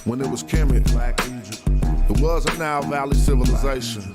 when it was Kemet, Black Egypt. It was a Nile Valley civilization.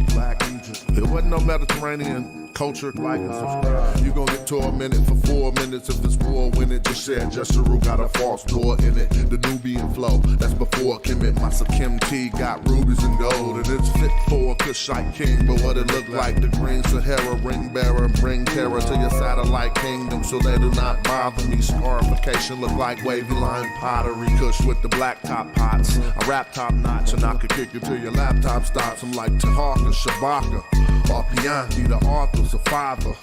Black Egypt. It wasn't no Mediterranean culture. Like and subscribe. You gon' get tormented for 4 minutes if this war win it. Just said Jessaru got a false door in it. The Nubian flow, that's before Kemet. My Kemetiu got rubies and gold, and it's fit for a Kushite king. But what it look like, the green Sahara ring bearer, bring terror to your satellite kingdom, so they do not bother me. Scarification look like wavy line pottery. Kush with the black top pots, a rap top notch, and I could kick it till your laptop stops. I'm like Tahaka, Shabaka, or Pianti, the author's a father.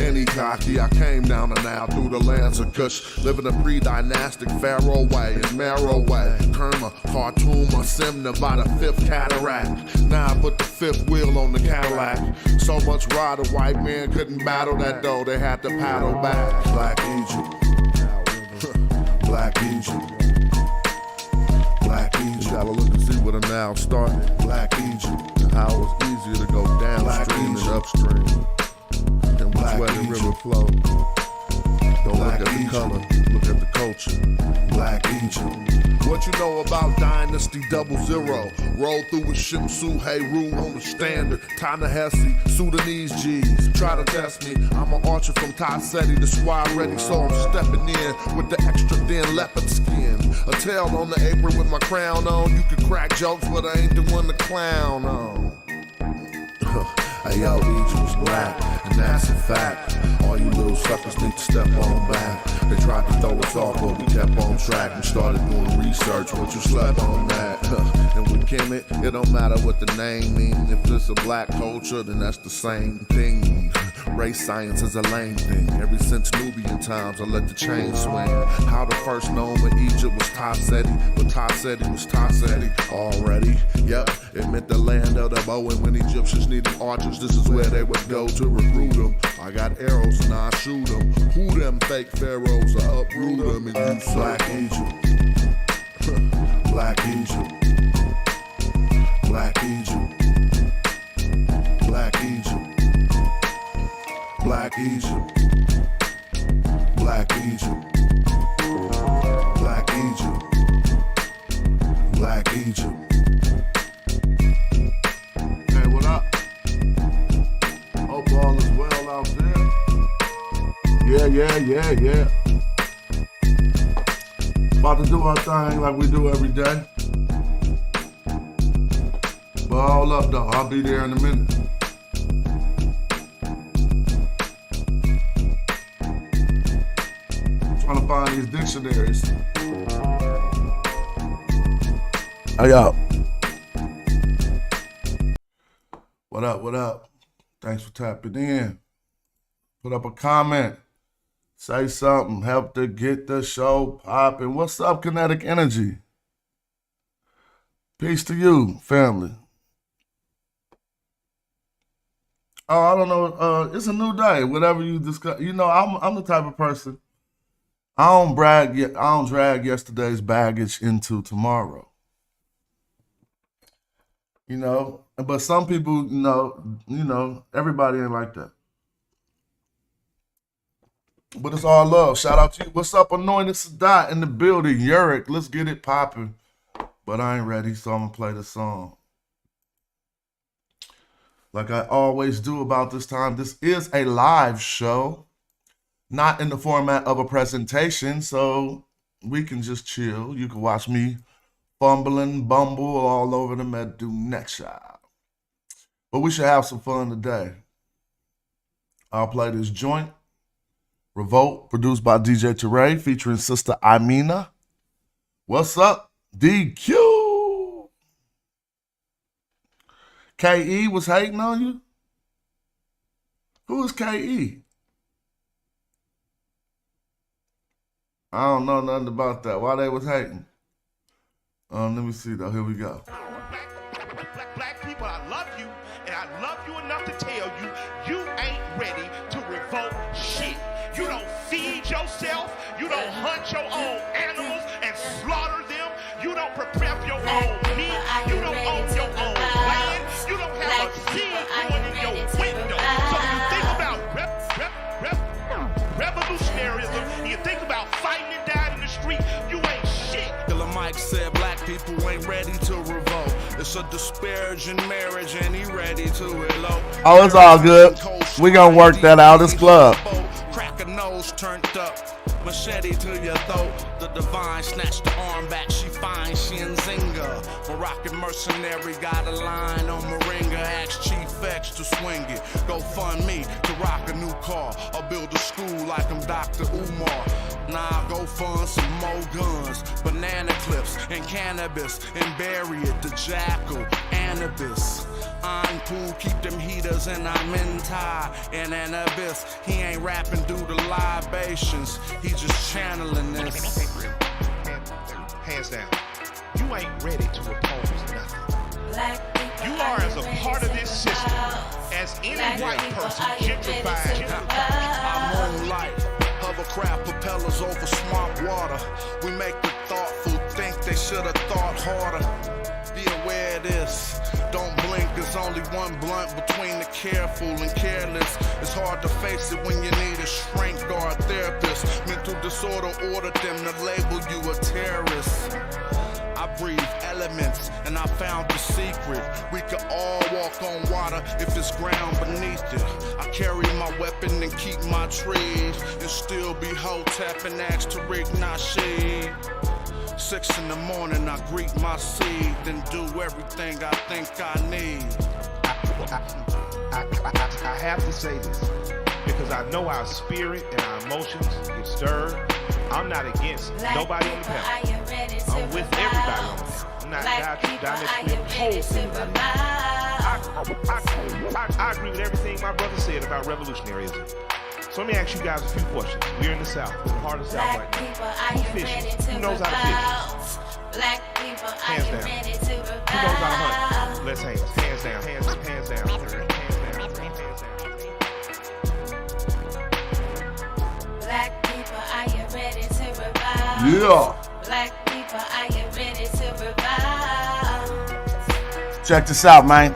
Any cocky, I came down the Nile through the lands of Kush, living a pre-dynastic pharaoh way and marrow way. Kerma, Khartoum, or Simna by the 5th cataract. Now I put the 5th wheel on the Cadillac. So much ride a white man couldn't battle that though, they had to paddle back. Black Egypt. Black Egypt. Black Egypt. You gotta look and see where the Nile started. Black Egypt. And how it was easier to go downstream than upstream. And which way the river flowed. Don't look at the color, look at the culture. Black Egypt. What you know about Dynasty 00? Roll through with Shimsu, Heru on the standard. Ta-Nehisi, Sudanese G's. Try to test me, I'm an archer from Taseti. The squad ready, so I'm stepping in with the extra thin leopard skin. A tail on the apron with my crown on. You can crack jokes, but I ain't the one to clown on. Hey yo, Egypt was black, and that's a fact. All you little suckers need to step on back. They tried to throw us off, but we kept on track. We started doing research, but you slept on that. And with Kemet, it don't matter what the name means. If it's a black culture, then that's the same thing. Race science is a lame thing. Ever since Nubian times, I let the chain swing. How the first known in Egypt was Taseti, but Taseti was Taseti already. Yep, it meant the land of the bow, and when Egyptians needed archers, this is where they would go to recruit them. I got arrows and I shoot them. Who them fake pharaohs? I uproot them and use Black Egypt. Black Egypt. Black Egypt. Black Egypt. Black Egypt. Black Egypt. Black Egypt. Black Egypt. Hey, what up? Hope all is well out there. Yeah. About to do our thing like we do every day. But hold up though, I'll be there in a minute. Trying to find these dictionaries. Hey yo. What up? Thanks for tapping in. Put up a comment. Say something. Help to get the show popping. What's up, Kinetic Energy? Peace to you, family. Oh, I don't know. It's a new day. Whatever you discuss. You know, I'm the type of person. I don't drag yesterday's baggage into tomorrow. You know, but some people, you know, everybody ain't like that. But it's all love. Shout out to you. What's up, Anointed Sadat in the building? Yurik, let's get it popping. But I ain't ready, so I'm going to play the song. Like I always do about this time, this is a live show. Not in the format of a presentation, so we can just chill. You can watch me fumbling, bumble all over the Medu next shot. But we should have some fun today. I'll play this joint. Revolt, produced by DJ Teray, featuring Sister Imina. What's up, DQ? KE was hating on you? Who is KE? I don't know nothing about that. Why they was hating? Let me see though. Here we go. Black people, I love you, and I love you enough to tell you, you ain't ready to revolt shit. You don't feed yourself. You don't hunt your own animals and slaughter them. You don't prepare your own meat. You don't own your own land. You don't have a seed going in your window. So you think about revolutionaryism, and you think about fighting and dying in the street, you ain't shit. ain't ready to revolt. It's a disparaging marriage and he ready to elope. Oh, it's all good. We gonna work that out. It's club. Crack a nose turned up. Machete to your throat. The divine snatched the arm back. She fine, she in Zinga. Moroccan mercenary got a line on Moringa. Ask Chief X to swing it. Go fund me to rock a new car. Or build a school like I'm Dr. Umar. Nah, go fund some more guns. Banana clips and cannabis. And bury it, the jackal, Anubis. I'm cool, keep them heaters and I'm in tie in an abyss. He ain't rapping due to libations. He just channeling this. Hands down. You ain't ready to oppose nothing. You are as a part of this system as any white person gentrified. I moonlight, hovercraft propellers over swamp water. We make the thoughtful think they should have thought harder. Be aware of this. Don't blink, there's only one blunt between the careful and careless. It's hard to face it when you need a shrink or a therapist. Mental disorder ordered them to label you a terrorist. I breathe elements and I found the secret. We could all walk on water if it's ground beneath it. I carry my weapon and keep my trees and still be Hotep and ask to rig Nasheed. 6 in the morning, I greet my seed, then do everything I think I need. I have to say this because I know our spirit and our emotions get stirred. I'm not against nobody on the panel. I'm with everybody on the panel. I'm not diametrically opposed to anybody. I agree with everything my brother said about revolutionaryism. So let me ask you guys a few questions. We're in the South, we're in the heart of the South right now. Who fishes? Who knows how to fish? Hands down. Who knows how to hunt? Let's hands. Hands down. Hands down. Hands down. Hands down. Black people, are you ready to revive? Yeah. Black people, are you ready to revive? Check this out, man.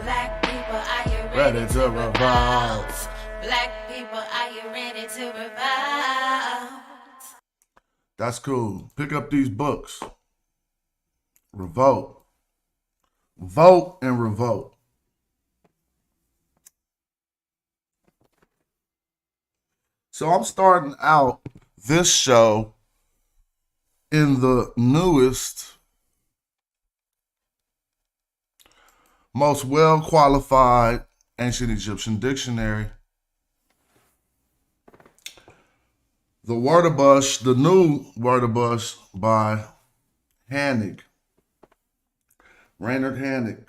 Black people, are you Ready to revive. Black people, are you ready to revive? That's cool. Pick up these books. Revolt. Vote and revolt. So I'm starting out this show in the newest, most well-qualified ancient Egyptian dictionary. The Wörterbuch, the new Wörterbuch by Hannig, Raynard Hannig.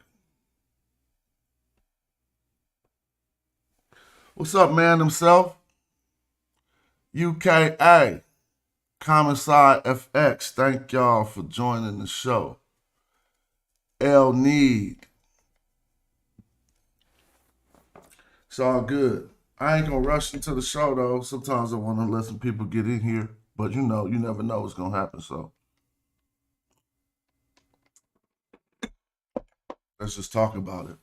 What's up, man himself? UKA, Commissar FX, thank y'all for joining the show. L Need. It's all good. I ain't gonna rush into the show though. Sometimes I want to let some people get in here, but you know, you never know what's gonna happen, so let's just talk about it.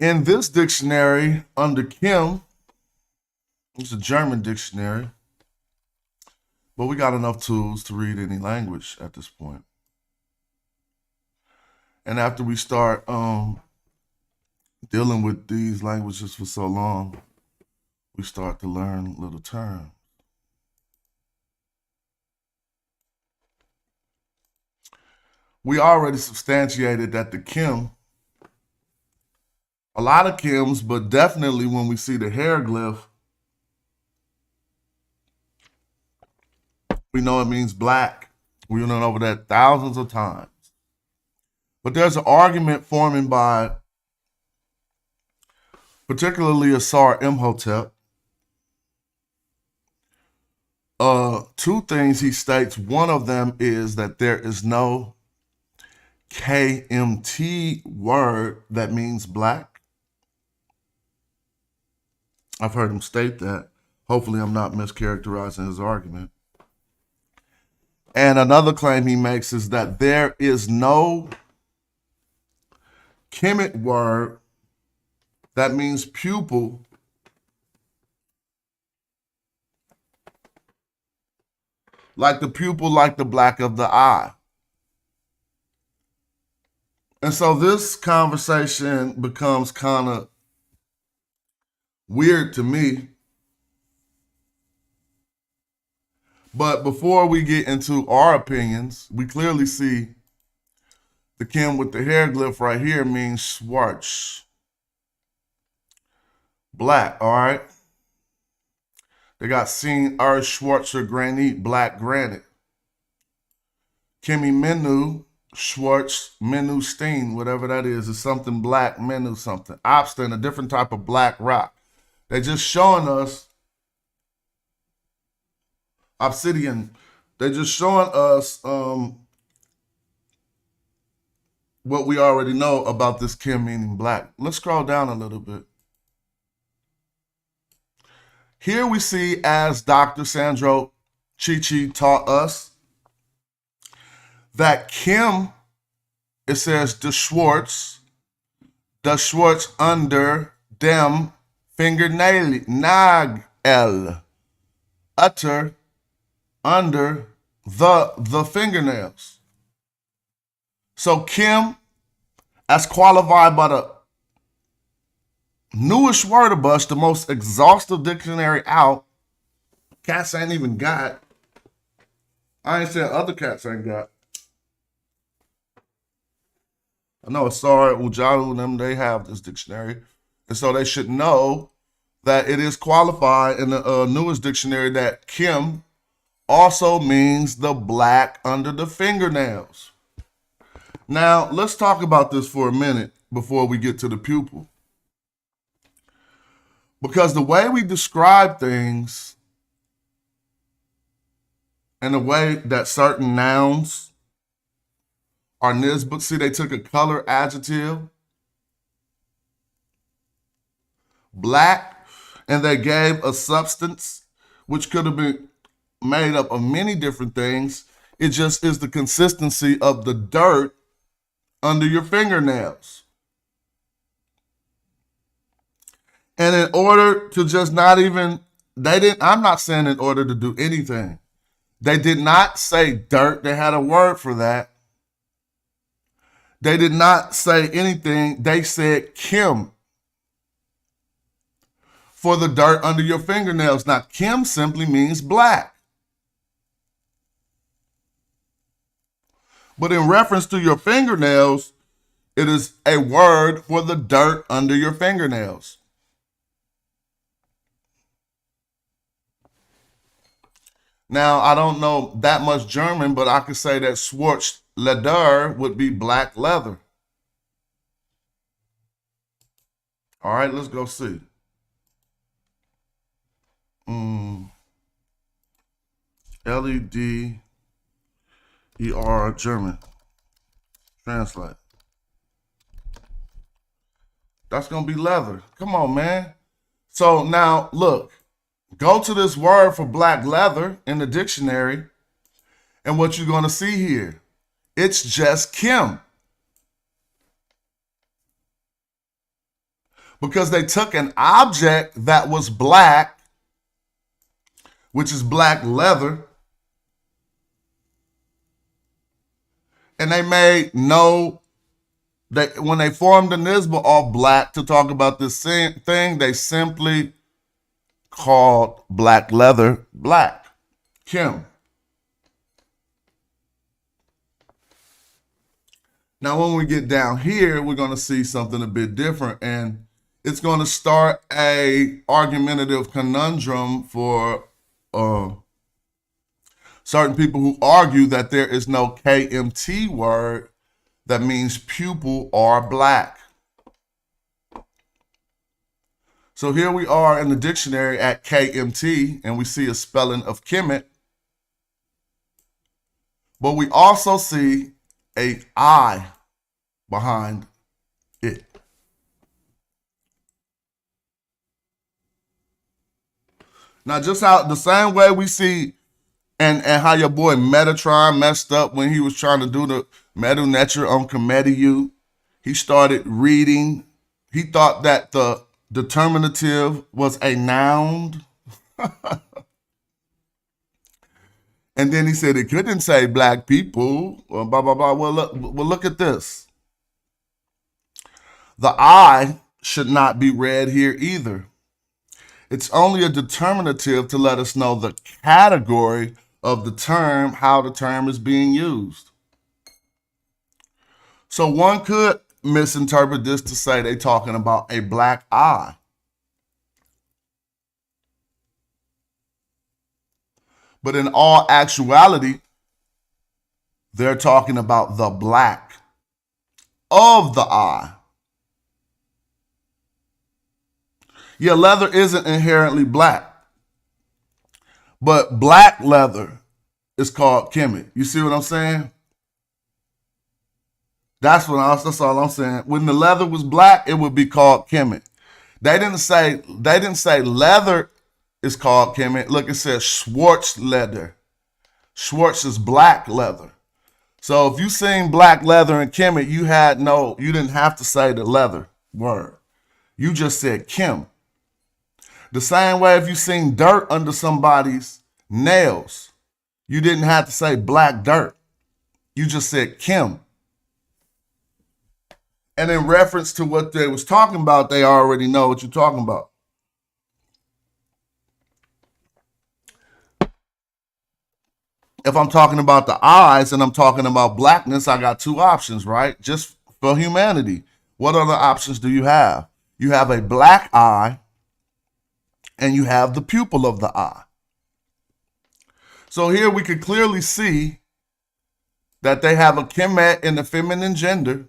In this dictionary, under Kim, it's a German dictionary, but we got enough tools to read any language at this point. And after we start dealing with these languages for so long, we start to learn little terms. We already substantiated that the Kim, a lot of Kims, but definitely when we see the hieroglyph, we know it means black. We went over that thousands of times. But there's an argument forming by particularly Asar Imhotep. Two things he states. One of them is that there is no KMT word that means black. I've heard him state that. Hopefully I'm not mischaracterizing his argument. And another claim he makes is that there is no Kemet word that means pupil like the pupil, like the black of the eye. And so this conversation becomes kind of weird to me. But before we get into our opinions, we clearly see the Kim with the hieroglyph right here means Schwarz. Black, all right? They got seen Schwarzer granite, black granite. Kimi Menu, Schwarz Menu Steen, whatever that is something black, Menu something. Obstin, a different type of black rock. They're just showing us obsidian. They're just showing us what we already know about this Kim meaning black. Let's scroll down a little bit. Here we see, as Dr. Sandro Chichi taught us, that Kim, it says the Schwarz under dem fingernail, nagel, utter under the fingernails. So Kim, as qualified by the newest Wordabus, the most exhaustive dictionary out, cats ain't even got. I ain't saying other cats ain't got. I know Asar, Ujaru, and them, they have this dictionary. And so they should know that it is qualified in the newest dictionary that Kim also means the black under the fingernails. Now, let's talk about this for a minute before we get to the pupil. Because the way we describe things and the way that certain nouns are nisbet, see, they took a color adjective, black, and they gave a substance, which could have been made up of many different things. It just is the consistency of the dirt under your fingernails. And in order to just not even, I'm not saying in order to do anything. They did not say dirt. They had a word for that. They did not say anything. They said Kim for the dirt under your fingernails. Now, Kim simply means black. But in reference to your fingernails, it is a word for the dirt under your fingernails. Now, I don't know that much German, but I could say that Schwarz Leder would be black leather. All right, let's go see. Leder, German. Translate. That's going to be leather. Come on, man. So now, look. Go to this word for black leather in the dictionary, and what you're going to see here, it's just Kim. Because they took an object that was black, which is black leather, and they made when they formed the nisbah all black to talk about this same thing, they simply called black leather black. Kim. Now, when we get down here, we're going to see something a bit different, and it's going to start a argumentative conundrum for certain people who argue that there is no KMT word that means pupil or black. So here we are in the dictionary at KMT, and we see a spelling of Kemet. But we also see a I behind it. Now, just how the same way we see and how your boy Metatron messed up when he was trying to do the Metu on Kemetiu. He started reading. He thought that the determinative was a noun. And then he said it couldn't say black people, or blah, blah, blah. Well, look at this. The I should not be read here either. It's only a determinative to let us know the category of the term, how the term is being used. So one could misinterpret this to say they're talking about a black eye. But in all actuality, they're talking about the black of the eye. Yeah, leather isn't inherently black, but black leather is called Kemet. You see what I'm saying? That's all I'm saying. When the leather was black, it would be called Kemet. They didn't say leather is called Kemet. Look, it says Schwarz leather. Schwarz is black leather. So if you seen black leather and Kemet, you didn't have to say the leather word. You just said Kim. The same way if you seen dirt under somebody's nails, you didn't have to say black dirt. You just said Kim. And in reference to what they was talking about, they already know what you're talking about. If I'm talking about the eyes and I'm talking about blackness, I got two options, right? Just for humanity. What other options do you have? You have a black eye and you have the pupil of the eye. So here we could clearly see that they have a Kemet in the feminine gender.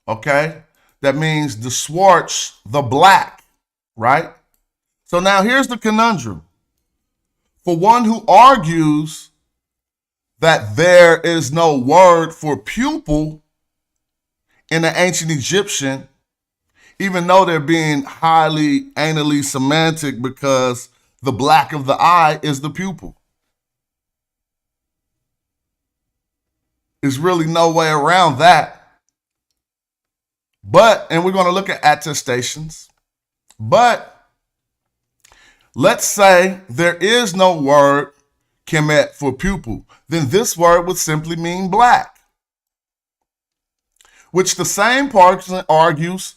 Okay? That means the Schwarz, the black, right? So now here's the conundrum. For one who argues that there is no word for pupil in the ancient Egyptian, even though they're being highly anally semantic because the black of the eye is the pupil. There's really no way around that. And we're going to look at attestations, but let's say there is no word Kemet for pupil, then this word would simply mean black, which the same person argues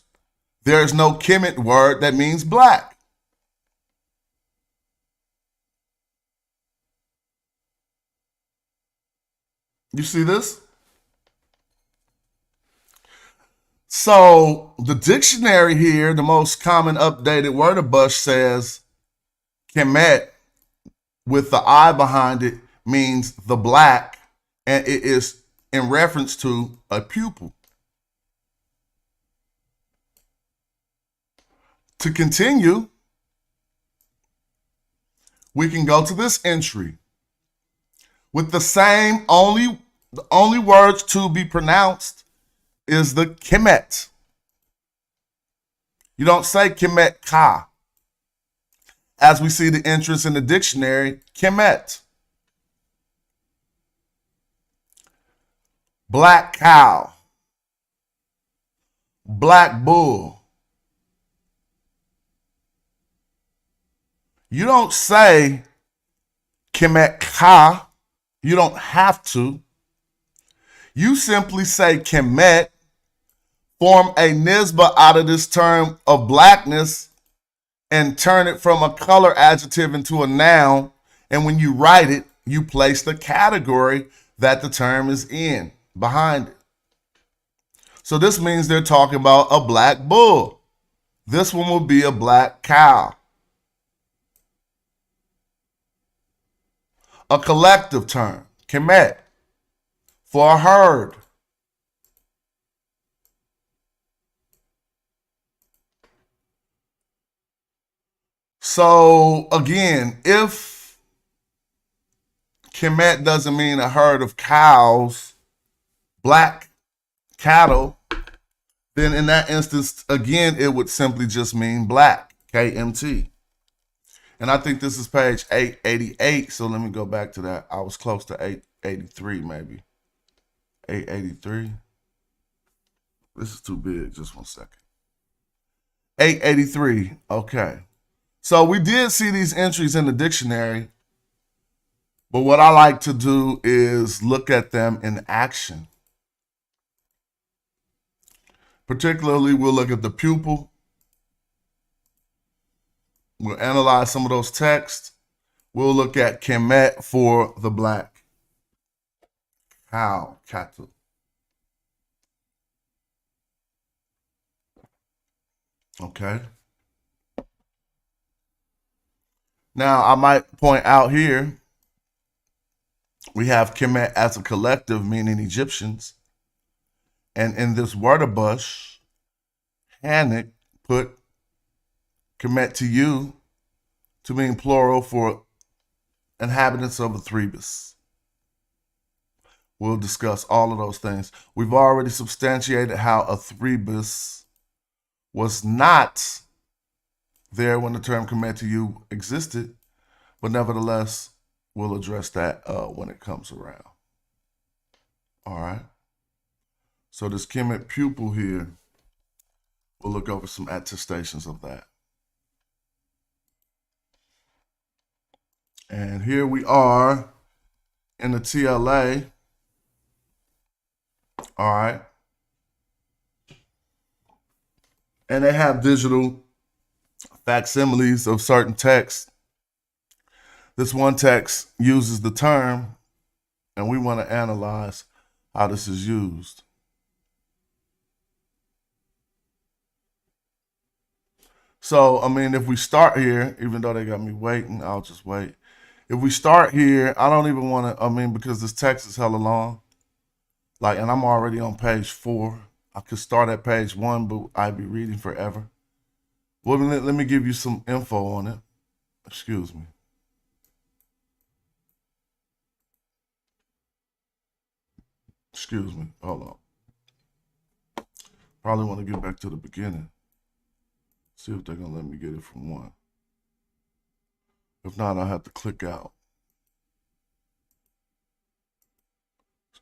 there is no Kemet word that means black. You see this? So the dictionary here, the most common updated word of Bush says Kemet with the I behind it means the black, and it is in reference to a pupil. To continue, we can go to this entry with the same the only words to be pronounced is the Kemet. You don't say Kemet ka. As we see the entrance in the dictionary, Kemet. Black cow. Black bull. You don't say Kemet ka. You don't have to. You simply say Kemet, form a nisbah out of this term of blackness, and turn it from a color adjective into a noun. And when you write it, you place the category that the term is in behind it. So this means they're talking about a black bull. This one will be a black cow. A collective term, Kemet, for a herd. So again, if Kemet doesn't mean a herd of cows, black cattle, then in that instance, again, it would simply just mean black, KMT. And I think this is page 888, so let me go back to that. I was close to 883 maybe. 883. This is too big, just 1 second. 883, okay. So we did see these entries in the dictionary, But what I like to do is look at them in action. Particularly, we'll look at the pupil. We'll analyze some of those texts. We'll look at Kemet for the black cow, cattle. Okay. Now, I might point out here, we have Kemet as a collective, meaning Egyptians. And in this Wörterbuch, Hannick put Kemetiu to mean plural for inhabitants of the Thebes. We'll discuss all of those things. We've already substantiated how a Thebes was not there when the term Kemetiu existed, but nevertheless, we'll address that when it comes around. All right. So this Kemet pupil here, we'll look over some attestations of that. And here we are in the TLA. All right. And they have digital facsimiles of certain texts. This one text uses the term, and we want to analyze how this is used. So, I mean, if we start here, even though they got me waiting, I'll just wait. If we start here, I don't even want to, because this text is hella long. Like, and I'm already on page 4. I could start at page 1, but I'd be reading forever. Well, let me give you some info on it. Excuse me. Excuse me. Hold on. Probably want to get back to the beginning. See if they're going to let me get it from 1. If not, I'll have to click out.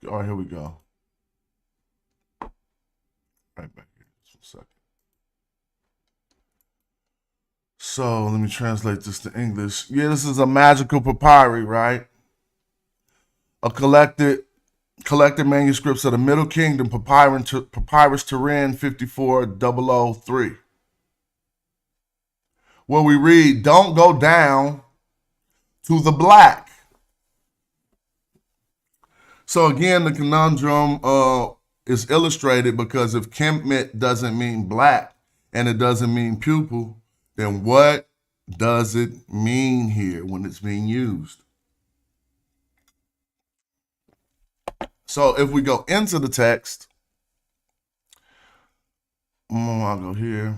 All right, here we go. Right back here. Just a second. So let me translate this to English. Yeah, this is a magical papyri, right? A collected manuscripts of the Middle Kingdom, Papyrus Turin 54003. Where we read, don't go down to the black. So again, the conundrum is illustrated because if Kemet doesn't mean black and it doesn't mean pupil, then what does it mean here when it's being used? So if we go into the text, I'll go here.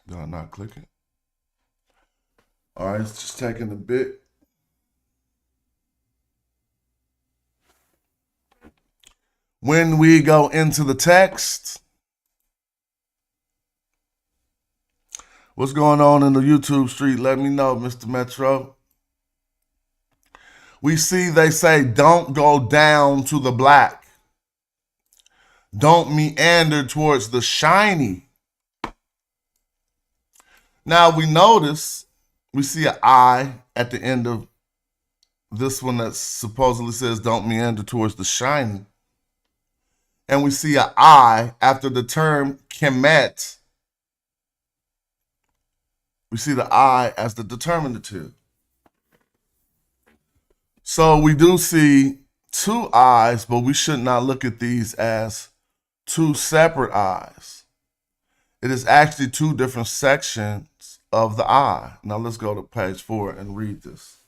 Did I not click it? All right, it's just taking a bit. When we go into the text, what's going on in the YouTube street? Let me know, Mr. Metro. We see they say, don't go down to the black. Don't meander towards the shiny. Now we notice, we see an I at the end of this one that supposedly says, don't meander towards the shiny. And we see an I after the term Kemet. We see the I as the determinative. So we do see 2 I's, but we should not look at these as 2 separate I's. It is actually 2 different sections of the I. Now let's go to page 4 and read this.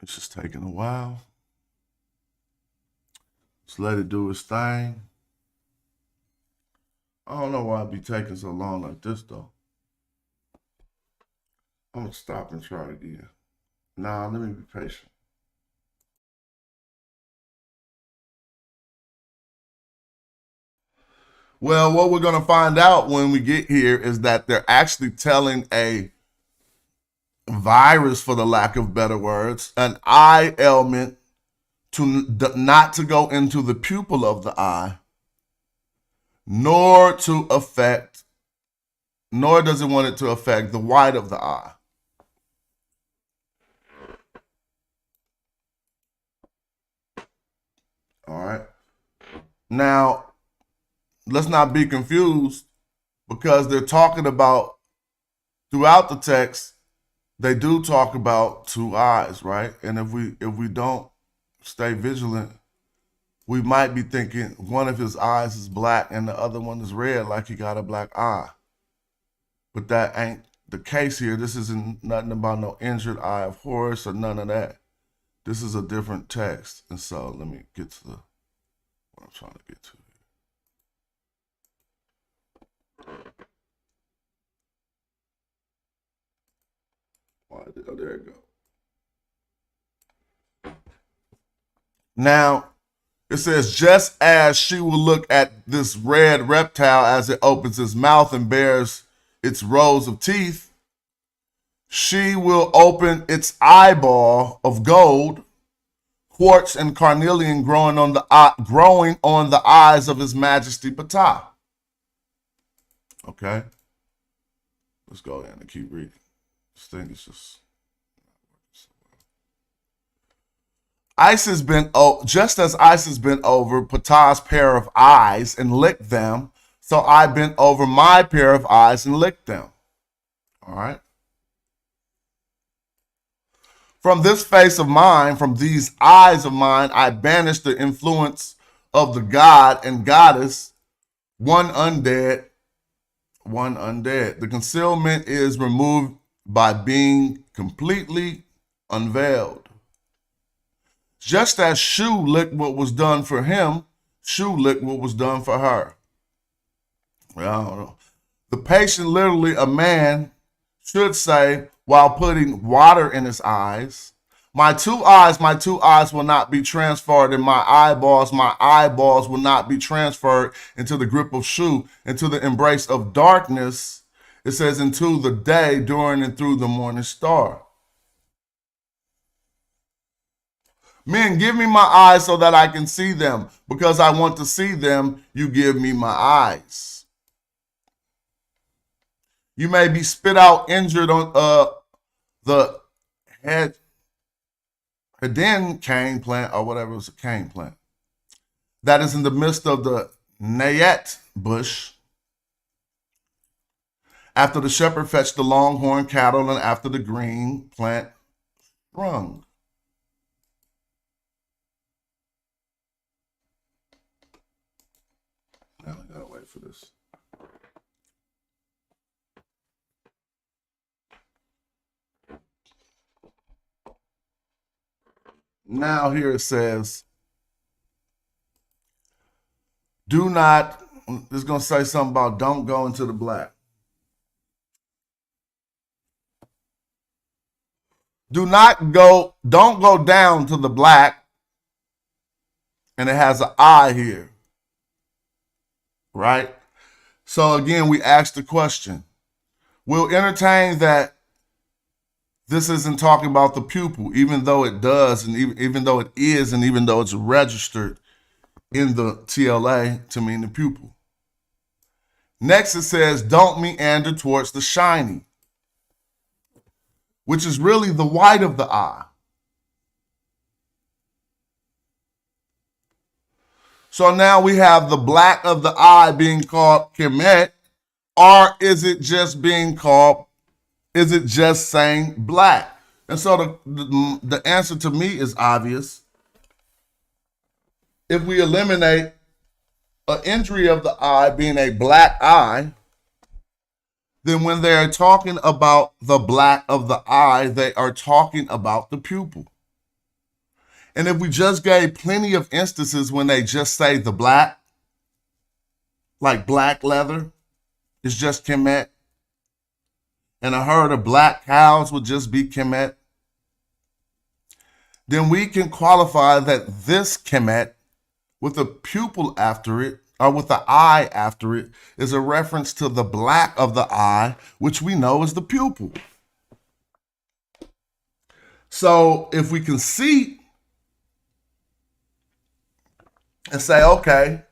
It's just taking a while. Just let it do its thing. I don't know why it'd be taking so long like this, though. I'm going to stop and try it again. Nah, let me be patient. Well, what we're going to find out when we get here is that they're actually telling a virus, for the lack of better words, an I element not to go into the pupil of the eye, nor does it want it to affect the white of the eye. All right. Now, let's not be confused, because they're talking about, throughout the text, they do talk about two eyes, right? And if we don't stay vigilant, we might be thinking one of his eyes is black and the other one is red, like he got a black eye. But that ain't the case here. This isn't nothing about no injured eye of Horus or none of that. This is a different text. And so let me get to what I'm trying to get to here. Oh, there you go. Now, it says, just as she will look at this red reptile as it opens its mouth and bears its rows of teeth, she will open its eyeball of gold, quartz and carnelian growing on the eyes of His Majesty Ptah. Okay, let's go ahead and keep reading. This thing is just. Just as Isis bent over Ptah's pair of eyes and licked them, so I bent over my pair of eyes and licked them. All right. From this face of mine, from these eyes of mine, I banished the influence of the god and goddess, one undead. The concealment is removed by being completely unveiled. Just as Shu licked what was done for him, Shu licked what was done for her. Well, I don't know. The patient, literally a man, should say, while putting water in his eyes, my two eyes will not be transferred in my eyeballs will not be transferred into the grip of Shu, into the embrace of darkness. It says, into the day, during and through the morning star. Men, give me my eyes so that I can see them. Because I want to see them, you give me my eyes. You may be spit out injured on the Hygiene cane plant, or whatever, it was a cane plant, that is in the midst of the Nayet bush. After the shepherd fetched the longhorn cattle, and after the green plant sprung. Now I gotta wait for this. Now here it says, do not, it's going to say something about don't go into the black. Don't go down to the black, and it has an eye here, right? So again, we ask the question, we'll entertain that this isn't talking about the pupil, even though it does, and even though it is, and even though it's registered in the TLA to mean the pupil. Next, it says, don't meander towards the shiny, which is really the white of the eye. So now we have the black of the eye being called Kemet, or is it just saying black? And so the answer to me is obvious. If we eliminate an injury of the eye being a black eye, then when they're talking about the black of the eye, they are talking about the pupil. And if we just gave plenty of instances when they just say the black, like black leather, it's just Kemet, and a herd of black cows would just be Kemet, then we can qualify that this Kemet with a pupil after it, or with the eye after it, is a reference to the black of the eye, which we know is the pupil. So if we can see and say, okay,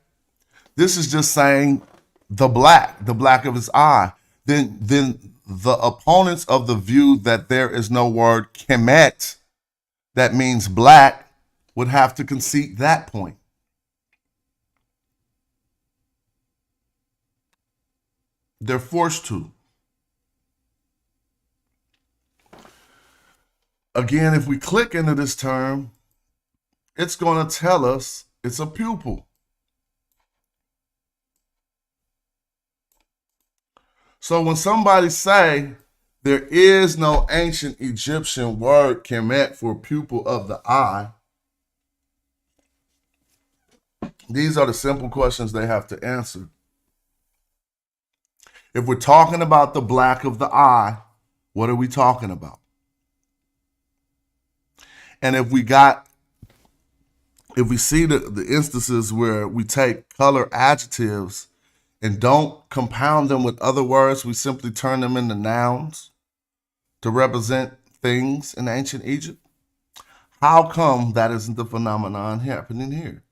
this is just saying the black of his eye. Then the opponents of the view that there is no word Kemet that means black would have to concede that point. They're forced to. Again, if we click into this term, it's going to tell us it's a pupil. So when somebody say there is no ancient Egyptian word Kemet for pupil of the eye, these are the simple questions they have to answer. If we're talking about the black of the eye, what are we talking about? And if we see the instances where we take color adjectives and don't compound them with other words, we simply turn them into nouns to represent things in ancient Egypt. How come that isn't the phenomenon happening here?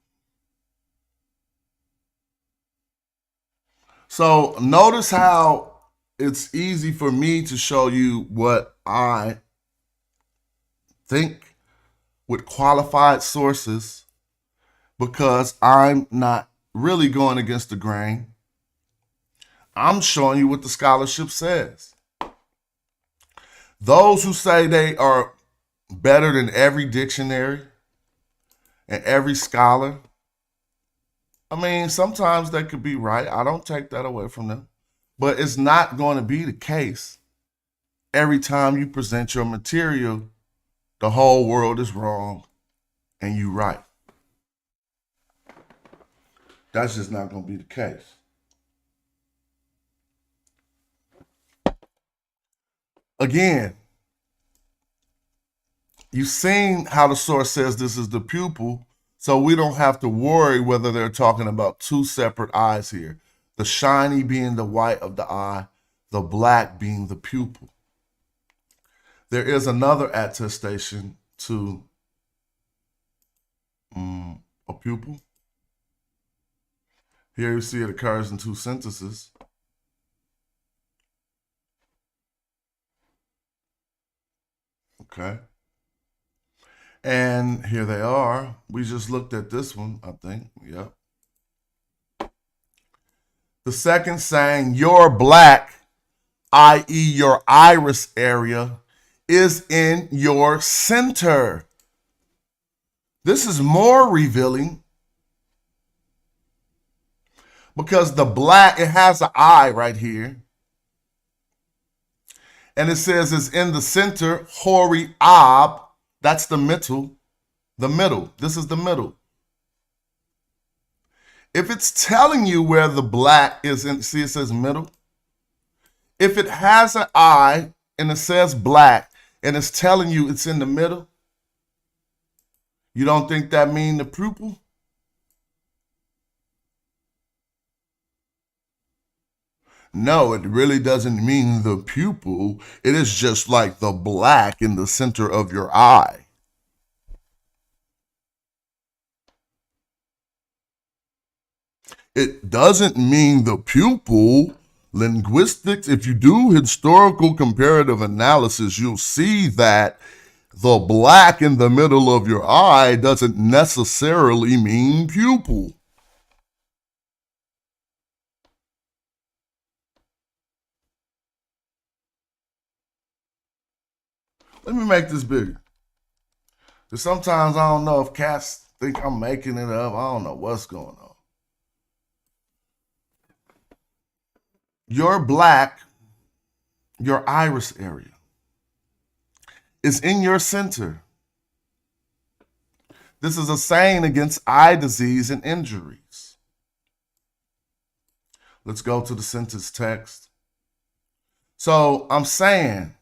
So notice how it's easy for me to show you what I think with qualified sources, because I'm not really going against the grain. I'm showing you what the scholarship says. Those who say they are better than every dictionary and every scholar, I mean, sometimes they could be right. I don't take that away from them. But it's not going to be the case. Every time you present your material, the whole world is wrong and you right. That's just not going to be the case. Again, you've seen how the source says this is the pupil, so we don't have to worry whether they're talking about two separate eyes here. The shiny being the white of the eye, the black being the pupil. There is another attestation to a pupil. Here you see it occurs in two sentences. Okay. And here they are. We just looked at this one, I think. Yep. The second saying, your black, i.e. your iris area, is in your center. This is more revealing because the black, it has an eye right here. And it says it's in the center, hori ab. That's the middle. The middle. This is the middle. If it's telling you where the black is in, see it says middle. If it has an eye and it says black and it's telling you it's in the middle, you don't think that means the pupil? No, it really doesn't mean the pupil. It is just like the black in the center of your eye. It doesn't mean the pupil. Linguistics, if you do historical comparative analysis, you'll see that the black in the middle of your eye doesn't necessarily mean pupil. Let me make this bigger. Because sometimes I don't know if cats think I'm making it up. I don't know what's going on. Your black, your iris area, is in your center. This is a saying against eye disease and injuries. Let's go to the sentence text. So I'm saying,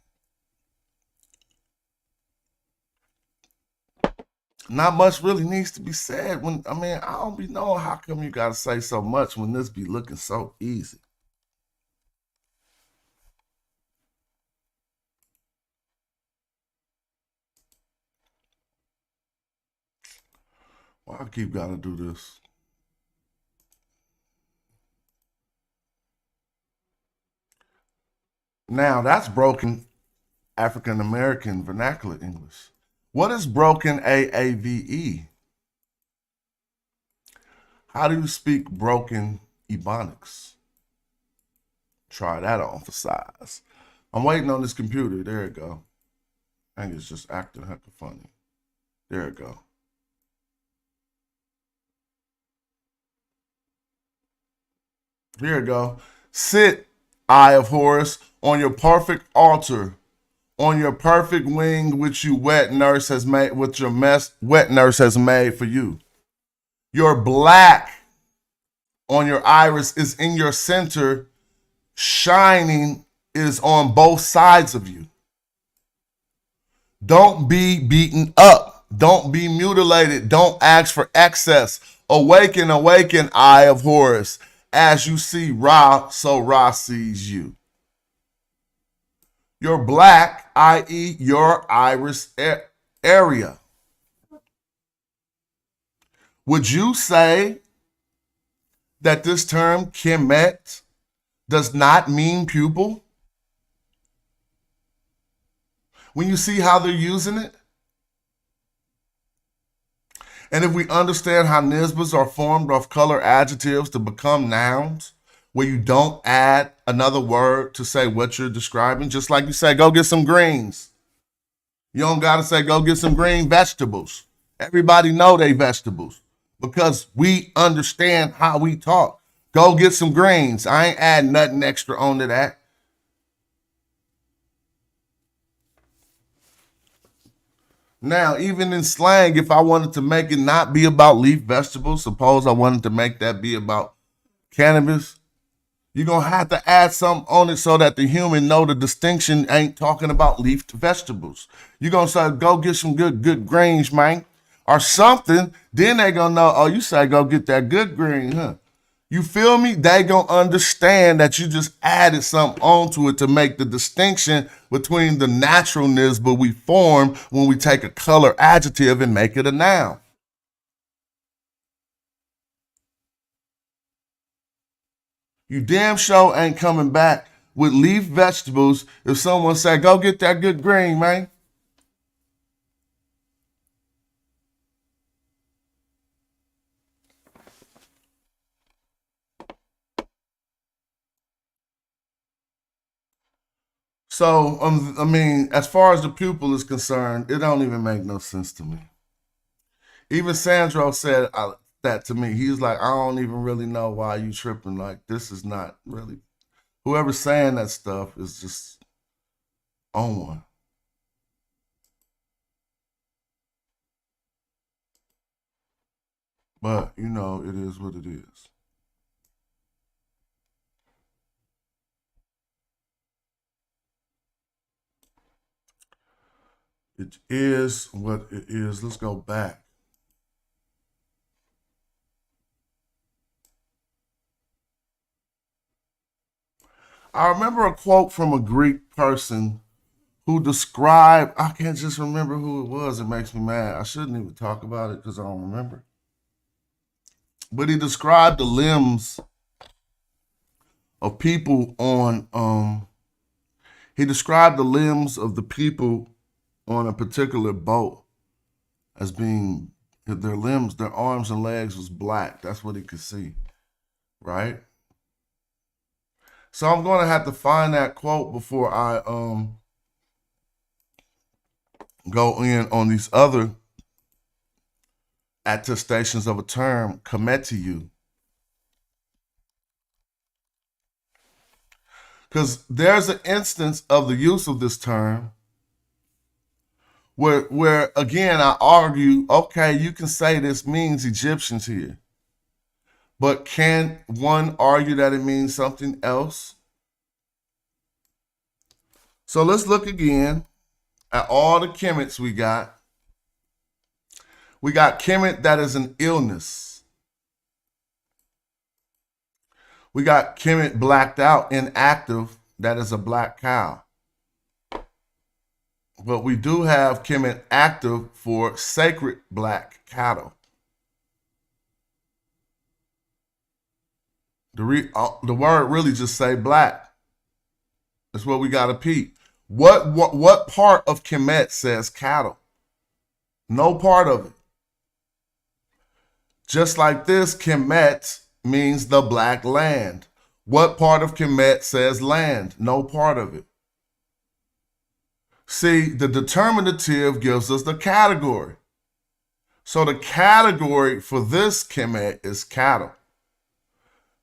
not much really needs to be said. I don't be knowing how come you gotta say so much when this be looking so easy. Why I keep gotta do this? Now, that's broken African American vernacular English. What is broken AAVE? How do you speak broken Ebonics? Try that on for size. I'm waiting on this computer. There it go. I think it's just acting hecka funny. There it go. Here it go. Sit, Eye of Horus, on your perfect altar, on your perfect wing, which your wet nurse has made, which your wet nurse has made for you. Your black on your iris is in your center, shining is on both sides of you. Don't be beaten up. Don't be mutilated. Don't ask for excess. Awaken, awaken, Eye of Horus. As you see Ra, so Ra sees you. Your black, i.e. your iris area. Would you say that this term Kemet does not mean pupil? When you see how they're using it? And if we understand how nisbas are formed off color adjectives to become nouns, where you don't add another word to say what you're describing, just like you say, go get some greens. You don't got to say, go get some green vegetables. Everybody know they vegetables because we understand how we talk. Go get some greens. I ain't adding nothing extra onto that. Now, even in slang, if I wanted to make it not be about leaf vegetables, suppose I wanted to make that be about cannabis, you're going to have to add something on it so that the human know the distinction ain't talking about leafed vegetables. You're going to say, go get some good greens, man, or something. Then they going to know, oh, you say go get that good green, huh? You feel me? They going to understand that you just added something onto it to make the distinction between the natural nisba we form when we take a color adjective and make it a noun. You damn sure ain't coming back with leaf vegetables if someone say, go get that good green, man. So, I mean, as far as the pupil is concerned, it don't even make no sense to me. Even Sandro said that to me. He's like, I don't even really know why you tripping. Like, this is not really. Whoever's saying that stuff is just on one. But, you know, it is what it is. It is what it is. Let's go back. I remember a quote from a Greek person who described, I can't just remember who it was. It makes me mad. I shouldn't even talk about it because I don't remember. But he described the limbs of people on, he described the limbs of the people on a particular boat as being, their limbs, their arms and legs was black. That's what he could see, right? So I'm going to have to find that quote before I go in on these other attestations of a term, Kemetiu. Because there's an instance of the use of this term where again, I argue, okay, you can say this means Egyptians here. But can one argue that it means something else? So let's look again at all the Kemets we got. We got Kemet that is an illness. We got Kemet blacked out, inactive, that is a black cow. But we do have Kemet active for sacred black cattle. The word really just say black. That's what we got to peep. What part of Kemet says cattle? No part of it. Just like this, Kemet means the black land. What part of Kemet says land? No part of it. See, the determinative gives us the category. So the category for this Kemet is cattle.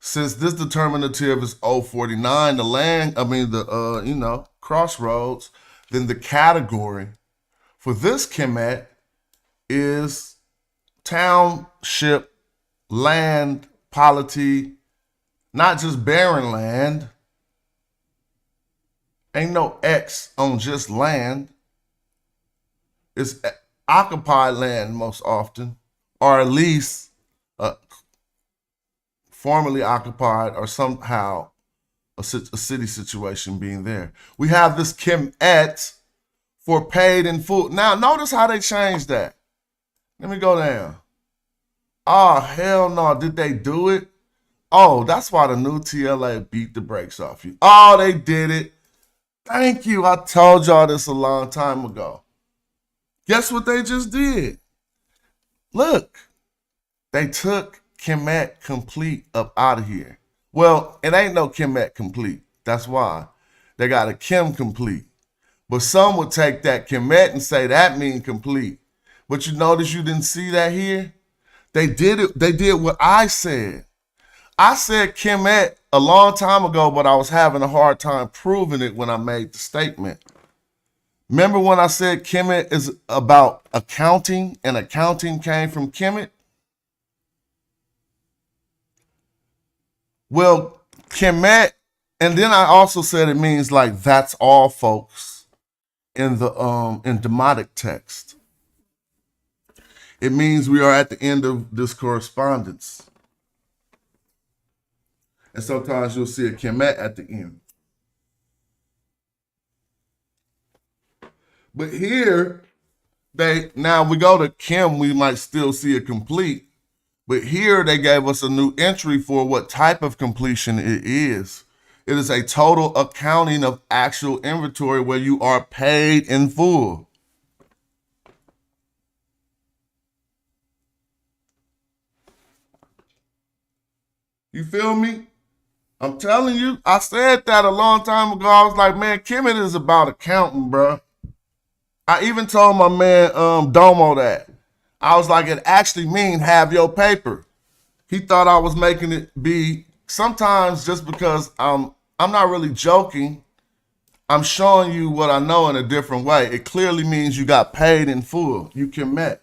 Since this determinative is 049, the land, crossroads, then the category for this Kemet is township, land, polity, not just barren land. Ain't no X on just land. It's occupied land most often, or at least formerly occupied, or somehow a city situation being there. We have this Kemet for paid in full. Now, notice how they changed that. Let me go down. Oh, hell no. Did they do it? Oh, that's why the new TLA beat the brakes off you. Oh, they did it. Thank you. I told y'all this a long time ago. Guess what they just did? Look, they took Kemet complete up out of here. Well, it ain't no Kemet complete. That's why. They got a Kim complete. But some would take that Kemet and say that mean complete. But you notice you didn't see that here? They did it. They did what I said. I said Kemet a long time ago, but I was having a hard time proving it when I made the statement. Remember when I said Kemet is about accounting and accounting came from Kemet? Well, Kemet, and then I also said it means like that's all, folks, in the in Demotic text. It means we are at the end of this correspondence. And sometimes you'll see a Kemet at the end. But here, now we go to Kim, we might still see a complete. But here they gave us a new entry for what type of completion it is. It is a total accounting of actual inventory where you are paid in full. You feel me? I'm telling you, I said that a long time ago. I was like, man, Kemet is about accounting, bro. I even told my man Domo that. I was like, it actually mean have your paper. He thought I was making it be sometimes just because I'm not really joking. I'm showing you what I know in a different way. It clearly means you got paid in full. You Kemet.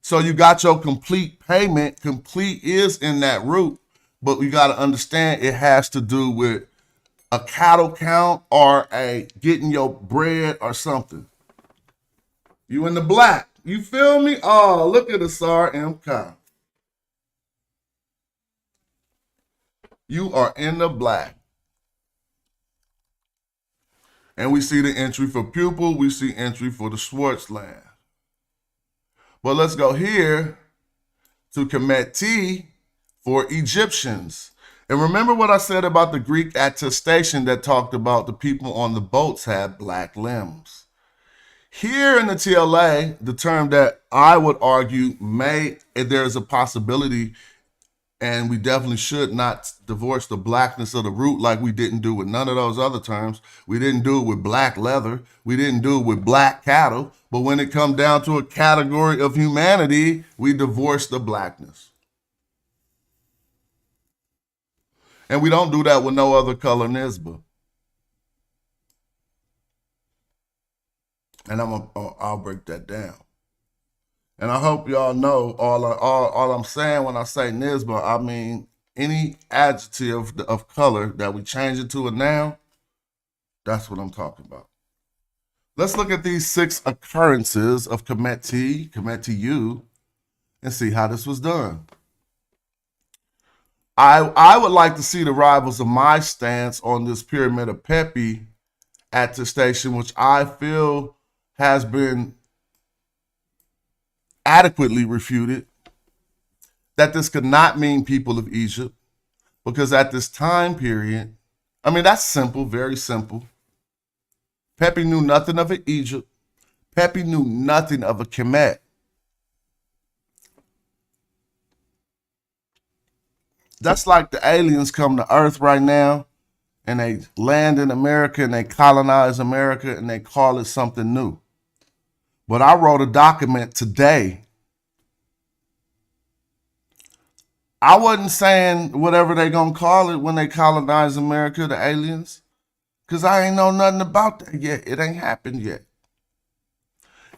So you got your complete payment. Complete is in that root. But we got to understand it has to do with a cattle count or a getting your bread or something. You in the black. You feel me? Oh, look at the SAR-M-K. You are in the black. And we see the entry for Pupil. We see entry for the Schwarzland. But let's go here to Kemetiu for Egyptians. And remember what I said about the Greek attestation that talked about the people on the boats had black limbs. Here in the TLA, the term that I would argue there's a possibility, and we definitely should not divorce the blackness of the root like we didn't do with none of those other terms. We didn't do it with black leather. We didn't do it with black cattle. But when it comes down to a category of humanity, we divorce the blackness. And we don't do that with no other color Nisba. And I'll break that down. And I hope y'all know all I'm saying when I say Nisba, I mean any adjective of color that we change it to a noun, that's what I'm talking about. Let's look at these 6 occurrences of Kemetiu, and see how this was done. I would like to see the rivals of my stance on this Pyramid of Pepi attestation, which I feel has been adequately refuted, that this could not mean people of Egypt, because at this time period, I mean, that's simple, very simple. Pepi knew nothing of Egypt. Pepi knew nothing of a Kemet. That's like the aliens come to Earth right now and they land in America and they colonize America and they call it something new. But I wrote a document today. I wasn't saying whatever they gonna call it when they colonize America, the aliens, because I ain't know nothing about that yet. It ain't happened yet.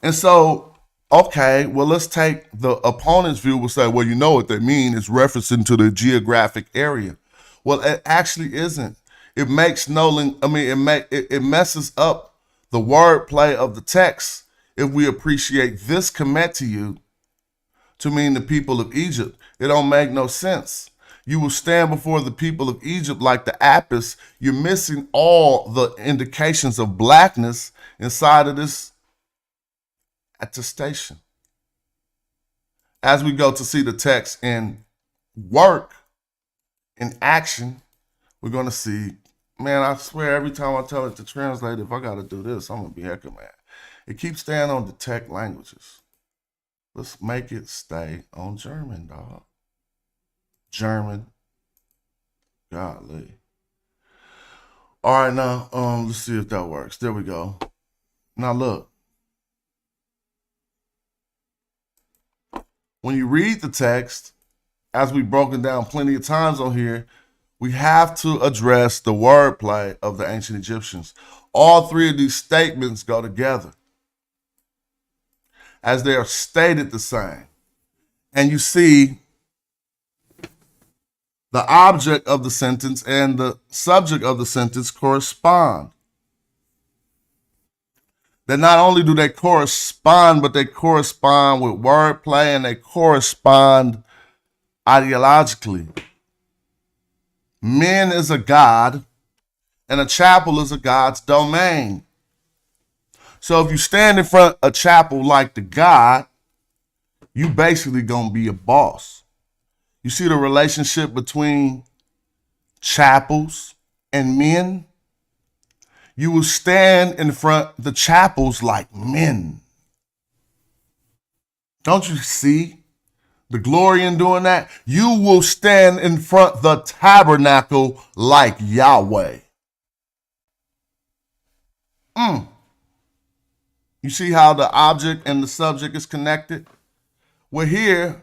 And so, okay, well, let's take the opponent's view. We'll say, well, you know what they mean. It's referencing to the geographic area. Well, it actually isn't. It makes it messes up the wordplay of the text if we appreciate this Kemetiu to mean the people of Egypt. It don't make no sense. You will stand before the people of Egypt like the Apis. You're missing all the indications of blackness inside of this attestation. As we go to see the text in work, in action, we're going to see, man, I swear every time I tell it to translate, if I got to do this, I'm going to be heck of mad. It keeps staying on detect languages. Let's make it stay on German, dog. German. Golly. All right, now, let's see if that works. There we go. Now, look. When you read the text, as we've broken down plenty of times on here, we have to address the wordplay of the ancient Egyptians. All three of these statements go together as they are stated the same. And you see the object of the sentence and the subject of the sentence correspond. That not only do they correspond, but they correspond with wordplay and they correspond ideologically. Men is a god and a chapel is a god's domain. So if you stand in front of a chapel like the god, you basically gonna be a boss. You see the relationship between chapels and men? You will stand in front of the chapels like men. Don't you see the glory in doing that? You will stand in front of the tabernacle like Yahweh. You see how the object and the subject is connected? Well, here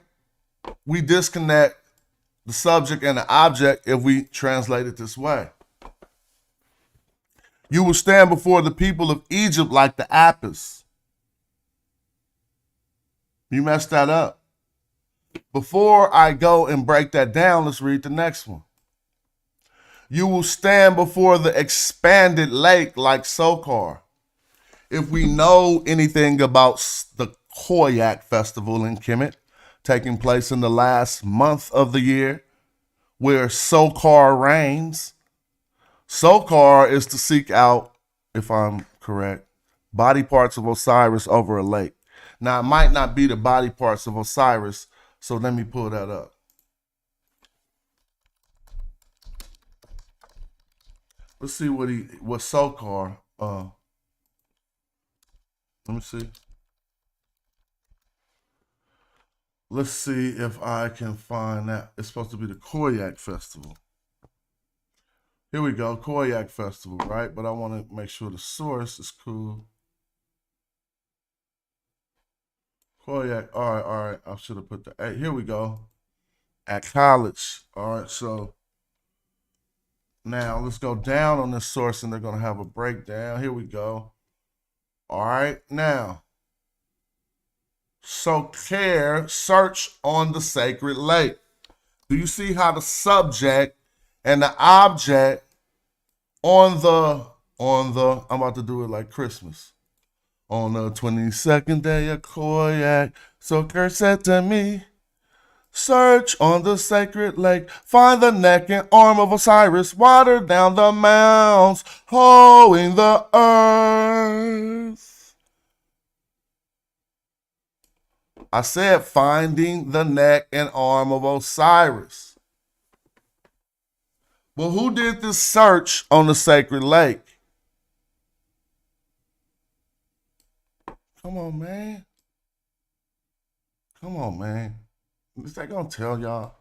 we disconnect the subject and the object if we translate it this way. You will stand before the people of Egypt like the Apis. You messed that up. Before I go and break that down, let's read the next one. You will stand before the expanded lake like Sokar. If we know anything about the Koyak festival in Kemet, taking place in the last month of the year, where Sokar reigns, Sokar is to seek out, if I'm correct, body parts of Osiris over a lake. Now, it might not be the body parts of Osiris, so let me pull that up. Let's see what Sokar, let me see. Let's see if I can find that. It's supposed to be the Koyak festival. Here we go, Koyak festival, right? But I want to make sure the source is cool. Koyak, all right. I should have put the A. Here we go. At college. All right, so now let's go down on this source and they're going to have a breakdown. Here we go. All right, now. So search on the sacred lake. Do you see how the subject and the object on the, I'm about to do it like Christmas. On the 22nd day of Koyak, Soker said to me, search on the sacred lake, find the neck and arm of Osiris, water down the mounds, hoeing the earth. I said finding the neck and arm of Osiris. Well, who did this search on the sacred lake? Come on, man. Come on, man. Is that gonna tell y'all?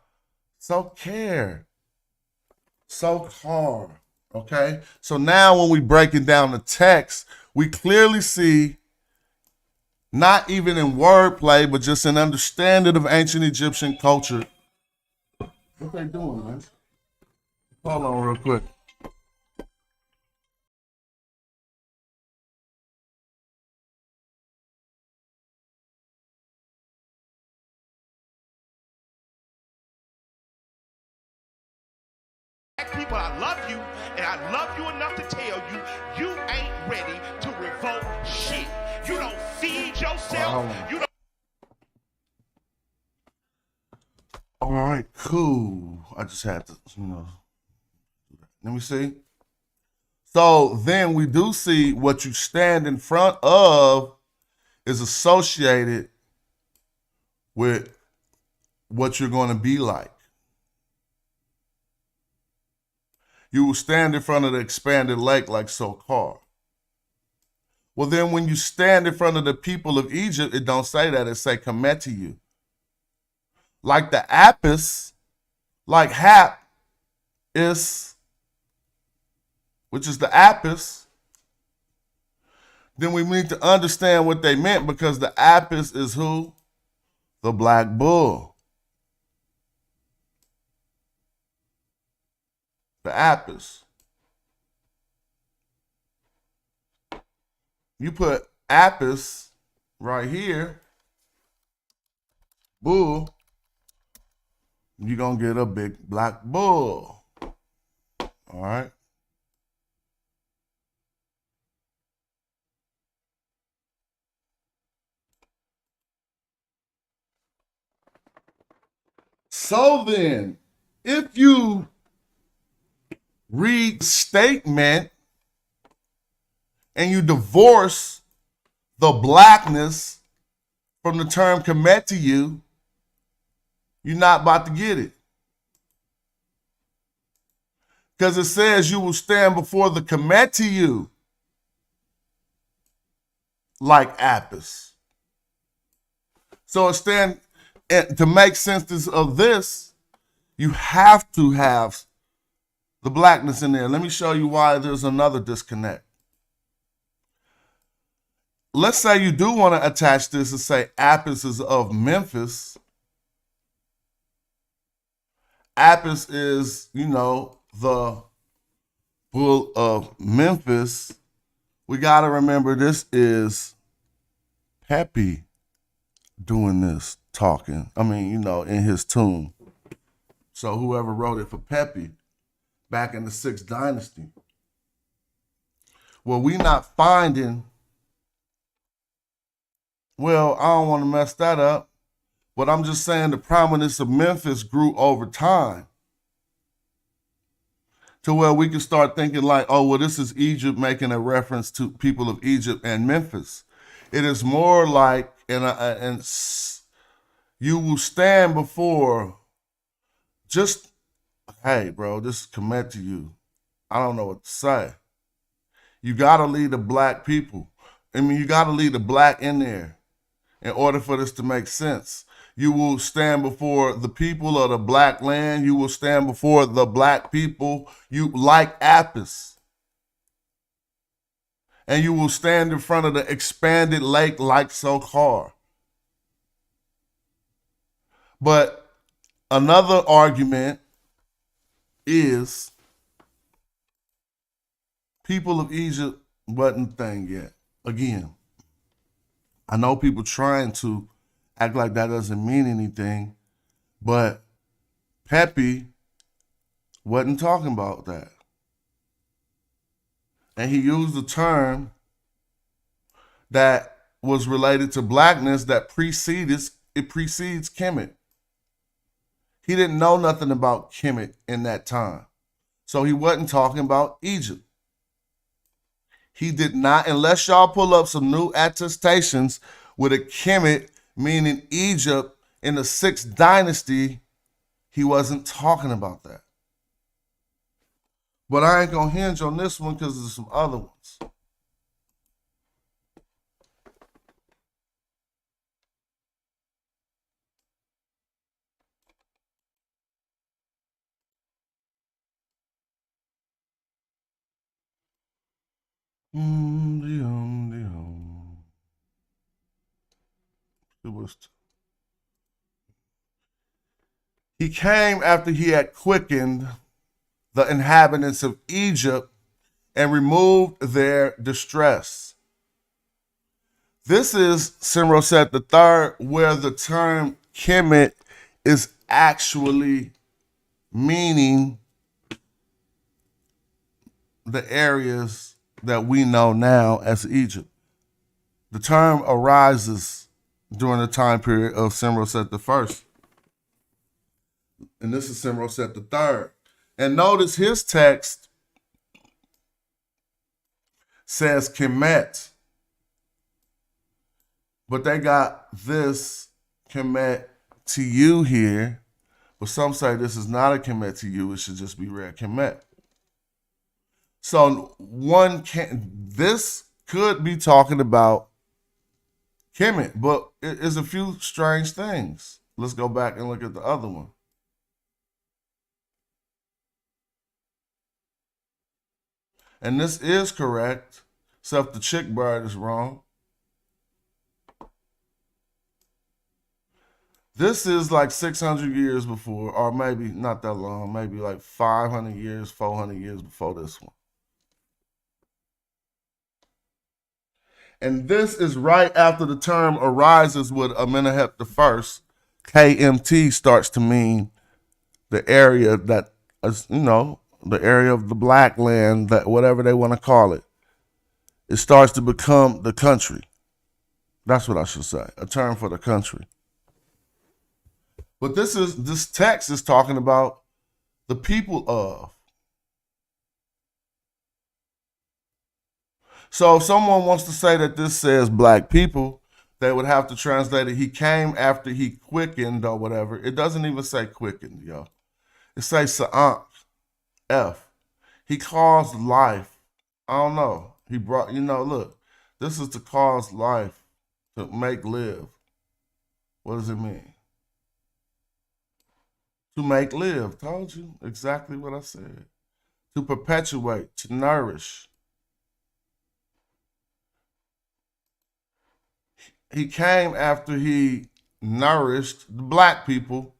So care. So hard. Okay? So now when we breaking down the text, we clearly see, not even in wordplay, but just in understanding of ancient Egyptian culture. What they doing, man? Hold on real quick. People, I love you, and I love you enough to tell you, you ain't ready to revolt shit. You don't feed yourself. You don't. All right, cool. I just had to, let me see. So then we do see what you stand in front of is associated with what you're going to be like. You will stand in front of the expanded lake like so-called. Well, then when you stand in front of the people of Egypt, it don't say that. It say Kemetiu. Like the apis, like hap is, which is the apis, then we need to understand what they meant, because the apis is who? The black bull. The apis. You put apis right here, bull, you're going to get a big black bull. All right. So then, if you read statement and you divorce the blackness from the term Kemetiu, you're not about to get it. Because it says you will stand before the Kemetiu like apis. So it to make sense of this, you have to have the blackness in there. Let me show you why there's another disconnect. Let's say you do want to attach this and say Apis is of Memphis. Apis is, the bull of Memphis. We got to remember this is Pepi doing this talking. In his tomb. So whoever wrote it for Pepi back in the 6th dynasty. Well, we not finding, I don't want to mess that up, but I'm just saying the prominence of Memphis grew over time to where we can start thinking like, this is Egypt making a reference to people of Egypt and Memphis. It is more like, and you will stand before hey, bro, this is Kemetiu. I don't know what to say. You got to lead the black people. You got to lead the black in there in order for this to make sense. You will stand before the people of the black land. You will stand before the black people. You like Apis. And you will stand in front of the expanded lake like so-called. But another argument is people of Egypt wasn't a thing yet. Again, I know people trying to act like that doesn't mean anything, but Pepi wasn't talking about that. And he used a term that was related to blackness that precedes Kemet. He didn't know nothing about Kemet in that time. So he wasn't talking about Egypt. He did not, unless y'all pull up some new attestations with a Kemet, meaning Egypt in the 6th dynasty, he wasn't talking about that. But I ain't going to hinge on this one because there's some other ones. He came after he had quickened the inhabitants of Egypt and removed their distress. This is Simroset III, where the term Kemet is actually meaning the areas that we know now as Egypt. The term arises during the time period of Simroset I. And this is Simroset III. And notice his text says Kemet, but they got this Kemetiu here, but some say this is not a Kemetiu, it should just be read Kemet. So this could be talking about Kemet, but it is a few strange things. Let's go back and look at the other one. And this is correct, except the chick bird is wrong. This is like 600 years before, or maybe not that long, maybe like 500 years, 400 years before this one. And this is right after the term arises with Amenhotep I. KMT starts to mean the area that is, the area of the black land, that whatever they want to call it. It starts to become the country. That's what I should say, a term for the country. But this text is talking about the people of. So if someone wants to say that this says black people, they would have to translate it. He came after he quickened or whatever. It doesn't even say quickened, yo. It says sa'ant, F. He caused life. I don't know. He brought, look, this is to cause life, to make live. What does it mean? To make live. Told you exactly what I said. To perpetuate, to nourish. He came after he nourished the black people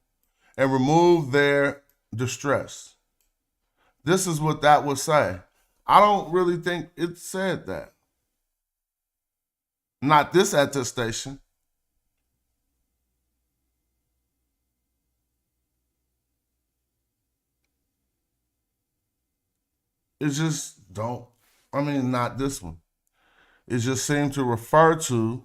and removed their distress. This is what that would say. I don't really think it said that. Not this attestation. It just not this one. It just seemed to refer to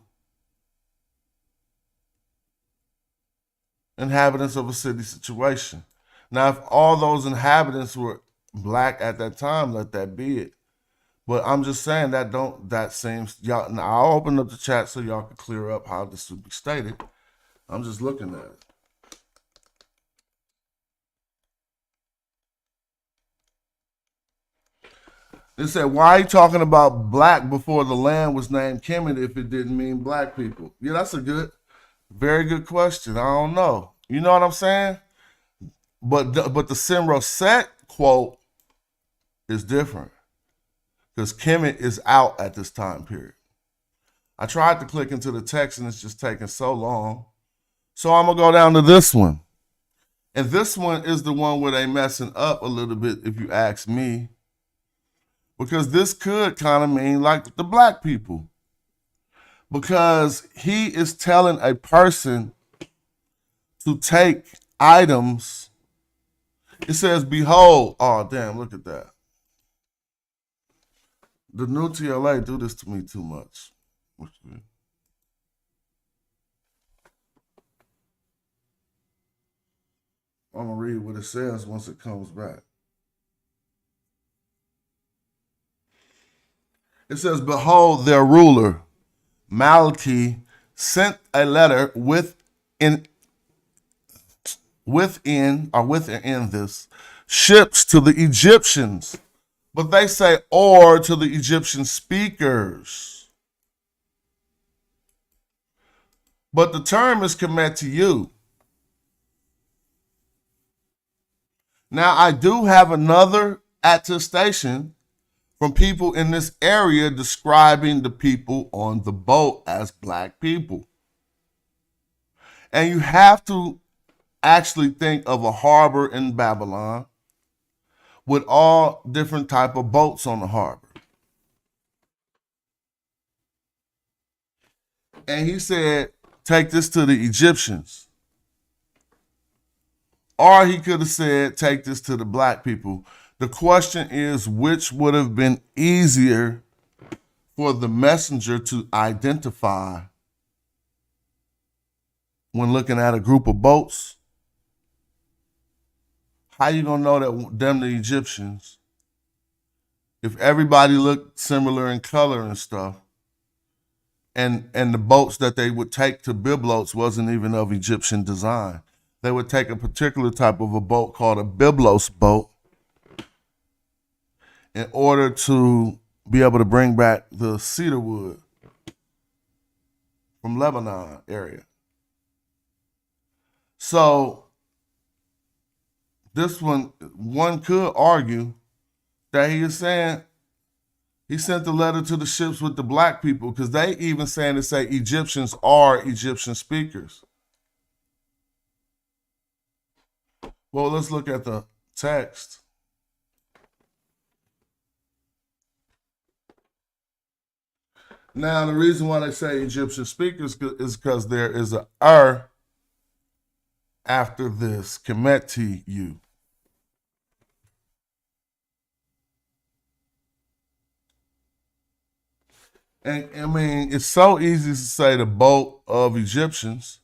inhabitants of a city situation. Now, if all those inhabitants were black at that time, let that be it. But I'm just saying that seems, y'all. Now I'll open up the chat so y'all can clear up how this would be stated. I'm just looking at it. It said, why are you talking about black before the land was named Kemet if it didn't mean black people? Yeah, that's a very good question. I don't know. You know what I'm saying? But the Simroset quote is different because Kemet is out at this time period. I tried to click into the text and it's just taking so long. So I'm going to go down to this one. And this one is the one where they messing up a little bit, if you ask me. Because this could kind of mean like the black people. Because he is telling a person to take items. It says, behold. Oh, damn, look at that. The new TLA do this to me too much. I'm going to read what it says once it comes back. It says, behold, their ruler, Malachi, sent a letter within this ships to the Egyptians. But they say, or to the Egyptian speakers. But the term is Kemetiu. Now, I do have another attestation from people in this area describing the people on the boat as black people. And you have to actually think of a harbor in Babylon with all different type of boats on the harbor. And he said, take this to the Egyptians. Or he could have said, take this to the black people. The question is, which would have been easier for the messenger to identify when looking at a group of boats? How you gonna know that them the Egyptians if everybody looked similar in color and stuff, and the boats that they would take to Byblos wasn't even of Egyptian design? They would take a particular type of a boat called a Byblos boat in order to be able to bring back the cedar wood from Lebanon area. So this one could argue that he is saying he sent the letter to the ships with the black people, because they even saying to say Egyptians are Egyptian speakers. Well, let's look at the text. Now, the reason why they say Egyptian speakers is because there is a after this, Kemetiu. And I mean, it's so easy to say the boat of Egyptians,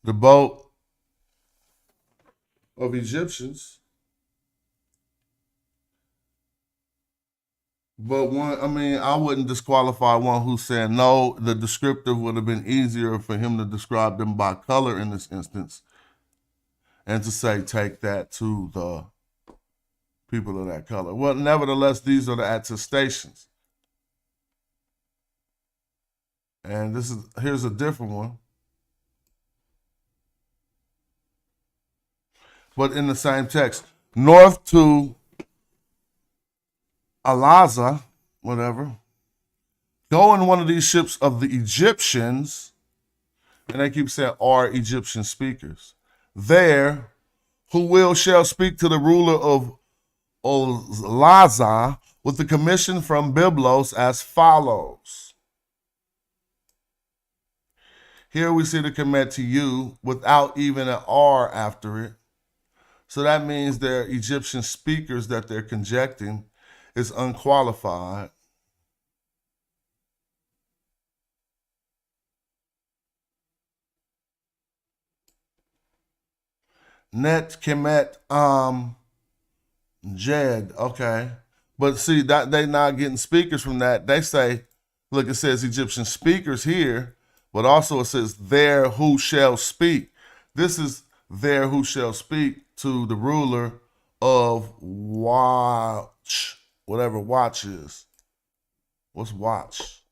the boat of Egyptians. But I wouldn't disqualify one who said no, the descriptive would have been easier for him to describe them by color in this instance, and to say, take that to the people of that color. Well, nevertheless, these are the attestations. And here's a different one. But in the same text, north to Alaza, whatever, go in one of these ships of the Egyptians, and they keep saying are Egyptian speakers. There, who shall speak to the ruler of Alaza with the commission from Byblos as follows. Here we see the Kemetiu without even an R after it. So that means they're Egyptian speakers that they're conjecting is unqualified. Net Kemet Jed, okay. But see, that they not getting speakers from that. They say, look, it says Egyptian speakers here, but also it says there who shall speak. This is there who shall speak to the ruler of watch, whatever watch is. What's watch?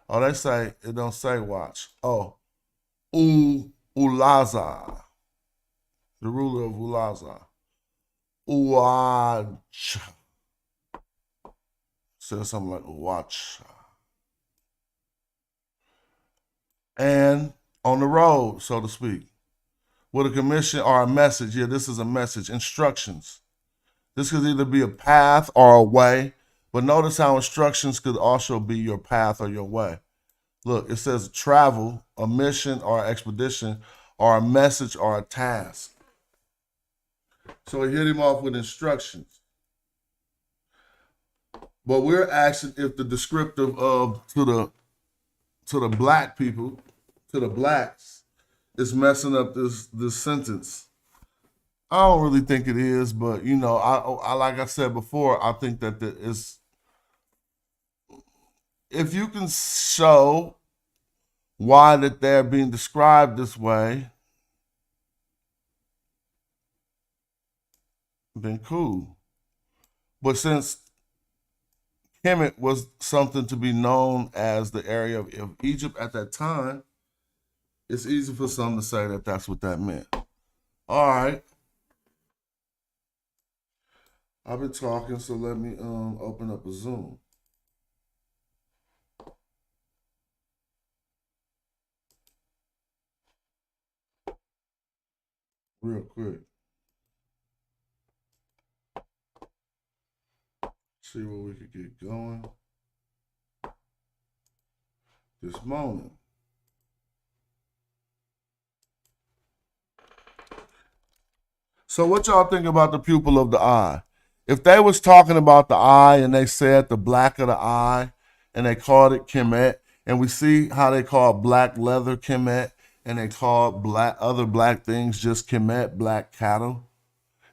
Oh, they say, it don't say watch. Oh, Ulaza, the ruler of Ulaza. Uwach. Says something like Uwach. And on the road, so to speak, with a commission or a message. Yeah, this is a message. Instructions. This could either be a path or a way, but notice how instructions could also be your path or your way. Look, it says travel, a mission or expedition, or a message or a task. So he hit him off with instructions. But we're asking if the descriptive of to the black people, to the blacks, is messing up this sentence. I don't really think it is, but I like I said before, I think that if you can show why that they're being described this way, then cool. But since Kemet was something to be known as the area of Egypt at that time, it's easy for some to say that that's what that meant. All I've been talking, so let me open up a Zoom. Real quick. See where we could get going this morning. So what y'all think about the pupil of the eye? If they was talking about the eye and they said the black of the eye and they called it Kemet, and we see how they call black leather Kemet and they call black other black things just Kemet, black cattle.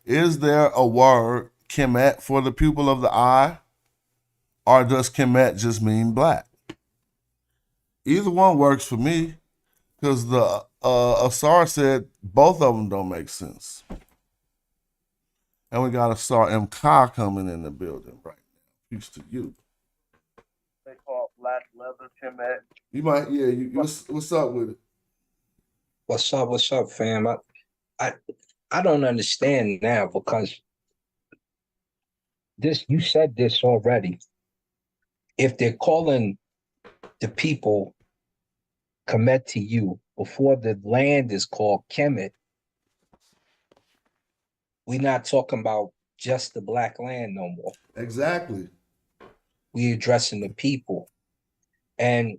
Is there a word Kemet for the pupil of the eye? Or does Kemet just mean black? Either one works for me because the Asar said both of them don't make sense. And we got Asar MK coming in the building right now. Peace to you. They call black leather Kemet. You might, yeah. What's up with it? What's up, fam? I don't understand now because you said this already. If they're calling the people Kemetiu before the land is called Kemet, we're not talking about just the black land no more. Exactly. We're addressing the people. And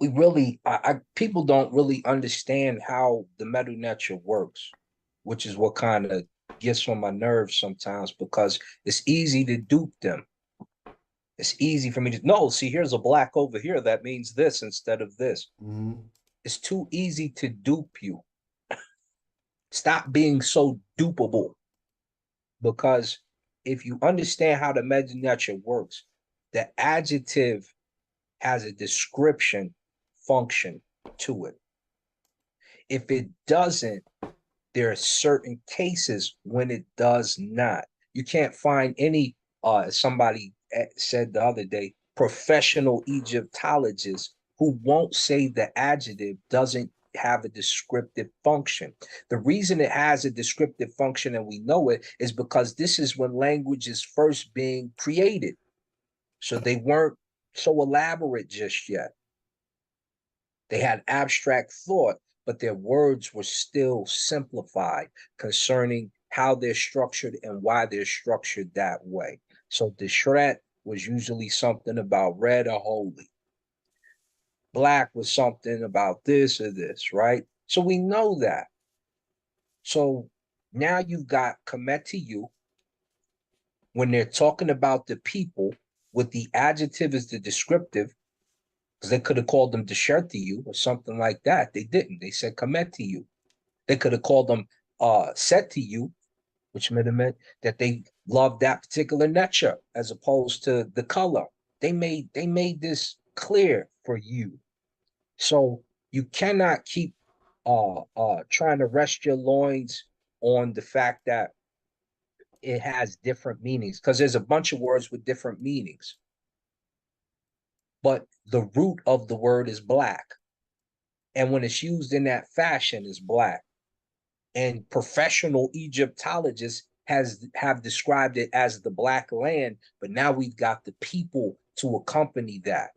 we really, people don't really understand how the meta nature works, which is what kind of gets on my nerves sometimes because it's easy to dupe them. It's easy for me to no, see, here's a black over here. That means this instead of this. Mm-hmm. It's too easy to dupe you. Stop being so dupeable. Because if you understand how the meta nature works, the adjective has a description function to it. If it doesn't, there are certain cases when it does not. You can't find any, somebody said the other day, professional Egyptologists who won't say the adjective doesn't have a descriptive function. The reason it has a descriptive function and we know it is because this is when language is first being created. So they weren't so elaborate just yet. They had abstract thought, but their words were still simplified concerning how they're structured and why they're structured that way. So the shred was usually something about red or holy. Black was something about this or this, right? So we know that. So now you've got Kemetiu when they're talking about the people with the adjective as the descriptive, because they could have called them Deshertiu or something like that. They didn't. They said Kemetiu. They could have called them Setiu, which meant that they loved that particular nature as opposed to the color. They made this clear for you. So you cannot keep trying to rest your loins on the fact that it has different meanings, because there's a bunch of words with different meanings. But the root of the word is black. And when it's used in that fashion, is black. And professional Egyptologists have described it as the black land, but now we've got the people to accompany that.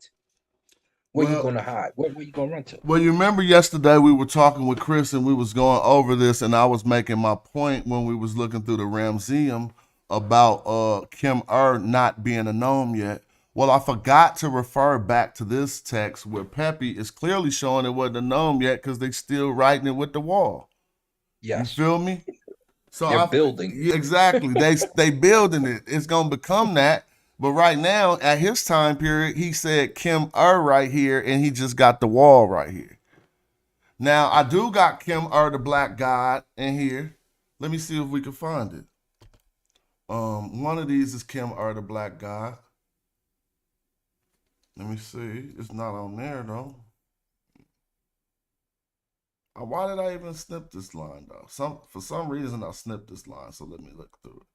Where you gonna hide? Where you gonna run to? Well, you remember yesterday we were talking with Chris and we was going over this, and I was making my point when we was looking through the Ramseum about Kim not being a gnome yet. Well, I forgot to refer back to this text where Pepe is clearly showing it wasn't a gnome yet because they still writing it with the wall. Yes. You feel me? So they're building. Yeah, exactly. they building it. It's gonna become that. But right now, at his time period, he said Kim right here, and he just got the wall right here. Now I do got Kim the black god in here. Let me see if we can find it. One of these is Kim the black god. Let me see. It's not on there though. Why did I even snip this line though? For some reason I snipped this line, so let me look through it.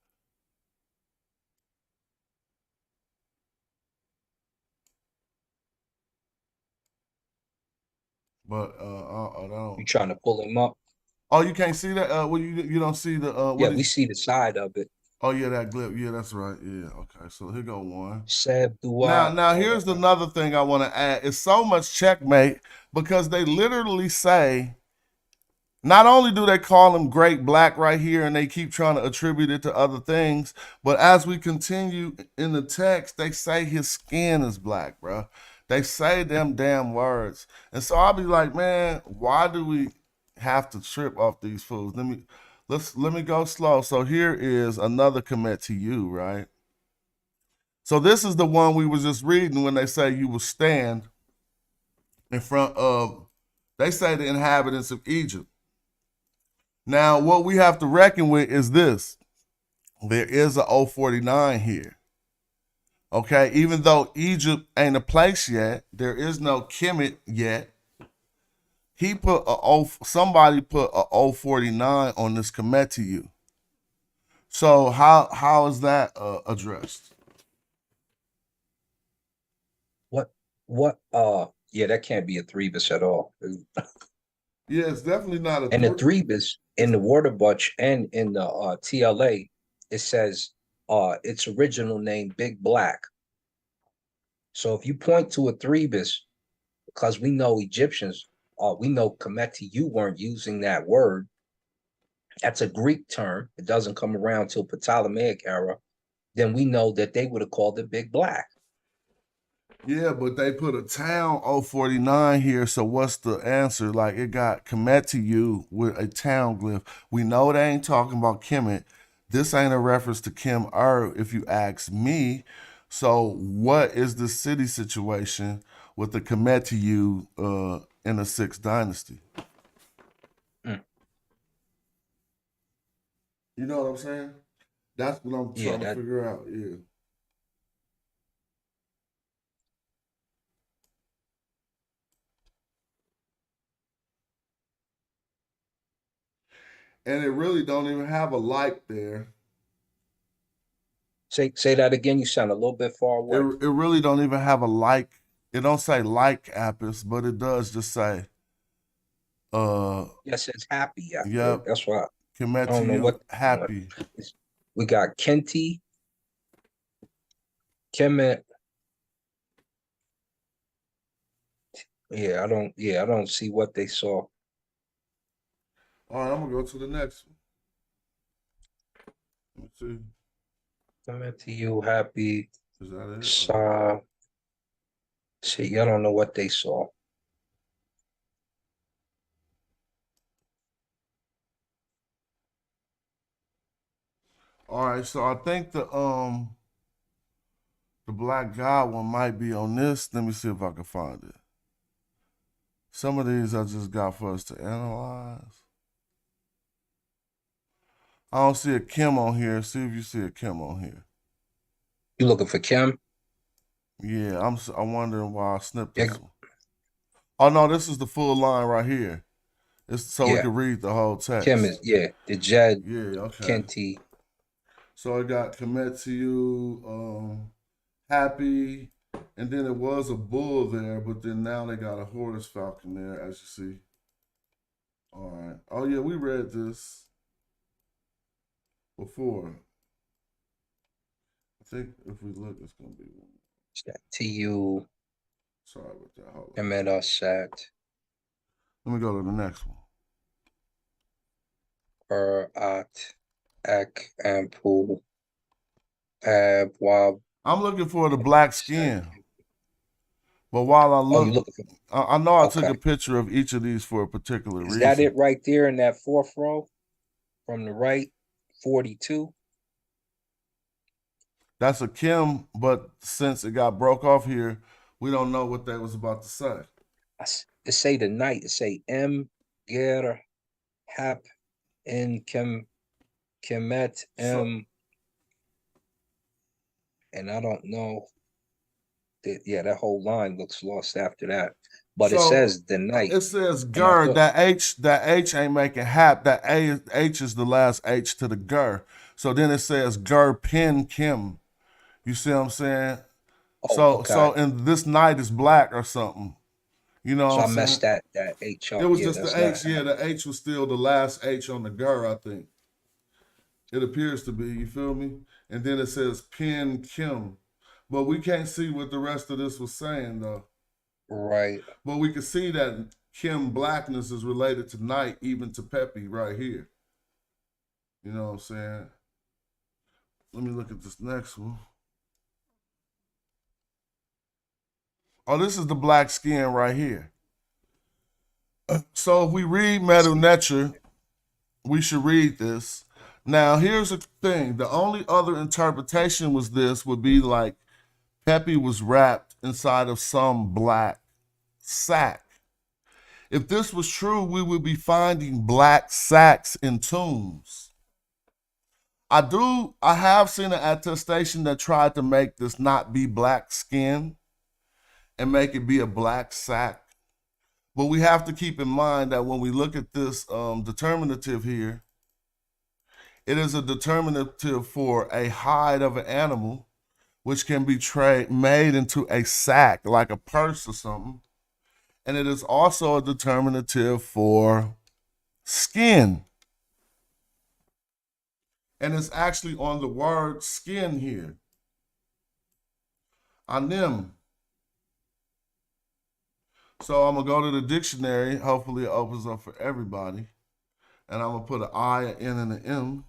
But I don't. You trying to pull him up? Oh, you can't see that? Well, you don't see the. Yeah, we see the side of it. Oh yeah, that glip. Yeah, that's right. Yeah, okay. So here go one. Seb Now, Duat. now All here's that. another thing I want to add. It's so much checkmate because they literally say not only do they call him great black right here and they keep trying to attribute it to other things, but as we continue in the text, they say his skin is black, bro. They say them damn words. And so I'll be like, man, why do we have to trip off these fools? Let me go slow. So here is another Kemetiu, right? So this is the one we was just reading when they say you will stand in front of, they say the inhabitants of Egypt. Now, what we have to reckon with is this. There is a 049 here. Okay, even though Egypt ain't a place yet, there is no Kemet yet. He put somebody put a 049 on this Kemetiu. So how is that addressed? What yeah, that can't be a threebus at all. Yeah, it's definitely not a And the threebus in the water butch and in the TLA, it says its original name Big Black. So if you point to a threebus, because we know Egyptians, we know Kemetiu weren't using that word. That's a Greek term. It doesn't come around till Ptolemaic era. Then we know that they would have called it Big Black. Yeah, but they put a town 049 here, so what's the answer? Like, it got Kemetiu with a town glyph. We know they ain't talking about Kemet. This ain't a reference to Kim if you ask me. So what is the city situation with the Kemetiu in the 6th dynasty? Mm. You know what I'm saying? That's what I'm trying to figure out, yeah. And it really don't even have a like there. Say that again. You sound a little bit far away. It really don't even have a like. It don't say like Apis, but it does just say. Yes, it's happy. Yep. That's why I don't know Kemetiu what happy. We got Kenti, Kemet. Yeah, I don't see what they saw. All right, I'm gonna go to the next one. Let's see. Kemetiu happy. Is that it? See, I don't know what they saw. All right, so I think the Black God one might be on this. Let me see if I can find it. Some of these I just got for us to analyze. I don't see a Kim on here. See if you see a Kim on here. You looking for Kim? Yeah, I'm wondering why I snipped this one. Oh no, this is the full line right here. It's so we can read the whole text. Kim is the Jed. Yeah, okay. Kenti. So I got Kemetiu, happy, and then it was a bull there, but then now they got a horse falcon there, as you see. All right. Oh yeah, we read this before. I think if we look, it's gonna be one. It's that TU. Sorry about that. Hold on. Kemet Sat. Let me go to the next one. At Ek Ampul Ab Wab. I'm looking for the black skin. But while I look, I know I took a picture of each of these for a particular reason. Is that it right there in that 4th row? From the right, 42? That's a Kim, but since it got broke off here, we don't know what they was about to say. It say the night. It say M Ger Hap in Kemet M. And I don't know. That whole line looks lost after that. But it says the night. It says Ger. That H ain't making hap. That H is the last H to the Ger. So then it says Ger Pin Kim. You see what I'm saying? So and this night is black or something. You know what I'm saying? So I messed that H up. It was just the H. Yeah, the H was still the last H on the Ger, I think. It appears to be, you feel me? And then it says Pen Kim. But we can't see what the rest of this was saying though. Right. But we can see that Kim blackness is related to night, even to Pepi right here. You know what I'm saying? Let me look at this next one. Oh, this is the black skin right here. So if we read Medu Neter, we should read this. Now, here's the thing. The only other interpretation was this would be like Pepi was wrapped inside of some black sack. If this was true, we would be finding black sacks in tombs. I have seen an attestation that tried to make this not be black skin and make it be a black sack. But we have to keep in mind that when we look at this determinative here, it is a determinative for a hide of an animal, which can be made into a sack, like a purse or something. And it is also a determinative for skin. And it's actually on the word skin here. Anim. So I'm going to go to the dictionary. Hopefully it opens up for everybody. And I'm going to put an I, an N, and an M.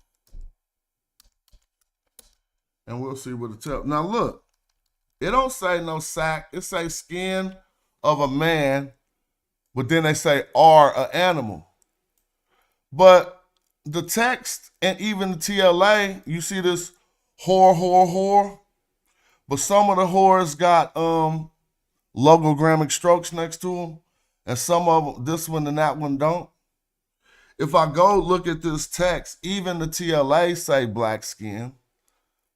And we'll see what it tells. Now look, it don't say no sack. It say skin of a man, but then they say are an animal. But the text and even the TLA, you see this whore. But some of the whores got logogrammic strokes next to them, and some of them, this one and that one don't. If I go look at this text, even the TLA say black skin,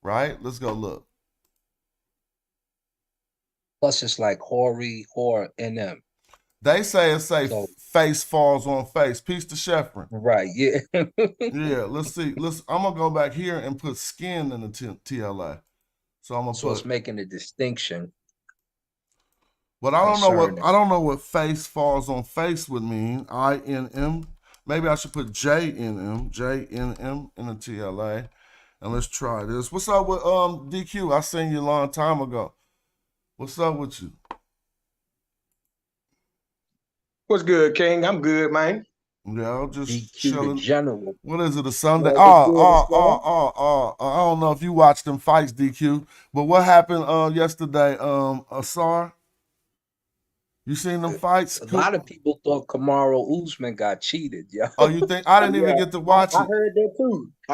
right? Let's go look. Plus, it's like hoary, whore, NM. They say so, face falls on face. Peace to Sheffrin. Right, yeah. Yeah, let's see. I'm going to go back here and put skin in the TLA. So I'm going to put. It's making a distinction. But I don't know what face falls on face would mean. INM. Maybe I should put JNM in the TLA. And let's try this. What's up with DQ? I seen you a long time ago. What's up with you? What's good, King? I'm good, man. Yeah, I'm just DQ chilling. General. What is it, a Sunday? I don't know if you watched them fights, DQ. But what happened yesterday, Asar? You seen them fights? A lot of people thought Kamaru Usman got cheated, yo. Oh, you think? I didn't even get to watch it. I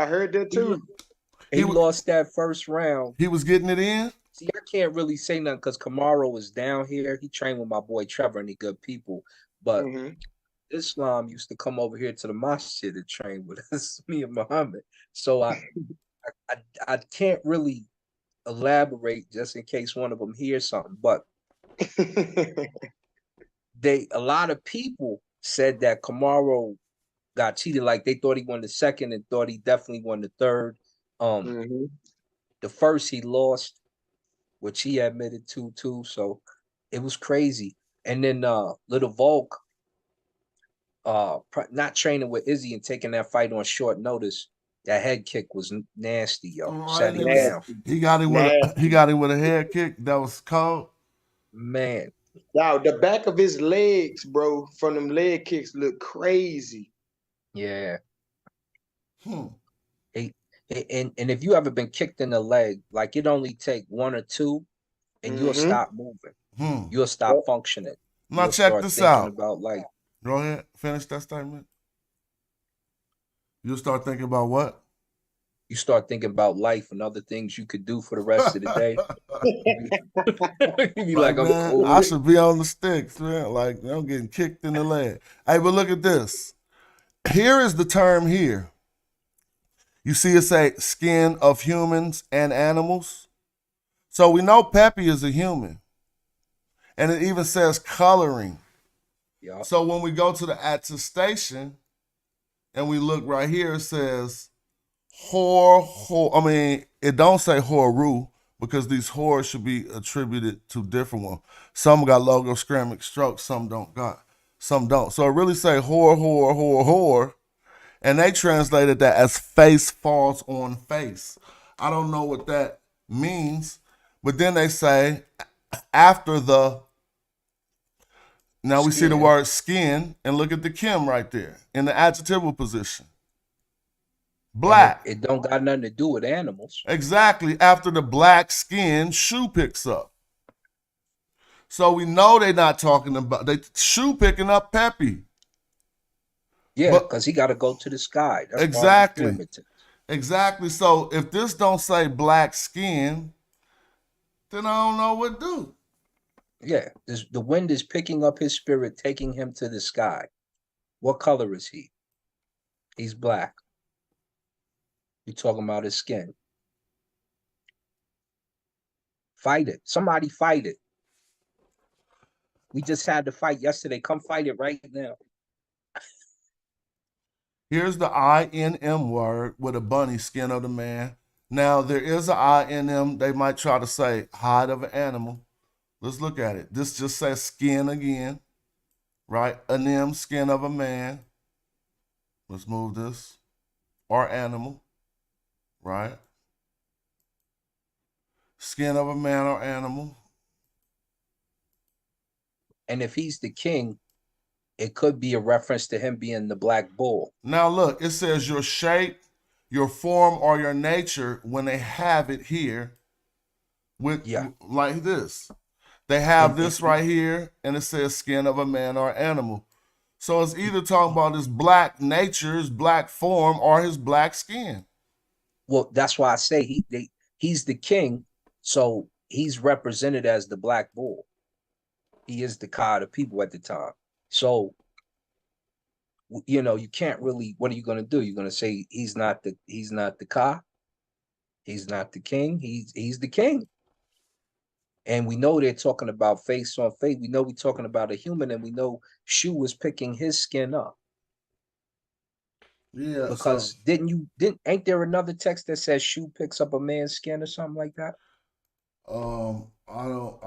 heard that too. He lost that first round. He was getting it in? See, I can't really say nothing because Kamaru was down here. He trained with my boy Trevor and he good people. But Islam used to come over here to the masjid to train with us, me and Muhammad. So I can't really elaborate just in case one of them hears something. But a lot of people said that Kamaru got cheated. Like they thought he won the second and thought he definitely won the third. The first he lost, which he admitted to too. So it was crazy. And then Little Volk, not training with Izzy and taking that fight on short notice. That head kick was nasty, yo. Sat him down. He got him with a head kick that was cold. Man. Now the back of his legs, bro, from them leg kicks look crazy. Yeah. And if you ever been kicked in the leg, like it only take one or two, and you'll stop moving. You'll stop functioning. Now check this out. About like, go ahead, finish that statement. You'll start thinking about what? You start thinking about life and other things you could do for the rest of the day. You be like, man, cool. I should be on the sticks, man. Like I'm getting kicked in the leg. Hey, but look at this. Here is the term here. You see it say skin of humans and animals. So we know Pepi is a human. And it even says coloring. Yep. So when we go to the attestation and we look right here, it says it don't say horu because these whores should be attributed to different ones. Some got logogrammic strokes, some don't. So it really say whore. And they translated that as face falls on face. I don't know what that means, but then they say after the, now we see the Skin. word skin, and look at the Kim right there in the adjectival position. Black. It don't got nothing to do with animals. Exactly. After the black skin, shoe picks up. So we know they're not talking about, they shoe picking up Pepe. Yeah, because he got to go to the sky. That's exactly. Part of the primitive. Exactly. So if this don't say black skin, then I don't know what do. Yeah, the wind is picking up his spirit, taking him to the sky. What color is he? He's black. You're talking about his skin. Fight it. Somebody fight it. We just had to fight yesterday. Come fight it right now. Here's the INM word with a bunny, skin of the man. Now, there is an INM, they might try to say hide of an animal. Let's look at it. This just says skin again, right? Anim, skin of a man. Let's move this. Or animal, right? Skin of a man or animal. And if he's the king, it could be a reference to him being the black bull. Now look, it says your shape, your form, or your nature when they have it here with like this. They have this right here, and it says skin of a man or animal. So it's either talking about his black nature, his black form, or his black skin. Well, that's why I say he's the king, so he's represented as the black bull. He is the Ka of the people at the time. So, you know, you can't really, what are you going to do? You're going to say he's not the Ka? He's not the king. He's the king. And we know they're talking about face on face. We know we're talking about a human, and we know Shu was picking his skin up. Yeah. Because ain't there another text that says Shu picks up a man's skin or something like that?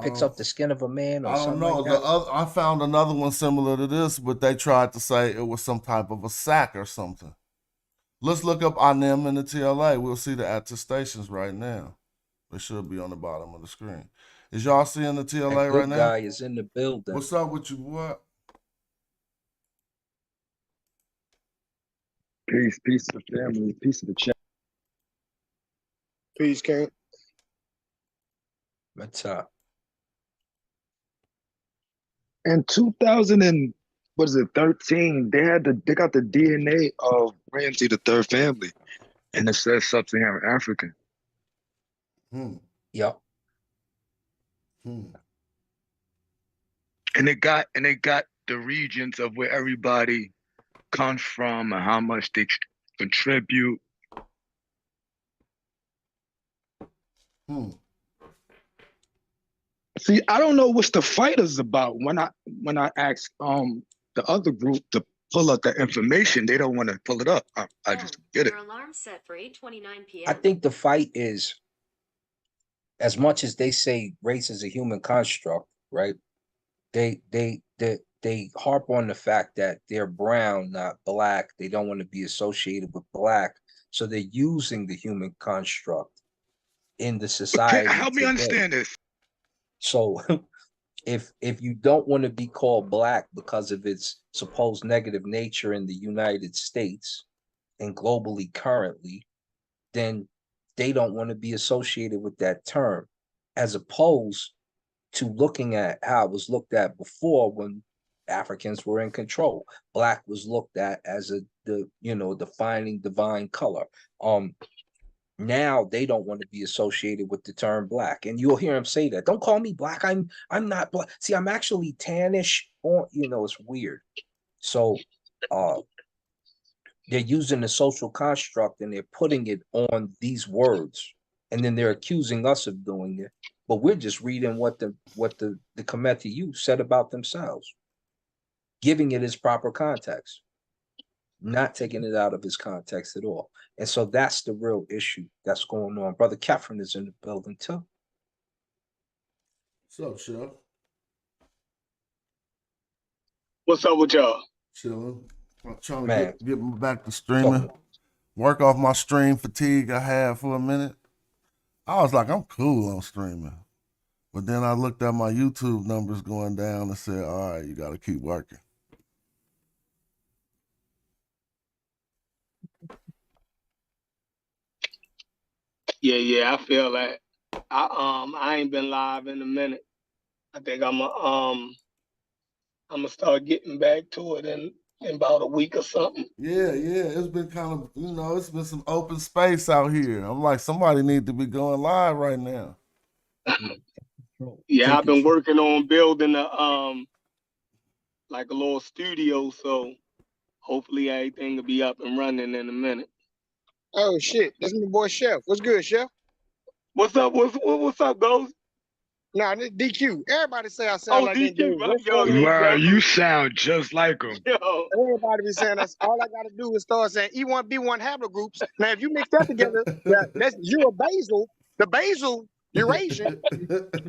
Picks up the skin of a man or something like that? I found another one similar to this, but they tried to say it was some type of a sack or something. Let's look up Anim in the TLA. We'll see the attestations right now. They should be on the bottom of the screen. Is y'all seeing the TLA right now? That guy is in the building. What's up with you, boy? Peace to the family, peace to the chat. Peace, King. What's up? In 2013, they got the DNA of Ramsey the third family, and it says sub-Saharan African. Yep. And they got the regions of where everybody comes from and how much they contribute. See, I don't know what's the fight is about. When I ask the other group to pull up that information, they don't want to pull it up. I just get it. Your alarm set for 8:29 p.m. I think the fight is, as much as they say race is a human construct, right? They harp on the fact that they're brown, not black. They don't want to be associated with black, so they're using the human construct in the society. Okay, help me understand this. So if you don't want to be called black because of its supposed negative nature in the United States and globally currently, then they don't want to be associated with that term, as opposed to looking at how it was looked at before when Africans were in control. Black was looked at as the defining divine color. Now they don't want to be associated with the term black, and you'll hear him say that. Don't call me black. I'm not black. See, I'm actually tannish. Or it's weird. So, they're using the social construct and they're putting it on these words, and then they're accusing us of doing it. But we're just reading what the Kemetiu said about themselves, giving it its proper context, not taking it out of its context at all. And so that's the real issue that's going on. Brother Catherine is in the building too. What's up, Chef? What's up with y'all? Chilling. I'm trying to Man. get me back to streaming. Work off my stream fatigue I had for a minute. I was like, I'm cool on streaming. But then I looked at my YouTube numbers going down and said, all right, you got to keep working. Yeah, I feel that. I ain't been live in a minute. I think I'm gonna start getting back to it in about a week or something. Yeah, it's been kind of, it's been some open space out here. I'm like, somebody need to be going live right now. Yeah, I've been working on building like a little studio, so hopefully everything will be up and running in a minute. Oh shit, that's my boy Chef. What's good, Chef? What's up? What's up, Ghost? Nah, this DQ. Everybody say I sound like that DQ, dude. Wow, you sound just like him. Everybody be saying that's all I gotta do is start saying E1, B1 haplogroups. Now, if you mix that together, that's you a basil, the basil Eurasian.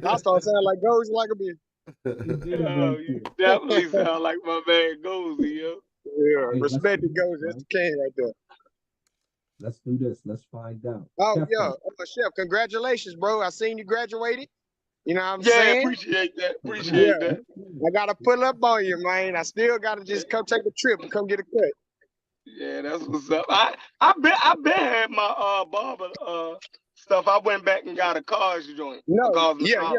I start sounding like Gozy like a bitch. You definitely sound like my man Gozy, yo. Yeah, hey, respect to Gozy. That's the king right there. Let's do this. Let's find out. Oh, Chef, Chef, congratulations, bro. I seen you graduated. You know what I'm saying? Yeah, appreciate that. I gotta pull up on you, man. I still gotta just come take a trip and come get a cut. Yeah, that's what's up. I been had my barber stuff. I went back and got a cars joint. No, yeah.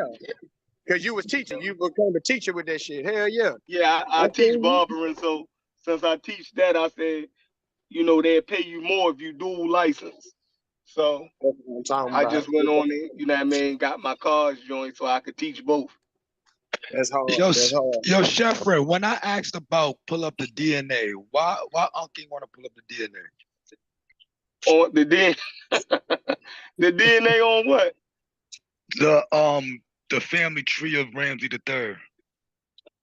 Cause you was teaching. You became a teacher with that shit. Hell yeah. Yeah, I teach barbering, so since I teach that, I said, they'll pay you more if you dual license. So I just went on it, got my cars joint so I could teach both. That's hard. Yo, Chef Fred, when I asked about pull up the DNA, why Uncle want to pull up the DNA? On the DNA, the DNA on what? The family tree of Ramsey III,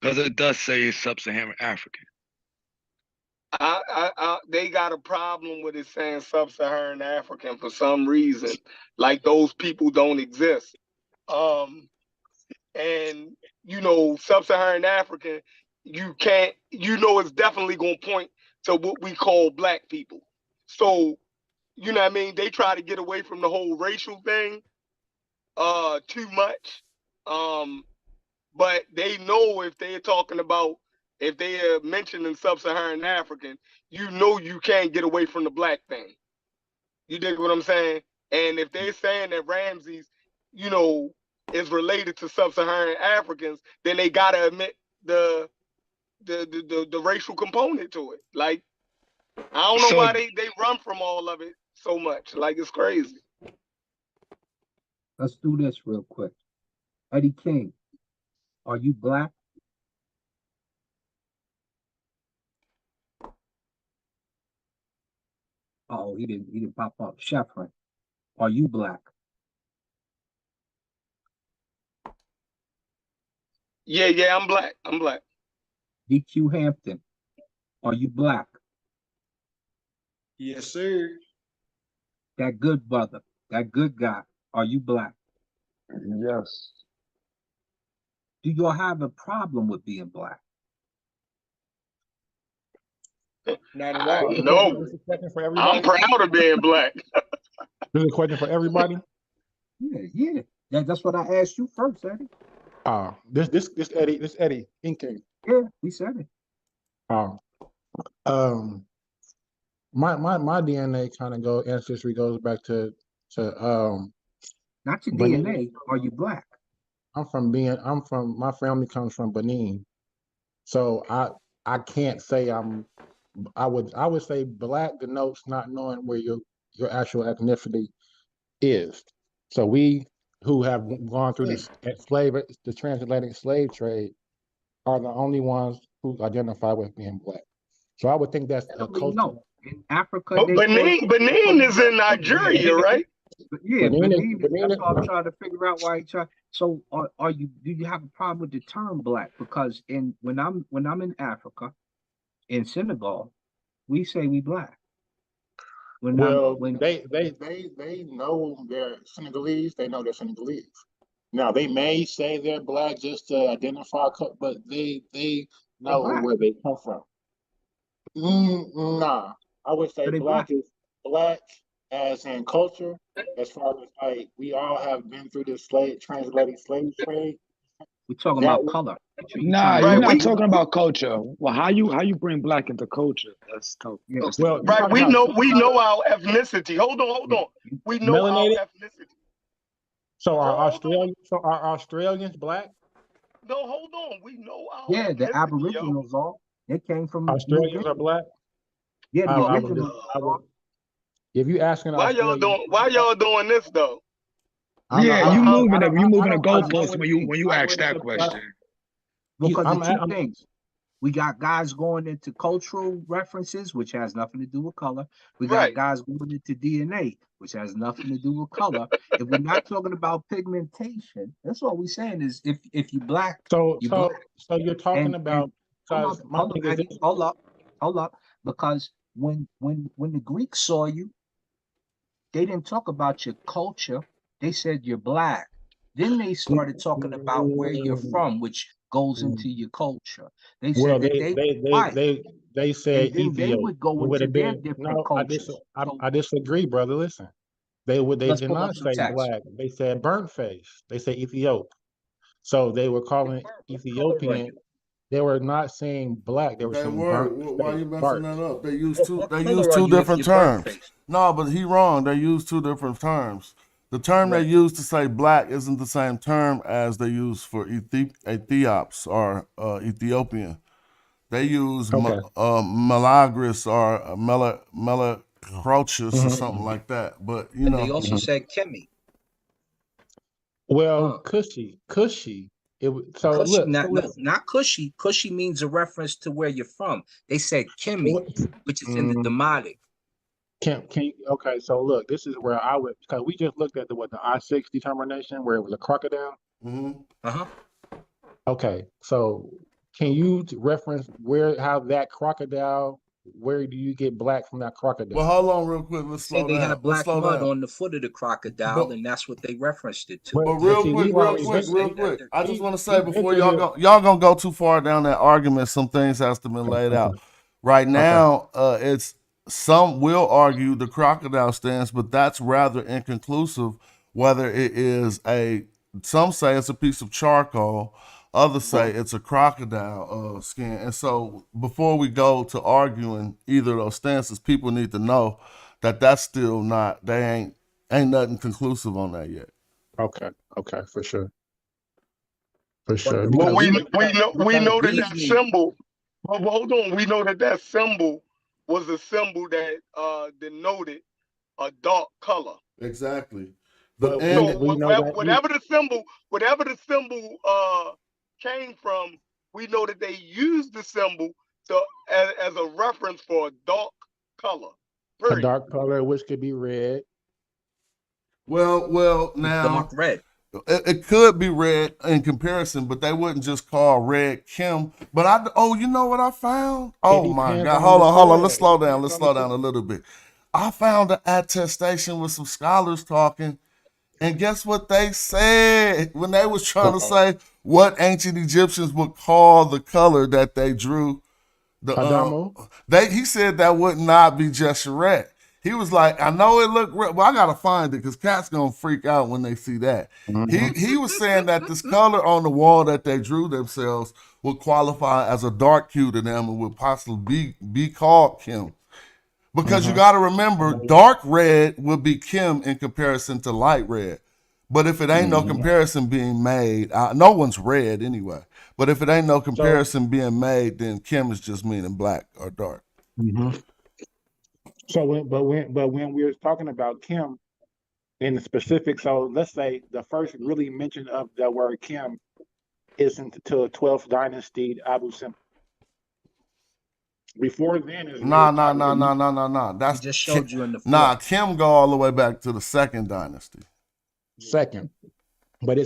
because it does say it's sub-Saharan African. They got a problem with it saying sub-Saharan African for some reason, like those people don't exist. And sub-Saharan African, you can't, it's definitely gonna point to what we call black people. So, they try to get away from the whole racial thing too much. But they know if they're talking about, if they are mentioning sub-Saharan African, you can't get away from the black thing. You dig what I'm saying? And if they're saying that Ramses, is related to sub-Saharan Africans, then they gotta admit the racial component to it. Like, I don't know why they run from all of it so much. Like, it's crazy. Let's do this real quick. Eddie King, are you black? Oh, he didn't pop up. Chefrin, are you black? Yeah, I'm black. DQ Hampton, are you black? Yes, sir. That good brother, that good guy, are you black? Yes. Do y'all have a problem with being black? Not at all. No. I'm proud of being black. This is a question for everybody. Yeah. That's what I asked you first, Eddie. This Eddie Inking. Yeah, he said it. My DNA kind of ancestry goes back to not your Benin. DNA. Are you black? My family comes from Benin, so I can't say I would say black denotes not knowing where your actual ethnicity is. So we who have gone through the transatlantic slave trade are the only ones who identify with being black. So I would think that's a culture. No. In Africa, but Benin is in Nigeria, right? Yeah, Benin. That's what I'm trying to figure out why he tried. So, do you have a problem with the term black? Because when I'm in Africa, in Senegal, we say we black. They know they're Senegalese. They know they're Senegalese. Now they may say they're black just to identify, but they know where they come from. Nah, I would say So they black. black as in culture, as far as like we all have been through this translating slave trade. We're talking That about was color. So you Nah, trying to you're Right, say not we talking about culture. Well, how you bring black into culture? That's tough. yeah, That's tough. well, you're right, talking we about know skin we color, know our ethnicity. Hold on, hold yeah. on. We know our melanated. ethnicity. So Hold on. Are Australians black? No, hold on. We know our Yeah, the ethnicity, yo. Aboriginals are. They came from New Australians are Guinea. black. Yeah, the I would originals I are. would. If you asking Australians, Why y'all doing this though? I'm Yeah, I you don't I, moving I the don't you I moving the don't I Because don't it's goalposts two want when to you things. when you I ask wouldn't that supply. question. Because the two I'm things. We got guys going into cultural references, which has nothing to do with color. We got Right. guys going into DNA, which has nothing to do with color. If we're not talking about pigmentation, that's what we're saying is if you black, so you so black. so you're talking And about because my thing is this. hold up. Because when the Greeks saw you, they didn't talk about your culture. They said you're black. Then they started talking about where you're from, which goes into your culture. They Well, said that they white, they said and then they Ethiopia. would go It would into have their been different no. cultures. So I disagree, brother. Listen, they let's did pull up not some say text. black. They said burnt face. They said Ethiop. So they were calling What color are Ethiopian. you? They were not saying black. They were They saying were. burnt Why face. you messing Burnt. that up? They use two. What They use color are two you if different you're burnt terms. face? No, but he wrong. They use two different terms. The term they Right. use to say black isn't the same term as they use for Ethiops or Ethiopian. They use Okay. Malagris or Melacrochus or something Mhm. like that. But And they also said Kemi. Well, cushy. So Cushy, look. So listen. not cushy. Cushy means a reference to where you're from. They said Kemi, What- which is in the Mm, Demotic. okay, so look, this is where I would because we just looked at the I-6 determination where it was a crocodile. Uh-huh. Okay, so can you reference how that crocodile, where do you get black from that crocodile? Well, hold on real quick. Let's Say slow they down. had Let's black slow mud down. on the foot of the crocodile, But and that's what they referenced it to. But, But but real see, quick, we've real already Also quick, been say real that quick. they're I just Kemi. want to say we've been before through this. y'all gonna go too far down that argument, some things has to be laid Okay, out. Right okay. now, it's some will argue the crocodile stance, but that's rather inconclusive. Whether it is some say it's a piece of charcoal, others say it's a crocodile skin. And so, before we go to arguing either of those stances, people need to know that that's still not. They ain't nothing conclusive on that yet. Okay, okay, for sure, But the But because we we reason we that know that grieves that me, symbol. But hold on, we know that that symbol was a symbol that denoted a dark color. Exactly. but And So we know that whatever the symbol came from, we know that they used the symbol to as a reference for a dark color. a Period. dark color which could be red. well, it's dark now red. it could be red in comparison, but they wouldn't just call red Kim. But you know what I found? It Oh my depends God! on the Hold on. soil. Let's It slow down. depends Let's on the slow down a soil. little bit. I found an attestation with some scholars talking, and guess what they said when they was trying to Uh-oh. say what ancient Egyptians would call the color that they drew. Adamu. He said that would not be just Charette. He was like, I know it looked well, I gotta find it because cats gonna freak out when they see that. He was saying that this color on the wall that they drew themselves would qualify as a dark hue to them and would possibly be called Kim. Because you gotta remember, dark red would be Kim in comparison to light red. But if it ain't no comparison being made, no one's red anyway. But if it ain't no So, comparison being made, then Kim is just meaning black or dark. but when we're talking about Kim in the specific, so let's say the first really mention of the word Kim isn't until 12th dynasty Abu Simbel. Before then is we're talking. Nah. We just showed you in the Nah, fourth. Kim go all the way back to the second dynasty. Second, but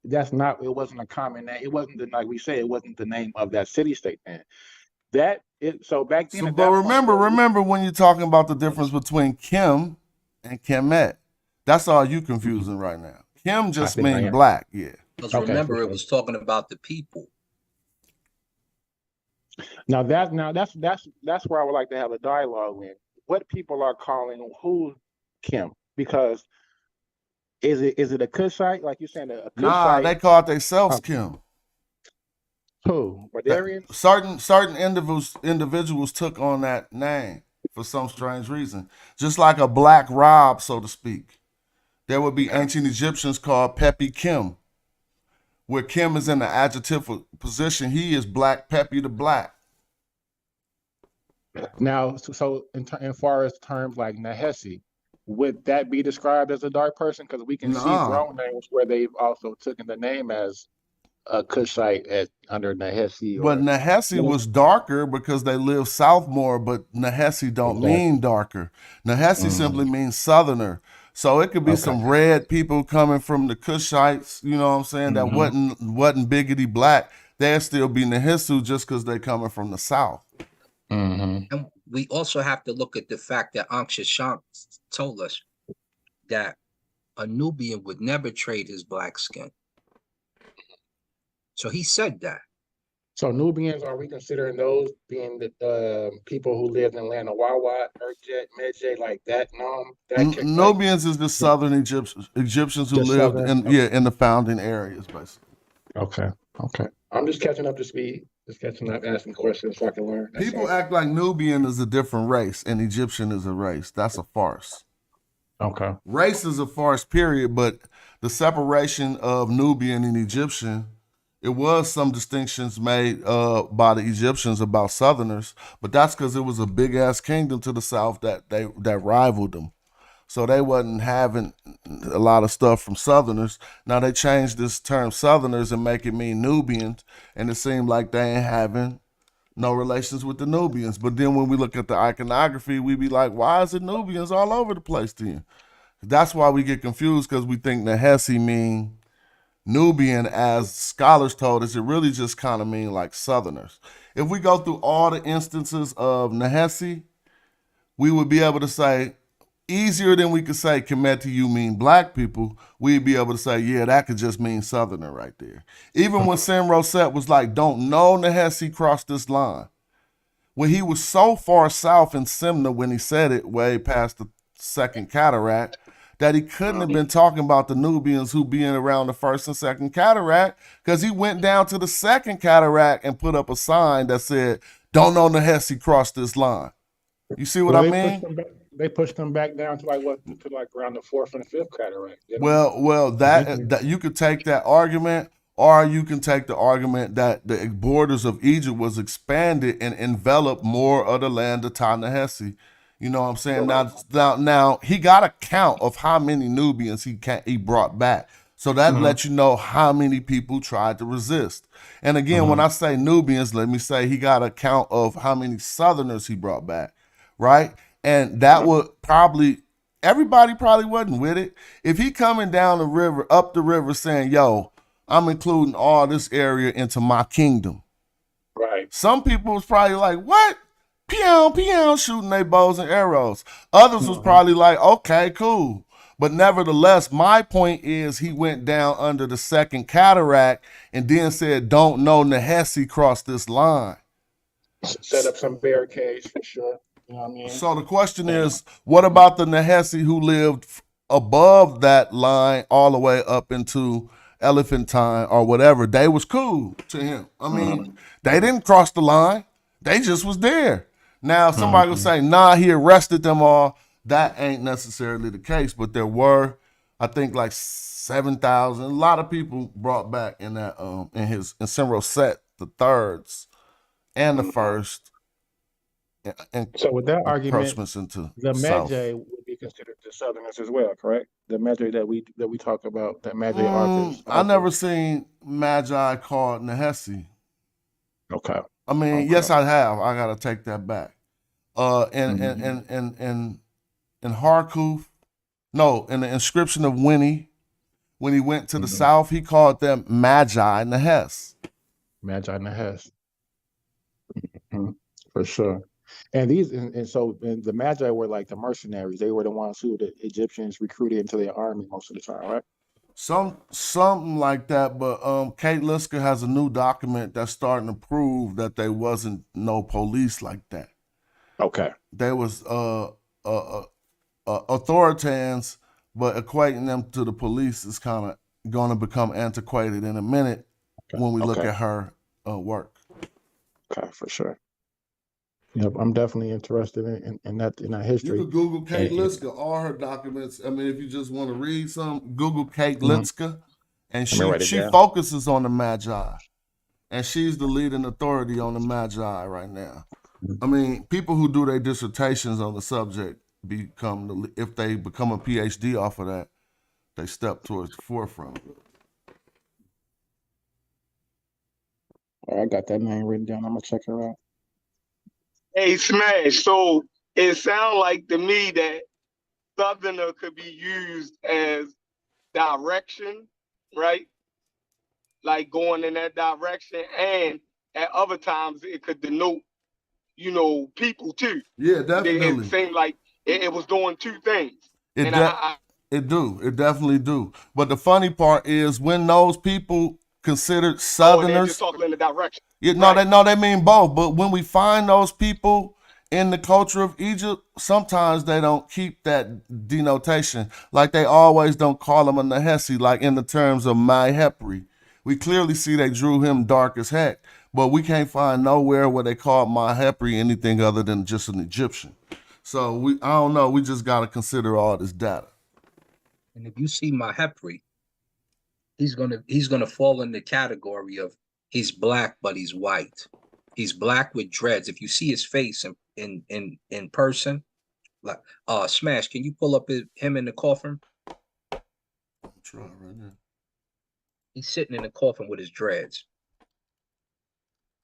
that's not. It wasn't a common name. It wasn't like we said. It wasn't the name of that city state. Then so back then So, at but that point, remember when you're talking about the difference between Kim and Kemet. That's all you confusing right now. Kim I just think I mean am. black, yeah. Because Okay, for remember, it sure. was talking about the people. Now that's where I would like to have a dialogue with. What people are calling who Kim? Because is it a Kushite, like you're saying, a Nah, Kushite? they called themselves Kim. Who? That Barbarians? certain individuals took on that name for some strange reason, just like a black Rob, so to speak. There would be ancient Egyptians called Pepi Kim, where Kim is in the adjective position. He is black, Pepi the black. Now, so in far as terms like Nahesi, would that be described as a dark person? Because we can see Nah, throne names where they've also taken the name as a Kushite under Nahesi but or Nahesi what is was darker because they lived south more, but Nahesi don't exactly. mean darker. Nahesi simply Mm, means southerner. So it could be okay. some red people coming from the Kushites, you know what I'm saying, that Hmm. wasn't biggity black. They'd still be Nahisu just because they coming from the south. Hmm. And we also have to look at the fact that Ankh Shashank told us that a Nubian would never trade his black skin. So he said that. So Nubians, are we considering those being the people who lived in land of Wawa, Urjet, Medjay, like that? Like Nubians is the southern Egyptians who the lived southern. in the founding areas, basically. Okay, okay. I'm just catching up to speed. Just catching up, asking questions so I can learn. That's People all. act like Nubian is a different race and Egyptian is a race. That's a farce. Okay. Race is a farce, period, but the separation of Nubian and Egyptian, it was some distinctions made by the Egyptians about Southerners, but that's because it was a big ass kingdom to the south that rivaled them. So they wasn't having a lot of stuff from Southerners. Now they changed this term Southerners and make it mean Nubians, and it seemed like they ain't having no relations with the Nubians. But then when we look at the iconography, we be like, why is it Nubians all over the place then? That's why we get confused, because we think Nahesi mean Nubian, as scholars told us. It really just kind of mean like Southerners. If we go through all the instances of Nahesi, we would be able to say, easier than we could say Kemetiu mean black people, we'd be able to say, yeah, that could just mean Southerner right there. Even when Sam Rosette was like, don't know Nahesi crossed this line. When he was so far south in Simna when he said it, way past the second cataract, that he couldn't have been talking about the Nubians who being around the first and second cataract, because he went down to the second cataract and put up a sign that said, don't know Nahesi crossed this line. You see what Well, I mean? they pushed them back down to like around the fourth and fifth cataract, didn't they? Well, Eventually. that you could take that argument, or you can take the argument that the borders of Egypt was expanded and enveloped more of the land of Ta-Nehesi. You know what I'm saying? Now he got a count of how many Nubians he brought back. So that Mm-hmm. lets you know how many people tried to resist. And again, when Mm-hmm. I say Nubians, let me say he got a count of how many Southerners he brought back, right? And that would probably, everybody probably wasn't with it. If he coming down the river, up the river saying, yo, I'm including all this area into my kingdom. Right. Some people was probably like, what? Pew, pew, shooting their bows and arrows. Others was probably like, okay, cool. But nevertheless, my point is he went down under the second cataract and then said, don't know Nahesi crossed this line. Set up some barricades for sure. You know what I mean? So the question And is, what about the Nahesi who lived above that line all the way up into Elephantine or whatever? They was cool to him. I mean, they didn't cross the line. They just was there. Now, somebody will say, nah, he arrested them all. That ain't necessarily the case, but there were, I think, like 7,000. A lot of people brought back in that in Simro set, the thirds and the first, and so with that argument, encroachments into the south. Medjay would be considered the Southerners as well, correct? The Medjay that we talk about, that Medjay artists I also. never seen Magi called Nehesi. Okay. I mean, Okay. yes, I have. I gotta take that back. In Harkuf, no, in the inscription of Winnie, when he went to the south, he called them Magi Nehes. Magi Nahes. For sure. And the Magi were like the mercenaries. They were the ones who the Egyptians recruited into their army most of the time, right? Something like that, but Kate Liska has a new document that's starting to prove that there wasn't no police like that. Okay. There was authoritarians, but equating them to the police is kind of going to become antiquated in a minute when we look at her work. Okay, for sure. Yep, I'm definitely interested in that history. You could Google Kate Liska, all her documents. I mean, if you just want to read some, Google Kate Liska, and she focuses on the Magi, and she's the leading authority on the Magi right now. I mean, people who do their dissertations on the subject if they become a PhD off of that, they step towards the forefront of it. I got that name written down. I'm gonna check her out. Hey, Smash. So it sounds like to me that Southerner could be used as direction, right? Like going in that direction, and at other times it could denote, people too. Yeah, definitely. It seemed like it was doing two things. It definitely do. But the funny part is when those people considered Southerners, they're just talking in the direction. Yeah, no, they mean both. But when we find those people in the culture of Egypt, sometimes they don't keep that denotation. Like they always don't call him a Nahesi, like in the terms of Myhepri. We clearly see they drew him dark as heck, but we can't find nowhere where they called Myhepri anything other than just an Egyptian. So I don't know. We just got to consider all this data. And if you see Myhepri, he's gonna fall in the category of he's black but he's white. He's black with dreads. If you see his face in person, like Smash, can you pull up him in the coffin? I'm trying right now. He's sitting in the coffin with his dreads.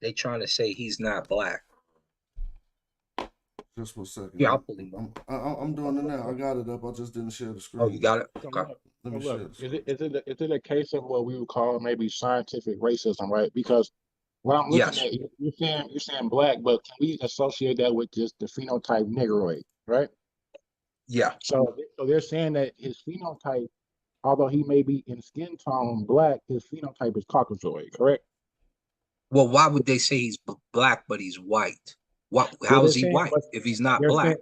They trying to say he's not black. Just for a second. Yeah, I'll pull him up. I'm doing it now. I got it up. I just didn't share the screen. Oh, you got it? Okay. Let me share it. Is it a case of what we would call maybe scientific racism, right? Because what I'm looking at, you're saying black, but can we associate that with just the phenotype negroid, right? Yeah. So they're saying that his phenotype, although he may be in skin tone black, his phenotype is Caucasoid, correct? Well, why would they say he's black but he's white? How is he white if he's not black?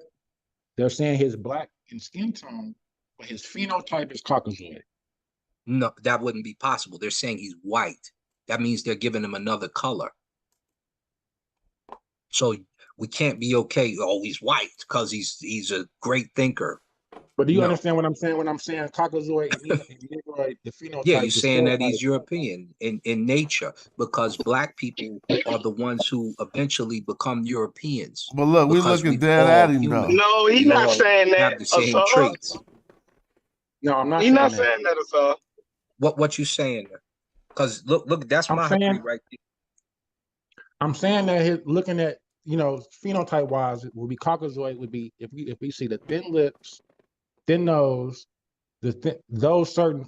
They're saying his black in skin tone, but his phenotype is Caucasoid. No, that wouldn't be possible. They're saying he's white. That means they're giving him another color. So we can't be okay. Oh, he's white because he's a great thinker. But do you understand what I'm saying? When I'm saying Caucasoid and negroid, the phenotype. Yeah, you're saying that he's European in nature because black people are the ones who eventually become Europeans. But look, we looking dead at him though. No, he's not saying that. Have the same traits. No, I'm not. He's not saying that, Asar. What you saying? Because look, that's my theory right there. I'm saying that looking at phenotype wise, it would be Caucasoid would be if we see the thin lips, thin nose, those certain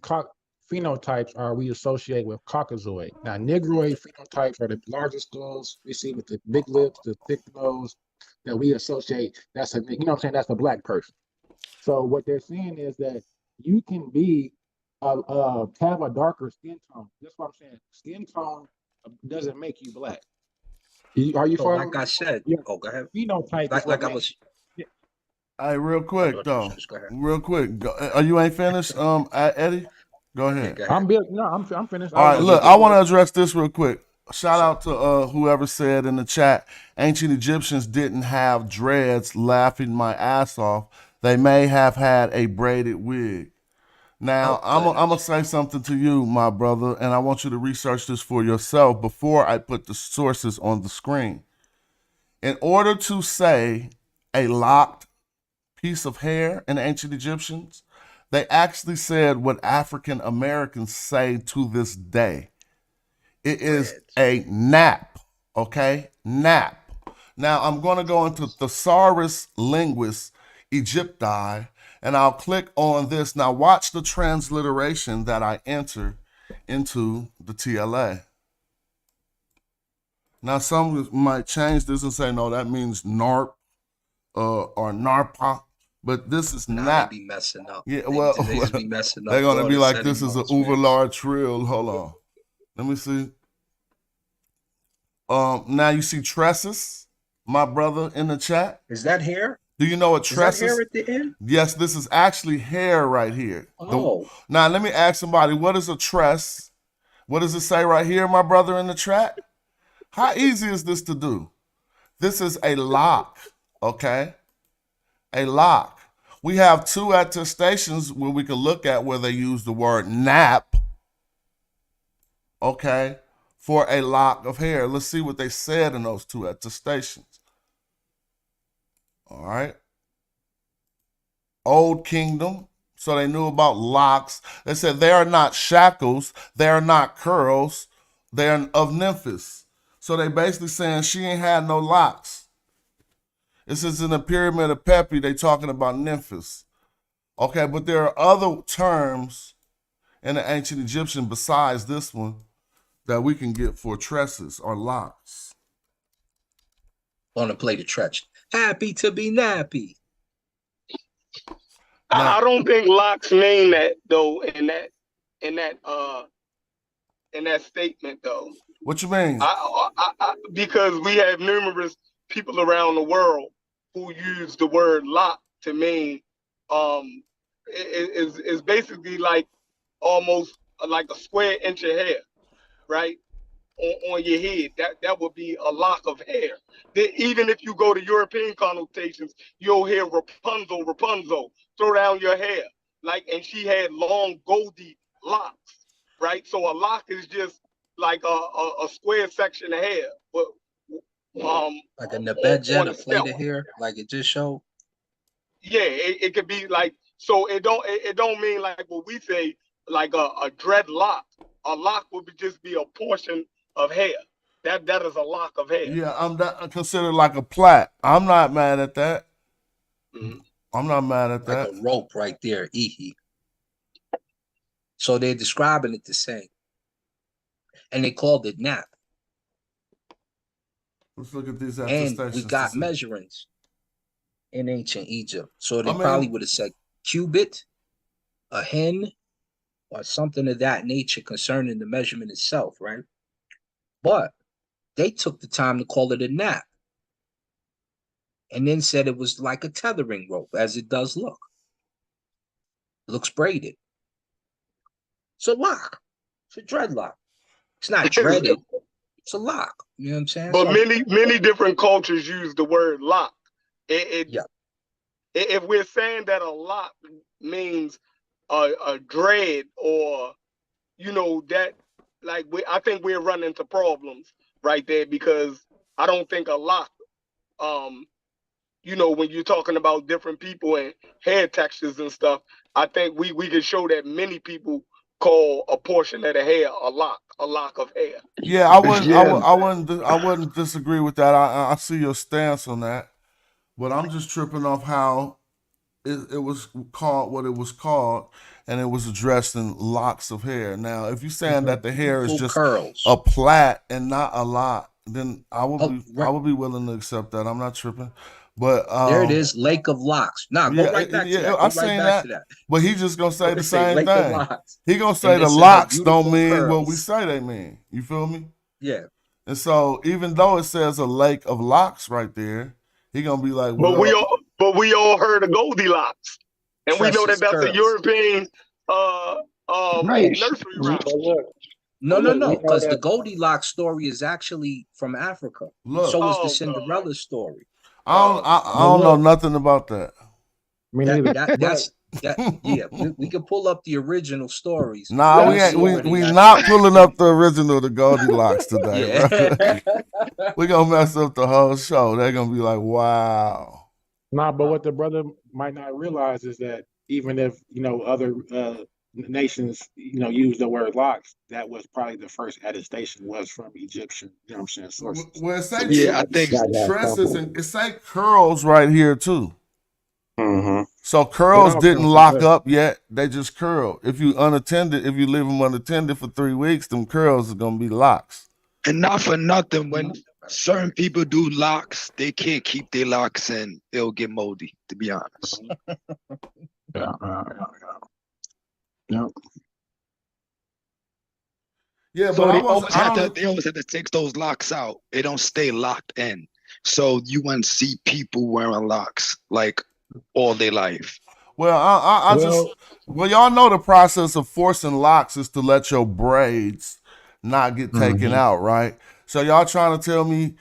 phenotypes we associate with Caucasoid. Now, negroid phenotypes are the larger skulls we see with the big lips, the thick nose that we associate. That's that's a black person. So what they're saying is that you can be have a darker skin tone. That's what I'm saying. Skin tone doesn't make you black. Are you following? Like I said, go ahead. Phenotype like I was. Hey, real quick though. Real quick. You ain't finished, Eddie? Go ahead. Yeah, go ahead. I'm finished. All right, look, I want to address this real quick. Shout out to whoever said in the chat, ancient Egyptians didn't have dreads, laughing my ass off. They may have had a braided wig. Now, I'm going to say something to you, my brother, and I want you to research this for yourself before I put the sources on the screen. In order to say a locked piece of hair in ancient Egyptians, they actually said what African Americans say to this day. It is a nap, okay? Nap. Now, I'm going to go into Thesaurus Linguist Egypti, and I'll click on this. Now, watch the transliteration that I enter into the TLA. Now, some might change this and say, no, that means NARP or NARPA. But this is Nah, not. they be messing up. Yeah, They, well, they just be messing up. they're gonna be Daughter like, setting this is an marks, uber man. large trill. Hold on, let me see. Now you see tresses, my brother in the chat. Is that hair? Do you know what Is that tresses? hair at the end? Yes, this is actually hair right here. Oh. Now let me ask somebody, what is a tress? What does it say right here, my brother in the chat? How easy is this to do? This is a lock, okay? A lock. We have two attestations where we can look at where they use the word nap, okay, for a lock of hair. Let's see what they said in those two attestations. All right. Old Kingdom, so they knew about locks. They said they are not shackles, they are not curls, they are of Memphis. So they basically saying she ain't had no locks. This is in the Pyramid of Pepi, they talking about Memphis. Okay, but there are other terms in the ancient Egyptian besides this one that we can get for tresses or locks. On to play the trench. Happy to be nappy. I don't think locks mean that though in that statement though. What you mean? Because we have numerous people around the world who use the word lock to mean is basically like almost like a square inch of hair, right? On your head, that would be a lock of hair. Even if you go to European connotations, you'll hear Rapunzel, throw down your hair, like, and she had long goldy locks, right? So a lock is just like a square section of hair, but like a nabedja, a plate of hair, like it just showed. Yeah, it could be like, so it don't mean like what we say, like a dreadlock. A lock would just be a portion of hair. That is a lock of hair. Yeah, I'm not considered like a plait. I'm not mad at that. Mm-hmm. I'm not mad at that. Like a rope right there, ihi. So they're describing it the same. And they called it nap. Let's look at these attestations. attestations. And we got measurements in ancient Egypt. So they probably would have said cubit, a hen, or something of that nature concerning the measurement itself, right? But they took the time to call it a nap. And then said it was like a tethering rope, as it does look. It looks braided. It's a lock. It's a dreadlock. It's not dreaded. It's a lock. You know what I'm saying? But many different cultures use the word lock. If we're saying that a lock means a dread, or that, like, I think we're running into problems right there, because I don't think a lock, when you're talking about different people and hair textures and stuff, I think we can show that many people call a portion of the hair a lock of hair. Yeah, I wouldn't disagree with that. I see your stance on that, but I'm just tripping off how it was called what it was called, and it was addressed in locks of hair. Now, if you're saying that the hair is just curls, a plait and not a lock, then I would be willing to accept that. I'm not tripping. But there it is, Lake of Locks. Nah, go right back to that. I'm saying that. But he's just gonna say the same thing. He gonna say and the locks don't mean curls. what we say they mean. You feel me? Yeah. And so even though it says a lake of locks right there, he gonna be like, well, but we all heard of Goldilocks, and we know that that's curls. a European nursery rhyme. No, because the Goldilocks story is actually from Africa. So is the Cinderella story. I don't know nothing about that. Me neither. Yeah, we can pull up the original stories. Nah, we not pulling up the original, the Goldilocks today. Yeah. We gonna mess up the whole show. They're gonna be like, wow. Nah, but what the brother might not realize is that even if other nations use the word locks, that was probably the first attestation was from Egyptian, sources. Well, it say I think tresses and it say curls right here too. Mm-hmm. So curls didn't lock up yet; they just curl. If you unattended, if you leave them unattended for 3 weeks, them curls are gonna be locks. And not for nothing, when certain people do locks. They can't keep their locks in. It'll get moldy, to be honest. Yeah. Yeah. Yeah, So but they I always don't. have to take those locks out. They don't stay locked in. So you wouldn't see people wearing locks like all their life. Well, I just y'all know the process of forcing locks is to let your braids not get taken out, right? So y'all trying to tell me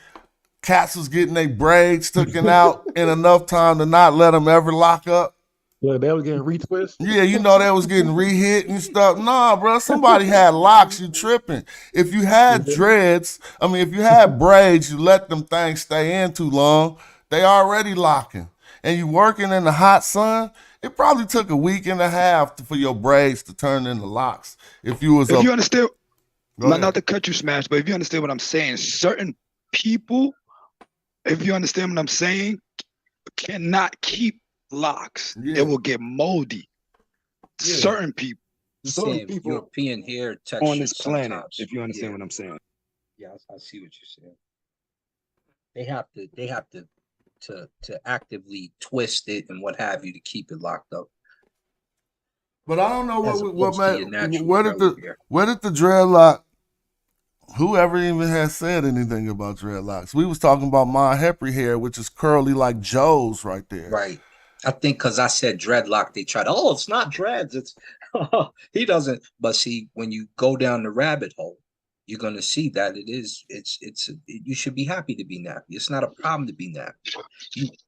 cats was getting their braids taken out in enough time to not let them ever lock up? Well, they was getting retwist. Yeah, you know they was getting re-hit and stuff. Nah, bro, somebody had locks. You tripping? If you had dreads, if you had braids, you let them things stay in too long. They already locking, and you working in the hot sun. It probably took a week and a half for your braids to turn into locks. If you was If you understand, ahead. not to cut you, Smash, but if you understand what I'm saying, certain people, if you understand what I'm saying, cannot keep locks. Yeah. It will get moldy. Yeah. Certain people. He's Certain saying people European hair texture on this planet, sometimes. if you understand what I'm saying. Yeah, I see what you're saying. They have to actively twist it and what have you to keep it locked up. But I don't know As what opposed to your made natural where did curly hair. the dreadlock? Whoever even has said anything about dreadlocks? We was talking about my Hepri hair, which is curly like Joe's right there. Right. I think because I said dreadlock, they tried. Oh, it's not dreads. It's he doesn't. But see, when you go down the rabbit hole, you're gonna see that it is. You should be happy to be nappy. It's not a problem to be nappy.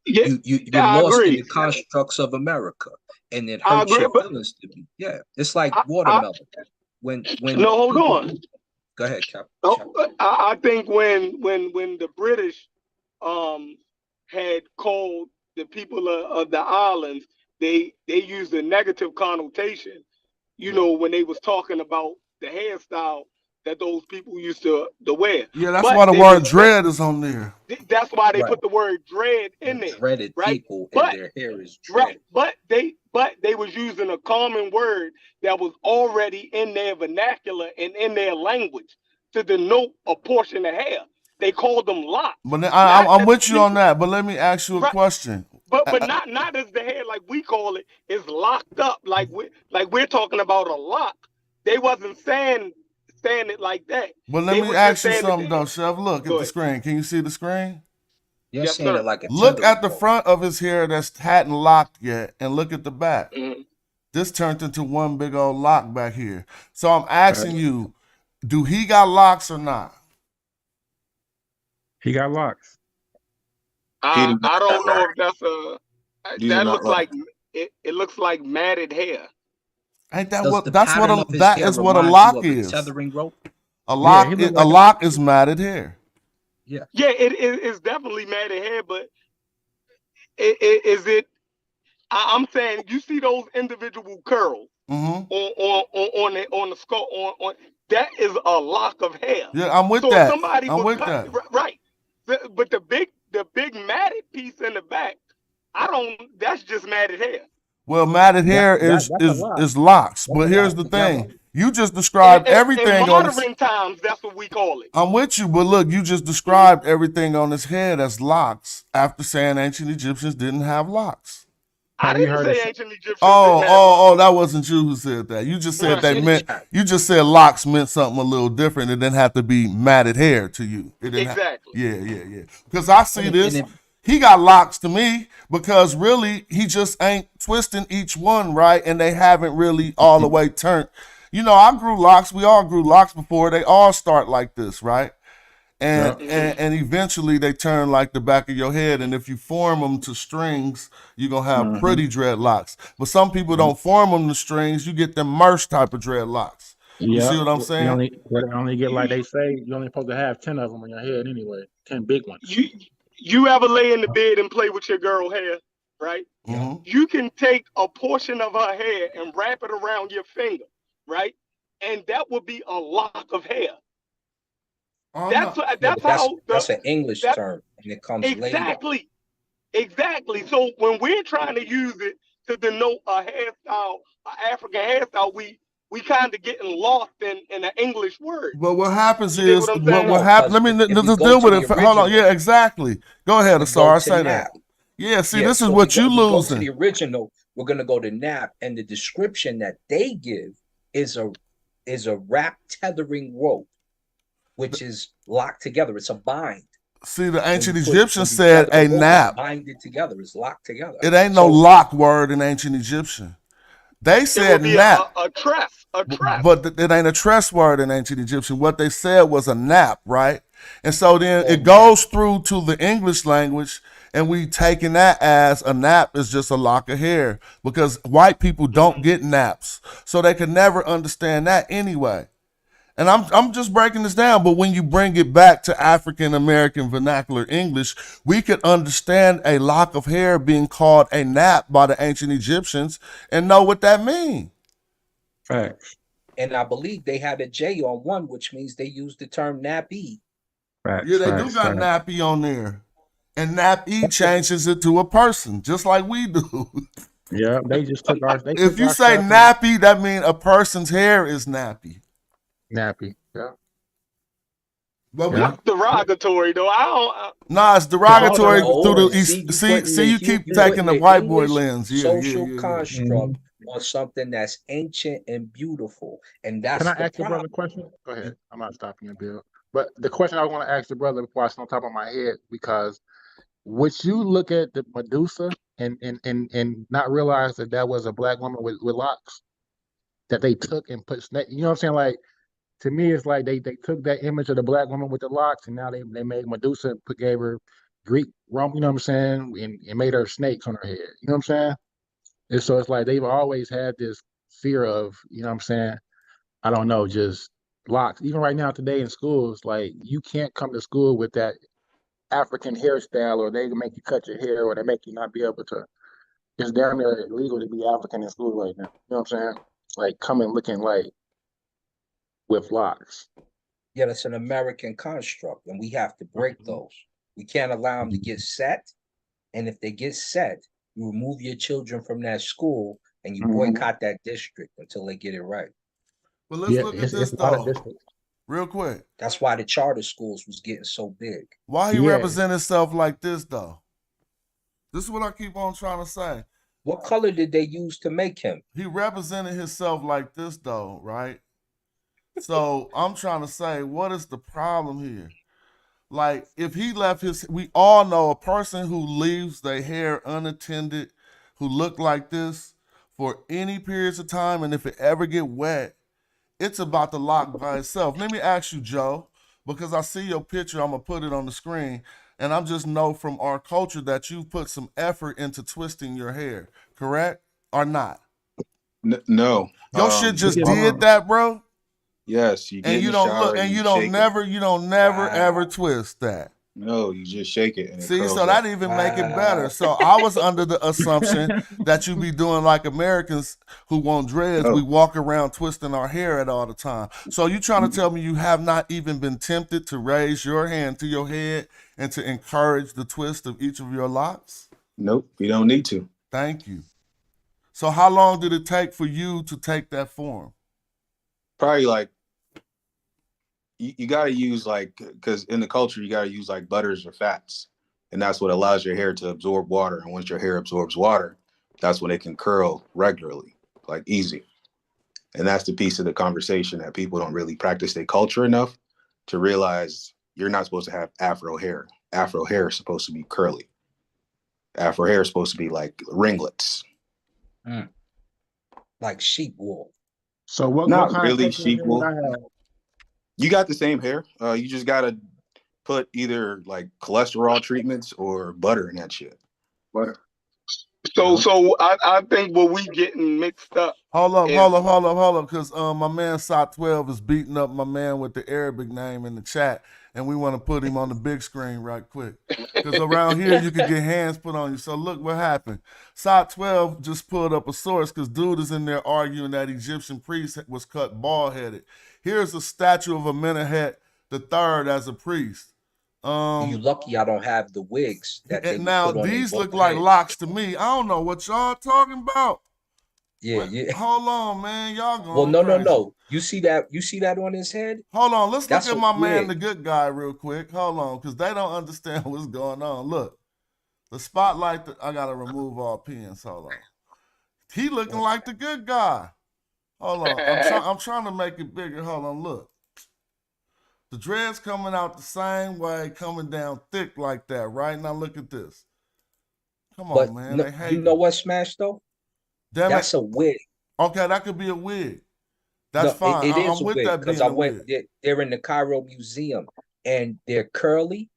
You're I lost in agree. the constructs of America, and it I hurts agree, your but feelings to be. Yeah, it's like I, watermelon. When no, hold people, on. go ahead, Cap. I think when the British had called the people of the islands, they used a negative connotation. You know, when they was talking about the hairstyle that those people used to wear. Yeah, that's But why the they word was dread is on there. that's why they Right. put the word dread in there, Dreaded right? people, and But their hair is right, dread. but they was using a common word that was already in their vernacular and in their language to denote a portion of hair. They called them locks. But then Not I'm as with you we, on that. But let me ask you a right, question. but not as the hair like we call it is locked up like we're talking about a lock. They wasn't saying it like that. But let They me was just ask you saying something it. though, Chef. Look at Go the ahead. screen. Can you see the screen? You're Yes, saying sir. it like a Look at the tendering front of his hair that hadn't locked yet, and look at the back. Mhm. This turned into one big old lock back here. So I'm asking you, do he got locks or not? He got locks. He did I not don't got know locked. if that's a These are that not looks locked. like it looks like matted hair. Ain't that Does what? the That's what pattern a of his that hair is what a remind you lock of a is. tethering rope? A Yeah, he lock. looked A like lock is matted hair. Yeah. Yeah, it's definitely matted hair, but is it? I'm saying you see those individual curls Mm-hmm. on the skull on that is a lock of hair. Yeah, I'm with So if that. somebody I'm would with cut that. right, but the big matted piece in the back, I don't. That's just matted hair. Well, matted hair that's a lock. is locks. That's a But here's lock. the Together. thing. You just described In everything on this. modern times, that's what we call it. I'm with you, but look, you just described everything on his head as locks after saying ancient Egyptians didn't have locks. I Have you didn't heard say of ancient Egyptians didn't have Oh, that wasn't you who said that. You just said right. they See the meant, chat. you just said locks meant something a little different. It didn't have to be matted hair to you. It didn't Exactly. Yeah. Because I see And this. it, He got locks to me because really he just ain't twisting each one right, and they haven't really all the way turned. You know, I grew locks. We all grew locks before. They all start like this, right? And, Yeah. and eventually they turn like the back of your head. And if you form them to strings, you're going to have pretty dreadlocks. But some people don't form them to strings. You get them merce type of dreadlocks. You see what I'm You saying? only get, like they say, you only supposed to have 10 of them on your head anyway. 10 big ones. You ever lay in the bed and play with your girl hair, right? Mm-hmm. You can take a portion of her hair and wrap it around your finger, right? And that would be a lock of hair. That's how that's an English term, and it comes exactly. later. Exactly. So when we're trying to use it to denote a hairstyle, an African hairstyle, we we kind of getting lost in the English word. But what happens You get is what I'm saying? what happens. Let me if we just go deal to with the it. Hold on. original, Yeah, exactly. Go ahead, we go Asar. to Say nap. that. Yeah. See, Yeah, this is so what you if we go to losing. the original, we're gonna go to nap, and the description that they give is a wrap tethering rope, which is locked together. It's a bind. See, the When ancient you Egyptians tether said the a rope, it's nap. binded together. It's locked together. It ain't no So lock word in ancient Egyptian. They It said would be nap, a tress, a tress. but it ain't a tress word in ancient Egyptian. What they said was a nap, right? And so then it goes through to the English language, and we taking that as a nap is just a lock of hair because white people don't get naps, so they could never understand that anyway. And I'm just breaking this down, but when you bring it back to African American vernacular English, we could understand a lock of hair being called a nap by the ancient Egyptians and know what that means. Facts. and I believe they had a J on one, which means they used the term nappy. Facts. Yeah, they do Facts. got Facts. nappy on there. And nappy changes it to a person, just like we do. Yeah, they just took our. They If took you our say stuff and nappy, that means a person's hair is nappy. nappy. Yeah. But Yeah. That's derogatory, though. I don't. Nah, it's To all the derogatory through the See, you see. putting the You keep you taking putting the the white boy English lens. Yeah. social construct Mhm. on something that's ancient and beautiful, and that's Can I the ask the brother a problem. question? Go ahead. I'm not stopping you, Bill. But the question I want to ask the brother before I sit on top of my head, because would you look at the Medusa and not realize that that was a black woman with locks that they took and put snake? You know what I'm saying? Like to me, it's like they took that image of the black woman with the locks, and now they made Medusa and gave her Greek Rome. You know what I'm saying? And made her snakes on her head. You know what I'm saying? And so it's like they've always had this fear of, you know what I'm saying? I don't know, just locks. Even right now today in schools, like you can't come to school with that African hairstyle, or they can make you cut your hair, or they make you not be able to. It's damn near illegal to be African in school right now. You know what I'm saying? Like coming looking like with locks. Yeah, that's an American construct, and we have to break those. We can't allow them to get set, and if they get set, you remove your children from that school and you boycott that district until they get it right. But let's Yeah, look at it's this a lot of though, districts. real quick. That's why the charter schools was getting so big. Why he Yeah. represent himself like this though? This is what I keep on trying to say. What color did they use to make him? He represented himself like this though, right? So I'm trying to say, what is the problem here? Like, if he left his, we all know a person who leaves their hair unattended, who look like this for any periods of time, and if it ever get wet, it's about to lock by itself. Let me ask you, Joe, because I see your picture, I'm gonna put it on the screen, and I just know from our culture that you put some effort into twisting your hair, correct or not? No. Your shit just Yeah. did that, bro. Yes, you get And in you the don't shower look, and and you shake don't never Wow. ever twist that. No, you just shake it and it See, curls so up. that even make it better. So I was under the assumption that you be doing like Americans who want dreads. No. We walk around twisting our hair at all the time. So you trying to tell me you have not even been tempted to raise your hand to your head and to encourage the twist of each of your locks? Nope, you don't need to. Thank you. So how long did it take for you to take that form? Probably like you got to use like, because in the culture you got to use like butters or fats, and that's what allows your hair to absorb water. And once your hair absorbs water, that's when it can curl regularly, like easy. And that's the piece of the conversation that people don't really practice their culture enough to realize you're not supposed to have afro hair. Afro hair is supposed to be curly. Afro hair is supposed to be like ringlets. Like sheep wool. So what Not kind really of sheep hair would wool. I have? You got the same hair. You just gotta put either like cholesterol treatments or butter in that shit. Butter. So I think what we getting mixed up. Hold up, is- because my man Sot 12 is beating up my man with the Arabic name in the chat, and we want to put him on the big screen right quick. Because around here, you can get hands put on you. So look what happened. Sot 12 just pulled up a source because dude is in there arguing that Egyptian priest was cut bald-headed. Here's a statue of Amenemhet III as a priest. You lucky I don't have the wigs that they And now put on these their look bald like heads. locks to me. I don't know what y'all talking about. Yeah, yeah. Hold on, man. Y'all Well, going no, no, crazy. no. You see that? You see that on his head? Hold on. Let's That's look at a my man, wig. the good guy, real quick. Hold on, because they don't understand what's going on. Look, the spotlight. I gotta remove all pins. Hold on. He looking like the good guy. Hold on. I'm trying to make it bigger. Hold on. Look. The dreads coming out the same way, coming down thick like that. Right now, look at this. Come But on, man. no, They you hate. know what, Smash though? Damn it. That's a wig. Okay, that could be a wig. That's No, fine. it is I'm a with wig that because being I a went. wig. They're in the Cairo Museum, and they're curly,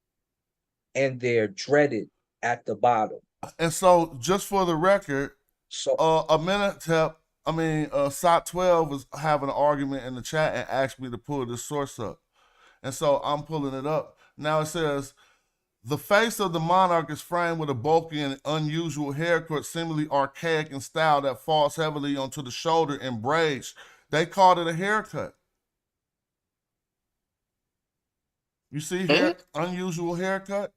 and they're dreaded at the bottom. And so, just for the record, So a minute SOT 12 was having an argument in the chat and asked me to pull this source up. And so I'm pulling it up. Now it says, the face of the monarch is framed with a bulky and unusual haircut, seemingly archaic in style that falls heavily onto the shoulder in braids. They called it a haircut. You see here, unusual haircut?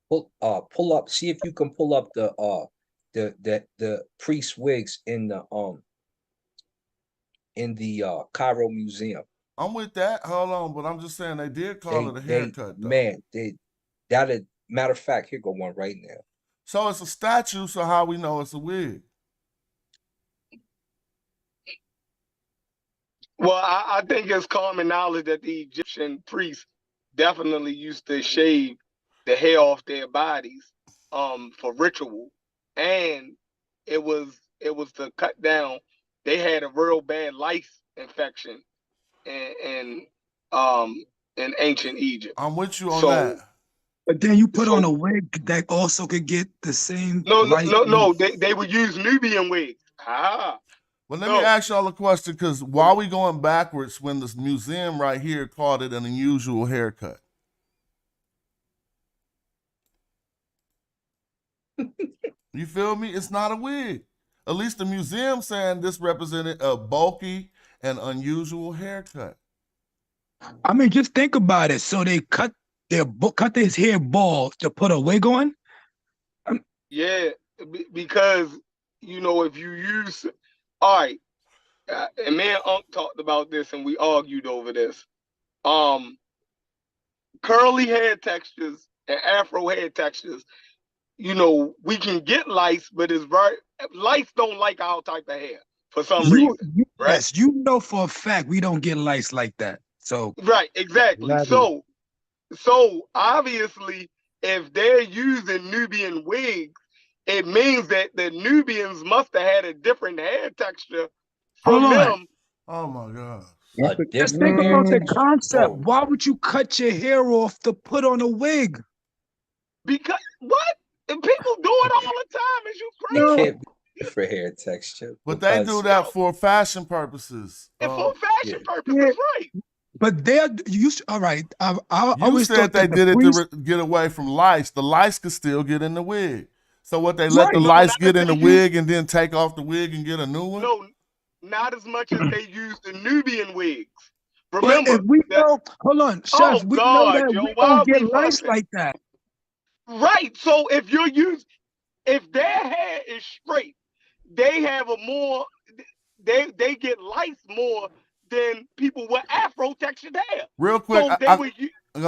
pull up. See if you can pull up the priest wigs in the Cairo Museum. I'm with that. Hold on, but I'm just saying they did call it a haircut, though. Man, matter of fact, here go one right now. So it's a statue, so how we know it's a wig? Well, I think it's common knowledge that the Egyptian priests definitely used to shave the hair off their bodies for ritual, and it was to cut down. They had a real bad lice infection in ancient Egypt. I'm with you on that. But then you put on a wig that also could get the same. No. They would use Nubian wigs. Well, let me ask y'all a question, because why are we going backwards when this museum right here called it an unusual haircut? You feel me? It's not a wig. At least the museum saying this represented a bulky and unusual haircut. I mean, just think about it. So they cut his hair bald to put a wig on? Yeah, because, if you use... All right, and me and Unc talked about this and we argued over this. Curly hair textures and afro hair textures, we can get lice, but lice don't like our type of hair for some reason. Right? Yes, for a fact we don't get lice like that. So right, exactly. So obviously, if they're using Nubian wigs, it means that the Nubians must have had a different hair texture from them. Oh my God. Just think about the concept. Why would you cut your hair off to put on a wig? Because what? And people do it all the time. Is you crazy? It can't be for hair texture. But they do that for fashion purposes. And for fashion purposes, right? But they're used. All right. I You always said thought they that did it to get away from lice. The lice could still get in the wig. So what, they let the lice get in the wig and then take off the wig and get a new one? No, not as much as they use the Nubian wigs. Remember, if we know, hold on, Chef, we know that we don't get lice like that. Right. So if their hair is straight, they have they get lice more than people with afro textured hair. Real quick, So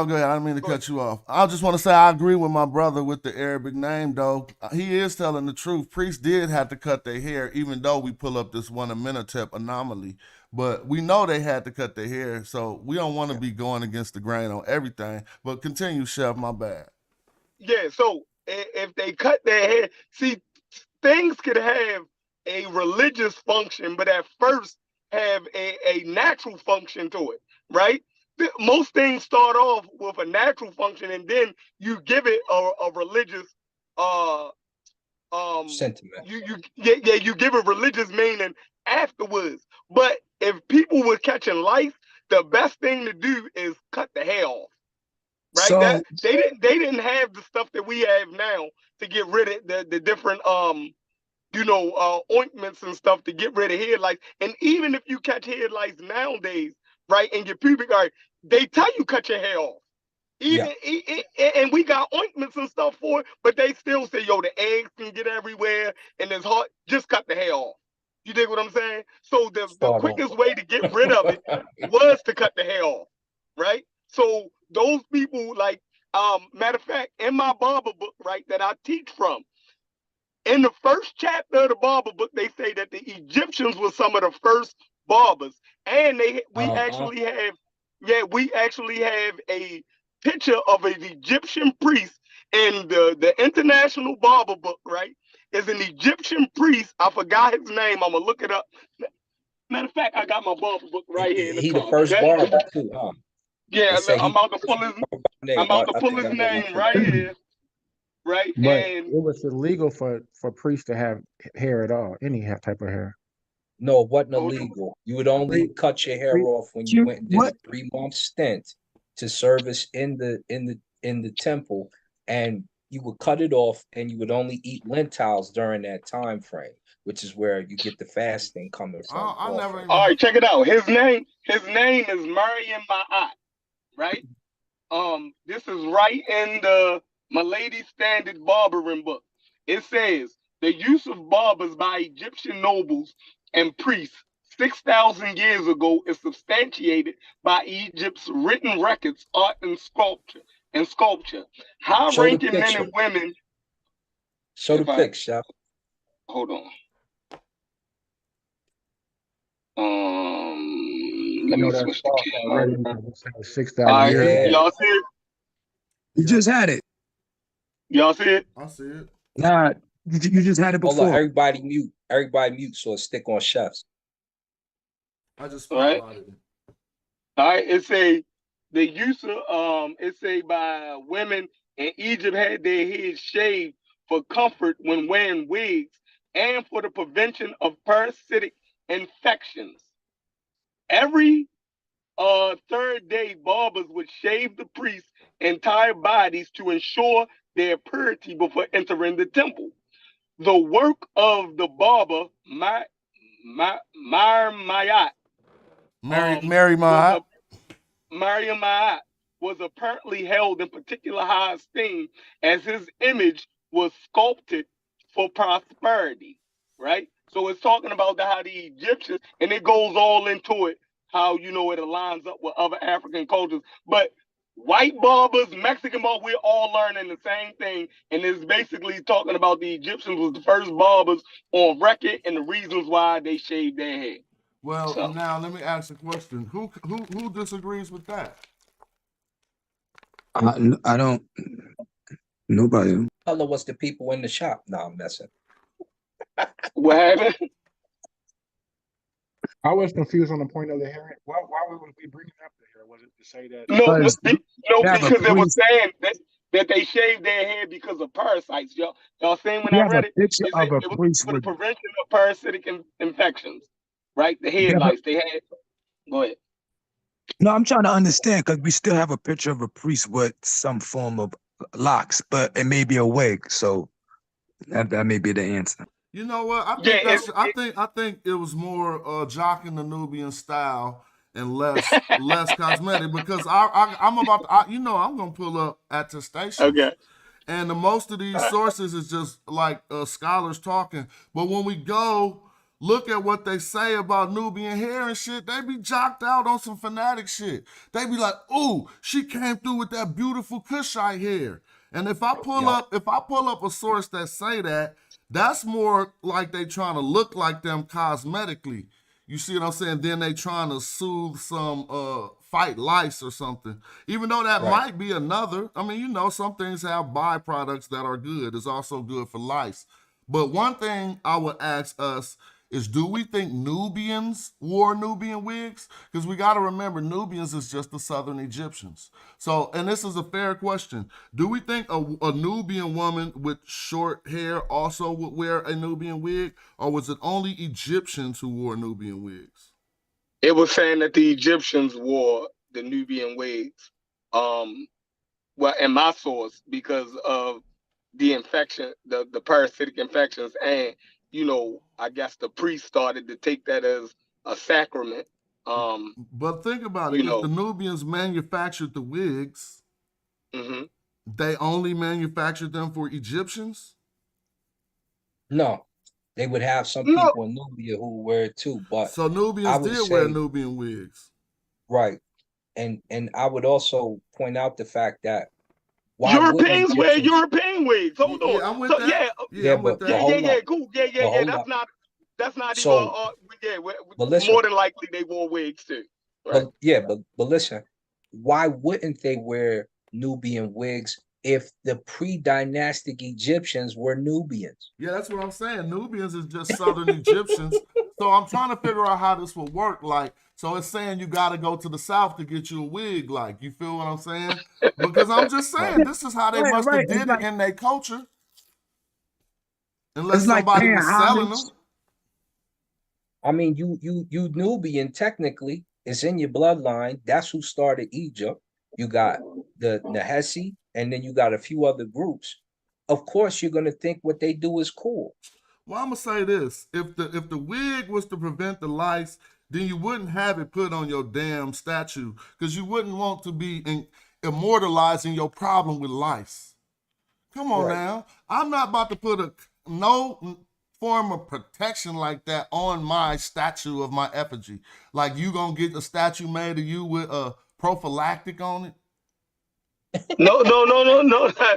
go ahead. I didn't mean to cut you off. I just want to say I agree with my brother with the Arabic name, though. He is telling the truth. Priests did have to cut their hair, even though we pull up this one Amenhotep anomaly. But we know they had to cut their hair, so we don't want to be going against the grain on everything. But continue, Chef, my bad. Yeah, so if they cut their hair, see, things could have a religious function, but at first have a natural function to it, right? Most things start off with a natural function, and then you give it a religious sentiment. You give it religious meaning afterwards. But if people were catching lice, the best thing to do is cut the hair off. Right? So, they didn't have the stuff that we have now to get rid of the different ointments and stuff to get rid of hair lice. And even if you catch hair lice nowadays, right, and your pubic hair, they tell you cut your hair off. Even and we got ointments and stuff for it, but they still say, yo, the eggs can get everywhere and it's hard. Just cut the hair off. You dig what I'm saying? So the Start quickest over. way to get rid of it was to cut the hair off, right? So those people, like, matter of fact, in my barber book, right, that I teach from, in the first chapter of the barber book, they say that the Egyptians were some of the first barbers, and we actually have a picture of an Egyptian priest in the International Barber Book, right? Is an Egyptian priest. I forgot his name. I'm gonna look it up. Matter of fact, I got my barber book right here in the He the car. first Okay? barber too, huh? Yeah, They say I'm he about to pull his name. I'm about to I pull think his I know name right here. Right? But And it was illegal for priests to have hair at all, any type of hair. No, it wasn't hold on. illegal. You would only Wait, cut your hair wait, off when you went and did what? a 3-month stint to service in the temple, and you would cut it off, and you would only eat lentils during that time frame, which is where you get the fasting coming from. I never even. All right, check it out. His name is Mariam Ma'at, right? This is right in the Milady Standard Barbering book. It says the use of barbers by Egyptian nobles and priests 6,000 years ago is substantiated by Egypt's written records, art, and sculpture. High-ranking men and women. Show the pic, chef. Hold on. Let me switch the camera. 6,000 years. Y'all see it? You just had it. Y'all see it? I see it. Nah, you just had it before. Hold on, everybody mute. Everybody mute so it stick on chefs. I just spotlighted it. All right, the use of it say by women in Egypt had their heads shaved for comfort when wearing wigs and for the prevention of parasitic infections. Every third day, barbers would shave the priest's entire bodies to ensure their purity before entering the temple. The work of the barber, Mariam Ma'at, was apparently held in particular high esteem as his image was sculpted for prosperity, right? So it's talking about how the Egyptians, and it goes all into it, how, it aligns up with other African cultures. But white barbers, Mexican barbers, we're all learning the same thing. And it's basically talking about the Egyptians was the first barbers on record and the reasons why they shaved their hair. Well, now let me ask a question. Who disagrees with that? I don't. Nobody. Color was the people in the shop. No, I'm messing. What happened? I was confused on the point of the hair. Why would we bring up the hair? Was it to say that? No, because they were saying that they shaved their hair because of parasites. Y'all saying when I read it, it was for the prevention of parasitic infections, right? The head lice they had. Go ahead. No, I'm trying to understand because we still have a picture of a priest with some form of locks, but it may be a wig, so that may be the answer. You know what? I think it was more jocking the Nubian style and less cosmetic, because I'm about to, I'm gonna pull up attestation. Okay. And the most of these sources is just like scholars talking. But when we go look at what they say about Nubian hair and shit, they be jocked out on some fanatic shit. They be like, "Ooh, she came through with that beautiful Kushite hair." And if I pull up a source that say that, that's more like they trying to look like them cosmetically. You see what I'm saying? Then they trying to soothe some fight lice or something. Even though that might be another. I mean, some things have byproducts that are good. It's also good for lice. But one thing I would ask us is, do we think Nubians wore Nubian wigs? Because we got to remember, Nubians is just the southern Egyptians. So, and this is a fair question. Do we think a Nubian woman with short hair also would wear a Nubian wig? Or was it only Egyptians who wore Nubian wigs? It was saying that the Egyptians wore the Nubian wigs. Well, in my source, because of the infection, the parasitic infections, and I guess the priest started to take that as a sacrament. But think about it. If the Nubians manufactured the wigs, Mm-hmm. They only manufactured them for Egyptians? No, they would have some No, people in Nubia who wear it too, but So I Nubians would did wear say Nubian wigs. right. And I would also point out the fact that why wouldn't Europeans wear Egyptians? European wigs. Hold on. Yeah, I'm with So that. yeah, Yeah, I'm with But that. hold up, cool. Yeah. but hold That's up. not even. So, but listen, More than likely they wore wigs too. Right. but yeah, but listen, why wouldn't they wear Nubian wigs if the pre-dynastic Egyptians were Nubians? Yeah, that's what I'm saying. Nubians is just southern Egyptians. So I'm trying to figure out how this will work. Like, so it's saying you got to go to the south to get you a wig. Like, you feel what I'm saying? Because I'm just saying this is how they Right, must right. have did it in their culture. Unless It's like somebody paying was selling homage. them. I mean, you Nubian technically is in your bloodline. That's who started Egypt. You got the Nahesi, and then you got a few other groups. Of course, you're gonna think what they do is cool. Well, I'm gonna say this: if the wig was to prevent the lice, then you wouldn't have it put on your damn statue because you wouldn't want to be immortalizing your problem with lice. Come on Right. now, I'm not about to put no form of protection like that on my statue of my effigy. Like you gonna get a statue made of you with a prophylactic on it? No.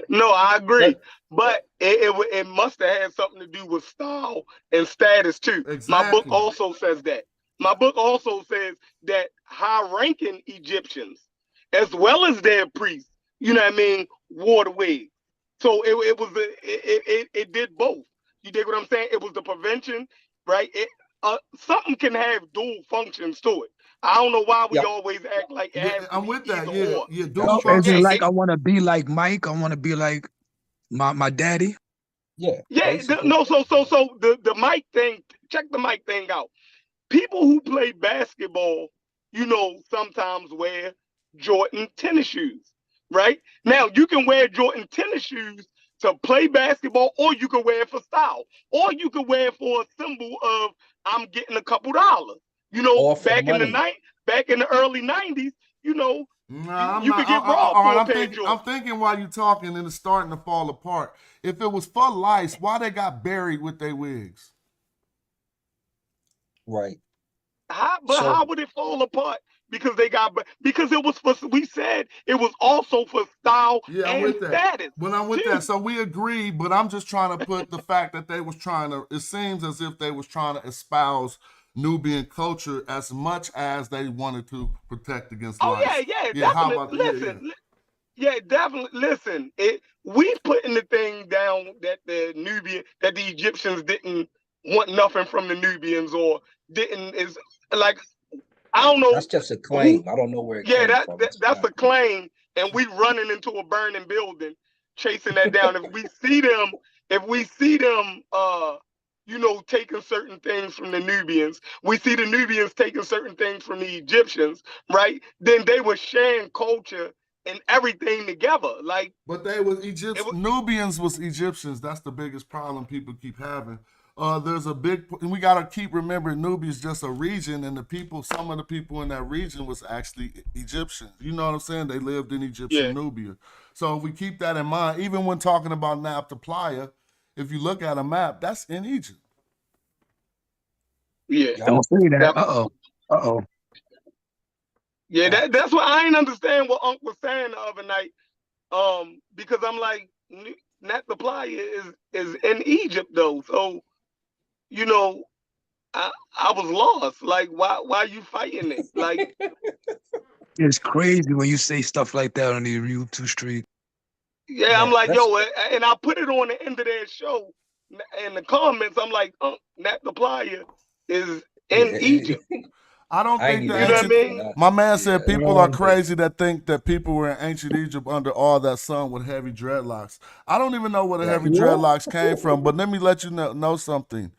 No, I agree. But it must have had something to do with style and status too. My book Exactly. also says that. My book also says that high-ranking Egyptians, as well as their priests, you know what I mean, wore the wig. So it did both. You dig what I'm saying? It was the prevention, right? Something can have dual functions to it. I don't know why we Yeah. always act like it Yeah, has to I'm be with that. either Yeah, or. yeah, Oh, dual is it function. like I want to be like Mike? I want to be like my daddy? Yeah, Yeah, basically. no, so the mic thing, check the mic thing out. People who play basketball, sometimes wear Jordan tennis shoes, right? Now you can wear Jordan tennis shoes to play basketball, or you can wear it for style, or you can wear it for a symbol of I'm getting a couple dollars. All for Back in money. the early '90s, Nah, I'm you not. could get robbed All for right, a pair of Jordan. I'm thinking while you're talking, and it's starting to fall apart. If it was for lice, why they got buried with their wigs? Right. But So how would it fall apart? Because it was for, we said it was also for style Yeah, I'm and with that. status But I'm with too. that. So we agree, but I'm just trying to put the fact that they was trying to, it seems as if they was trying to espouse Nubian culture as much as they wanted to protect against Oh lice. yeah, Yeah, how definitely. about Definitely. Listen, we putting the thing down that the Egyptians didn't want nothing from the Nubians or didn't is like I don't know that's just a who. claim. I don't know where it Yeah, came from. that's a claim, and we running into a burning building, chasing that down. If we see them, taking certain things from the Nubians, we see the Nubians taking certain things from the Egyptians, right? Then they were sharing culture and everything together. Like, But they was it was, Nubians was Egyptians. That's the biggest problem people keep having. There's a big, and we gotta keep remembering Nubia is just a region, and some of the people in that region was actually Egyptians. You know what I'm saying? They lived in Egyptian yeah, Nubia. So if we keep that in mind, even when talking about Nabta Playa, if you look at a map, that's in Egypt. yeah. Yep. Don't say that. That, Uh-oh. yeah, Facts. that's why I ain't understand what Unc was saying the other night. Because I'm like, Nat the Playa is in Egypt though, so you know, I was lost. Like, why you fighting it? Like, It's crazy when you say stuff like that on the YouTube street. yeah, I'm Man, like, let's yo, and I put it on the end of their show in the comments. I'm like, Nat the Playa is in Egypt. I don't I ain't think the even You know what I ancient. mentioned mean? that. My man said Yeah. people are crazy that think that people were in ancient Egypt under all that sun with heavy dreadlocks. I don't even know where the Right. heavy dreadlocks came from, but let me let you know something.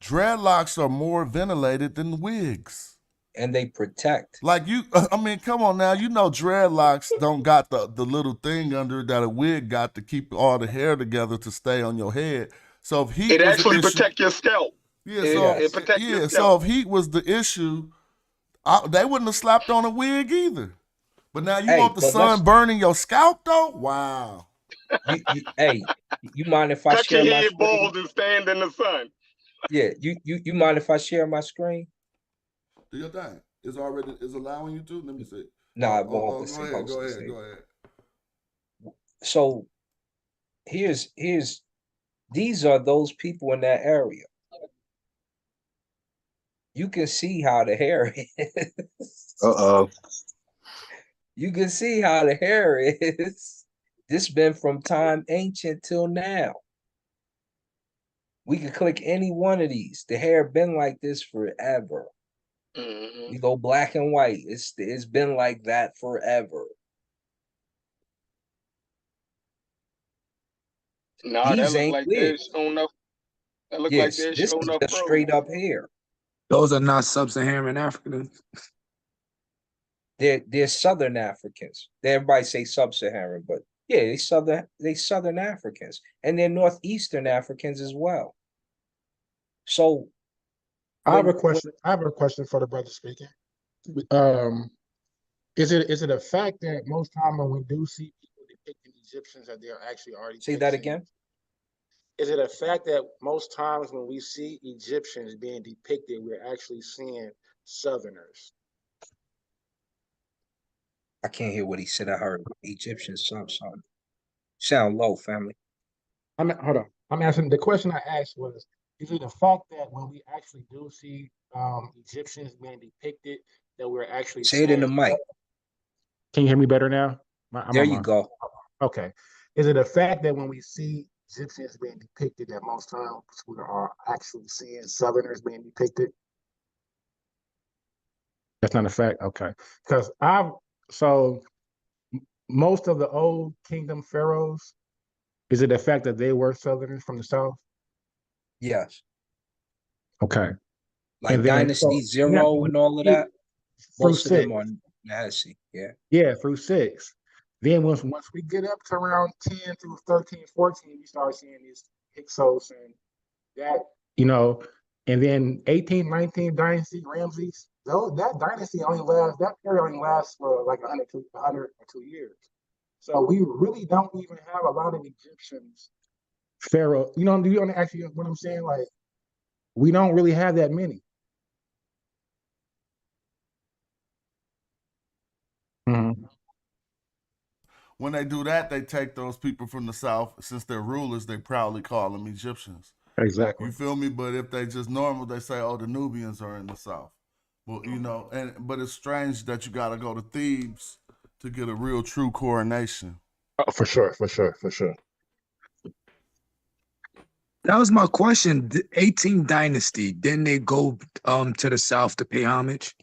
Dreadlocks are more ventilated than wigs. And they protect. Like I mean, come on now. You know dreadlocks don't got the little thing under it that a wig got to keep all the hair together to stay on your head. So if heat It was the actually issue, protect your scalp. yeah. It Yes. protect your So scalp. if heat was the issue, they wouldn't have slapped on a wig either. But now you Hey, want the but sun burning your scalp though? Wow. hey, you mind if I Cut your share my head screen? bald and stand in the sun. Yeah, you mind if I share my screen? Do your thing. It's allowing you to. Let me see. Nah, it won't. Go It's ahead. supposed Go to ahead. say. Go ahead. So here's these are those people in that area. You can see how the hair is. You can see how the hair is. This been from time ancient till now. We can click any one of these. The hair been like this forever. Mm-hmm. We go black and white. It's been like that forever. Nah, that These look ain't like they're wigs. showing up. That look like Yes, they're this showing is up just froze. straight up hair. Those are not sub-Saharan Africans. They're Southern Africans. Everybody say sub-Saharan, but yeah, they Southern Africans, and they're Northeastern Africans as well. So I have a question for the brother speaking. Is it a fact that most time when we do see people depicting Egyptians that they're actually already say that again? Is it a fact that most times when we see Egyptians being depicted, we're actually seeing Southerners? I can't hear what he said. I heard Egyptian something. Sound low, family. Hold on. I'm asking, the question I asked was, is it a fact that when we actually do see Egyptians being depicted, that we're actually say it in the mic? Can you hear me better now? There you go. Okay. Is it a fact that when we see Egyptians being depicted, that most times we are actually seeing Southerners being depicted? That's not a fact? Okay. Because most of the old kingdom pharaohs, is it a fact that they were Southerners from the South? Yes. Okay. Like and then, Dynasty Zero and all of that. Most of them are nasty. Yeah. Yeah, through 6. Then once we get up to around 10 through 13, 14, we start seeing these Hyksos and that, and then 18, 19 dynasty, Ramses, that dynasty that period only lasts for like 100 or 2 years. So we really don't even have a lot of Egyptians, pharaoh. Do you actually what I'm saying? Like, we don't really have that many. Mm-hmm. When they do that, they take those people from the South. Since they're rulers, they proudly call them Egyptians. Exactly. You feel me? But if they just normal, they say, "Oh, the Nubians are in the South." Well, but it's strange that you got to go to Thebes to get a real, true coronation. Oh, for sure. That was my question. The 18th dynasty, didn't they go to the south to pay homage?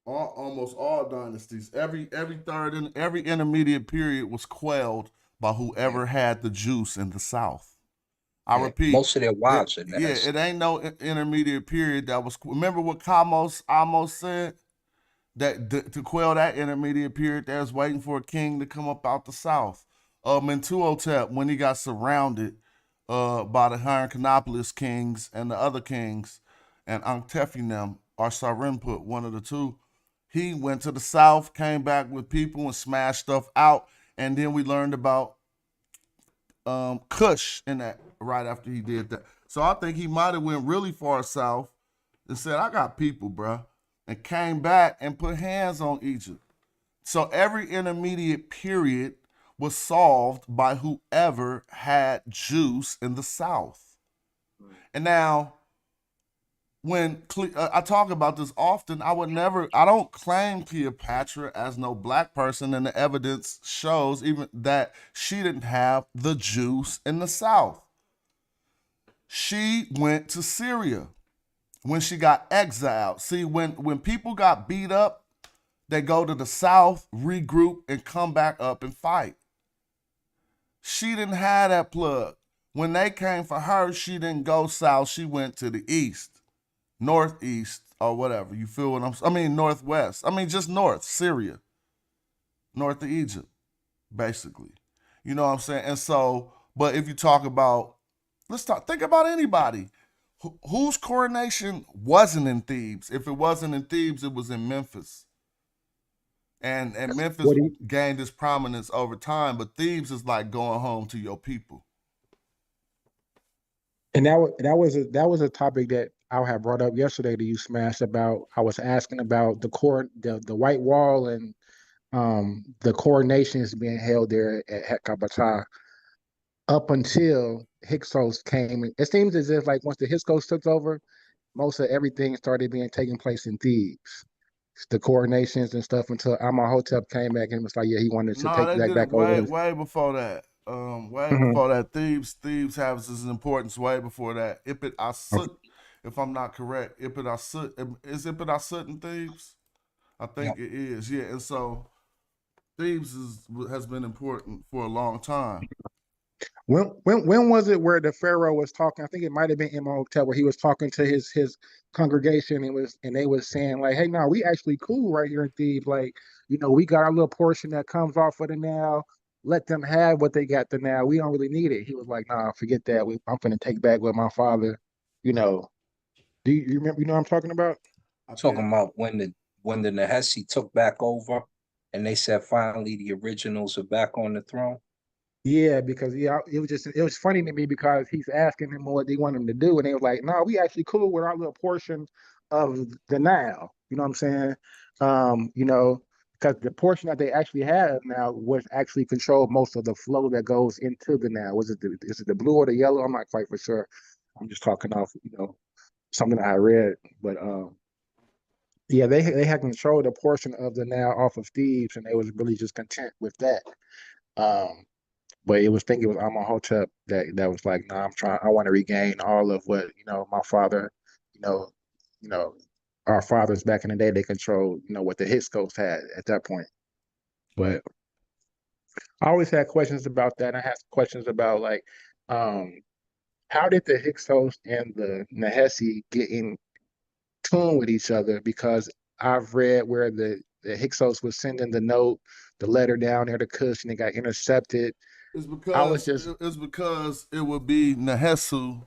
Almost all dynasties, every third and every intermediate period was quelled by whoever had the juice in the South. I repeat, most of their wives are nasty. Yeah, it ain't no intermediate period that was. Remember what Amos said? That to quell that intermediate period, they was waiting for a king to come up out the South. Mentuhotep, when he got surrounded by the Hierakonpolis kings and the other kings, and Ankhtephinem or Sarenput, one of the two, he went to the South, came back with people and smashed stuff out, and then we learned about Kush in that right after he did that. So I think he might have went really far south and said, "I got people, bro," and came back and put hands on Egypt. So every intermediate period was solved by whoever had juice in the South. And now, when I talk about this often, I don't claim Cleopatra as no black person, and the evidence shows even that she didn't have the juice in the South. She went to Syria when she got exiled. See, when people got beat up, they go to the South, regroup, and come back up and fight. She didn't have that plug. When they came for her, she didn't go south. She went to the east, northeast, or whatever. You feel what I mean, northwest. I mean, just north, Syria, north of Egypt, basically. You know what I'm saying? And so, but if you talk about, think about anybody. Whose coronation wasn't in Thebes? If it wasn't in Thebes, it was in Memphis. And Memphis What do you, gained its prominence over time, but Thebes is like going home to your people. and that was a topic that I had brought up yesterday to you, Smash, about. I was asking about the white wall and the coronations being held there at Hecate up until Hyksos came. It seems as if like once the Hyksos took over, most of everything started being taking place in Thebes. The coronations and stuff until Amenhotep came back and was like, yeah, he wanted to No, take they that did it back over. way before that. Way Mhm. before that. Thebes has its importance way before that. Ipit Okay. Asut, if I'm not correct, Ipit Asut is Ipit Asut in Thebes? I think it is. Yeah, and so Thebes has been important for a long time. When was it where the Pharaoh was talking? I think it might have been Imhotep where he was talking to his congregation and they was saying like, hey, no, we actually cool right here in Thebes. Like, we got our little portion that comes off of the Nile. Let them have what they got the Nile. We don't really need it. He was like, nah, forget that. I'm gonna take back what my father. You know, do you remember? You know what I'm talking about? I Talking can't. about when the Nahesi took back over, and they said finally the originals are back on the throne. Yeah, because it was funny to me because he's asking them what they want him to do, and they was like, "No, we actually cool with our little portion of the Nile." You know what I'm saying? Because the portion that they actually have now was actually control most of the flow that goes into the Nile. Is it the blue or the yellow? I'm not quite for sure. I'm just talking off, something I read, but yeah, they had control of the portion of the Nile off of Thebes, and they was really just content with that. Um, but it was Amenhotep that was like, nah, I want to regain all of what, my father, you know, you know, our fathers back in the day, they controlled, what the Hyksos had at that point. But I always had questions about that. I had questions about like, um, how did the Hyksos and the Nahesi get in tune with each other? Because I've read where the Hyksos was sending the letter down there to Kush, and it got intercepted. It's I was because just it would be Nehesu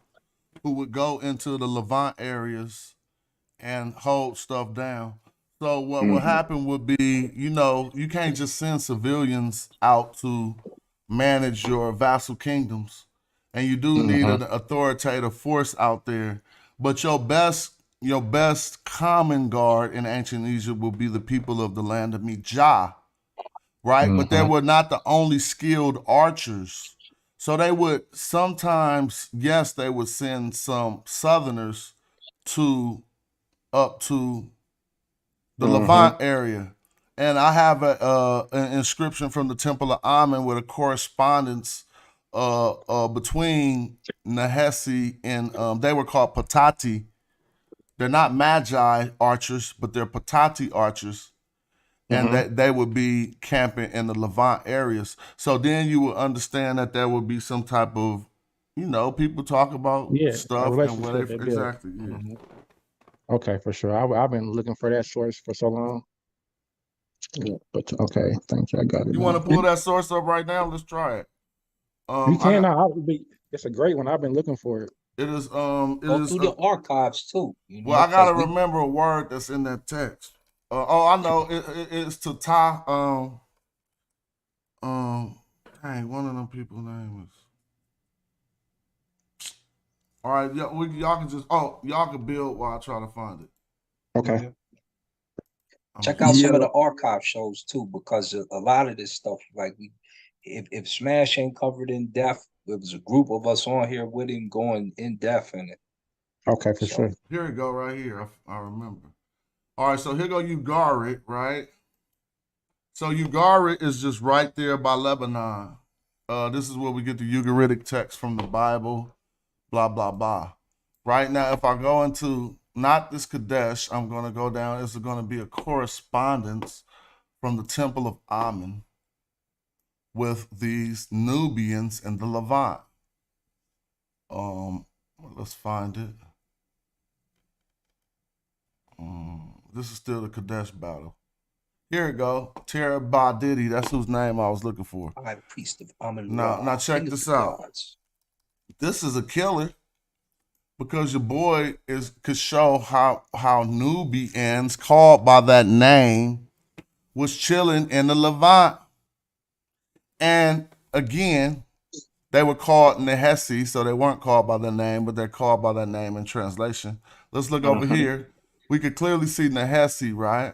who would go into the Levant areas and hold stuff down. So what would Mhm, happen would be, you can't just send civilians out to manage your vassal kingdoms, and you do need mhm, an authoritative force out there. But your best common guard in ancient Egypt will be the people of the land of Madjai, right? But they mhm, were not the only skilled archers. So they would sometimes, yes, they would send some Southerners to up to the mhm, Levant area. And I have an inscription from the Temple of Amen with a correspondence between Nahesi and they were called Patati. They're not Magi archers, but they're Patati archers, and mhm. that they would be camping in the Levant areas. So then you would understand that there would be some type of, people talk about Yeah, a stuff and where relationship they they built. exactly, yeah. Mhm. Okay, for sure. I've been looking for that source for so long. Yeah, but okay, thank you. I got it You want now. to pull that source up right now? Let's try it. You I can got now. It's a great one. I've been looking for it. it Go is through the archives too, well, I because gotta we remember a word that's in that text. I know it's to tie. Um, dang, one of them people's name is. All right, y'all can just y'all can build while I try to find it. Okay. I'm check out finna. some of Yeah, the archive shows too, because a lot of this stuff, like if Smash ain't covered in depth, there was a group of us on here with him going in depth in it. Okay, for So sure. Here we go, right here. I remember. All right, so here go Ugarit, right? So Ugarit is just right there by Lebanon. This is where we get the Ugaritic text from the Bible, blah, blah, blah. Right now, if I go into not this Kadesh, I'm going to go down. It's going to be a correspondence from the Temple of Amen with these Nubians in the Levant. Let's find it. This is still the Kadesh battle. Here we go. Terra Badidi. That's whose name I was looking for. high priest of Amun Now Ra, check king of the this out. gods. This is a killer because your boy could show how Nubians called by that name was chilling in the Levant. And again, they were called Nehesi, so they weren't called by their name, but they're called by their name in translation. Let's look over here. We could clearly see Nehesi, right?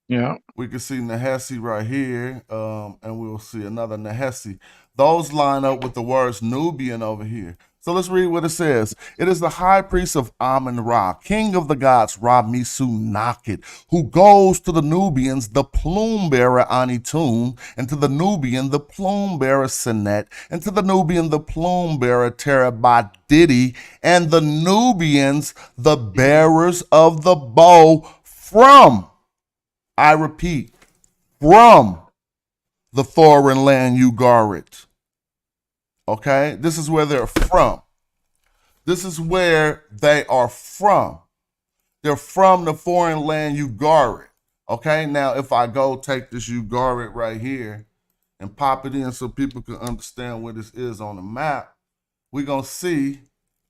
Yeah. We can see Nehesi right here, and we'll see another Nehesi. Those line up with the words Nubian over here. So let's read what it says. It is the high priest of Amun-Ra, king of the gods, Ra-Misu-Naked, who goes to the Nubians, the plume bearer Anitun, and to the Nubian, the plume bearer Senet, and to the Nubian, the plume bearer Terabadidi, and the Nubians, the bearers of the bow from, I repeat, from the foreign land Ugarit. Okay, this is where they're from. This is where they are from. They're from the foreign land Ugarit. Okay, now if I go take this Ugarit right here and pop it in so people can understand where this is on the map, we're going to see,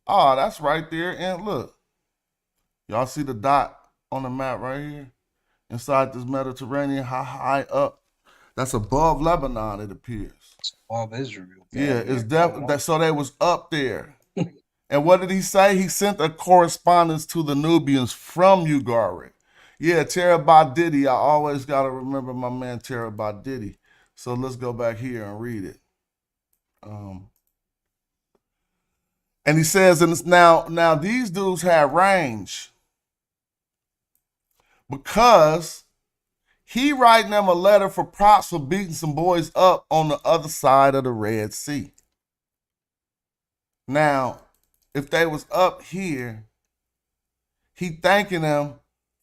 oh, that's right there. And look, y'all see the dot on the map right here? Inside this Mediterranean, how high up? That's above Lebanon, it appears. Of Israel. Yeah, it's definitely, so they was up there. And what did he say? He sent a correspondence to the Nubians from Ugarit. Yeah, Terabadidi. I always got to remember my man Terabadidi. So let's go back here and read it. And he says, and it's now these dudes had range because he writing them a letter for props for beating some boys up on the other side of the Red Sea. Now, if they was up here, he thanking them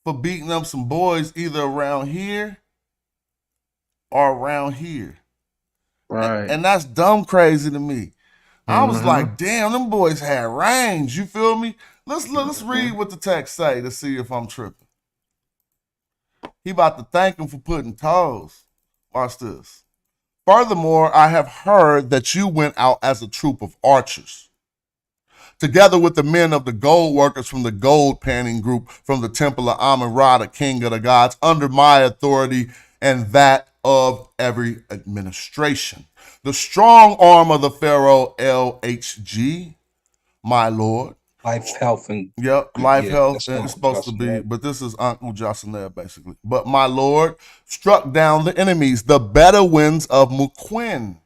for beating up some boys either around here or around here. Right. And that's dumb crazy to me. I was like, damn, them boys had range. You feel me? Let's read what the text say to see if I'm tripping. He about to thank him for putting toes. Watch this. Furthermore, I have heard that you went out as a troop of archers, together with the men of the gold workers from the gold panning group from the temple of Amun-Ra, the king of the gods, under my authority and that of every administration. The strong arm of the Pharaoh LHG, my lord. Life, health, and life, health, and it's supposed to be, but this is Uncle Jocelyn basically. But my lord struck down the enemies, the Bedouins of Muqin.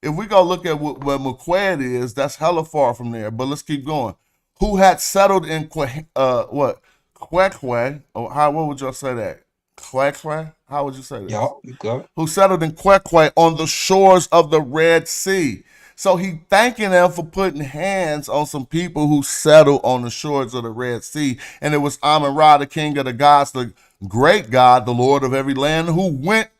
If we go look at where Muqin is, that's hella far from there. But let's keep going. Who had settled in Queque? Or what would y'all say that? Queque? How would you say that? Yeah, you got it. Who settled in Queque on the shores of the Red Sea. So he thanking them for putting hands on some people who settled on the shores of the Red Sea. And it was Amun-Ra, the king of the gods, the great God, the Lord of every land, who went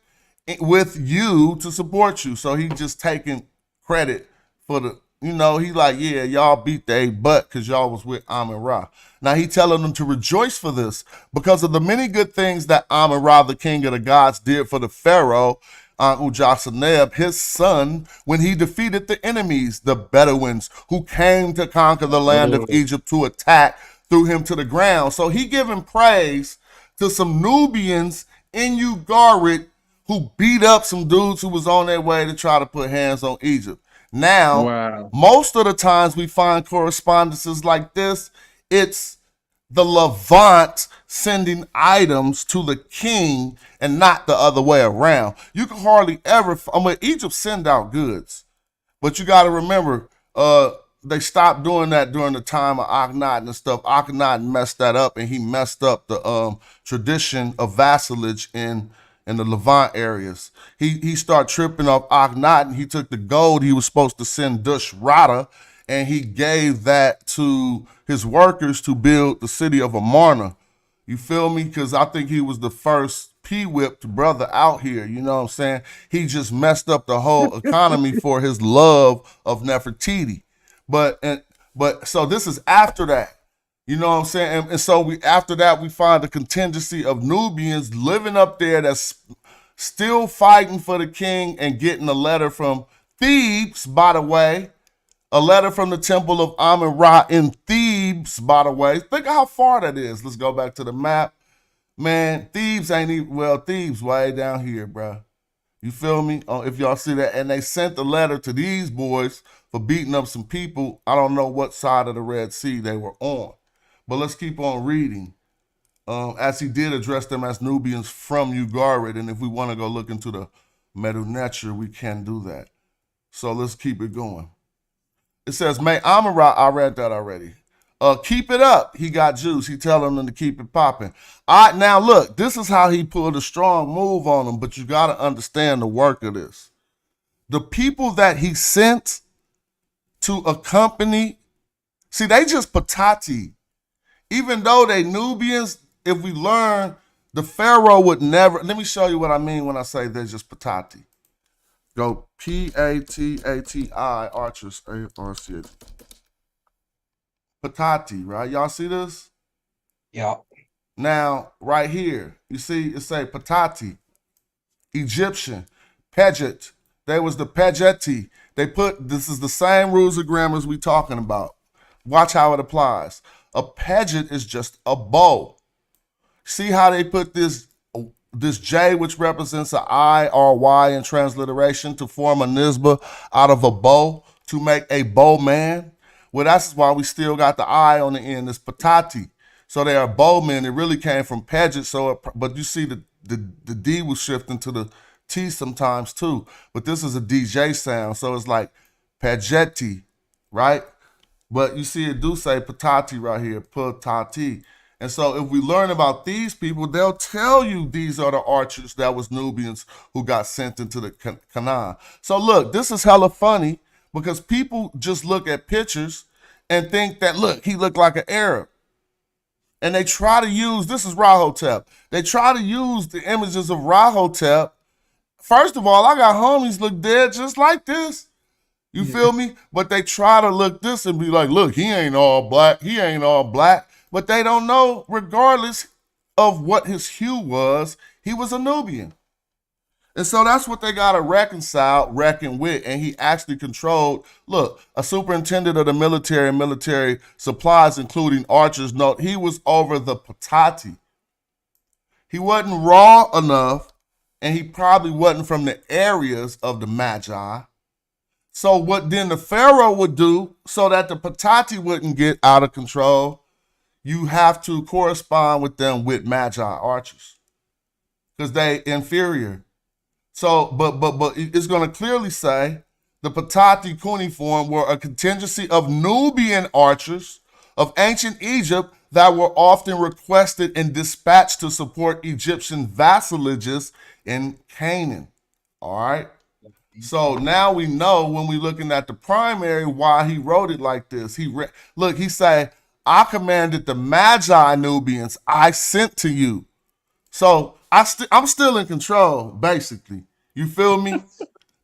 with you to support you. So he just taking credit for the, he like, yeah, y'all beat they butt because y'all was with Amun-Ra. Now he telling them to rejoice for this because of the many good things that Amun-Ra, the king of the gods, did for the Pharaoh, Ujasaneb, his son, when he defeated the enemies, the Bedouins, who came to conquer the land of Egypt to attack, threw him to the ground. So he giving praise to some Nubians in Ugarit who beat up some dudes who was on their way to try to put hands on Egypt. Now, most of the times we find correspondences like this, it's the Levant sending items to the king and not the other way around. You can hardly ever, Egypt send out goods, but you got to remember, they stopped doing that during the time of Akhenaten and stuff. Akhenaten messed that up, and he messed up the tradition of vassalage in the Levant areas. He started tripping off Akhenaten. He took the gold he was supposed to send Dush-Rata, and he gave that to his workers to build the city of Amarna. You feel me? Because I think he was the first P-whipped brother out here. You know what I'm saying? He just messed up the whole economy for his love of Nefertiti. But so this is after that. You know what I'm saying? And so after that, we find the contingency of Nubians living up there that's still fighting for the king and getting a letter from Thebes, by the way. A letter from the temple of Amun-Ra in Thebes, by the way. Think of how far that is. Let's go back to the map. Man, Thebes ain't even, well, Thebes way down here, bruh. You feel me? If y'all see that. And they sent a letter to these boys for beating up some people. I don't know what side of the Red Sea they were on. But let's keep on reading. As he did address them as Nubians from Ugarit. And if we want to go look into the Medu-Neter, we can do that. So let's keep it going. It says, May Amara, I read that already. Keep it up. He got juice. He telling them to keep it popping. Now look, this is how he pulled a strong move on them, but you got to understand the work of this. The people that he sent to accompany, see, they just patati. Even though they Nubians, if we learn, the Pharaoh would never, let me show you what I mean when I say they're just patati. Go P-A-T-A-T-I, archers, A-R-C-H. Patati, right? Y'all see this? Yeah. Now, right here, you see it say Patati, Egyptian, Pejet. They was the Pejeti. They put, this is the same rules of grammar as we talking about. Watch how it applies. A Pejet is just a bow. See how they put this J, which represents an I or Y in transliteration, to form a nisba out of a bow to make a bowman? Well, that's why we still got the I on the end. It's patati. So they are bowmen. It really came from Pejet. But you see the D was shifting to the T sometimes too. But this is a DJ sound. So it's like Pejeti, right? But you see it do say patati right here, patati. And so if we learn about these people, they'll tell you these are the archers that was Nubians who got sent into the Canaan. So look, this is hella funny because people just look at pictures and think that, look, he looked like an Arab. And they try to use, this is Rahotep. They try to use the images of Rahotep. First of all, I got homies look dead just like this. You feel me? But they try to look this and be like, look, he ain't all black. He ain't all black. But they don't know, regardless of what his hue was, he was a Nubian. And so that's what they got to reckon with. And he actually controlled, look, a superintendent of the military and military supplies, including archers. Note, he was over the patati. He wasn't raw enough, and he probably wasn't from the areas of the Magi. So what then the Pharaoh would do so that the patati wouldn't get out of control, you have to correspond with them with Magi archers because they inferior. So, but it's going to clearly say the patati cuneiform were a contingency of Nubian archers of ancient Egypt that were often requested and dispatched to support Egyptian vassalages in Canaan. All right. So now we know when we're looking at the primary why he wrote it like this. Look, he said, I commanded the Magi Nubians I sent to you. So I'm still in control, basically. You feel me?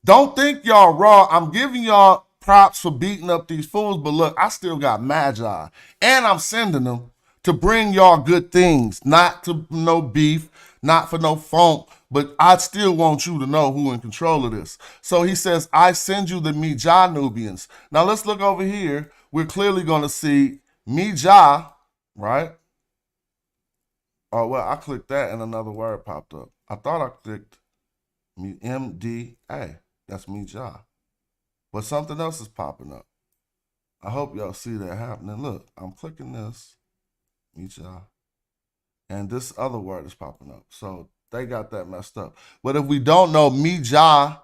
Don't think y'all raw. I'm giving y'all props for beating up these fools, but look, I still got Magi. And I'm sending them to bring y'all good things, not to no beef, not for no funk, but I still want you to know who in control of this. So he says, I send you the Magi Nubians. Now let's look over here. We're clearly going to see Magi, right? Oh, well, I clicked that and another word popped up. I thought I clicked M-D-A. That's Magi. But something else is popping up. I hope y'all see that happening. Look, I'm clicking this, Magi. And this other word is popping up. So they got that messed up. But if we don't know Magi,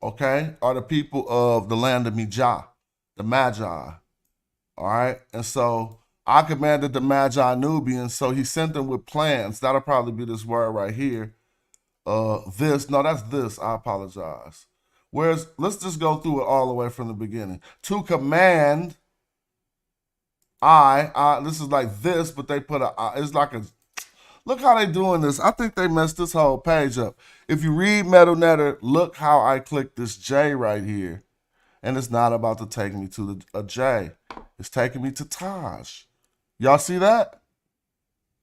okay, are the people of the land of Magi, the Magi. All right. And so I commanded the Magi Nubians, so he sent them with plans. That'll probably be this word right here. That's this. I apologize. Whereas, let's just go through it all the way from the beginning. To command, this is like this, but they put it's like a, look how they doing this. I think they messed this whole page up. If you read Medu-Neter, look how I click this J right here. And it's not about to take me to a J. It's taking me to Taj. Y'all see that?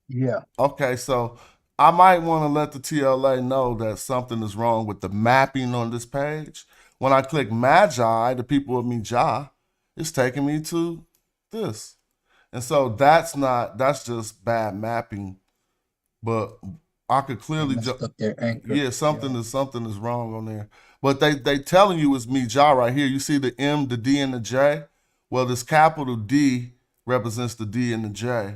Yeah. Okay, so I might want to let the TLA know that something is wrong with the mapping on this page. When I click Magi, the people of Magi, it's taking me to this. And so that's just bad mapping. But I could clearly something is wrong on there. But they telling you it's Mijah right here. You see the M, the D, and the J? Well, this capital D represents the D and the J.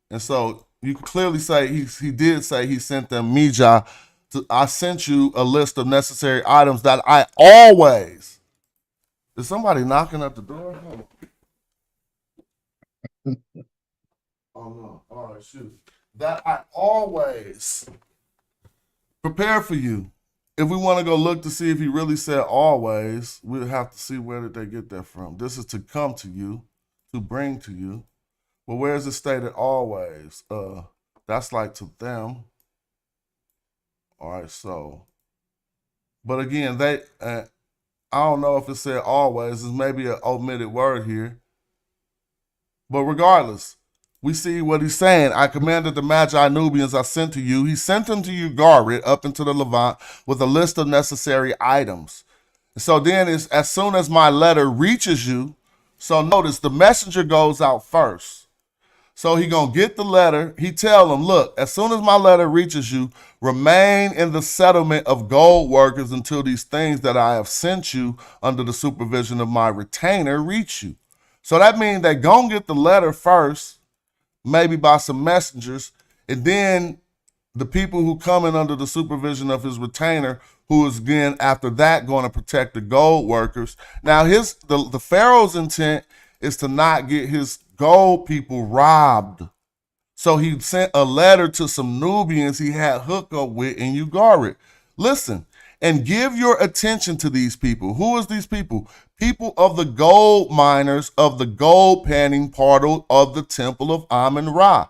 And so you can clearly say he did say he sent them Mijah. I sent you a list of necessary items that I always. Is somebody knocking at the door? Oh no. All right, shoot. That I always prepare for you. If we want to go look to see if he really said always, we'll have to see where did they get that from. This is to come to you, to bring to you. Well, where is it stated always? That's like to them. All right, so. But again, I don't know if it said always. It's maybe an omitted word here. But regardless, we see what he's saying. I commanded the Magi Nubians I sent to you. He sent them to Ugarit up into the Levant with a list of necessary items. So then as soon as my letter reaches you, so notice the messenger goes out first. So he gonna get the letter. He tell them, look, as soon as my letter reaches you, remain in the settlement of gold workers until these things that I have sent you under the supervision of my retainer reach you. So that means they gonna get the letter first, maybe by some messengers, and then the people who come in under the supervision of his retainer, who is again after that going to protect the gold workers. Now the Pharaoh's intent is to not get his gold people robbed. So he sent a letter to some Nubians he had hookup with in Ugarit. Listen, and give your attention to these people. Who is these people? People of the gold miners of the gold panning portal of the temple of Amun-Ra.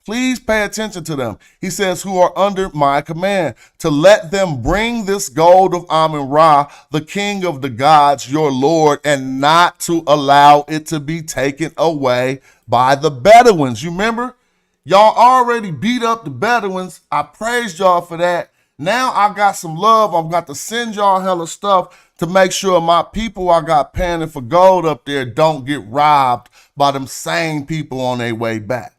Please pay attention to them. He says, who are under my command, to let them bring this gold of Amun-Ra, the king of the gods, your Lord, and not to allow it to be taken away by the Bedouins. You remember? Y'all already beat up the Bedouins. I praised y'all for that. Now I got some love. I'm got to send y'all hella stuff to make sure my people I got panning for gold up there don't get robbed by them same people on their way back.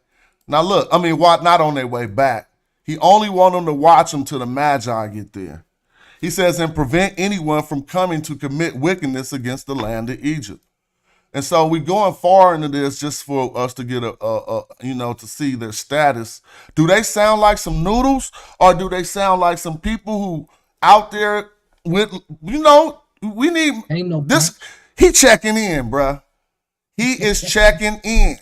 Now look, not on their way back. He only want them to watch them till the Magi get there. He says, and prevent anyone from coming to commit wickedness against the land of Egypt. And so we're going far into this just for us to get to see their status. Do they sound like some noodles, or do they sound like some people who out there with, we need this. He checking in, bruh. He is checking in.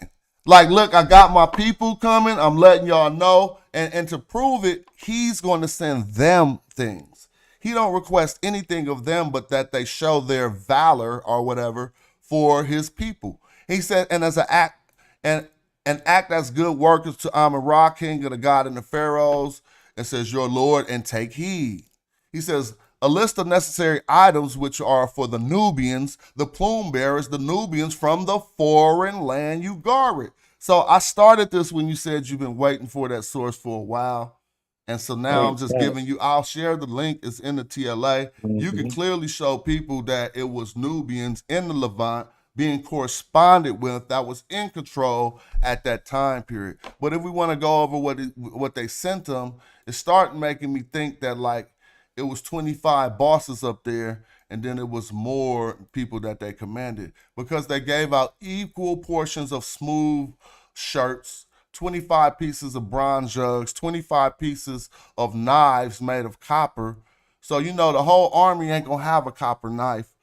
Like, look, I got my people coming. I'm letting y'all know. And to prove it, he's going to send them things. He don't request anything of them but that they show their valor or whatever for his people. He said, and as an act as good workers to Amun-Ra, king of the god and the pharaohs, and says, your Lord, and take heed. He says, a list of necessary items which are for the Nubians, the plume bearers, the Nubians from the foreign land Ugarit. So I started this when you said you've been waiting for that source for a while. And so now I'm just giving you, I'll share the link. It's in the TLA. You can clearly show people that it was Nubians in the Levant being corresponded with that was in control at that time period. But if we want to go over what they sent them, it started making me think that like it was 25 bosses up there, and then it was more people that they commanded, because they gave out equal portions of smooth shirts, 25 pieces of bronze jugs, 25 pieces of knives made of copper. So, the whole army ain't gonna have a copper knife,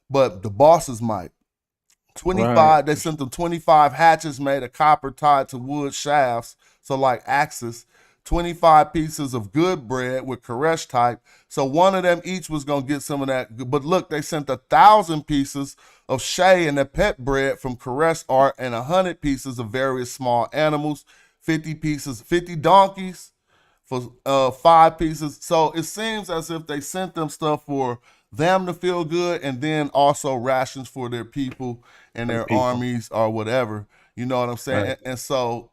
but the bosses might. 25, right. They sent them 25 hatchets made of copper tied to wood shafts, so like axes. 25 pieces of good bread with Koresh type. So one of them each was going to get some of that. But look, they sent 1,000 pieces of Shay and the pet bread from Koresh art, and 100 pieces of various small animals, 50 donkeys for 5 pieces. So it seems as if they sent them stuff for them to feel good, and then also rations for their people and their armies or whatever. You know what I'm saying? Right. And so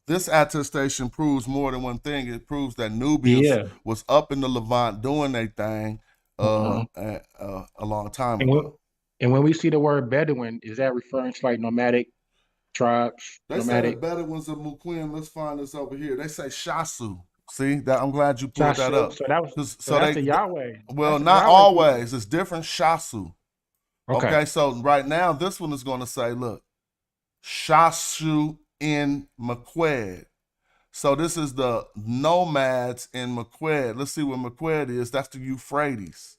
this attestation proves more than one thing. It proves that Nubians was up in the Levant doing their thing a long time ago. And when we see the word Bedouin, is that referring to like nomadic tribes, They say the nomadic. Bedouins of Muquin. Let's find this over here. They say Shasu. See that? I'm glad you pulled that Shashu. up. So that was so So that's they, the Yahweh. well, That's the not Yahweh people. always. It's different Shasu. Okay. Okay, so right now this one is going to say, look, Shasu in Mequed. So this is the nomads in Mequed. Let's see what Mequed is. That's the Euphrates.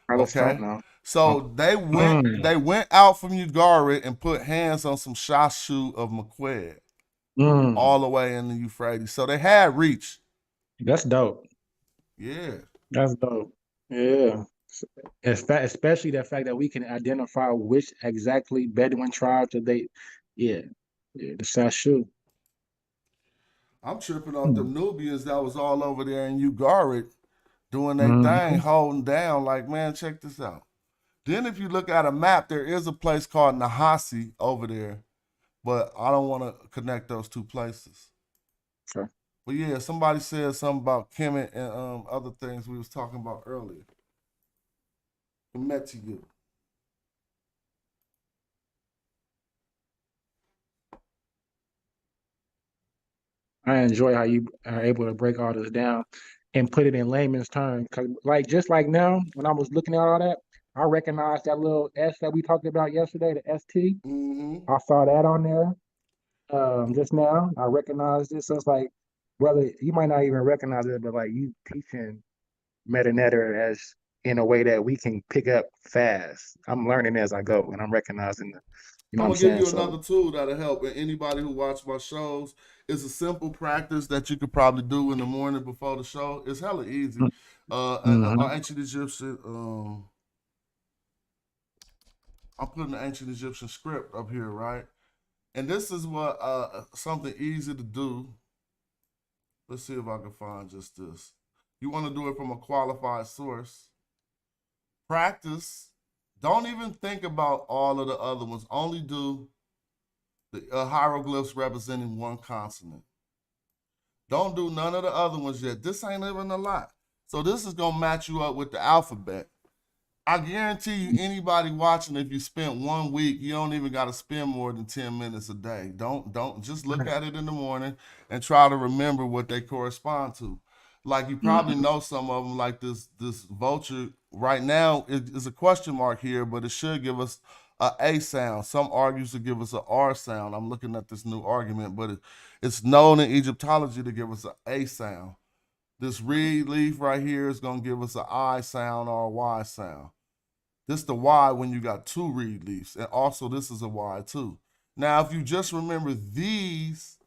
All right, let's talk Okay. now. So they went out from Ugarit and put hands on some Shashu of Mequed all the way in the Euphrates. So they had reach. That's dope. Yeah. That's dope. Yeah. Especially the fact that we can identify which exactly Bedouin tribes that they, yeah, the Shashu. I'm tripping off them Nubians that was all over there in Ugarit doing their Mhm. thing, holding down. Like, man, check this out. Then if you look at a map, there is a place called Nahasi over there, but I don't want to connect those two places. Okay. But yeah, somebody said something about Kemet and other things we was talking about earlier. Kemetiu. I enjoy how you are able to break all this down and put it in layman's terms. Cause like just like now, when I was looking at all that, I recognized that little S that we talked about yesterday, the ST. Mm-hmm. I saw that on there just now. I recognized it. So it's like, brother, you might not even recognize it, but like you teaching metanetter as in a way that we can pick up fast. I'm learning as I go and I'm recognizing the, you know I'm what I'm gonna give saying? you another tool that'll help. And anybody who watch my shows, it's a simple practice that you could probably do in the morning before the show. It's hella easy. Ancient Egyptian. I'm putting the ancient Egyptian script up here, right? And this is what something easy to do. Let's see if I can find just this. You want to do it from a qualified source. Practice. Don't even think about all of the other ones. Only do the hieroglyphs representing one consonant. Don't do none of the other ones yet. This ain't even a lot. So this is going to match you up with the alphabet. I guarantee you, anybody watching, if you spent 1 week, you don't even got to spend more than 10 minutes a day. Don't just look at it in the morning and try to remember what they correspond to. Like you probably know some of them, like this vulture. Right now, it is a question mark here, but it should give us a sound. Some argues to give us an R sound. I'm looking at this new argument, but it's known in Egyptology to give us an A sound. This reed leaf right here is going to give us an I sound or a Y sound. This the Y when you got two reed leaves. And also this is a Y too. Now, if you just remember these,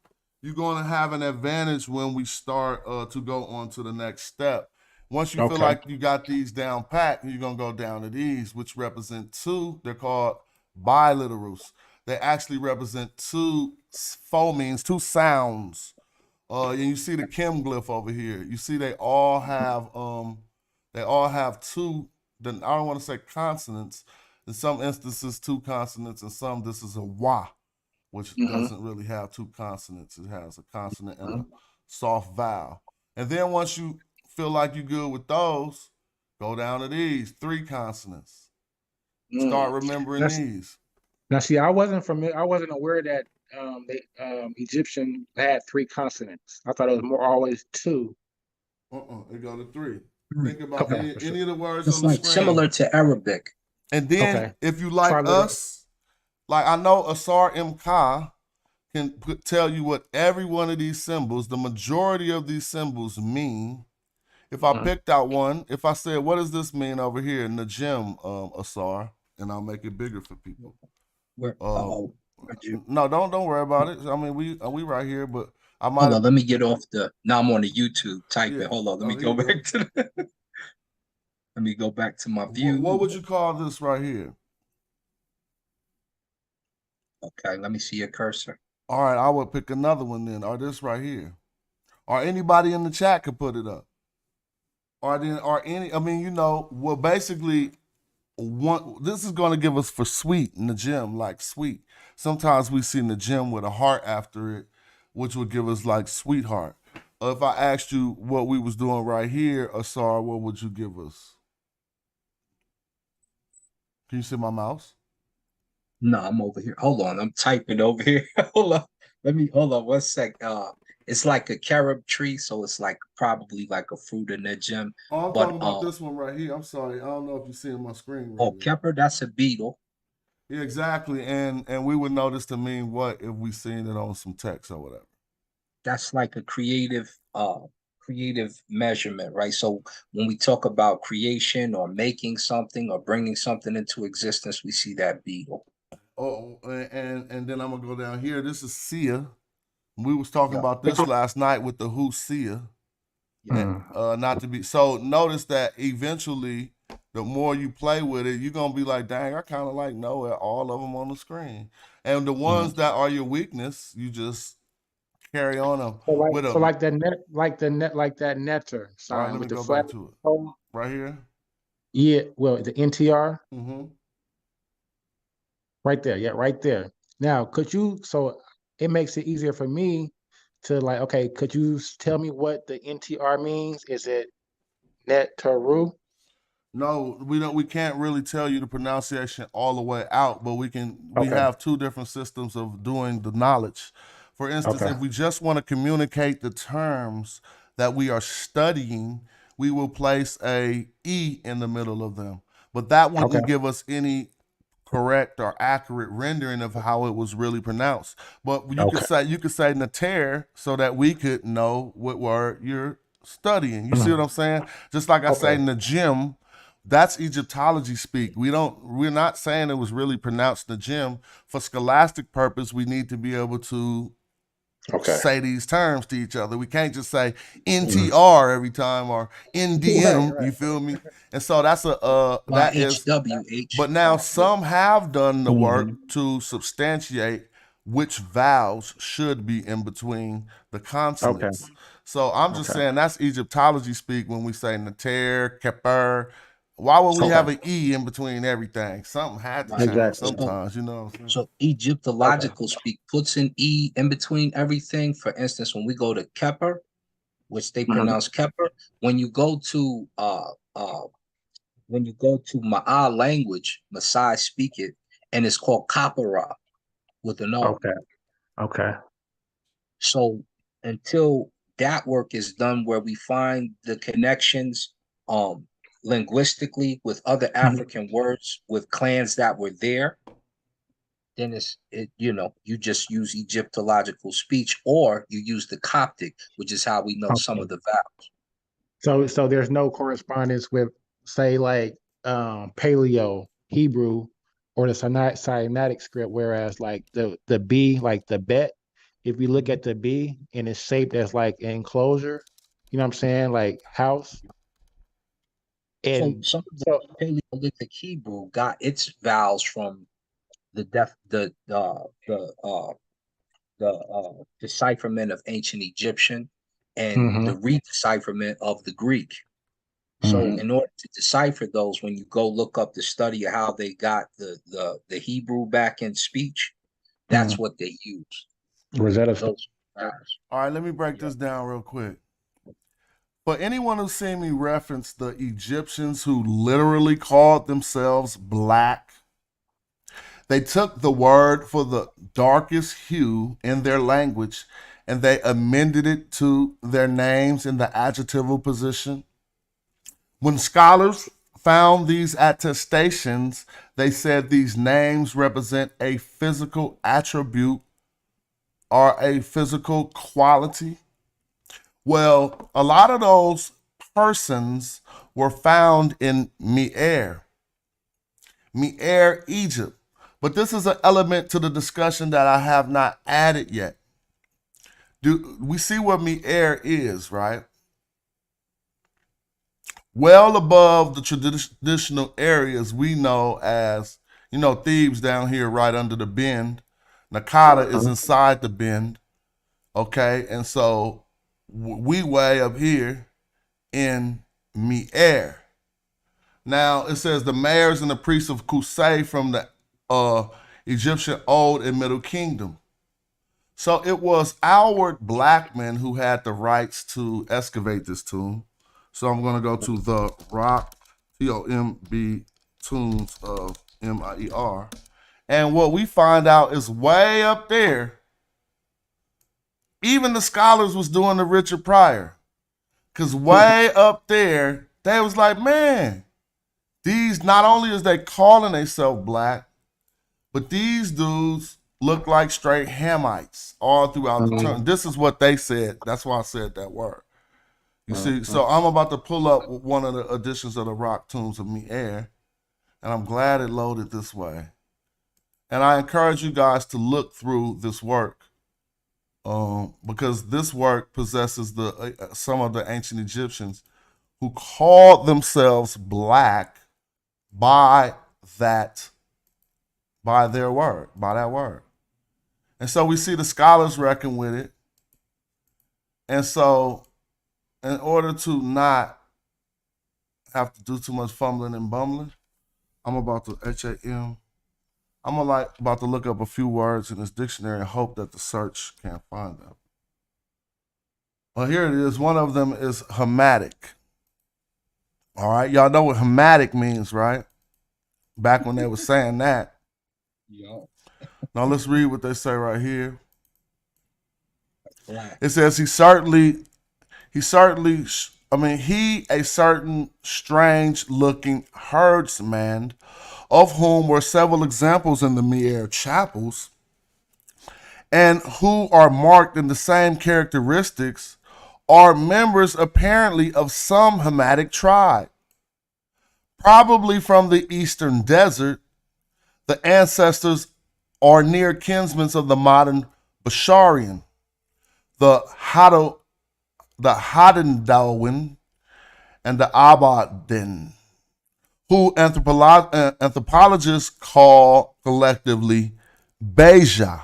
you're going to have an advantage when we start to go on to the next step. Once you feel like you got these down pat, you're going to go down to these, which represent two. They're called biliterals. They actually represent two phonemes, two sounds. And you see the Kim glyph over here. You see they all have two. Then I don't want to say consonants. In some instances, two consonants. In some, this is a Y, which doesn't really have two consonants. It has a consonant and a soft vowel. And then once you feel like you're good with those, go down to these three consonants. Start remembering these. Now, see, I wasn't aware that Egyptian had three consonants. I thought it was more always two. It go to three. Think about any of the words It's on the like screen. similar to Arabic. And then if you like us, like I know Asar Mk can tell you what every one of these symbols, the majority of these symbols mean. If I picked out one, if I said, what does this mean over here in the gym, Asar? And I'll make it bigger for people. No, don't worry about it. I mean, we right here, but I might. Hold on, let me get off the. Now I'm on the YouTube. Type it. Hold on, let me go back to. Let me go back to my view. What would you call this right here? Okay, let me see your cursor. All right, I would pick another one then, or this right here, or anybody in the chat could put it up, or any. I mean, well, basically. This is going to give us for sweet in the gym, like sweet. Sometimes we see in the gym with a heart after it, which would give us like sweetheart. If I asked you what we was doing right here, Asar, what would you give us? Can you see my mouse? No, I'm over here. Hold on, I'm typing over here. Hold on. Hold on 1 sec. It's like a carob tree, so it's like probably like a fruit in that gem. Oh, I'm But talking about this one right here. I'm sorry. I don't know if you see on my screen right oh, now. kepper, that's a beetle. Yeah, exactly. And we would know this to mean what if we seen it on some text or whatever. That's like a creative measurement, right? So when we talk about creation or making something or bringing something into existence, we see that beetle. Oh, and then I'm gonna go down here. This is Sia. We was talking Yeah. about this last night with the who Sia. Yeah. Not to be so. Notice that eventually, the more you play with it, you're gonna be like, dang, I kind of like know all of them on the screen. And the ones that are your weakness, you just carry on them with So them. like that net, like that netter All right, sign let me with the go flag. back to it. Right here. Yeah, well, the NTR. Mm-hmm. Right there, yeah, right there. Now, so it makes it easier for me to like, okay, could you tell me what the NTR means? Is it Netaru? No, we don't. We can't really tell you the pronunciation all the way out, but we can. We Okay, have two different systems of doing the knowledge. For instance, okay, if we just want to communicate the terms that we are studying, we will place a e in the middle of them. But that okay, wouldn't give us any correct or accurate rendering of how it was really pronounced. But okay. you could say nater so that we could know what word you're studying. You see what I'm saying? Just like I say Okay, Najim, that's Egyptology speak. We're not saying it was really pronounced Najim. For scholastic purpose, we need to be able to okay. say these terms to each other. We can't just say Mhm. NTR every time or Right, NDM. right. You feel me? And so that's that is. YHWH. But now some have done the work Mhm. to substantiate which vowels should be in between the Okay, consonants. So I'm just okay, saying that's Egyptology speak when we say Nater, Keper. Why would we okay. have an E in between everything? Something had to Right. change Exactly. So sometimes, you know what I'm saying? so Okay. Egyptological speak puts an E in between everything. For instance, when we go to Kepper, which they Mhm. pronounce Kepper, when you go to Ma'al language, Maasai speak it, and it's called Kapara with an O. Okay, okay. So until that work is done where we find the connections linguistically with other Mhm. African words with clans that were there, then you just use Egyptological speech, or you use the Coptic, which is how we know some Okay. of the vowels. So there's no correspondence with, say, like Paleo Hebrew or the Sinaitic script, whereas like the B, like the bet, if we look at the B and it's shaped as like an enclosure, you know what I'm saying, like house, So and some of the so Paleolithic Hebrew got its vowels from the def the decipherment of ancient Egyptian and hmm the redecipherment of the Greek. So hmm in order to decipher those, when you go look up the study of how they got the Hebrew back in speech, hmm that's what they use. Rosetta Stone. Those vowels. All right, let me break Yeah. this down real quick. For anyone who's seen me reference the Egyptians who literally called themselves black, they took the word for the darkest hue in their language and they amended it to their names in the adjectival position. When scholars found these attestations, they said these names represent a physical attribute or a physical quality. Well, a lot of those persons were found in Mi'er, Egypt. But this is an element to the discussion that I have not added yet. Do we see where Mi'er is, right? Well above the traditional areas we know as, Thebes down here right under the bend. Nakada is inside the bend, okay? And so we way up here in Mi'er. Now it says the mayors and the priests of Kusay from the Egyptian Old and Middle Kingdom. So it was our black men who had the rights to excavate this tomb. So I'm going to go to the rock, TOMB tombs of MIER. And what we find out is way up there. Even the scholars was doing the Richard Pryor. Because way up there, they was like, man, these, not only is they calling themselves black, but these dudes look like straight Hamites all throughout the term. This is what they said. That's why I said that word. You see, so I'm about to pull up one of the editions of the Rock Tombs of Air, and I'm glad it loaded this way. And I encourage you guys to look through this work, because this work possesses the some of the ancient Egyptians who called themselves black by that word. And so we see the scholars reckon with it. And so in order to not have to do too much fumbling and bumbling, I'm about to about to look up a few words in this dictionary and hope that the search can't find them. Well, here it is. One of them is hematic. All right, y'all know what hematic means, right? Back when they were saying that. Yo. Now let's read what they say right here. Black. It says he a certain strange looking herdsman, of whom were several examples in the Meir chapels, and who are marked in the same characteristics, are members apparently of some Hamitic tribe, probably from the eastern desert. The ancestors are near kinsmen of the modern Basharian, the Hadendowin, and the Abadin, who anthropologists call collectively Beja.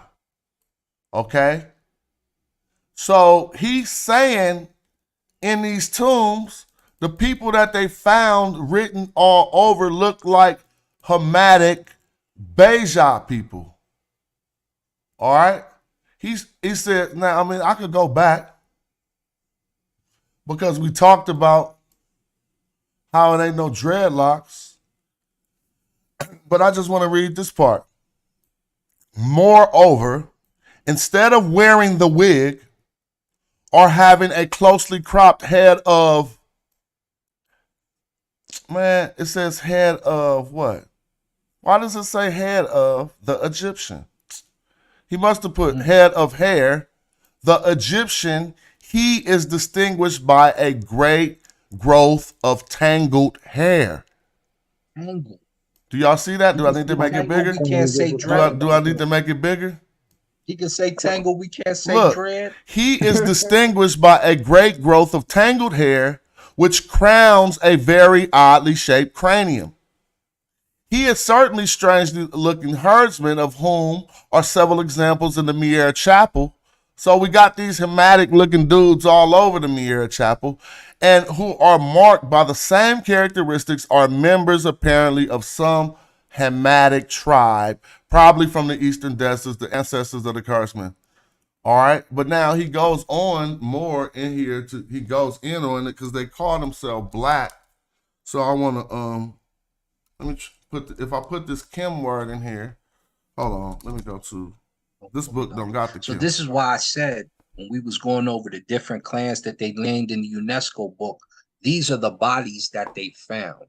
Okay? So he's saying in these tombs, the people that they found written all over look like Hamitic Beja people. All right? He said, now, I mean, I could go back because we talked about how it ain't no dreadlocks. But I just want to read this part. Moreover, instead of wearing the wig or having a closely cropped head of, man, it says head of what? Why does it say head of the Egyptian? He must have put head of hair. The Egyptian, he is distinguished by a great growth of tangled hair. Tangled. Do y'all see that? Do I need to make it bigger? We can't say dread. Do I need to make it bigger? He can say tangle. We can't say Look, dread. he is distinguished by a great growth of tangled hair, which crowns a very oddly shaped cranium. He is certainly strangely looking herdsman, of whom are several examples in the Meir Chapel. So we got these Hamitic looking dudes all over the Meir Chapel, and who are marked by the same characteristics, are members apparently of some Hamitic tribe, probably from the eastern deserts, the ancestors of the Kurtzmen. All right, but now he goes on more in here he goes in on it because they call themselves black. So I want to let me if I put this Kim word in here, hold on, let me go to this book. Don't got the Kim. So this is why I said when we was going over the different clans that they named in the UNESCO book, these are the bodies that they found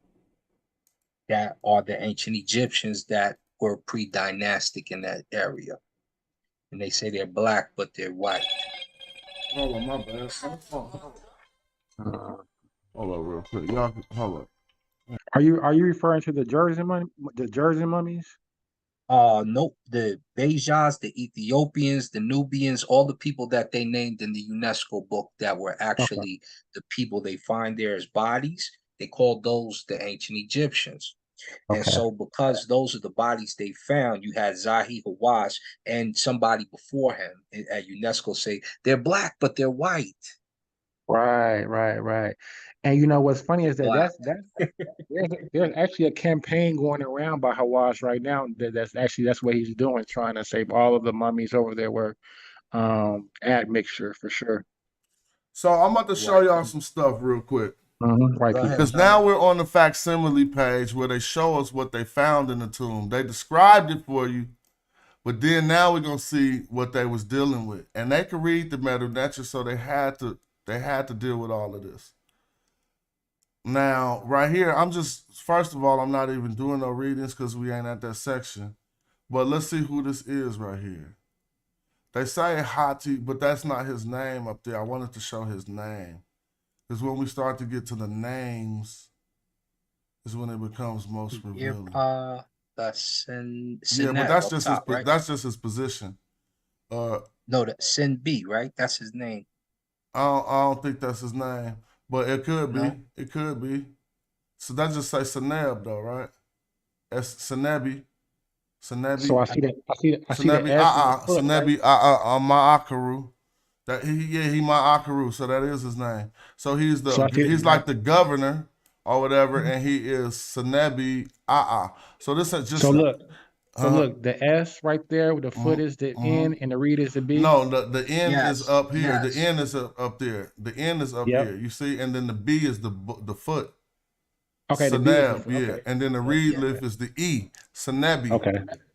that are the ancient Egyptians that were pre-dynastic in that area. And they say they're black, but they're white. Hold on, my bad. Hold on real quick. Y'all, hold up. Are you referring to the Jersey mummies? Nope. The Bejas, the Ethiopians, the Nubians, all the people that they named in the UNESCO book that were actually the people they find there as bodies, they called those the ancient Egyptians. And so because those are the bodies they found, you had Zahi Hawass and somebody before him at UNESCO say they're black, but they're white. Right. And you know what's funny is that there's actually a campaign going around by Hawass right now that's what he's doing, trying to save all of the mummies over there were admixture for sure. So I'm about to show y'all some stuff real quick. White Go people. ahead, Because Johnny. now we're on the facsimile page where they show us what they found in the tomb. They described it for you, but then now we're gonna see what they was dealing with, and they could read the metal nature, so they had to deal with all of this. Now, right here, first of all, I'm not even doing no readings because we ain't at that section. But let's see who this is right here. They say Hati, but that's not his name up there. I wanted to show his name. Because when we start to get to the names, is when it becomes most revealing. That's Yeah, but that's just top, his right? that's just his position. No, that's Sin B, right? That's his name. I don't think that's his name, but it could be. No? It could be. So that just say Seneb though, right? That's Senebi. Senebi. So I see that. I see the S in the foot, right? Senebi Ma'akaru. That he Ma'akaru. So that is his name. So he's like the governor or whatever, and he is Senebi So this is just. So look, the S right there with the foot is the N and the reed is the B. No, the N is up here. Yes. The N is up there. The N is up here. You see, and then the B is the foot. Okay, the Seneb, B is the foot. yeah, Okay. and then the reed lift is the E. Senebi. Okay.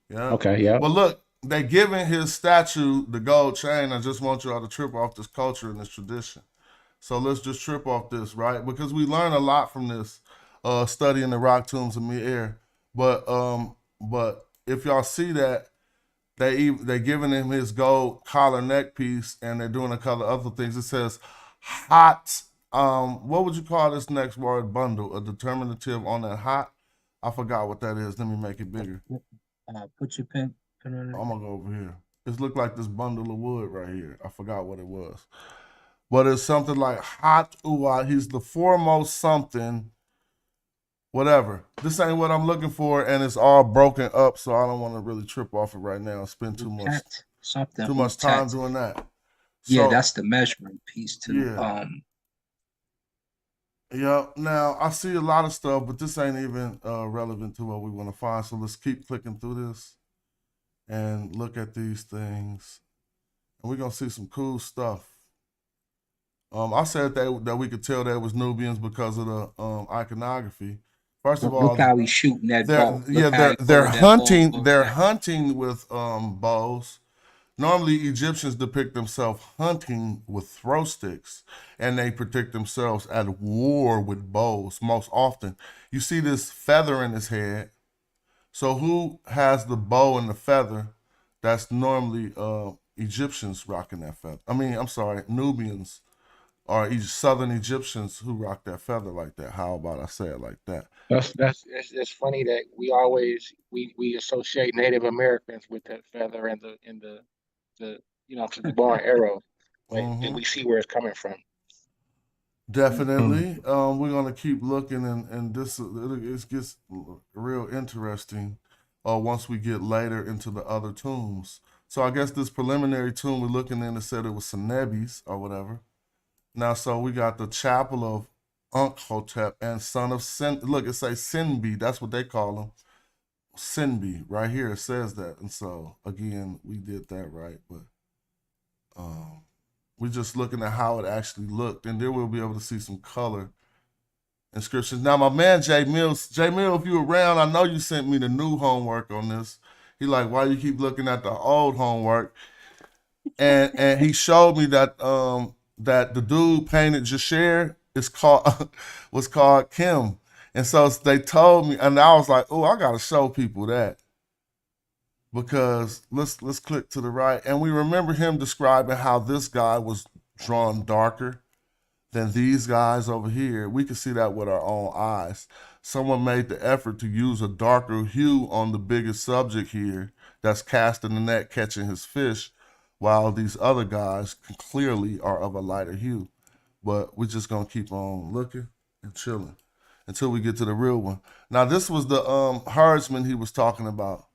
Yeah. Okay. Yeah. But look, they giving his statue the gold chain. I just want y'all to trip off this culture and this tradition. So let's just trip off this, right? Because we learn a lot from this, studying the rock tombs of mid-air. But if y'all see that, they giving him his gold collar neck piece, and they're doing a couple of other things. It says hot. What would you call this next word? Bundle, a determinative on that hot. I forgot what that is. Let me make it bigger. Put your pen on it. I'm gonna go over here. It looked like this bundle of wood right here. I forgot what it was, but it's something like hot uwa. He's the foremost something. Whatever. This ain't what I'm looking for, and it's all broken up, so I don't want to really trip off it right now and spend too much time doing that. Yeah, So, that's the measuring piece too. Yeah. Yeah, now I see a lot of stuff, but this ain't even relevant to what we want to find. So let's keep clicking through this and look at these things. And we're going to see some cool stuff. I said that we could tell that it was Nubians because of the iconography. First of all, look how he's shooting that bow. They're hunting. They're hunting with bows. Normally, Egyptians depict themselves hunting with throw sticks, and they depict themselves at war with bows most often. You see this feather in his head. So who has the bow and the feather? That's normally Egyptians rocking that feather. I'm sorry, Nubians or Southern Egyptians who rock that feather like that. How about I say it like that? It's funny that we associate Native Americans with that feather and the the bow and arrow, and we see where it's coming from. Definitely. We're gonna keep looking, and it gets real interesting once we get later into the other tombs. So I guess this preliminary tomb we're looking in, it said it was Senebis or whatever. Now, so we got the chapel of Unkhotep and son of Sin. Look, it says Sinbi. That's what they call him. Sinbi. Right here it says that. And so, again, we did that right. But we're just looking at how it actually looked. And then we'll be able to see some color inscriptions. Now, my man, J. Mills, if you around, I know you sent me the new homework on this. He like, why you keep looking at the old homework? And he showed me that that the dude painted Jasher was called Kim. And so they told me, and I was like, oh, I gotta show people that. Because let's click to the right. And we remember him describing how this guy was drawn darker than these guys over here. We can see that with our own eyes. Someone made the effort to use a darker hue on the biggest subject here that's casting the net, catching his fish, while these other guys clearly are of a lighter hue. But we're just gonna keep on looking and chilling until we get to the real one. Now, this was the herdsman he was talking about.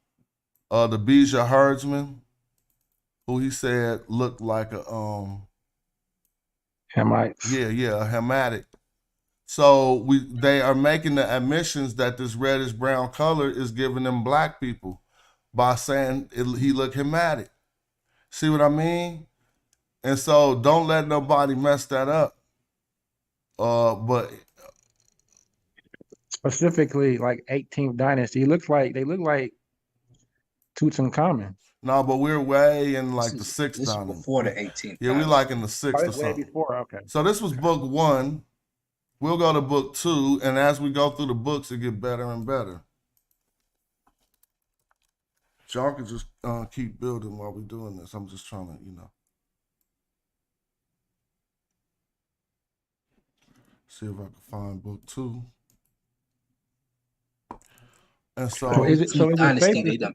The Bija herdsman, who he said looked like a Hamite. Yeah, a Hamitic. So they are making the admissions that this reddish brown color is giving them black people by saying he looked Hamitic. See what I mean? And so don't let nobody mess that up. But specifically like 18th dynasty. They look like Tutankhamun. No, but we're way in like the This 6th is dynasty. before the 18th. Yeah, we like in the 6th or It's way something. before. Okay. So this was book 1. We'll go to book 2, and as we go through the books, it get better and better. Y'all can just keep building while we're doing this. I'm just trying to, see if I can find book 2. And so Is it safe Dynasty, to, they done.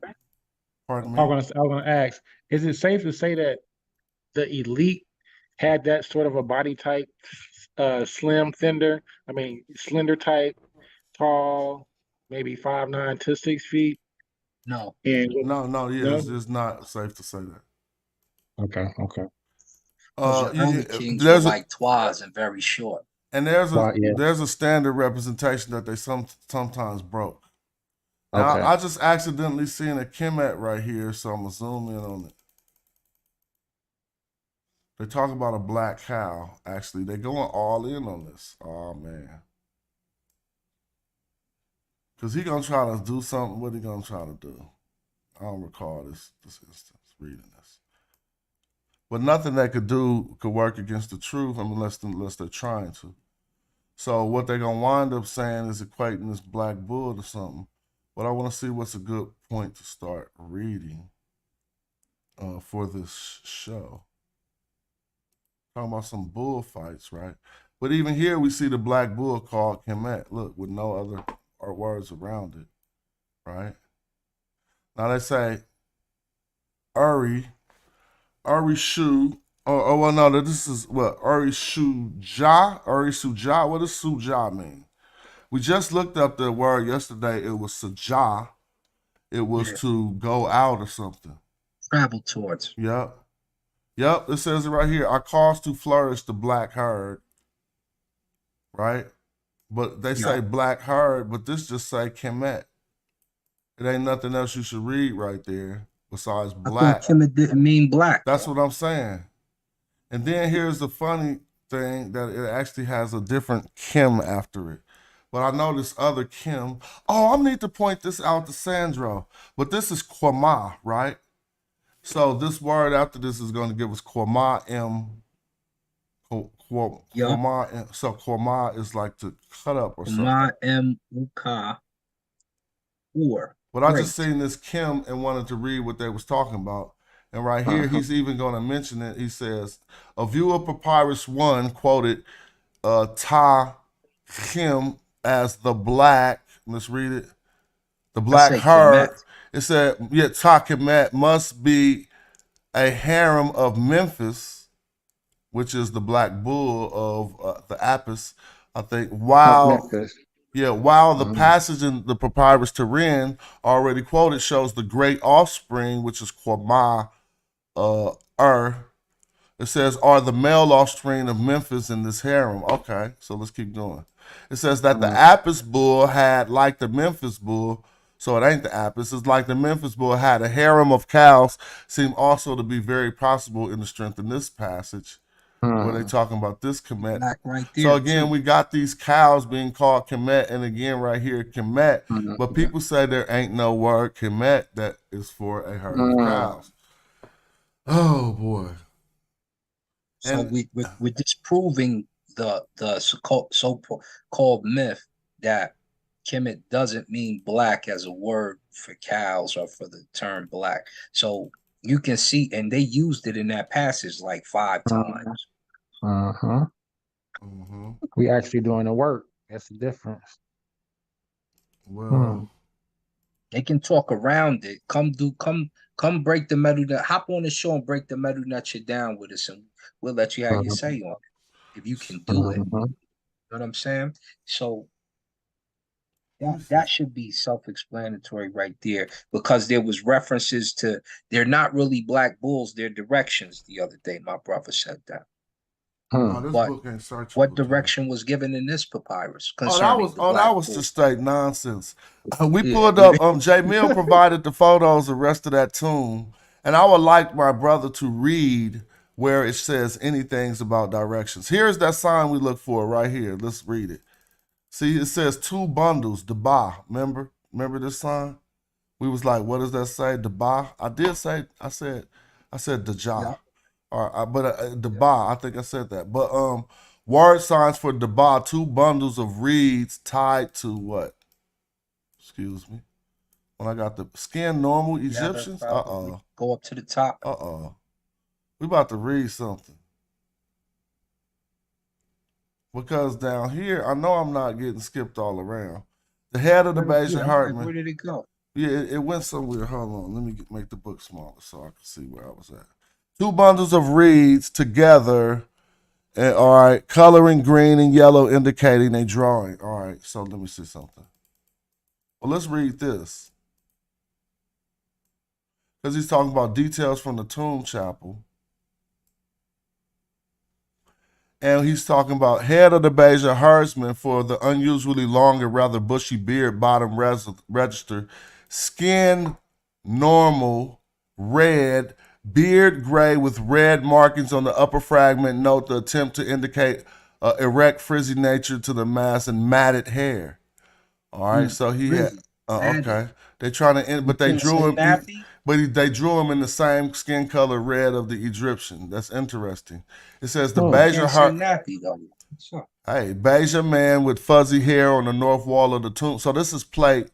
pardon me? I was gonna ask, is it safe to say that the elite had that sort of a body type, slender type, tall, maybe 5'9" to 6 feet? No. And No, yeah, it's not safe to say that. okay. Because your early kings were there's like twas and very short. and there's a standard representation that they sometimes broke. Now, Okay. I just accidentally seen a Kemet right here, so I'm gonna zoom in on it. They talk about a black cow. Actually, they're going all in on this. Oh man, because he gonna try to do something. What he gonna try to do? I don't recall this instance reading this, but nothing they could do could work against the truth unless they're trying to. So what they're gonna wind up saying is equating this black bull to something. But I want to see what's a good point to start reading for this show. Talking about some bullfights, right? But even here we see the black bull called Kemet. Look, with no other words around it, right? Now they say Uri Shu. Oh well, no, this is what Uri Suja. What does Suja mean? We just looked up the word yesterday. It was Saja. It was to go out or something. Travel towards. Yep. It says it right here. I caused to flourish the black herd. Right? But they say black herd, but this just say Kemet. It ain't nothing else you should read right there besides black. I thought Kemet didn't mean black. That's what I'm saying. And then here's the funny thing that it actually has a different Kim after it. But I know this other Kim. Oh, I need to point this out to Sandro. But this is Kwama, right? So this word after this is going to give us Kwama M. Kwama M. So Kwama is like to cut up or something. Kwama M. Uka. Or. But I just seen this Kim and wanted to read what they was talking about. And right here, he's even going to mention it. He says, a view of Papyrus 1 quoted Ta Kim as the black, let's read it, the black herd. It said, Ta Kemet must be a harem of Memphis, which is the black bull of the Apis, I think, while the passage in the Papyrus Turin already quoted shows the great offspring, which is Kwama It says, are the male offspring of Memphis in this harem. Okay, so let's keep going. It says that the Apis bull had, like the Memphis bull, so it ain't the Apis, it's like the Memphis bull had a harem of cows, seem also to be very possible in the strength in this passage, where they talking about this Kemet. Right there, so again, we got these cows being called Kemet, and again right here, Kemet, but people say there ain't no word Kemet that is for a herd of cows. Oh boy. So we're disproving the so-called myth that Kemet doesn't mean black as a word for cows or for the term black. So you can see, and they used it in that passage like 5 times. We actually doing the work. That's the difference. Well, they can talk around it. Come break the metal nut. Hop on the show and break the metal nut down with us, and we'll let you have your say on it if you can do it. You know what I'm saying? So that should be self-explanatory right there, because there was references to they're not really black bulls, they're directions. The other day, my brother said that. But what direction was given in this papyrus? That was just straight nonsense. We pulled up. J Mill provided the photos of the rest of that tomb, and I would like my brother to read where it says anything about directions. Here's that sign we look for right here. Let's read it. See, it says 2 bundles, deba. Remember this sign? We was like, what does that say? Deba. I said deja. Yeah. But deba, I think I said that. But word signs for deba, 2 bundles of reeds tied to what? Excuse me. When I got the skin normal Egyptians? Go up to the top. We about to read something. Because down here, I know I'm not getting skipped all around. The head of the Bayesian Hartman. Where did it go? Yeah, it went somewhere. Hold on. Let me make the book smaller so I can see where I was at. 2 bundles of reeds together. And, all right. Coloring green and yellow indicating a drawing. All right. So let me see something. Well, let's read this. Because he's talking about details from the tomb chapel. And he's talking about head of the Bayesian herdsman for the unusually long and rather bushy beard, bottom register, skin normal, red, beard gray with red markings on the upper fragment. Note the attempt to indicate erect, frizzy nature to the mass and matted hair. All right, so he had okay. They trying to, but they drew him. They drew him in the same skin color red of the Egyptian. That's interesting. It says the Bayesian Bayesian man with fuzzy hair on the north wall of the tomb. So this is plate,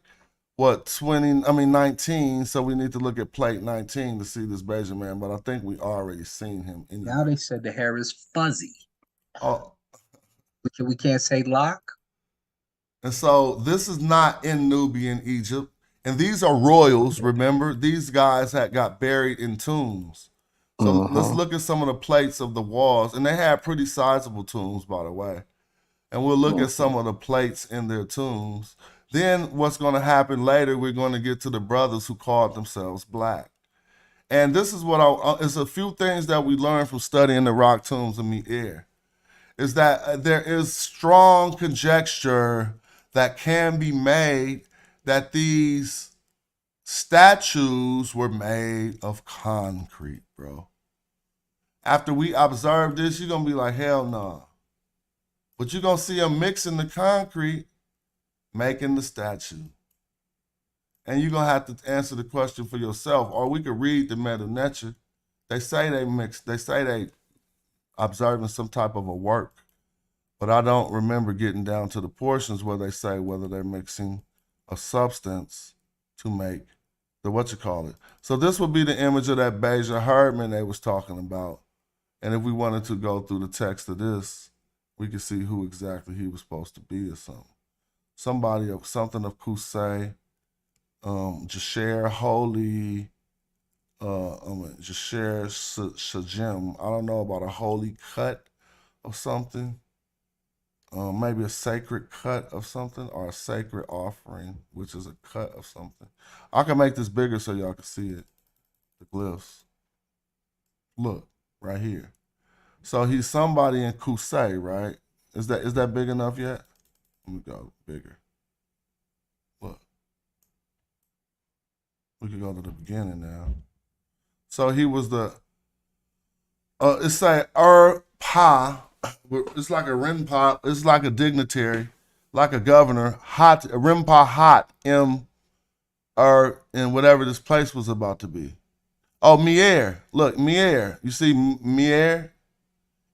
19. So we need to look at plate 19 to see this Bayesian man. But I think we already seen him. Now they said the hair is fuzzy. Oh, we can't say lock. And so this is not in Nubian Egypt. And these are royals, remember? These guys had got buried in tombs. So let's look at some of the plates of the walls. And they had pretty sizable tombs, by the way. And we'll look at some of the plates in their tombs. Then what's going to happen later, we're going to get to the brothers who called themselves black. And this is what it's a few things that we learned from studying the rock tombs of Mi'er. Is that there is strong conjecture that can be made that these statues were made of concrete, bro. After we observe this, you're going to be like, hell no. But you're going to see them mixing the concrete, making the statue. And you're going to have to answer the question for yourself. Or we could read the Meta Nature. They say they mixed, they say they observing some type of a work. But I don't remember getting down to the portions where they say whether they're mixing a substance to make the So this would be the image of that Bayesian Herdman they was talking about. And if we wanted to go through the text of this, we could see who exactly he was supposed to be or something. Somebody of something of Kusay, Jasher Holy, Jasher Shajim. I don't know about a holy cut of something. Maybe a sacred cut of something or a sacred offering, which is a cut of something. I can make this bigger so y'all can see it. The glyphs. Look, right here. So he's somebody in Kusay, right? Is that big enough yet? Let me go bigger. Look. We can go to the beginning now. So he was the it's say Pa. It's like a Rinpa, it's like a dignitary, like a governor, Rinpa Hot, and whatever this place was about to be. Oh, Mi'er. Look, Mi'er. You see Mi'er?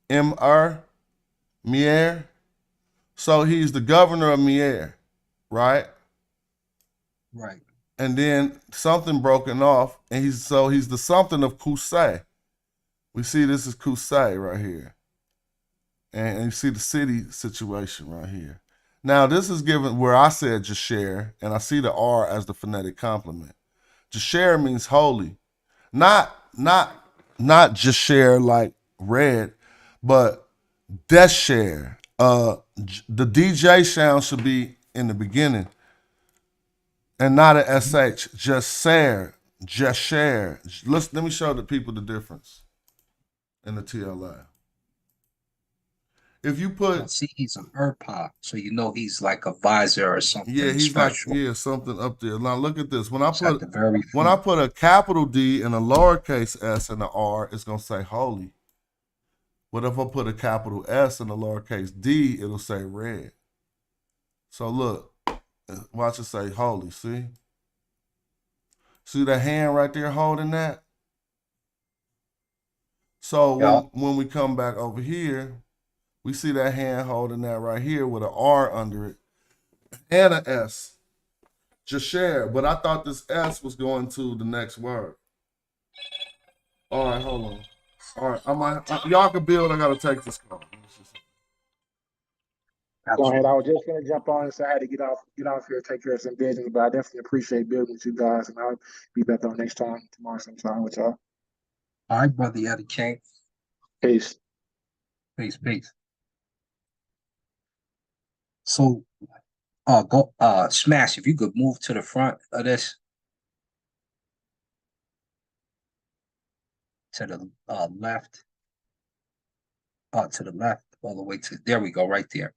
Mi'er. So he's the governor of Mi'er, right? Right. And then something broken off, and he's the something of Kusay. We see this is Kusay right here. And you see the city situation right here. Now, this is given where I said Jasher, and I see the R as the phonetic complement. Jasher means holy. Not Jasher like red, but Desher. The DJ sound should be in the beginning and not an SH. Jasher. Let me show the people the difference in the TLA. If you put, see, he's an Urpa, so you know he's like a visor or something. Yeah, he's special. like something up there. Now look at this. When I put a capital D and a lowercase s and an R, it's gonna say holy. But if I put a capital S and a lowercase D, it'll say red. So look, watch it say holy, see? See that hand right there holding that? So Yeah. when we come back over here, we see that hand holding that right here with an R under it and an S. Just share. But I thought this S was going to the next word. All right, hold on. All right, y'all can build. I gotta take this call. Go ahead. I was just gonna jump on and say I had to get off here, take care of some business, but I definitely appreciate building with you guys, and I'll be back on next time, tomorrow sometime with y'all. All right, brother Eddie King. Peace. Peace. So, Smash, if you could move to the front of this. To the left. To the left, all the way to, there we go, right there.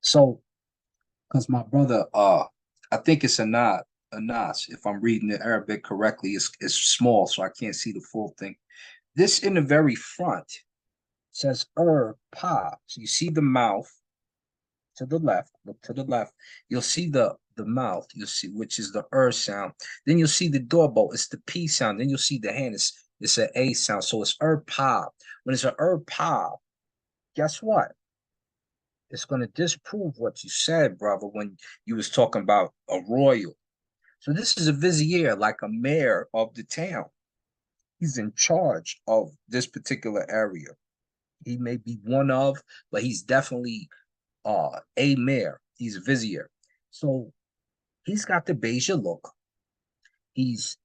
So, because my brother, I think it's Anas, if I'm reading the Arabic correctly, it's small, so I can't see the full thing. This in the very front says pa. So you see the mouth to the left, look to the left. You'll see the mouth, you'll see, which is the sound. Then you'll see the doorbell, it's the P sound. Then you'll see the hand, it's an A sound. So it's pa. When it's an pa, guess what? It's going to disprove what you said, brother, when you was talking about a royal. So this is a vizier, like a mayor of the town. He's in charge of this particular area. He may be one of, but he's definitely a mayor. He's a vizier. So he's got the Beja look. He's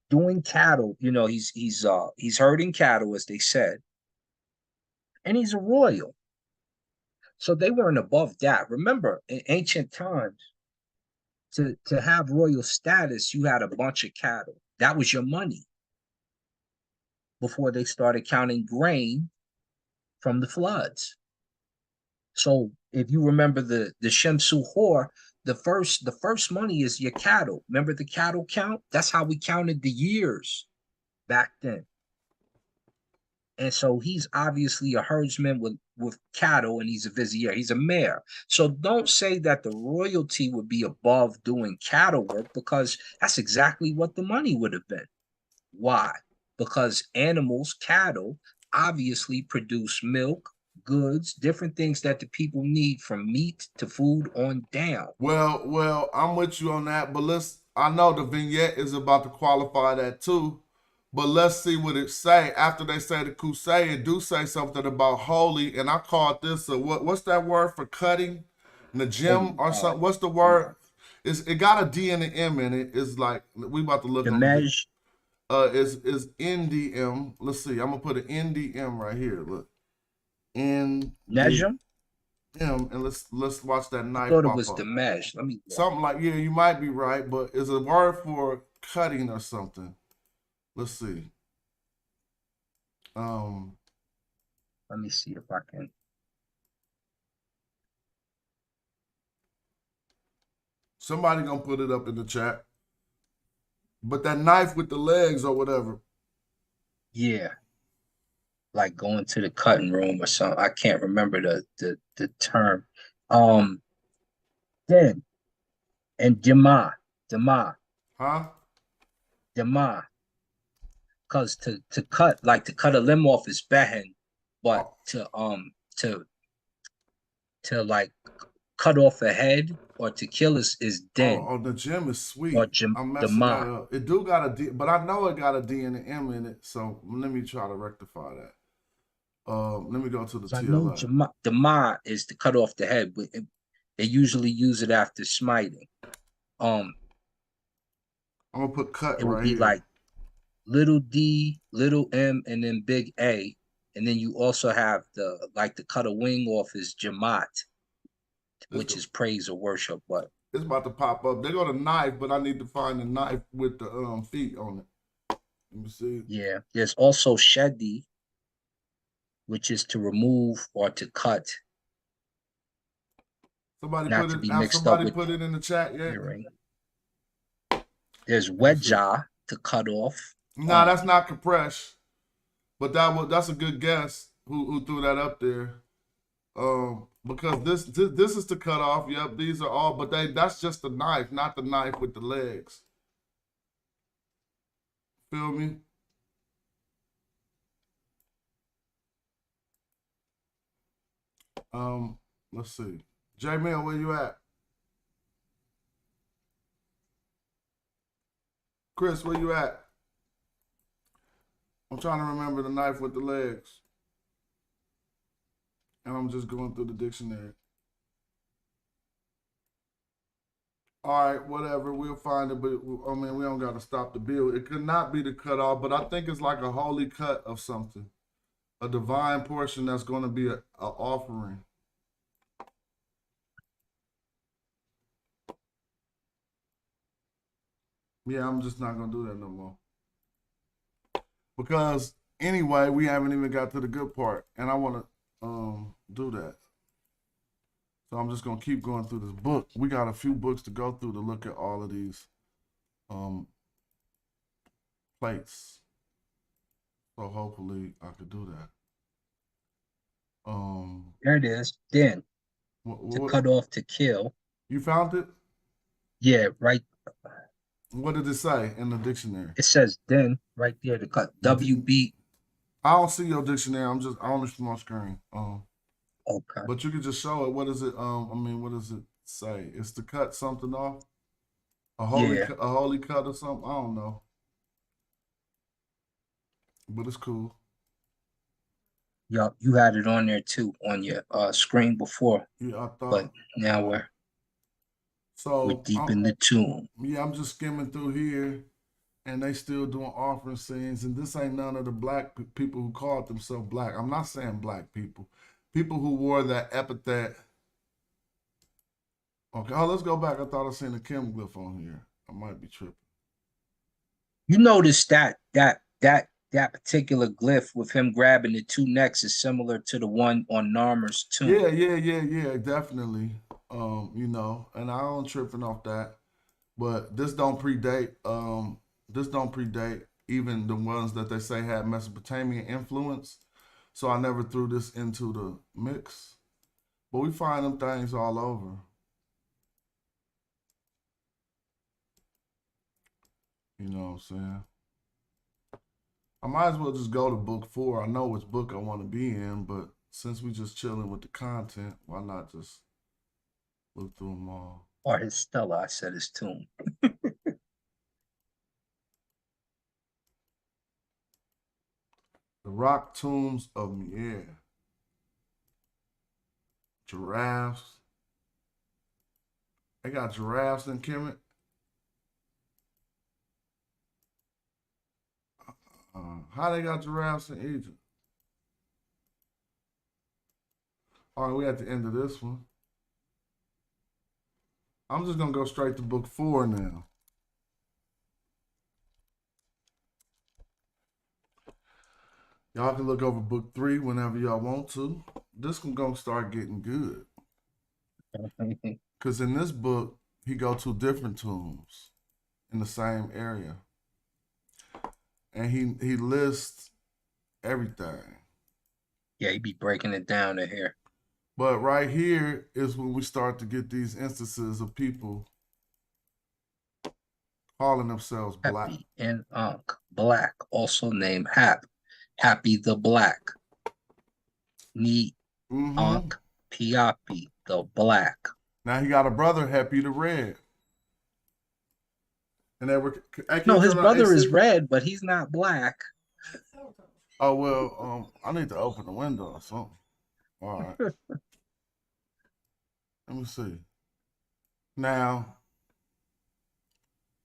doing cattle, you know, he's herding cattle, as they said. And he's a royal. So they weren't above that. Remember, in ancient times, to have royal status, you had a bunch of cattle. That was your money. Before they started counting grain from the floods. So if you remember the Shemsu Hor, the first money is your cattle. Remember the cattle count? That's how we counted the years back then. And so he's obviously a herdsman with cattle, and he's a vizier. He's a mayor. So don't say that the royalty would be above doing cattle work, because that's exactly what the money would have been. Why? Because animals, cattle, obviously produce milk, goods, different things that the people need, from meat to food on down. Well, I'm with you on that, but I know the vignette is about to qualify that too. But let's see what it say. After they say the crusade, it do say something about holy, and I called this what's that word for cutting? Najim or something? What's the word? It got a D and an M in it. It's like we about to look on the is NDM. Let's see. I'm gonna put an NDM right here. Look. NDM, and let's watch that knife. I thought it was the mesh. Let me something like, yeah, you might be right, but it's a word for cutting or something. Let's see. Let me see if I can. Somebody gonna put it up in the chat. But that knife with the legs or whatever. Yeah. Like going to the cutting room or something. I can't remember the term. Then and Dema. Huh? Dema. Because to cut, like to cut a limb off is behen, but to like cut off a head or to kill is din. Oh, the gem is sweet. Or I'm messing that up. It do got a D, but I know it got a D and an M in it. So let me try to rectify that. Let me go to the TLA. I know Dema is to cut off the head, but they usually use it after smiting. I'm gonna put cut. It would right be here. like little D, little M, and then big A. And then you also have the cut a wing off is Jamat, which is praise or worship. But it's about to pop up. They got a knife, but I need to find a knife with the feet on it. Let me see. Yeah, there's also Shedi, which is to remove or to cut. Somebody not put to it. be Now mixed somebody up with put it in the chat yet? Hearing. There's Wedja to cut off. Nah, that's not Compresh, but that's a good guess. Who threw that up there? Because this is the cutoff. Yep, these are all, but that's just the knife, not the knife with the legs. Feel me? Let's see. J-Mill, where you at? Chris, where you at? I'm trying to remember the knife with the legs. And I'm just going through the dictionary. All right, whatever, we'll find it, but I mean, we don't got to stop the build. It could not be the cutoff, but I think it's like a holy cut of something. A divine portion that's going to be an offering. Yeah, I'm just not going to do that no more. Because anyway, we haven't even got to the good part, and I want to do that. So I'm just going to keep going through this book. We got a few books to go through to look at all of these plates. So hopefully I could do that. There it is. Then to cut off to kill. You found it? Yeah, right. What did it say in the dictionary? It says then right there to cut. WB. I don't see your dictionary. I only see my screen. Okay. But you can just show it. What is it? I mean, what does it say? It's to cut something off? A holy cut or something? I don't know. But it's cool. Yup, you had it on there too on your screen before. Yeah, I thought. But now we're deep in the tomb. Yeah, I'm just skimming through here, and they still doing offering scenes. And this ain't none of the black people who called themselves black. I'm not saying black people. People who wore that epithet. Okay, let's go back. I thought I seen a Kim glyph on here. I might be tripping. You notice that particular glyph with him grabbing the two necks is similar to the one on Narmer's tomb. Yeah, definitely. You know, and I don't tripping off that. But this don't predate even the ones that they say had Mesopotamian influence. So I never threw this into the mix. But we find them things all over. You know what I'm saying? I might as well just go to book 4. I know which book I want to be in, but since we just chilling with the content, why not just look through them all? Or his stela, I said his tomb. The rock tombs of Mier. Giraffes. They got giraffes in Kemet. How they got giraffes in Egypt? All right, we at the end of this one. I'm just going to go straight to book 4 now. Y'all can look over book 3 whenever y'all want to. This one going to start getting good. Because in this book, he go to different tombs in the same area. And he lists everything. Yeah, he be breaking it down in here. But right here is when we start to get these instances of people calling themselves black. Happy and Ankh, black, also named Hap. Happy the Black. Ni Ankh Piapi, the Black. Now he got a brother, Happy the Red. And they were no, his brother is red, but he's not black. Oh well, I need to open the window or something. All right. Let me see. Now,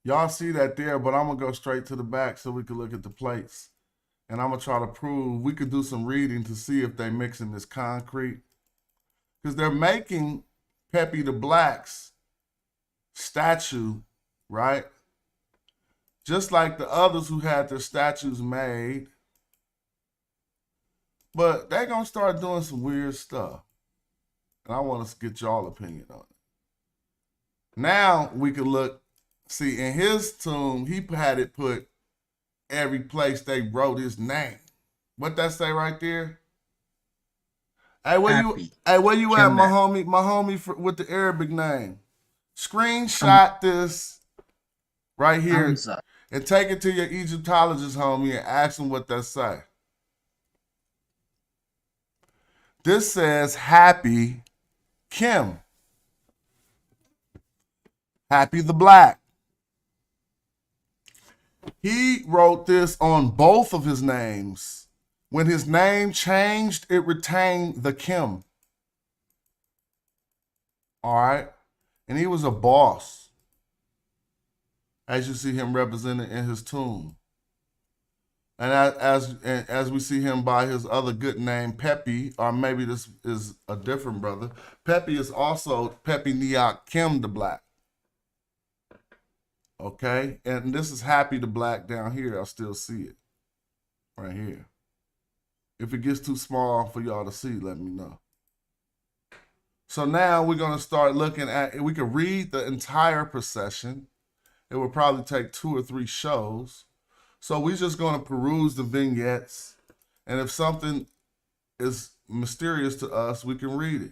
y'all see that there, but I'm gonna go straight to the back so we can look at the plates. And I'm gonna try to prove we could do some reading to see if they mixing this concrete. Because they're making Pepe the Black's statue, right? Just like the others who had their statues made. But they're going to start doing some weird stuff. And I want to get y'all opinion on it. Now we can look, see in his tomb, he had it put every place they wrote his name. What that say right there? Hey, where Happy. you at, my Kemet. homie? My homie with the Arabic name. Um, Screenshot this right here Hamza. and take it to your Egyptologist homie and ask him what that say. This says Happy Kim. Happy the Black. He wrote this on both of his names. When his name changed, it retained the Kim. All right. And he was a boss, as you see him represented in his tomb. And as we see him by his other good name, Pepi, or maybe this is a different brother. Pepi is also Pepi Niak Kim the Black. Okay, and this is Happy the Black down here. I still see it right here. If it gets too small for y'all to see, let me know. So now we're going to start looking at, we can read the entire procession. It would probably take 2 or 3 shows. So we're just going to peruse the vignettes. And if something is mysterious to us, we can read it.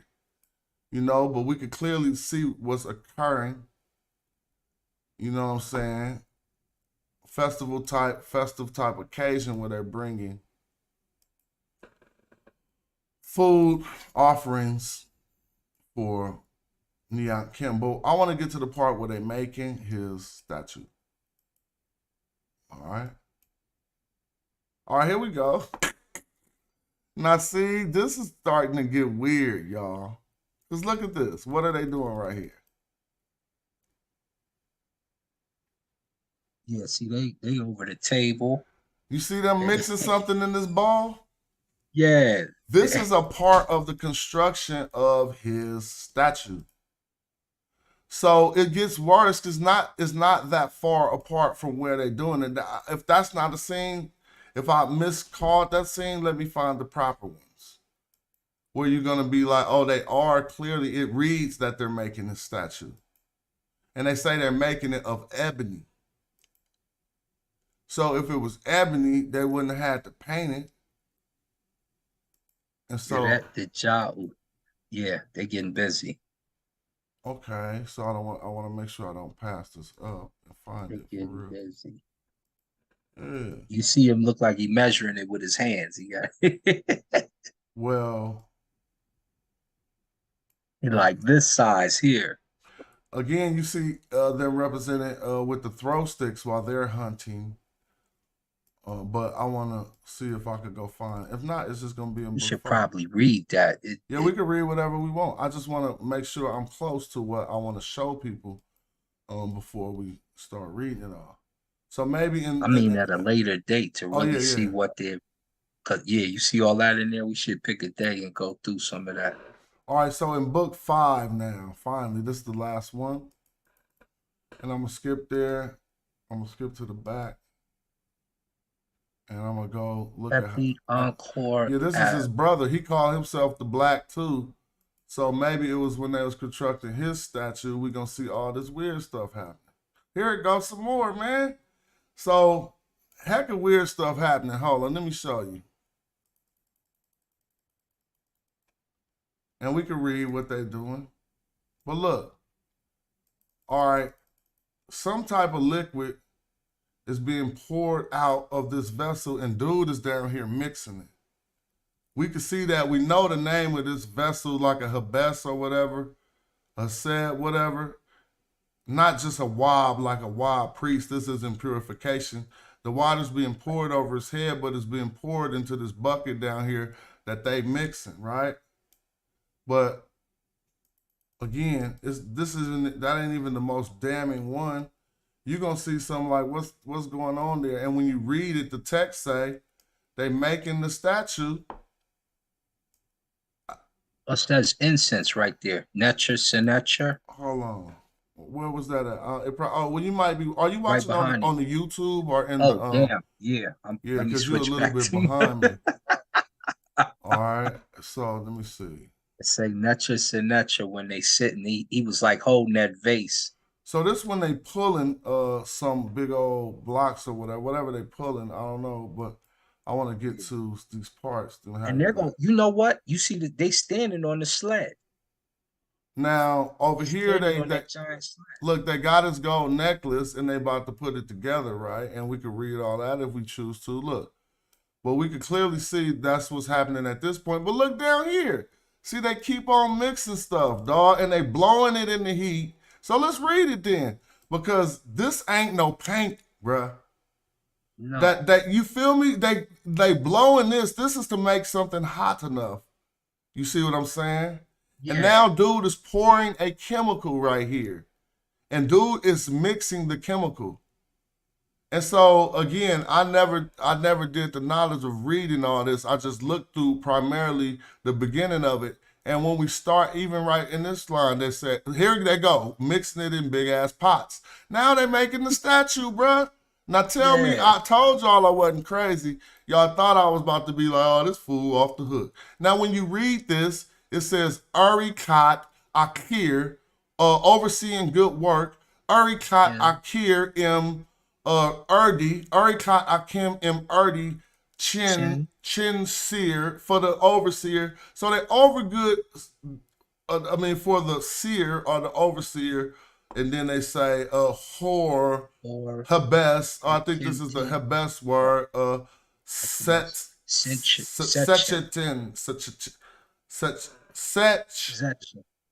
You know, but we can clearly see what's occurring. You know what I'm saying? Festive type occasion where they're bringing food offerings for Niak Kim. But I want to get to the part where they're making his statue. All right. All right, here we go. Now, see, this is starting to get weird, y'all. Because look at this. What are they doing right here? Yeah, see, they over the table. You see them mixing something in this ball? Yeah. This is a part of the construction of his statue. So it gets worse because it's not that far apart from where they're doing it. If that's not a scene, if I miscalled that scene, let me find the proper ones. Where you're going to be like, oh, they are clearly, it reads that they're making a statue. And they say they're making it of ebony. So if it was ebony, they wouldn't have had to paint it. And so the job, yeah, they're getting busy. Okay, so I want to make sure I don't pass this up and find it for real. Busy. Yeah. You see him look like he's measuring it with his hands. He got well, like this size here. Again, you see them represented with the throw sticks while they're hunting. But I want to see if I could go find. If not, it's just going to be in You should probably read that. We can read whatever we want. I just want to make sure I'm close to what I want to show people before we start reading it all. So maybe at a later date to really see what they're. Cause you see all that in there. We should pick a day and go through some of that. All right, so in book 5 now, finally, this is the last one, and I'm gonna skip there. I'm gonna skip to the back. And I'm going to go look at Encore. Yeah, this is his brother. He called himself the Black too. So maybe it was when they was constructing his statue. We're going to see all this weird stuff happening. Here it goes some more, man. So heck of weird stuff happening. Hold on, let me show you. And we can read what they're doing. But look. All right. Some type of liquid is being poured out of this vessel, and dude is down here mixing it. We can see that. We know the name of this vessel, like a habes or whatever, a sed, whatever. Not just a wab, like a wab priest. This is in purification. The water's being poured over his head, but it's being poured into this bucket down here that they mixing, right? But again, that ain't even the most damning one. You're going to see something like what's going on there. And when you read it, the text say they making the statue. That's incense right there. Nature, senature. Hold on. Where was that at? You might be. Are you watching right on the YouTube or in the? Damn. Yeah. Yeah, because you're a little bit behind me. All right. So let me see. It say nature, senature when they sit and he was like holding that vase. So this when they pulling some big old blocks or whatever they pulling, I don't know, but I want to get to these parts. And they're going, you know what? You see that they standing on the sled. Now over here, they giant sled. Look, they got his gold necklace and they about to put it together, right? And we could read all that if we choose to. Look, but we could clearly see that's what's happening at this point. But look down here. See, they keep on mixing stuff, dog, and they blowing it in the heat. So let's read it then, because this ain't no paint, bruh. No. That you feel me? They blowing this. This is to make something hot enough. You see what I'm saying? Yeah. And now dude is pouring a chemical right here. And dude is mixing the chemical. And so again, I never did the knowledge of reading all this. I just looked through primarily the beginning of it. And when we start, even right in this line, they said, here they go, mixing it in big ass pots. Now they're making the statue, bruh. Now tell me, I told y'all I wasn't crazy. Y'all thought I was about to be like, oh, this fool off the hook. Now when you read this, it says Urikat Akir, overseeing good work. Urikat Akir im Erdi, Urikat Akim im Erdi Chin Seer for the overseer. So they overgood, for the seer or the overseer. And then they say hor, Hebes. I think this is the Hebes word.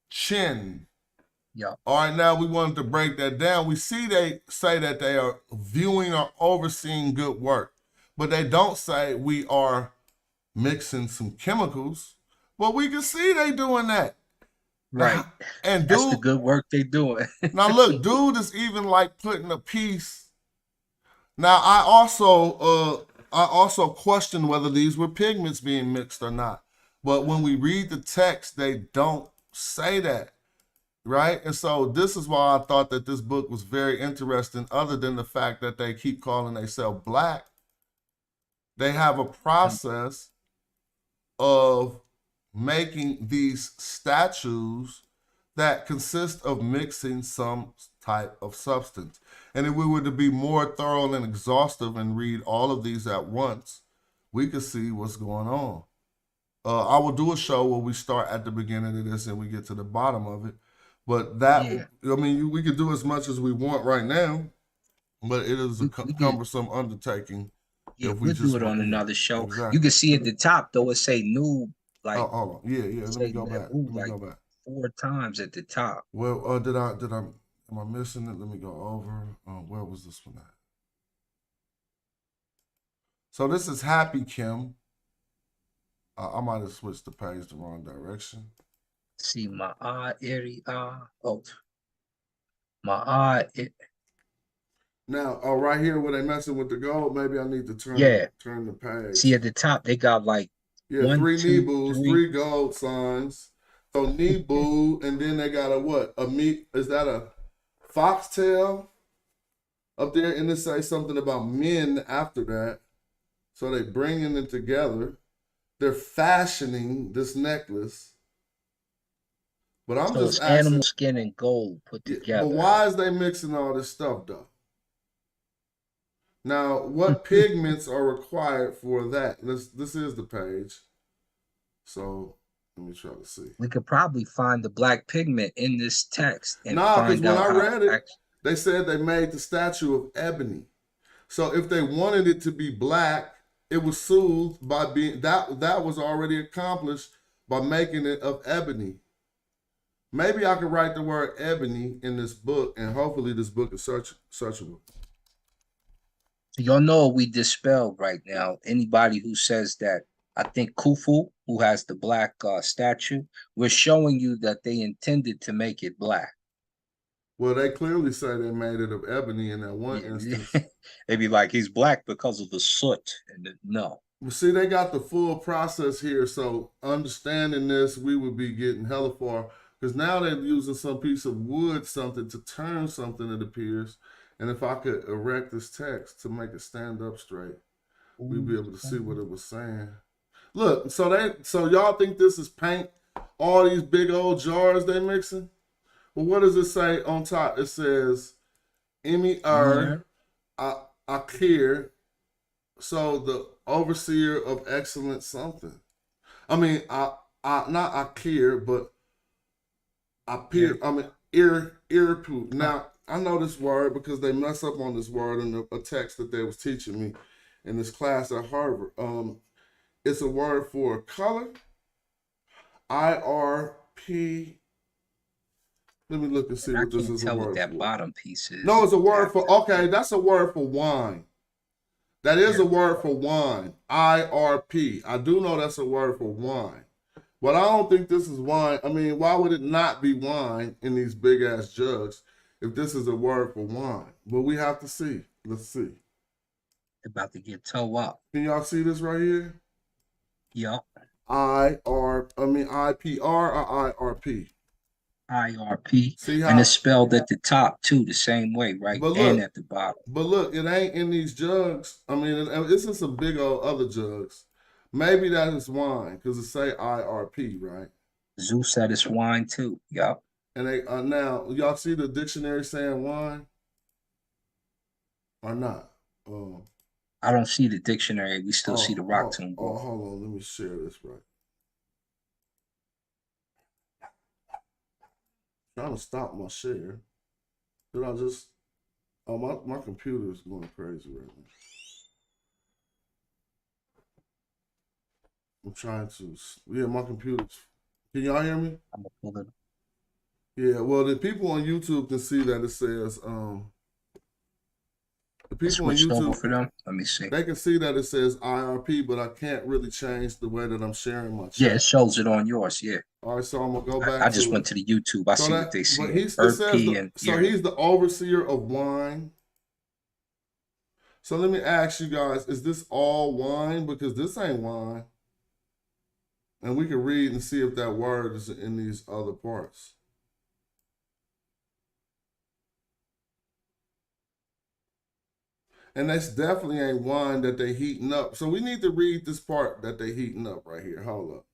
Chin. Yeah. All right, now we wanted to break that down. We see they say that they are viewing or overseeing good work, but they don't say we are mixing some chemicals. But we can see they doing that. Right. And that's the good work they doing. Now look, dude is even like putting a piece. Now I also question whether these were pigments being mixed or not. But when we read the text, they don't say that. Right? And so this is why I thought that this book was very interesting, other than the fact that they keep calling themselves black. They have a process of making these statues that consist of mixing some type of substance. And if we were to be more thorough and exhaustive and read all of these at once, we could see what's going on. I will do a show where we start at the beginning of this and we get to the bottom of it. But that, we could do as much as we want right now, but it is a cumbersome undertaking. Yeah, we'll do it on another show. Exactly. You can see at the top, though, it say noob. Like, hold on. Yeah. Let me go back. Go back 4 times at the top. Well, am I missing it? Let me go over. Where was this one at? So this is Happy Kim. I might have switched the page the wrong direction. See my eye, Now, right here where they messing with the gold, maybe I need to turn the page. See at the top, they got like 1, 3 Nebus, 3 gold signs. So Nebu, and then they got is that a foxtail up there? And it say something about men after that. So they bringing it together. They're fashioning this necklace. But I'm just asking, animal skin and gold put together. But why is they mixing all this stuff though? Now, what pigments are required for that? This is the page. So let me try to see. We could probably find the black pigment in this text. Because when I read it, they said they made the statue of ebony. So if they wanted it to be black, it was soothed by being that was already accomplished by making it of ebony. Maybe I could write the word ebony in this book, and hopefully this book is searchable. Y'all know we dispelled right now anybody who says that. I think Khufu, who has the black statue, we're showing you that they intended to make it black. Well, they clearly say they made it of ebony in that one instance. They'd be like, he's black because of the soot. And no. Well, see, they got the full process here. So understanding this, we would be getting hella far. Because now they're using some piece of wood, something to turn something, it appears. And if I could erect this text to make it stand up straight, we'd be able to see what it was saying. Look, so y'all think this is paint? All these big old jars they mixing? Well, what does it say on top? It says, Akir, So the overseer of excellent something. I mean, I not I care, but I peer. I mean, irrepu. Now I know this word because they mess up on this word in a text that they was teaching me in this class at Harvard. It's a word for color. IRP. Let me look and see And I what this can't is a tell what word that for. bottom piece is. No, it's a word for, okay, that's a word for wine. That is a word for wine. IRP. I do know that's a word for wine. But I don't think this is wine. I mean, why would it not be wine in these big ass jugs if this is a word for wine? But we have to see. Let's see. About to get toe up. Can y'all see this right here? Yup. IPR or IRP? IRP. See how? And it's spelled at the top too, the same way, right? But And look, at the bottom. But look, it ain't in these jugs. I mean, it's in some big old other jugs. Maybe that is wine because it say IRP, right? Zeus said it's wine too. Yup. And they now y'all see the dictionary saying wine or not? I don't see the dictionary. We still see the rock tomb. Oh, hold on. Let me share this right. Trying to stop my share. Did I just? Oh, my computer is going crazy right now. I'm trying to. Yeah, my computer's. Can y'all hear me? I'm gonna pull it. Yeah, well, the people on YouTube can see that it says the people on Switched over YouTube for them. Let me see. they can see that it says IRP, but I can't really change the way that I'm sharing my chat. Yeah, it shows it on yours. Yeah. All right, so I'm gonna go back. I just went to the YouTube. I see what they see. He's the overseer of wine. So let me ask you guys: is this all wine? Because this ain't wine. And we can read and see if that word is in these other parts. And that's definitely ain't wine that they heating up. So we need to read this part that they heating up right here. Hold up.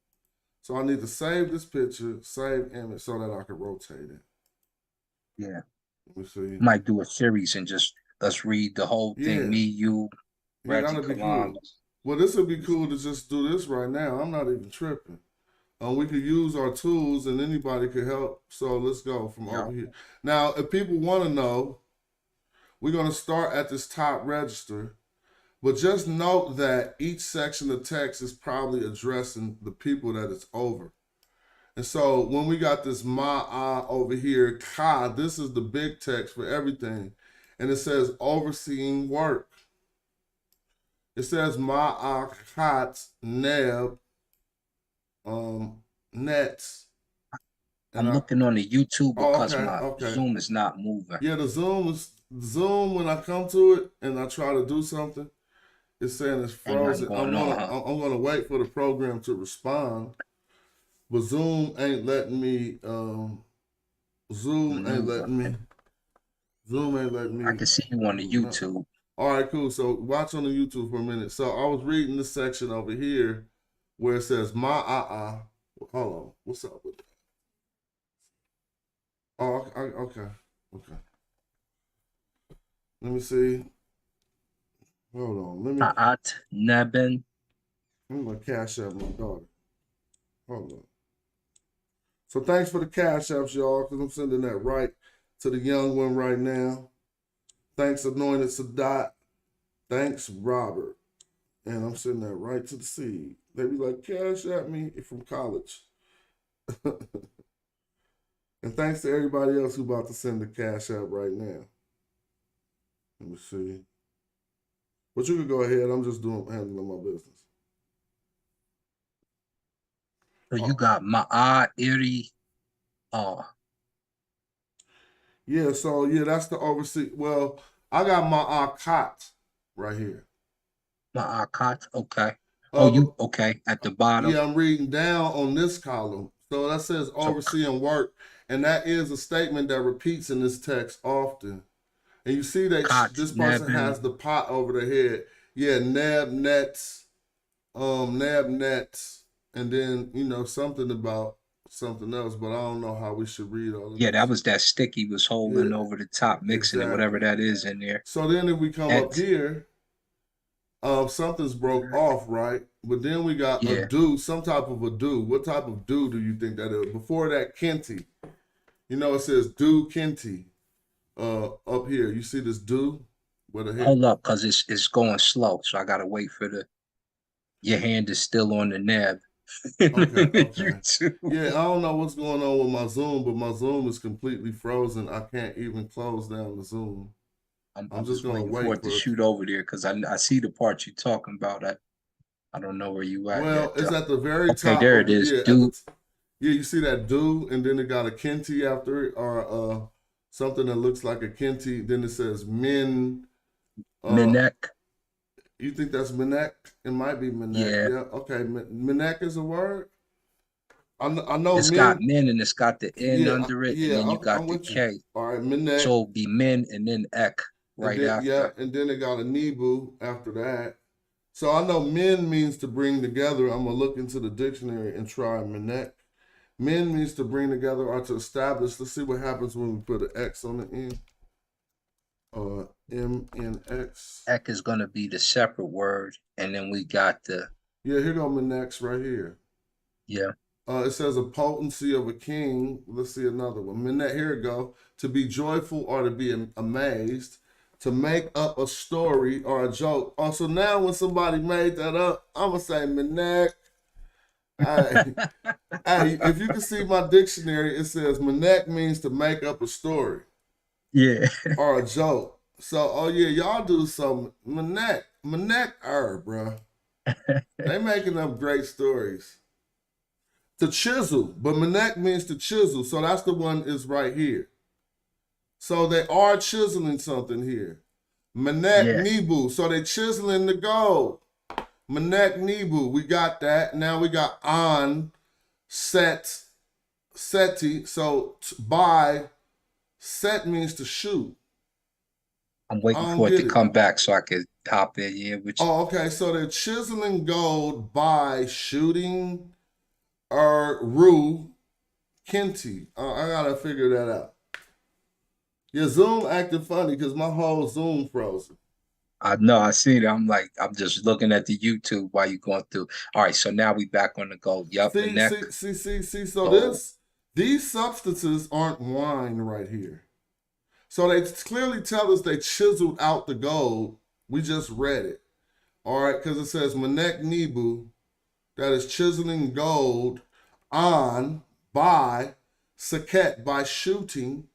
So I need to save this picture, save image so that I can rotate it. Yeah. Let me see. Might do a series and just let's read the whole thing. Me, you, Reggie, that'd be cool. Well, this would be cool to just do this right now. I'm not even tripping. We could use our tools and anybody could help. So let's go from over here. Now, if people want to know, we're going to start at this top register, but just note that each section of text is probably addressing the people that it's over. And so when we got this ma'a over here, ka, this is the big text for everything. And it says overseeing work. It says ma'akat neb nets. I'm looking on the YouTube because my Zoom is not moving. Yeah, the Zoom when I come to it and I try to do something, it's saying it's frozen. I'm gonna wait for the program to respond, but Zoom ain't letting me. Zoom ain't letting me. I can see you on the YouTube. All right, cool. So watch on the YouTube for a minute. So I was reading this section over here where it says ma'a'a. Hold on, what's up with that? Oh, okay. Let me see. Hold on. Let me. Ma'at Neben. I'm gonna cash out my daughter. Hold on. So thanks for the cash apps, y'all, because I'm sending that right to the young one right now. Thanks, Anointed Sadat. Thanks, Robert. And I'm sending that right to the seed. They be like, cash at me from college. And thanks to everybody else who about to send the cash out right now. Let me see. But you can go ahead. I'm just handling my business. So you got Ma'a Iri. Yeah, so yeah, that's the oversee. Well, I got Ma'akat right here. Ma'akat, okay. You okay at the bottom? Yeah, I'm reading down on this column. So that says overseeing work, and that is a statement that repeats in this text often. And you see that this person has the pot over their head. Yeah, nab nets, and then something about something else, but I don't know how we should read all of this. That was that stick he was holding over the top, mixing it, whatever that is in there. So then if we come up here, Something's broke off, right? But then we got a Yeah. do, some type of a do. What type of do you think that is? Before that, Kenti. You know, it says do Kenti. Up here, you see this do? With a hit. Hold up, cause it's going slow, so I gotta wait for your hand is still on the nab. Okay. YouTube. Yeah, I don't know what's going on with my Zoom, but my Zoom is completely frozen. I can't even close down the Zoom. I'm just gonna waiting for wait it to for it. shoot over there because I see the part you're talking about. I don't know where you at Well, yet. it's at the very Okay, top. there of it the, is. Yeah, at Do. yeah, you see that do, and then it got a Kenti after it, or something that looks like a Kenti. Then it says min. Minek. You think that's Minek? It might be Minek. Yeah. Yeah. Okay. Minek is a word. I know. It's min, got min and it's got the N yeah, under it, yeah. and then you got I'm the with you. K. All right, Minek. So it'll be min and then ek right and then, after. Yeah, and then it got a Nebu after that. So I know min means to bring together. I'm gonna look into the dictionary and try Minek. Min means to bring together or to establish. Let's see what happens when we put an X on the end. MNX. Ek is gonna be the separate word, and then we got the. Yeah, here go Minex right here. Yeah. It says a potency of a king. Let's see another one. Minet, here it go. To be joyful or to be amazed. To make up a story or a joke. Oh, so now when somebody made that up, I'm going to say Minek. Hey, if you can see my dictionary, it says Minek means to make up a story. Yeah. Or a joke. So, oh yeah, y'all do some Minek, bro. They making up great stories. To chisel, but Minek means to chisel, so that's the one is right here. So they are chiseling something here. Minek Nebu, so they chiseling the gold. Minek Nebu, we got that. Now we got on, set, seti, so by, set means to shoot. I'm waiting for it to come back so I can hop in. Yeah, Oh, okay. So they're chiseling gold by shooting Ru Kenti. I gotta figure that out. Yeah, Zoom acting funny because my whole Zoom frozen. I know. I see it. I'm just looking at the YouTube while you're going through. All right, so now we back on the gold. Yup, the neck. See. So these substances aren't wine right here. So they clearly tell us they chiseled out the gold. We just read it. All right, because it says Minek Nebu, that is chiseling gold on, by, saket, by shooting.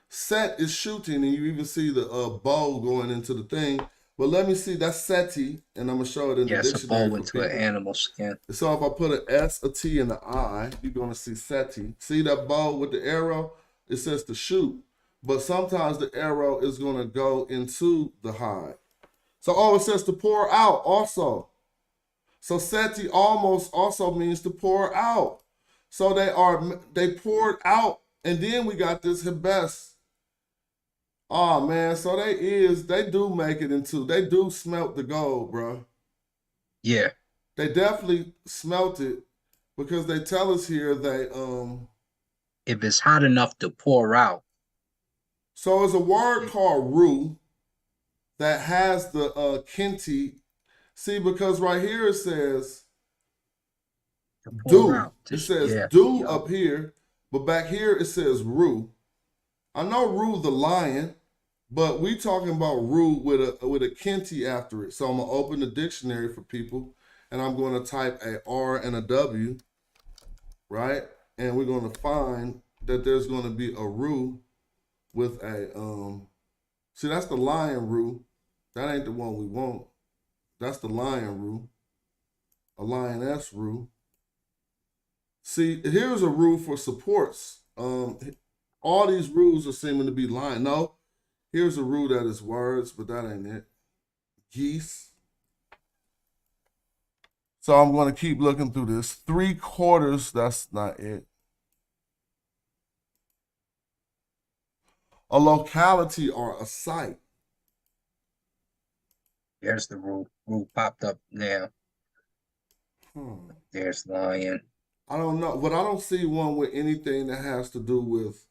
Set is shooting, and you even see the bow going into the thing. But let me see, that's seti, and I'm going to show it in the dictionary. Yeah, it's a bow into an animal skin. So if I put an S, a T, and an I, you're going to see seti. See that bow with the arrow? It says to shoot. But sometimes the arrow is going to go into the hide. So, it says to pour out also. So seti almost also means to pour out. So they poured out, and then we got this hebes. Oh man, so they do make it into, they do smelt the gold, bro. Yeah. They definitely smelt it because they tell us here they if it's hot enough to pour out. So it's a word called ru that has the Kenti. See, because right here it says do. It says do up here, but back here it says ru. I know ru the lion, but we talking about ru with a Kenti after it. So I'm gonna open the dictionary for people, and I'm going to type a R and a W, right? And we're going to find that there's going to be a ru with a see, that's the lion ru. That ain't the one we want. That's the lion ru. A lioness ru. See, here's a ru for supports. All these rules are seeming to be lion. No, here's a ru that is words, but that ain't it. Geese. So I'm going to keep looking through this. 3/4, that's not it. A locality or a site. There's the rule. Rule popped up now. There's lion. I don't know, but I don't see one with anything that has to do with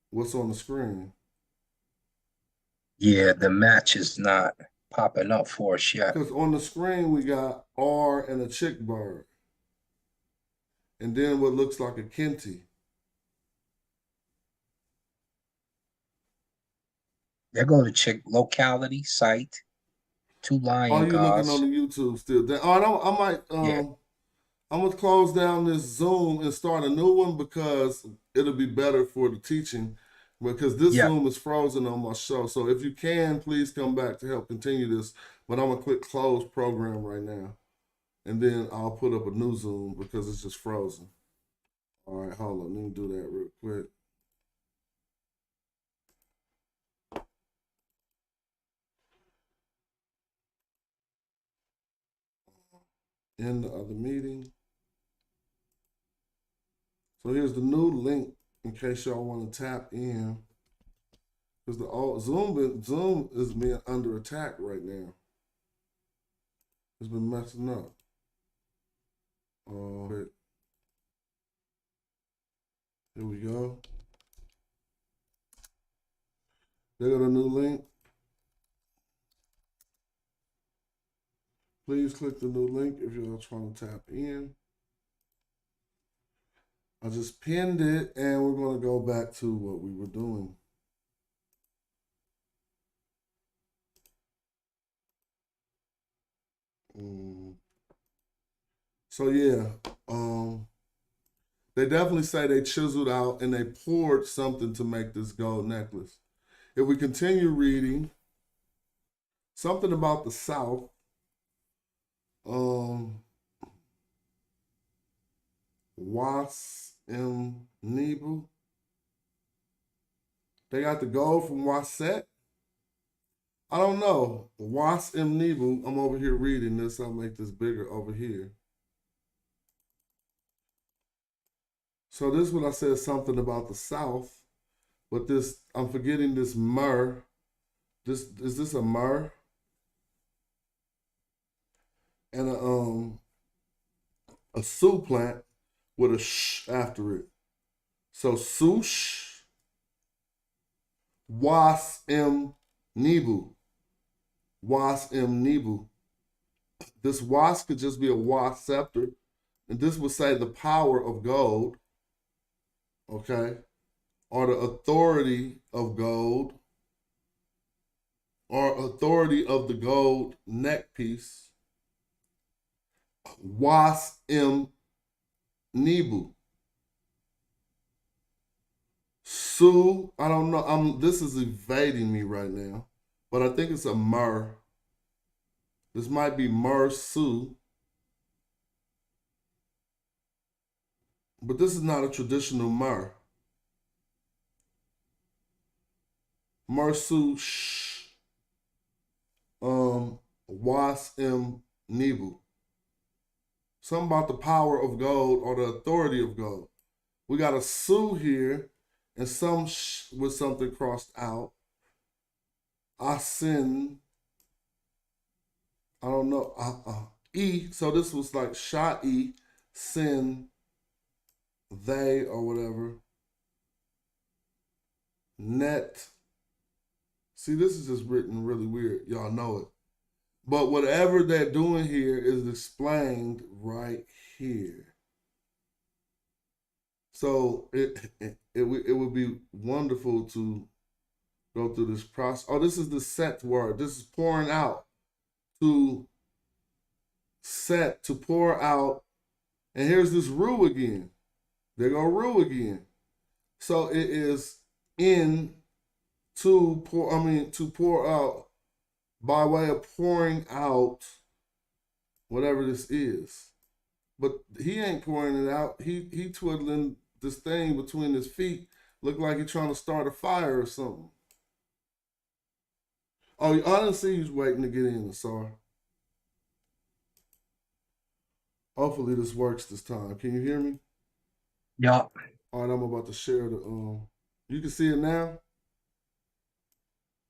what's on the screen. Yeah, the match is not. popping up for us yet. Because on the screen we got R and a chick bird. And then what looks like a kenti. They're going to check locality, site, 2 lion Oh, you looking gods. on the YouTube still? I might I'm gonna close down this Zoom and start a new one because it'll be better for the teaching. Because this Zoom is frozen on my show. So if you can, please come back to help continue this. But I'm gonna click close program right now. And then I'll put up a new Zoom because it's just frozen. All right, hold on. Let me do that real quick. End of the meeting. So here's the new link in case y'all want to tap in. Because the old Zoom is being under attack right now. It's been messing up. Here we go. There got a new link. Please click the new link if you're trying to tap in. I just pinned it and we're going to go back to what we were doing. So yeah, they definitely say they chiseled out and they poured something to make this gold necklace. If we continue reading, something about the South. Was M Nebu. They got the gold from Waset. I don't know. Was M Nebu. I'm over here reading this. I'll make this bigger over here. So this is what I said, something about the South. But this, I'm forgetting this myrrh. Is this a myrrh? And a su plant with a sh after it. So sush was M Nebu. Was M Nebu. This was could just be a was scepter. And this would say the power of gold. Okay. Or the authority of gold. Or authority of the gold neck piece. Was M Nebu. Su, I don't know. This is evading me right now. But I think it's a myrrh. This might be myrrh su. But this is not a traditional myrrh. Myrrh su sh. Was M Nebu. Something about the power of gold or the authority of gold. We got a su here and some sh with something crossed out. Asin. I don't know. E. So this was like Sha'i, sin, they or whatever. Net. See, this is just written really weird. Y'all know it. But whatever they're doing here is explained right here. So it would be wonderful to go through this process. Oh, this is the set word. This is pouring out. To set, to pour out. And here's this ru again. There go ru again. So it is in to pour out. By way of pouring out whatever this is. But he ain't pouring it out. He twiddling this thing between his feet. Look like he's trying to start a fire or something. Oh, I didn't see you waiting to get in, sorry. Hopefully this works this time. Can you hear me? Yeah. All right, I'm about to share the you can see it now?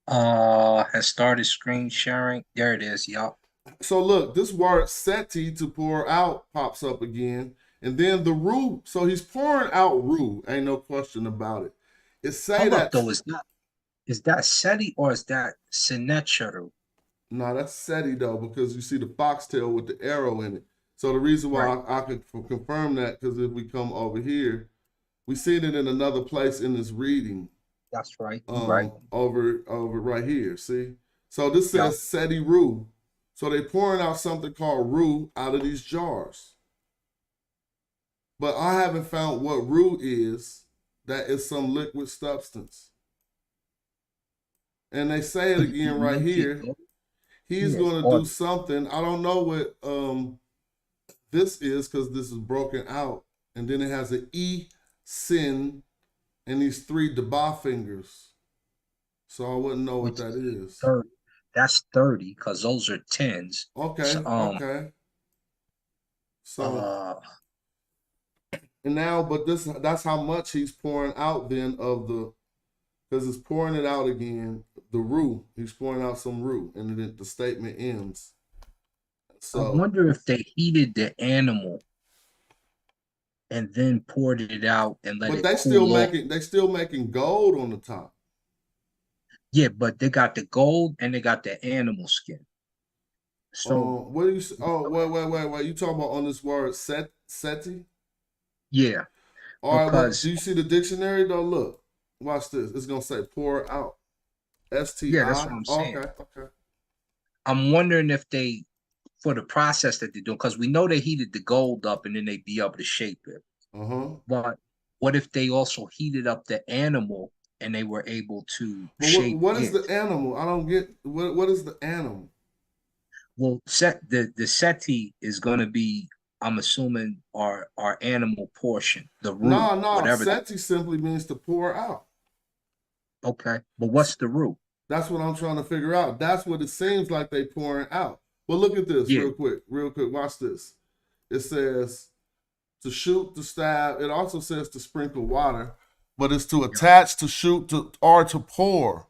Has started screen sharing. There it is, y'all. So look, this word seti, to pour out, pops up again. And then the ru, so he's pouring out ru, ain't no question about it. It's say Hold that up, though, is that seti or is that senetcheru? No, that's SETI though, because you see the foxtail with the arrow in it. So the reason why I could confirm that, because if we come over here, we see it in another place in this reading. That's right. Right. Over right here. See? So this says SETI Ru. So they pouring out something called Ru out of these jars. But I haven't found what Ru is. That is some liquid substance. And they say it again right here. He's going to do something. I don't know what this is, because this is broken out. And then it has an E, sin, and these 3 Daba fingers. So I wouldn't know what that is. 30. That's 30, because those are 10s. Okay, So, okay. So, and now, but that's how much he's pouring out then of the, because it's pouring it out again, the Ru. He's pouring out some Ru, and then the statement ends. So I wonder if they heated the animal and then poured it out and let it cool. But they still making gold on the top. Yeah, but they got the gold and they got the animal skin. So what do you? Oh, wait! You talking about on this word seti? Yeah. All right. Well, do you see the dictionary though? Look, watch this. It's gonna say pour out. STI. Yeah, that's what I'm saying. Okay. I'm wondering if they, for the process that they're doing, because we know they heated the gold up and then they be able to shape it. But what if they also heated up the animal and they were able to shape what is the animal? I don't get what is the animal? Well, the seti is going to be, I'm assuming, our animal portion. The root. No. Seti simply means to pour out. Okay, but what's the root? That's what I'm trying to figure out. That's what it seems like they pouring out. Well, look at this real quick. Watch this. It says to shoot, to stab. It also says to sprinkle water, but it's to attach, to shoot, or to pour.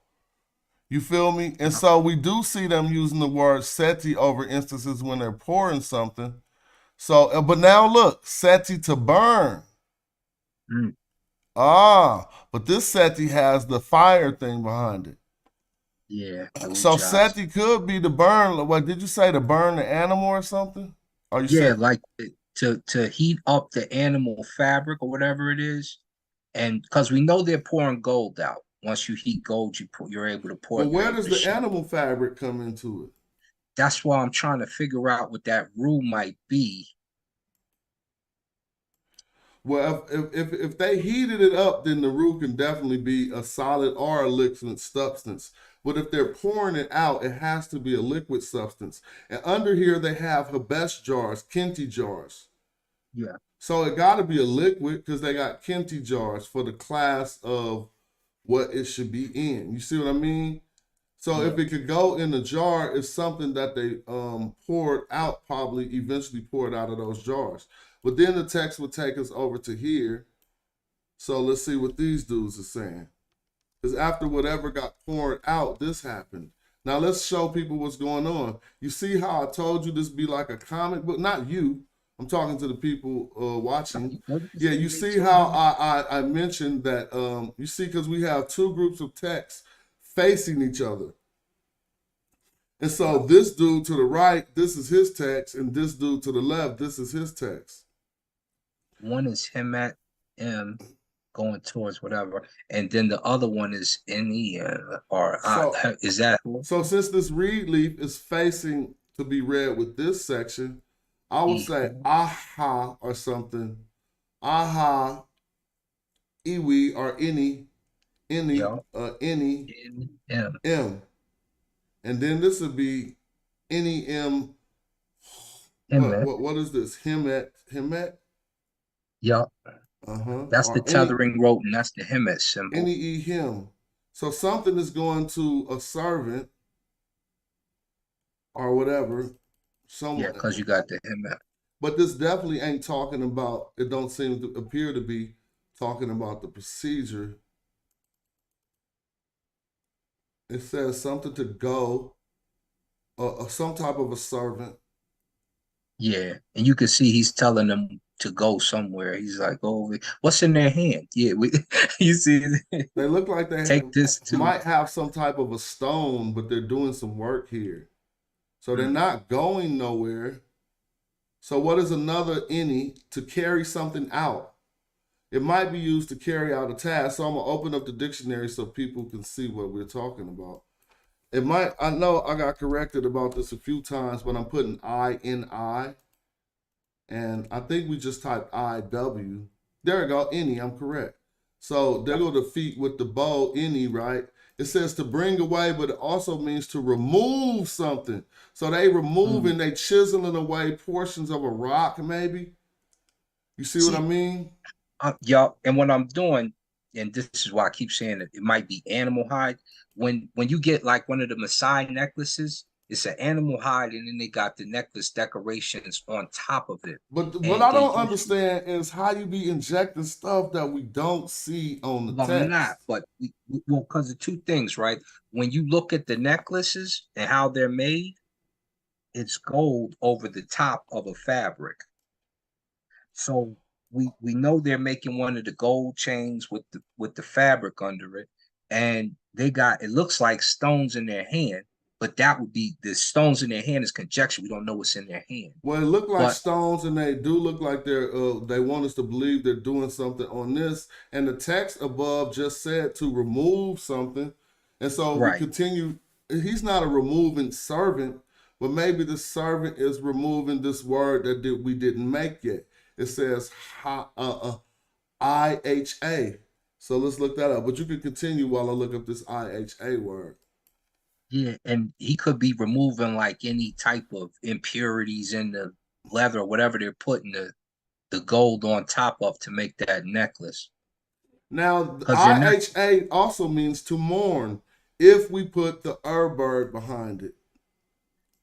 You feel me? And so we do see them using the word seti over instances when they're pouring something. So, but now look, seti to burn. But this seti has the fire thing behind it. Yeah. So seti could be to burn. What did you say? To burn the animal or something? Or you saying, like to heat up the animal fabric or whatever it is, and because we know they're pouring gold out. Once you heat gold, you're able to pour. But where does the animal fabric come into it? That's why I'm trying to figure out what that rule might be. Well, if they heated it up, then the roux can definitely be a solid or a liquid substance. But if they're pouring it out, it has to be a liquid substance. And under here, they have Habesh jars, Kenti jars. Yeah. So it got to be a liquid because they got Kenti jars for the class of what it should be in. You see what I mean? So if it could go in a jar, it's something that they poured out, probably eventually poured out of those jars. But then the text would take us over to here. So let's see what these dudes are saying. Because after whatever got poured out, this happened. Now let's show people what's going on. You see how I told you this be like a comic book? Not you. I'm talking to the people watching. Yeah, you see how I mentioned that, you see, because we have two groups of text facing each other. And so this dude to the right, this is his text, and this dude to the left, this is his text. One is him at M going towards whatever, and then the other one is N-E-N, or is that? So since this reed leaf is facing to be read with this section, I would say aha or something. Aha, iwi or any, M. And then this would be any M. What is this? Hemet? Yep. That's the tethering rope, and that's the Hemet symbol. Any him. So something is going to a servant or whatever. Someone. Yeah, because you got the Hemet. But this definitely ain't talking about, it don't seem to appear to be talking about the procedure. It says something to go, some type of a servant. Yeah, and you can see he's telling them to go somewhere. He's like, "Oh, what's in their hand?" Yeah, you see, they look like they take this. Might have some type of a stone, but they're doing some work here. So they're not going nowhere. So what is another any? To carry something out. It might be used to carry out a task. So I'm gonna open up the dictionary so people can see what we're talking about. It might, I know I got corrected about this a few times, but I'm putting I. And I think we just typed IW. There we go, any, I'm correct. So there go the feet with the bow, any, right? It says to bring away, but it also means to remove something. So they removing, they chiseling away portions of a rock, maybe. You see what I mean? Y'all, and what I'm doing, and this is why I keep saying that it might be animal hide. When you get like one of the Maasai necklaces, it's an animal hide, and then they got the necklace decorations on top of it. But what I don't understand is how you be injecting stuff that we don't see on the text. I'm not, but well, because of two things, right? When you look at the necklaces and how they're made, it's gold over the top of a fabric. So we know they're making one of the gold chains with the fabric under it, and they got, it looks like stones in their hand, but that would be, the stones in their hand is conjecture. We don't know what's in their hand. Well, it look like stones, and they do look like they're they want us to believe they're doing something on this. And the text above just said to remove something, and so we continue. He's not a removing servant, but maybe the servant is removing this word that we didn't make yet. It says IHA. So let's look that up. But you can continue while I look up this IHA word. Yeah, and he could be removing like any type of impurities in the leather or whatever they're putting the gold on top of to make that necklace. Now, IHA also means to mourn if we put the bird behind it.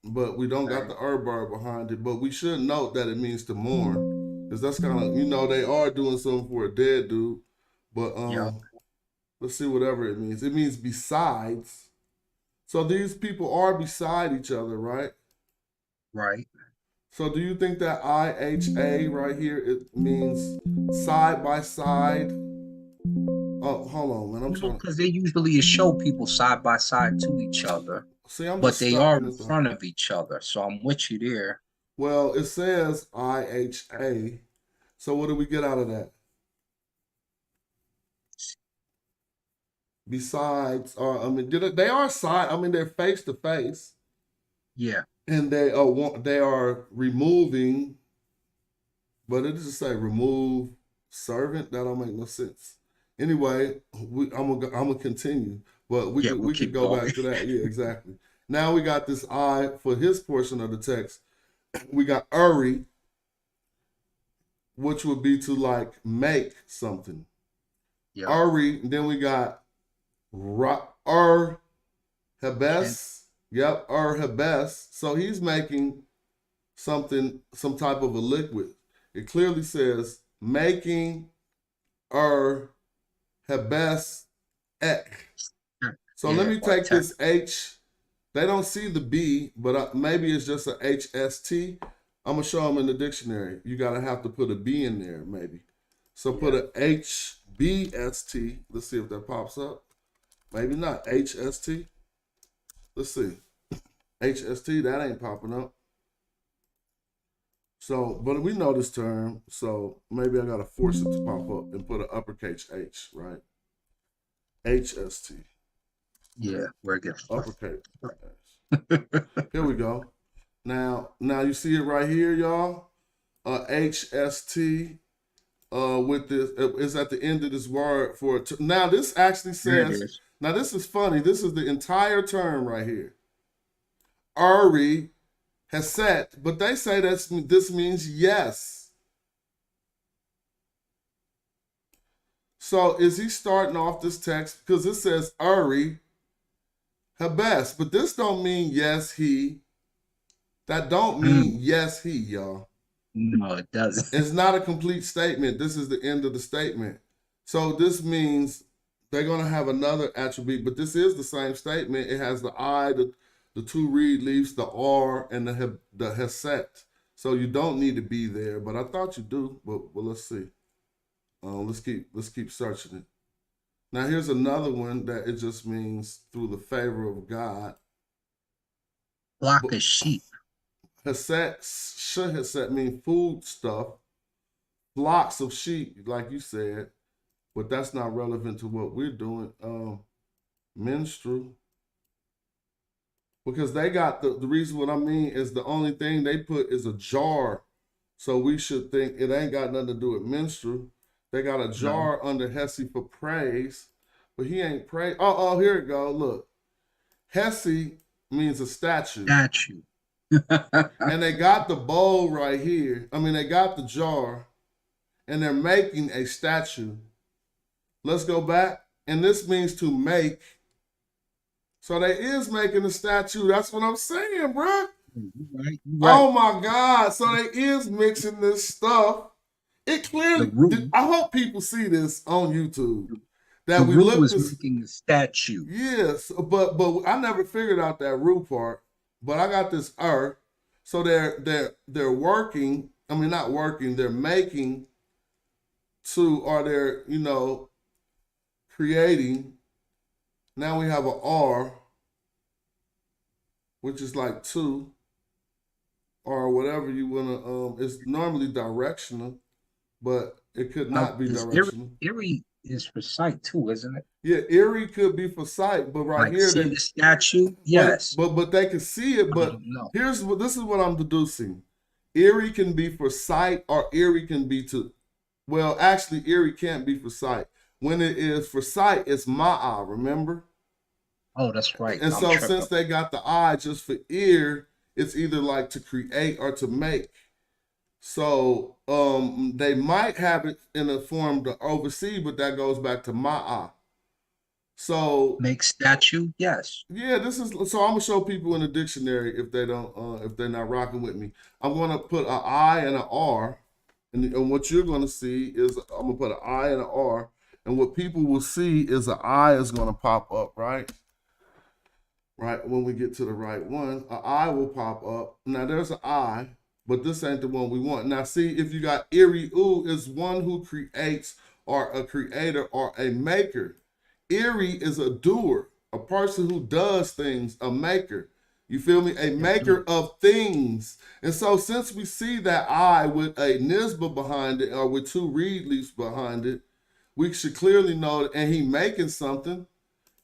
But we don't got the bird behind it. But we should note that it means to mourn. Because that's kind of, you know, they are doing something for a dead dude. But let's see whatever it means. It means besides. So these people are beside each other, right? Right. So do you think that IHA right here, it means side by side? Oh, hold on, man. I'm trying. Because they usually show people side by side to each other. See, but they are in front of each other. So I'm with you there. Well, it says IHA. So what do we get out of that? Besides, I mean, they are side. I mean, they're face to face. Yeah. And they are removing, but it just say remove servant. That don't make no sense. Anyway, I'm gonna continue, but we could go back to that. Yeah, exactly. Now we got this I for his portion of the text. We got Uri, which would be to like make something. Yeah. Uri. Then we got Hebes. Yep, Hebes. So he's making something, some type of a liquid. It clearly says making Hebes ek. So let me take this H. They don't see the B, but maybe it's just a HST. I'm going to show them in the dictionary. You got to have to put a B in there, maybe. So put a HBST. Let's see if that pops up. Maybe not. HST. Let's see. HST, that ain't popping up. So, but we know this term, so maybe I got to force it to pop up and put an uppercase H, right? HST. Yeah, where it gets uppercase. Here we go. Now you see it right here, y'all. HST with this is at the end of this word for now. This actually says. Now this is funny. This is the entire term right here. Uri has set, but they say this means yes. So is he starting off this text because it says Uri Hebes, but this don't mean yes he. That don't mean yes he, y'all. No, it doesn't. It's not a complete statement. This is the end of the statement. So this means they're gonna have another attribute, but this is the same statement. It has the I, the two reed leaves, the R, and the Heset. So you don't need to be there, but I thought you do. But let's see. Let's keep searching it. Now here's another one that it just means through the favor of God. Flock of sheep. Haset, should haset mean food stuff. Flocks of sheep, like you said, but that's not relevant to what we're doing. Minstrel. Because they got the reason what I mean is the only thing they put is a jar. So we should think it ain't got nothing to do with minstrel. They got a jar under Hesse for praise, but he ain't praise. Oh, here it go. Look. Hesse means a statue. Statue. And they got the bowl right here. I mean, they got the jar, and they're making a statue. Let's go back. And this means to make. So they is making a statue. That's what I'm saying, bro. Right. Oh my God. So they is mixing this stuff. It clearly, I hope people see this on YouTube. That the root was making a statue. Yes, but I never figured out that root part. But I got this so they're working. I mean, not working. They're making or they're creating. Now we have an R, which is like two, or whatever you wanna. It's normally directional, but it could not be directional. Erie is for sight too, isn't it? Yeah, Erie could be for sight, but right here the statue. Yes, but they can see it. But this is what I'm deducing. Erie can be for sight, or Erie can be to. Well, actually, Erie can't be for sight. When it is for sight, it's Ma'a. Remember? Oh, that's right. And so since they got the eye just for ear, it's either like to create or to make. So they might have it in a form to oversee, but that goes back to Ma'a. So make statue, yes. Yeah, so I'm gonna show people in the dictionary if they don't if they're not rocking with me. I'm gonna put an I and an R, and what you're gonna see is I'm gonna put an I and an R, and what people will see is an I is gonna pop up, right? Right when we get to the right one, an I will pop up. Now there's an I, but this ain't the one we want. Now see, if you got Iriu is one who creates, or a creator, or a maker. Iri is a doer, a person who does things, a maker. You feel me? A maker of things. And so since we see that I with a nisba behind it, or with two reed leaves behind it, we should clearly know that, and he making something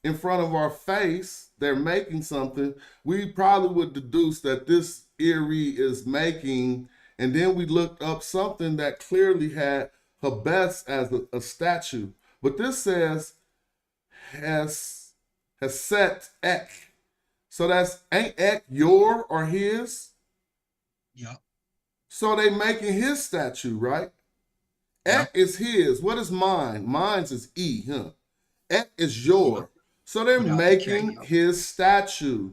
in front of our face, they're making something. We probably would deduce that this Iri is making, and then we looked up something that clearly had Habes as a statue. But this says, has set ek. So that's ain't ek your or his? Yeah. So they making his statue, right? Ek is his. What is mine? Mine's is E, huh? Ek is your. So they're making his statue.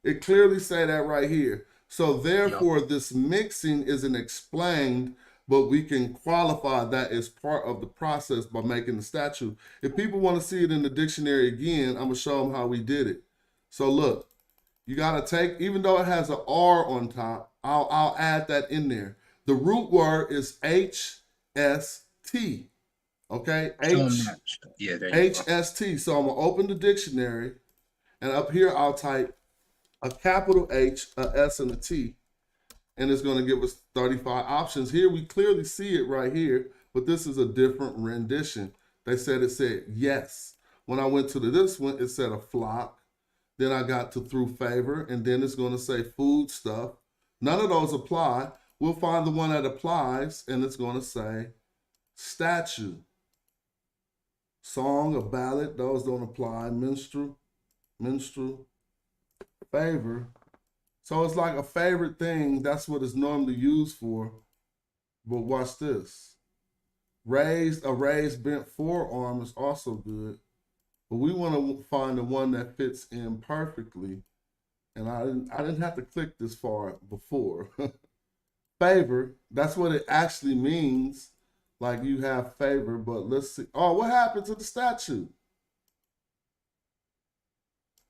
It clearly say that right here. So therefore this mixing isn't explained, but we can qualify that as part of the process by making the statue. If people want to see it in the dictionary again, I'm going to show them how we did it. So look, you got to take, even though it has an R on top, I'll add that in there. The root word is HST. Okay? HST. So I'm going to open the dictionary, and up here I'll type a capital H, a S, and a T. And it's going to give us 35 options. Here we clearly see it right here, but this is a different rendition. They said it said yes. When I went to this one, it said a flock. Then I got to through favor, and then it's going to say food stuff. None of those apply. We'll find the one that applies, and it's going to say statue. Song, a ballad, those don't apply. Minstrel, favor. So it's like a favorite thing. That's what it's normally used for. But watch this. A raised bent forearm is also good. But we want to find the one that fits in perfectly. And I didn't have to click this far before. Favor, that's what it actually means. Like you have favor, but let's see. Oh, what happened to the statue?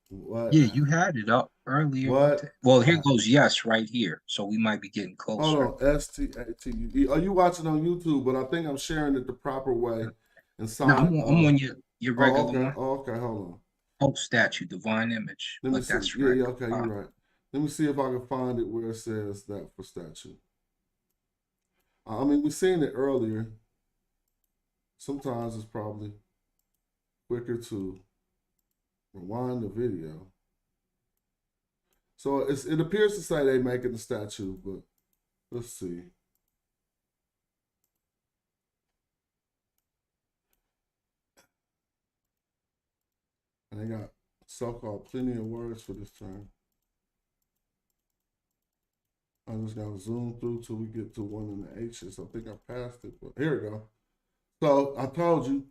What? Yeah, you had it up earlier. What? Well, here goes yes right here. So we might be getting closer. Hold on, STATUE. Are you watching on YouTube? But I think I'm sharing it the proper way. And no, I'm on your regular one. Oh, okay, hold on. Oh, statue, divine image. Let me see. Okay, you're right. Let me see if I can find it where it says that for statue. I mean, we've seen it earlier. Sometimes it's probably quicker to rewind the video. So it appears to say they making the statue, but let's see. And they got so-called plenty of words for this term. I just gotta zoom through till we get to one in the H's. I think I passed it, but here we go. So I told you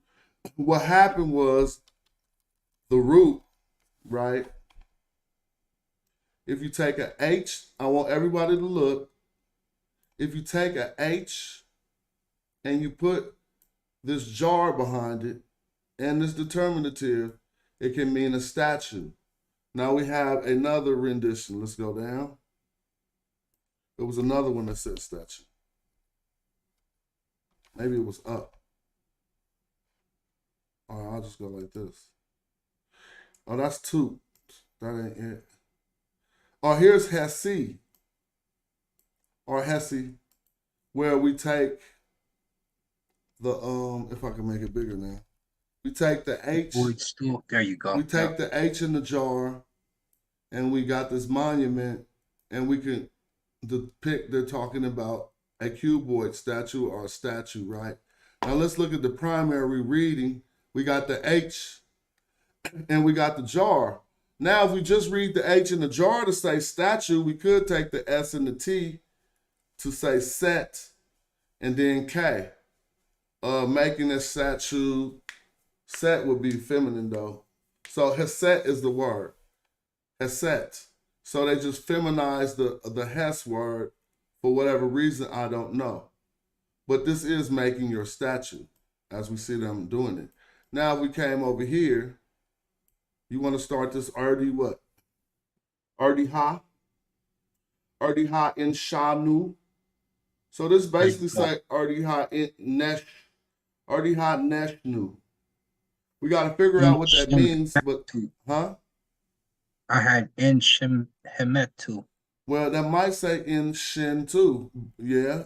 what happened was the root, right? If you take a H, I want everybody to look. If you take a H and you put this jar behind it and this determinative, it can mean a statue. Now we have another rendition. Let's go down. There was another one that said statue. Maybe it was up. All right, I'll just go like this. Oh, that's two. That ain't it. Oh, here's Hesse. Or Hesse, where we take the, if I can make it bigger now. We take the H. There you go. We take the H in the jar, and we got this monument, and we can depict, they're talking about a cuboid statue or a statue, right? Now let's look at the primary reading. We got the H and we got the jar. Now if we just read the H in the jar to say statue, we could take the S and the T to say set and then K. Making a statue, set would be feminine though. So Hesset is the word. Hesset. So they just feminized the Hes word for whatever reason, I don't know. But this is making your statue as we see them doing it. Now if we came over here, you want to start this Erdi what? Erdi Ha? Erdi Ha in Shanu. So this basically say Erdi Ha in Nesh. Erdi Ha Neshnu. We got to figure out what that means, but, huh? I had in Kemetiu. Well, that might say in Shin too, yeah.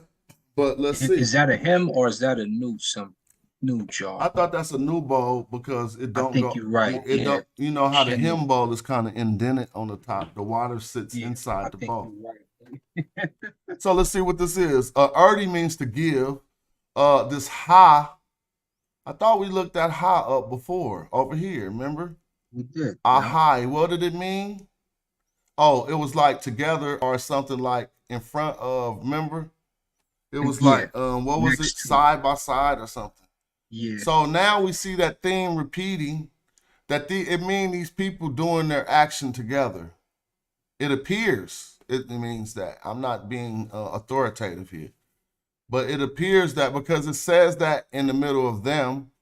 But let's see. Is that a hymn or is that a new jar? I thought that's a new bowl because it don't I think go. you're right. It yeah. don't. You know how the Shin. hymn bowl is kind of indented on the top. The water sits inside I the think bowl. you're right. So let's see what this is. Erdi means to give. This ha. I thought we looked that ha up before over here. Remember? We did. Ahai. What did it mean? Oh, it was like together or something like in front of. Remember? It was like what was it? Side by side or something. Yeah. So now we see that theme repeating. That it means these people doing their action together. It appears it means that. I'm not being authoritative here. But it appears that because it says that in the middle of them,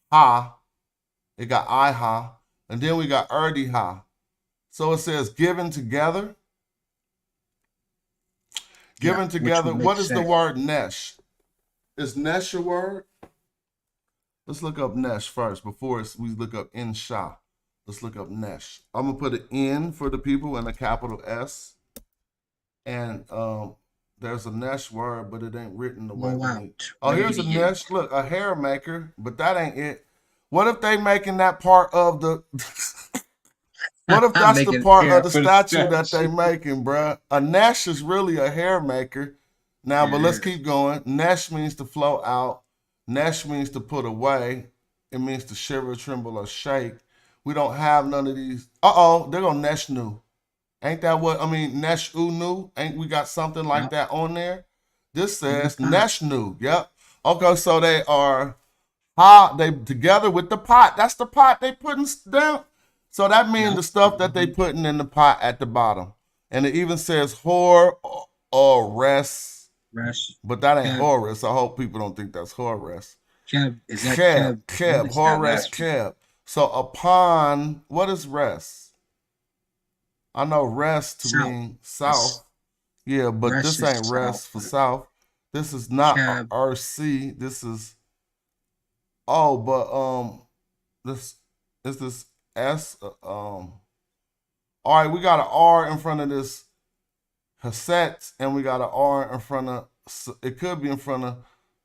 ha, it got I ha, and then we got erdi ha. So it says given together. Given together. What is the word nesh? Is nesh a word? Let's look up nesh first before we look up insha. Let's look up nesh. I'm gonna put an N for the people and a capital S. And there's a nesh word, but it ain't written the way we need. Oh, here's a nesh. Look, a hair maker, but that ain't it. What if they making that part of the? What if that's the part of the statue that they making, bruh? A nesh is really a hair maker. Now, but let's keep going. Nesh means to flow out. Nesh means to put away. It means to shiver, tremble, or shake. We don't have none of these. Uh-oh, they're gonna nesh new. Ain't that what, I mean, nesh unu? Ain't we got something like that on there? This says nesh new. Yep. Okay, so they are, they together with the pot. That's the pot they putting down. So that means the stuff that they putting in the pot at the bottom. And it even says whore or rest. But that ain't Horus. I hope people don't think that's Horus. Keb, is that Keb, Horus, Keb. So upon, what is rest? I know rest to mean south. Yeah, but this ain't rest for south. This is not RC. This is, this is this S. All right, we got an R in front of this Haset, and we got an R in front of, it could be in front of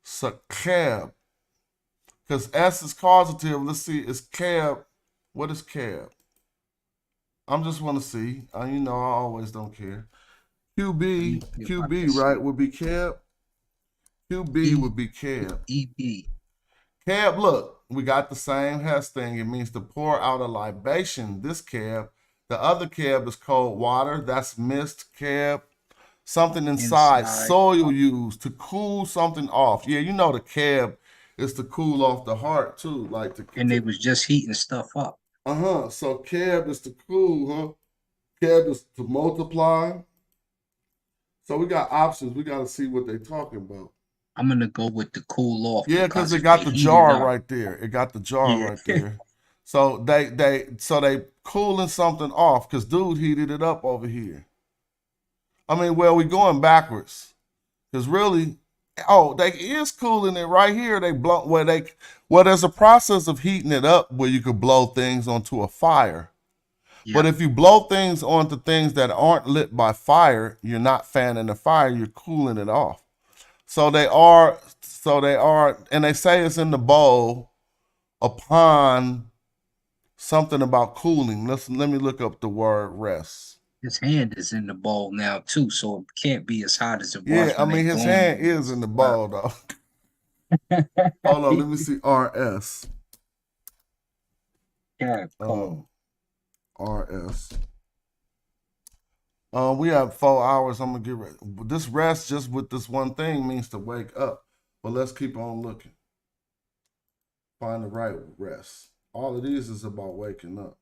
Sakab. Because S is causative. Let's see, is cab. What is cab? I'm just want to see. You know, I always don't care. QB, right, would be cab. QB would be cab. EB. Cab, look, we got the same Hess thing. It means to pour out a libation, this cab. The other cab is cold water. That's mist cab. Something inside. Soil used to cool something off. Yeah, you know the cab is to cool off the heart too. Like to, and they was just heating stuff up. So cab is to cool, huh? Cab is to multiply. So we got options. We got to see what they're talking about. I'm gonna go with the cool off. Yeah, because it got the jar right there. It got the jar right there. So they cooling something off because dude heated it up over here. I mean, well, we going backwards because really, they is cooling it right here. They blow there's a process of heating it up where you could blow things onto a fire. Yeah. But if you blow things onto things that aren't lit by fire, you're not fanning the fire. You're cooling it off. So they are, and they say it's in the bowl upon something about cooling. Let me look up the word rest. His hand is in the bowl now too, so it can't be as hot as it was. Yeah, I mean his hand is in the bowl though. Hold on, let me see RS. Yeah, RS. We have 4 hours. I'm gonna get ready. This rest just with this one thing means to wake up. But let's keep on looking. Find the right rest. All of these is about waking up.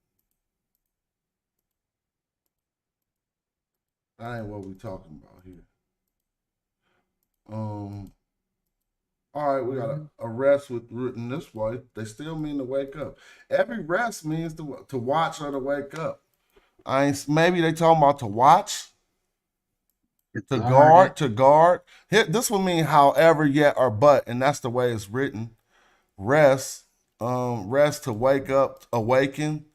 That ain't what we talking about here. All right, we got a rest with written this way. They still mean to wake up. Every rest means to watch or to wake up. Maybe they talking about to watch, to guard. This would mean however, yet, or but, and that's the way it's written. Rest, rest to wake up, awaken,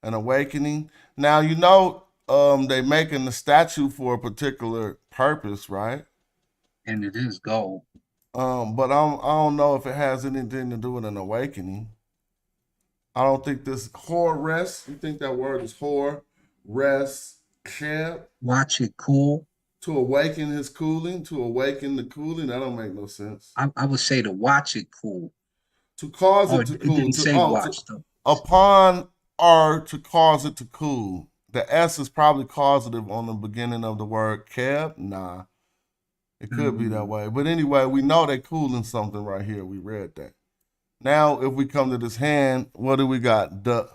an awakening. Now you know they making the statue for a particular purpose, right? And it is gold. But I don't know if it has anything to do with an awakening. I don't think this whore rest. You think that word is whore? Rest, camp. Watch it cool. To awaken his cooling, to awaken the cooling. That don't make no sense. I would say to watch it cool. To cause it to cool. It didn't say watch though. Upon or to cause it to cool. The S is probably causative on the beginning of the word cab. Nah. It could be that way. But anyway, we know they're cooling something right here. We read that. Now, if we come to this hand, what do we got? The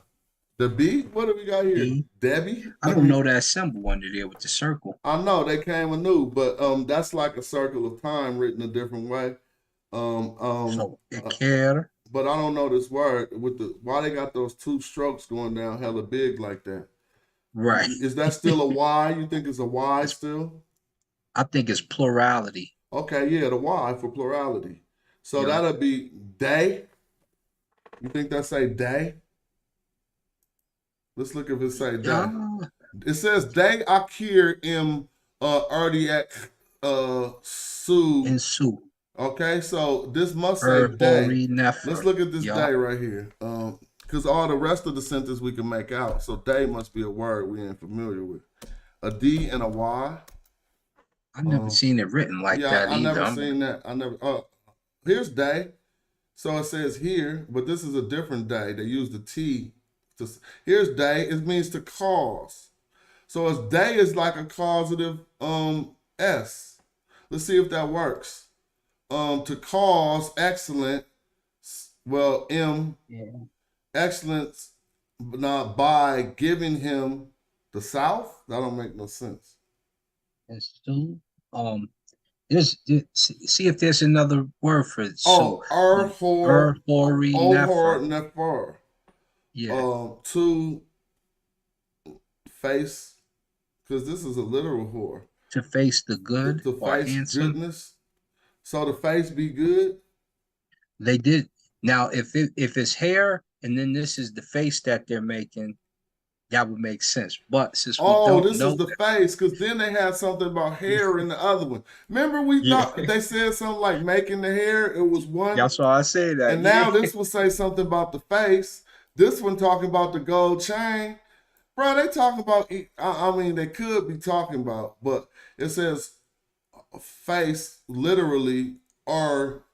B? What do we got here? B. Debbie? I don't know that symbol under there with the circle. I know they came anew, but that's like a circle of time written a different way. So care. But I don't know this word with why they got those two strokes going down hella big like that. Right. Is that still a Y? You think it's a Y still? I think it's plurality. Okay, yeah, the Y for plurality. So that'll be they. You think that say they? Let's look if it say they. It says they akir im RDX su. And su. Okay, so this must say they. Nefer. Let's look at this day right here. Because all the rest of the sentence we can make out. So they must be a word we ain't familiar with. A D and a Y. I never seen it written like that either. I never seen that. I never. Here's day. So it says here, but this is a different day. They use the T. Here's day. It means to cause. So as day is like a causative S. Let's see if that works. To cause excellent. Well, M. Yeah. Excellence, but not by giving him the South. That don't make no sense. It's two. See if there's another word for it. Nefer. Yeah. To face, because this is a literal whore. To face the good. To face goodness. So the face be good. They did. Now, if it's hair and then this is the face that they're making, that would make sense. But since we Oh, don't this know is the face, because then they had something about hair in the other one. Remember, we thought they said something like making the hair. It was one. that's why I say that. And now this will say something about the face. This one talking about the gold chain. Bro, they talking about, I mean, they could be talking about, but it says face literally or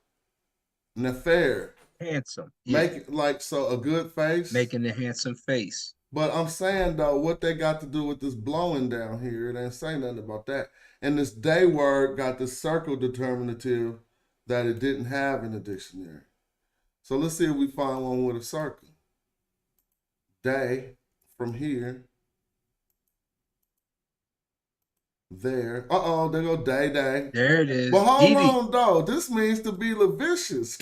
nefer. Handsome. Make it like, so a good face. Making a handsome face. But I'm saying though, what they got to do with this blowing down here, it ain't say nothing about that. And this day word got this circle determinative that it didn't have in the dictionary. So let's see if we find one with a circle. Day from here. There. Uh-oh, there go day. There it is. But hold on though. This means to be lascivious.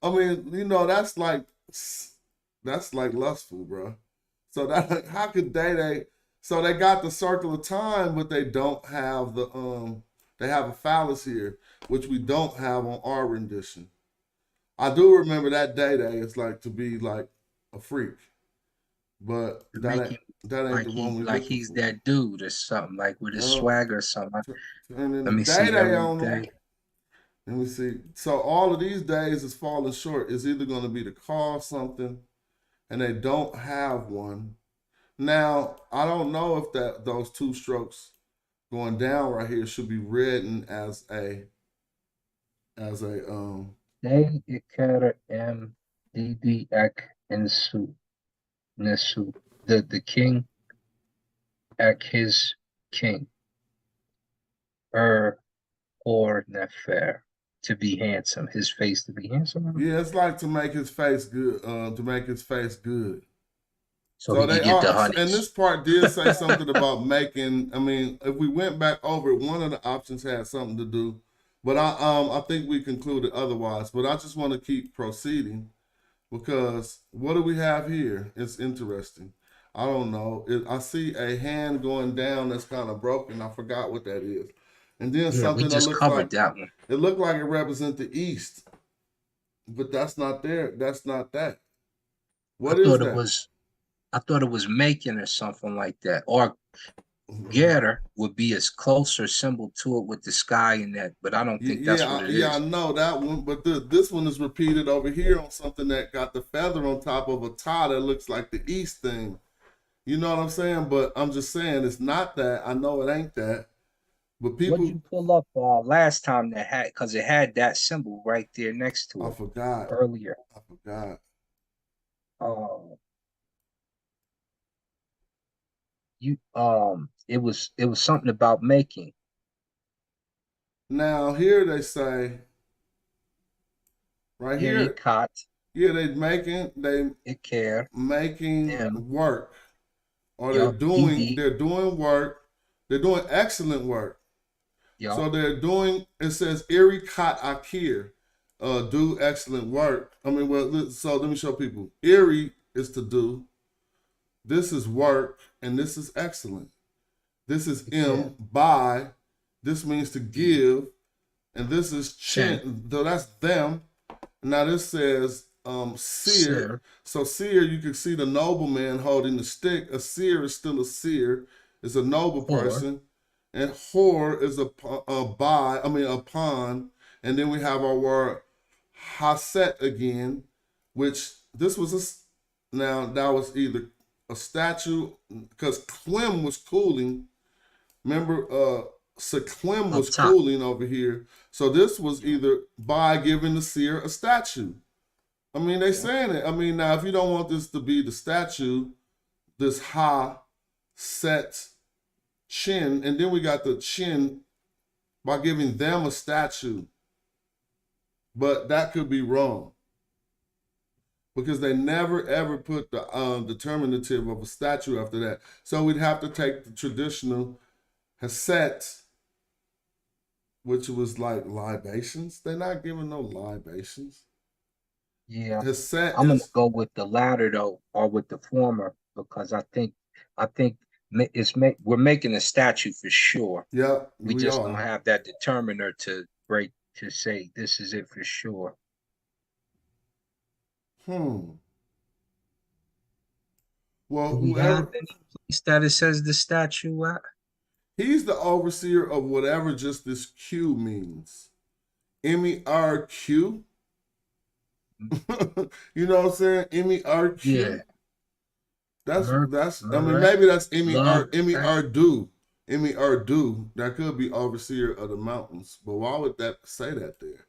I mean, you know, that's like lustful, bro. So that how could they so they got the circle of time, but they don't have the they have a phallus here, which we don't have on our rendition. I do remember that day is like to be like a freak. But that ain't like the one we like he's for. That dude or something, like with his swagger or something. And then Let me see everything. Let me see. So all of these days is falling short. It's either going to be to call something, and they don't have one. Now, I don't know if those two strokes going down right here should be written as a Day ikara m dd ek insu nesu. The king ek his king. Or nefer. To be handsome, his face to be handsome. Yeah, it's like to make his face good. To make his face good. So they get the honey. And this part did say something about making. I mean, if we went back over it, one of the options had something to do, but I think we concluded otherwise. But I just want to keep proceeding because what do we have here? It's interesting. I don't know. I see a hand going down that's kind of broken. I forgot what that is. And then something that looks like that one. It looked like it represents the East, but that's not there. That's not that. What is that? I thought it was making or something like that. Or Getter would be a closer symbol to it with the sky and that, but I don't think that's what it is. Yeah, I know that one, but this one is repeated over here on something that got the feather on top of a tie that looks like the East thing. You know what I'm saying? But I'm just saying it's not that. I know it ain't that. But people, what'd you pull up last time that had, because it had that symbol right there next to it. I forgot earlier. I forgot. It was something about making. Now here they say right here. Yeah, they making work. Or they're doing work. They're doing excellent work. Yep. So they're doing, it says Iri Kat Akir, do excellent work. I mean, well, so let me show people. Iri is to do. This is work, and this is excellent. This is by. This means to give, and this is chin. Though that's them. Now this says seer. So seer, you can see the nobleman holding the stick. A seer is still a seer. It's a noble person. And whore is upon. And then we have our word haset again, which this was now that was either a statue, because Clem was cooling. Remember, Sequim was cooling over here. So this was either by giving the seer a statue. I mean, they saying it. I mean, now if you don't want this to be the statue, this ha set chin, and then we got the chin by giving them a statue. But that could be wrong, because they never ever put the determinative of a statue after that. So we'd have to take the traditional haset, which was like libations. They're not giving no libations. Yeah, I'm gonna go with the latter though, or with the former, because I think we're making a statue for sure. Yeah, we just don't have that determiner to say this is it for sure. Well, Well, Do we have whoever, any place that it says the statue at? he's the overseer of whatever just this Q means. MERQ. You know what I'm saying? MERQ. Yeah. I mean, maybe that's Love, MERDU. MERDU. That could be overseer of the mountains. But why would that say that there?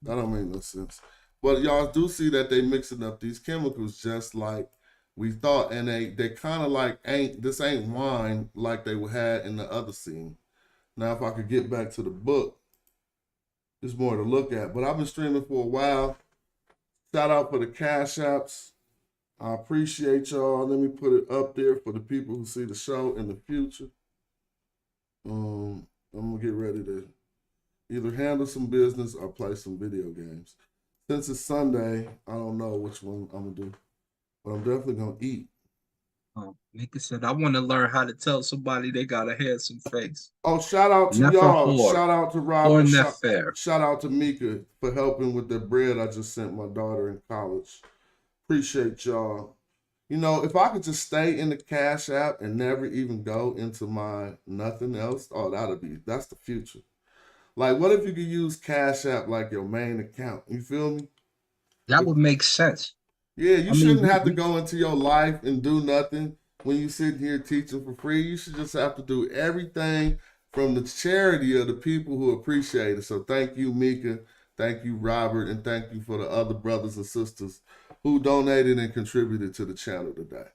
That don't make no sense. But y'all do see that they mixing up these chemicals just like we thought, and they kind of like this ain't wine like they had in the other scene. Now, if I could get back to the book, there's more to look at. But I've been streaming for a while. Shout out for the cash apps. I appreciate y'all. Let me put it up there for the people who see the show in the future. I'm gonna get ready to either handle some business or play some video games. Since it's Sunday, I don't know which one I'm gonna do, but I'm definitely gonna eat. Mika said, I want to learn how to tell somebody they got a handsome face. Oh, shout out to y'all. Shout out to Robin. Shout out to Mika for helping with the bread I just sent my daughter in college. Appreciate y'all. You know, if I could just stay in the Cash App and never even go into my nothing else, oh, that's the future. Like, what if you could use Cash App like your main account? You feel me? That would make sense. Yeah, you shouldn't have to go into your life and do nothing when you sit here teaching for free. You should just have to do everything from the charity of the people who appreciate it. So thank you, Mika. Thank you, Robert. And thank you for the other brothers and sisters who donated and contributed to the channel today.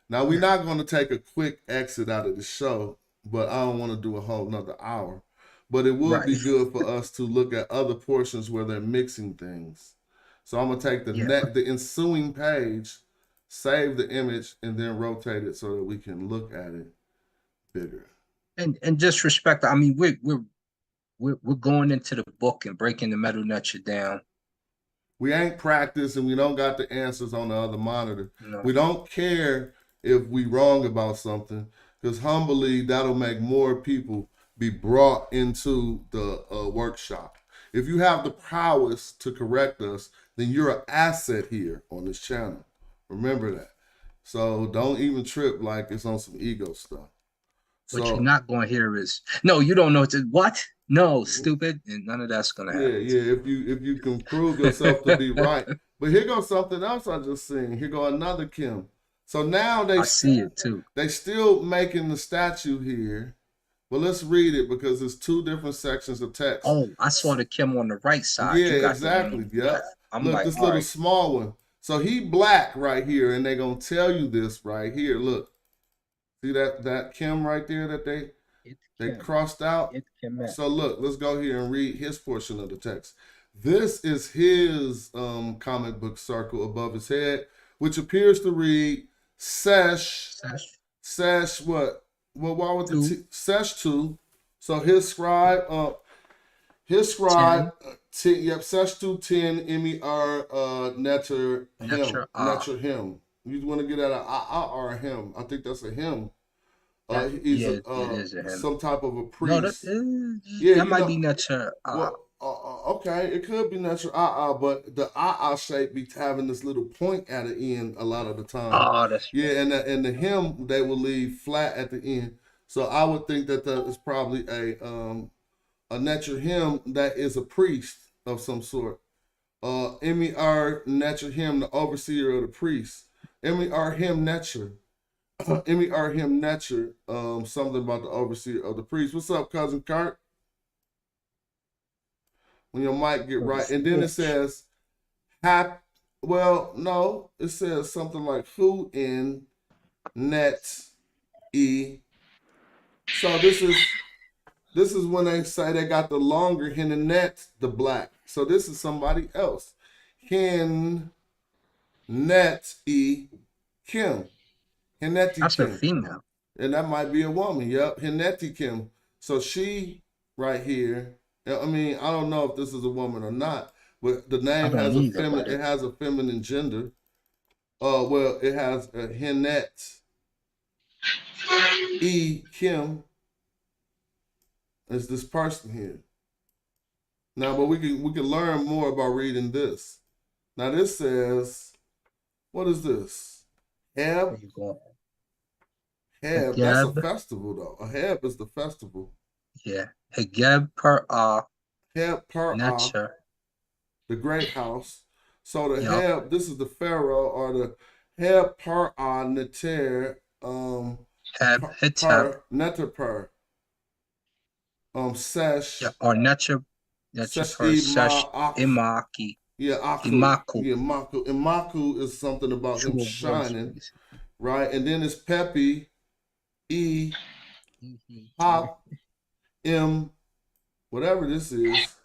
Now, we're not going to take a quick exit out of the show, but I don't want to do a whole nother hour. But it would be good for us to look at other portions where they're mixing things. So I'm going to take the ensuing page, save the image, and then rotate it so that we can look at it bigger. And just respect, I mean, we're going into the book and breaking the metal nutshell down. We ain't practiced and we don't got the answers on the other monitor. No. We don't care if we wrong about something, because humbly, that'll make more people be brought into the workshop. If you have the prowess to correct us, then you're an asset here on this channel. Remember that. So don't even trip like it's on some ego stuff. What you're not going to hear is, no, you don't know what? No, stupid. And none of that's going to happen. Yeah. If you can prove yourself to be right. But here goes something else I just seen. Here go another Kim. So now I see it too. They still making the statue here. Well, let's read it because there's two different sections of text. Oh, I saw the Kim on the right side. Yeah, exactly. Yep. Look, like, this little small one. So he black right here, and they're gonna tell you this right here. Look, see that Kim right there that they crossed out. So look, let's go here and read his portion of the text. This is his comic book circle above his head, which appears to read sesh what? Well, why would the sesh 2? So his scribe, sesh 2 10 MER netter him. You want to get at a or him? I think that's a him. He's it is a him. Some type of a priest. No, that might be netter. Okay, it could be natural but the shape be having this little point at the end a lot of the time. Oh, that's and the hem they will leave flat at the end. So I would think that is probably a natural hem that is a priest of some sort. MER natural hem, the overseer of the priest. MER hem nature. MER hem nature. Something about the overseer of the priest. What's up, cousin Kurt? When your mic get right. And then it says, it says something like who in net e. So this is when they say they got the longer hen and net, the black. So this is somebody else. Hen net e Kim. Heneti That's Kim. a female. And that might be a woman. Yep. Heneti Kim. So she right here. I mean, I don't know if this is a woman or not, but the name has a feminine gender. It has a Hennet E Kim is this person here. Now, but we can learn more about reading this. Now this says, what is this? Heb, that's a Hageb, festival though. A Heb is the festival. yeah. Hageb per Heb per Neter. the great house. So the Yup. Heb, this is the pharaoh, or the Heb per neter, Heb Hetep. neter per, sesh, Yeah, or Neter sesh per Sesh Imaki. yeah, aku, Imaku. yeah, maku. Imaku is something about him True voice, shining, basically. right? And then it's Pepi, Hop, M, whatever this is.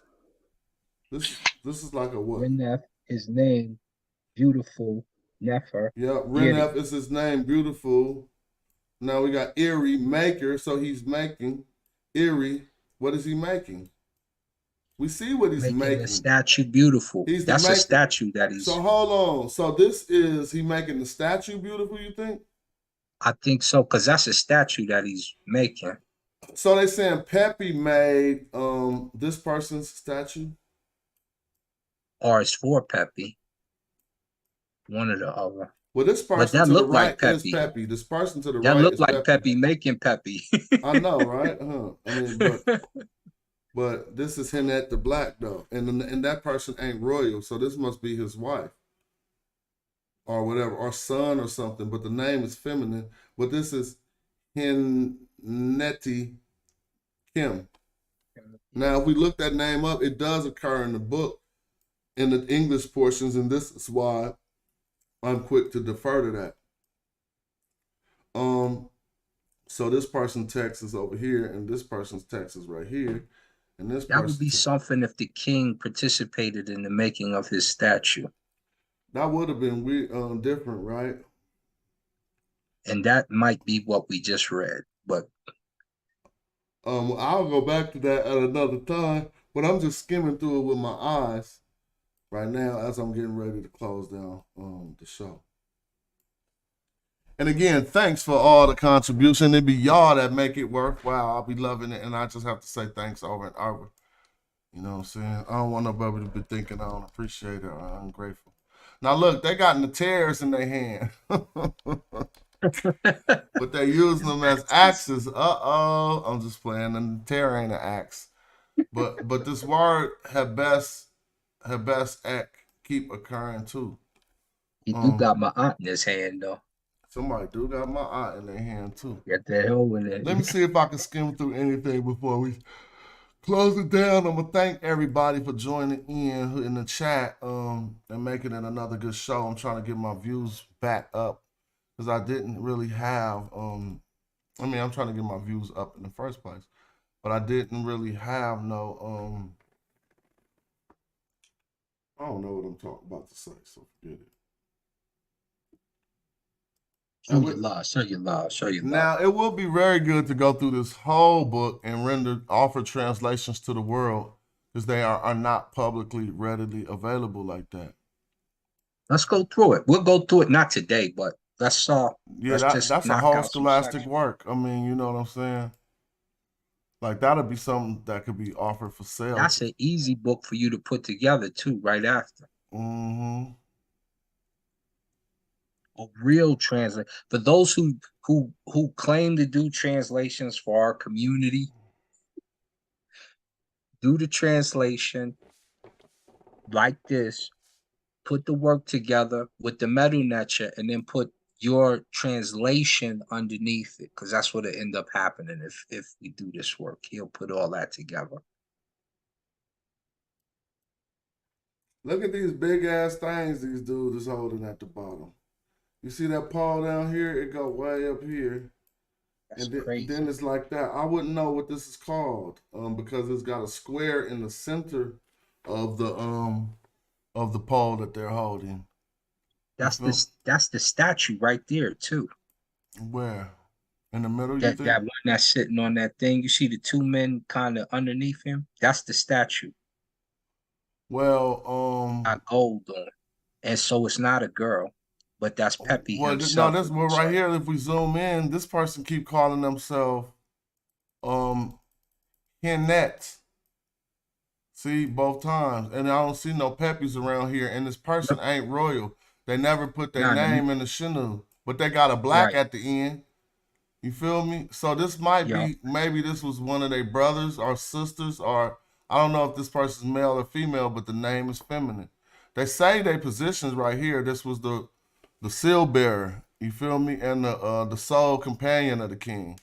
This is like a what? Renef, his name, beautiful, Nefer. Yeah, Renef is his name, beautiful. Now we got Erie, maker, so he's making. Erie, what is he making? We see what he's making. The statue beautiful. That's a statue that he's. So hold on. So this is he making the statue beautiful, you think? I think so, because that's a statue that he's making. So they saying Pepe made this person's statue? Or it's for Pepe. One or the other. Well, this person that to the look right like Pepe. is Pepe. This person to the that right look is like Pepe making Pepe. I know, right? I mean, but this is him at the black though, and that person ain't royal, so this must be his wife or whatever, or son or something. But the name is feminine. But this is Hinneti Kim. Now, if we look that name up, it does occur in the book in the English portions, and this is why I'm quick to defer to that. So this person's text is over here, and this person's text is right here. And this that would be something if the king participated in the making of his statue. That would have been weird, different, right? And that might be what we just read, but I'll go back to that at another time. But I'm just skimming through it with my eyes right now as I'm getting ready to close down the show. And again, thanks for all the contribution. It be y'all that make it worthwhile. I'll be loving it, and I just have to say thanks over and over. You know what I'm saying? I don't want nobody to be thinking I don't appreciate it or I'm grateful. Now look, they got the tears in their hand. But they're using them as axes. I'm just playing. And the tear ain't an axe. But this word habes ek keep occurring too. He do got my aunt in his hand though. Somebody do got my aunt in their hand too. Get the hell with it. Let me see if I can skim through anything before we close it down. I'm gonna thank everybody for joining in the chat and making it another good show. I'm trying to get my views back up because I didn't really have I'm trying to get my views up in the first place, but I didn't really have no I don't know what I'm talking about to say, so forget it. Show your love. Now, it will be very good to go through this whole book and offer translations to the world because they are not publicly readily available like that. Let's go through it. We'll go through it, not today, but let's that's a whole scholastic work. I mean, you know what I'm saying? Like, that'll be something that could be offered for sale. That's an easy book for you to put together, too, right after. Mm-hmm. A real translation. For those who claim to do translations for our community, do the translation like this, put the work together with the medunecha, and then put your translation underneath it, because that's what'll end up happening if we do this work. He'll put all that together. Look at these big ass things these dudes is holding at the bottom. You see that paw down here? It go way up here. That's and crazy. Then it's like that. I wouldn't know what this is called because it's got a square in the center of the pole that they're holding. That's the statue right there too. Where? In the middle? That one that's sitting on that thing. You see the two men kind of underneath him? That's the statue. Well, got gold on. And so it's not a girl. But that's Pepe himself. No, that's right here. If we zoom in, this person keep calling themselves Kemet. See, both times. And I don't see no Pepes around here. And this person ain't royal. They never put their name in the Shinu. But they got a black at the end. You feel me? So this might Yeah. be, maybe this was one of their brothers or sisters, or I don't know if this person's male or female, but the name is feminine. They say they positions right here. This was the seal bearer. You feel me? And the sole companion of the king.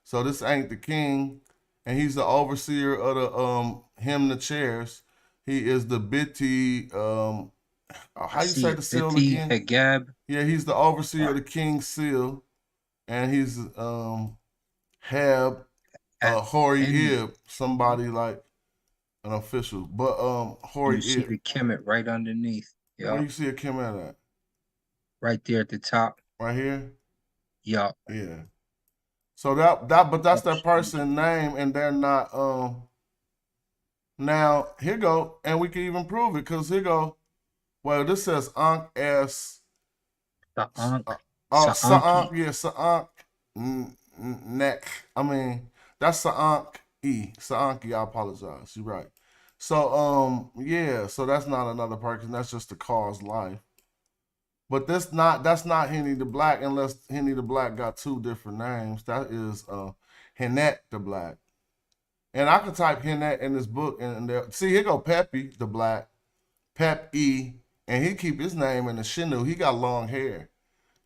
So this ain't the king, and he's the overseer of the him the chairs. He is the Biti. How you say the seal Biti again? Hagab. Yeah, he's the overseer of the king's seal, and he's Heb Hori Ib, somebody like an official, but Hori You see Ib. the Kemet right underneath. Where Yeah. you see a Kemet at? Right there at the top. Right here. Yeah. Yeah. So but that's that person name, and they're not Now here go, and we can even prove it because here go. Well, this says Ankh S. Sa'ank, yeah, Sa'ank neck. I mean, that's Sa'ank E. Sa'ank E, I apologize. You're right. So yeah, so that's not another person, that's just the cause life. But that's not Henny the Black, unless Henny the Black got two different names. That is Hennet the Black. And I could type Hennet in this book, and there, see, here go Peppy the Black, Pep E, and he keep his name in the Shinu. He got long hair.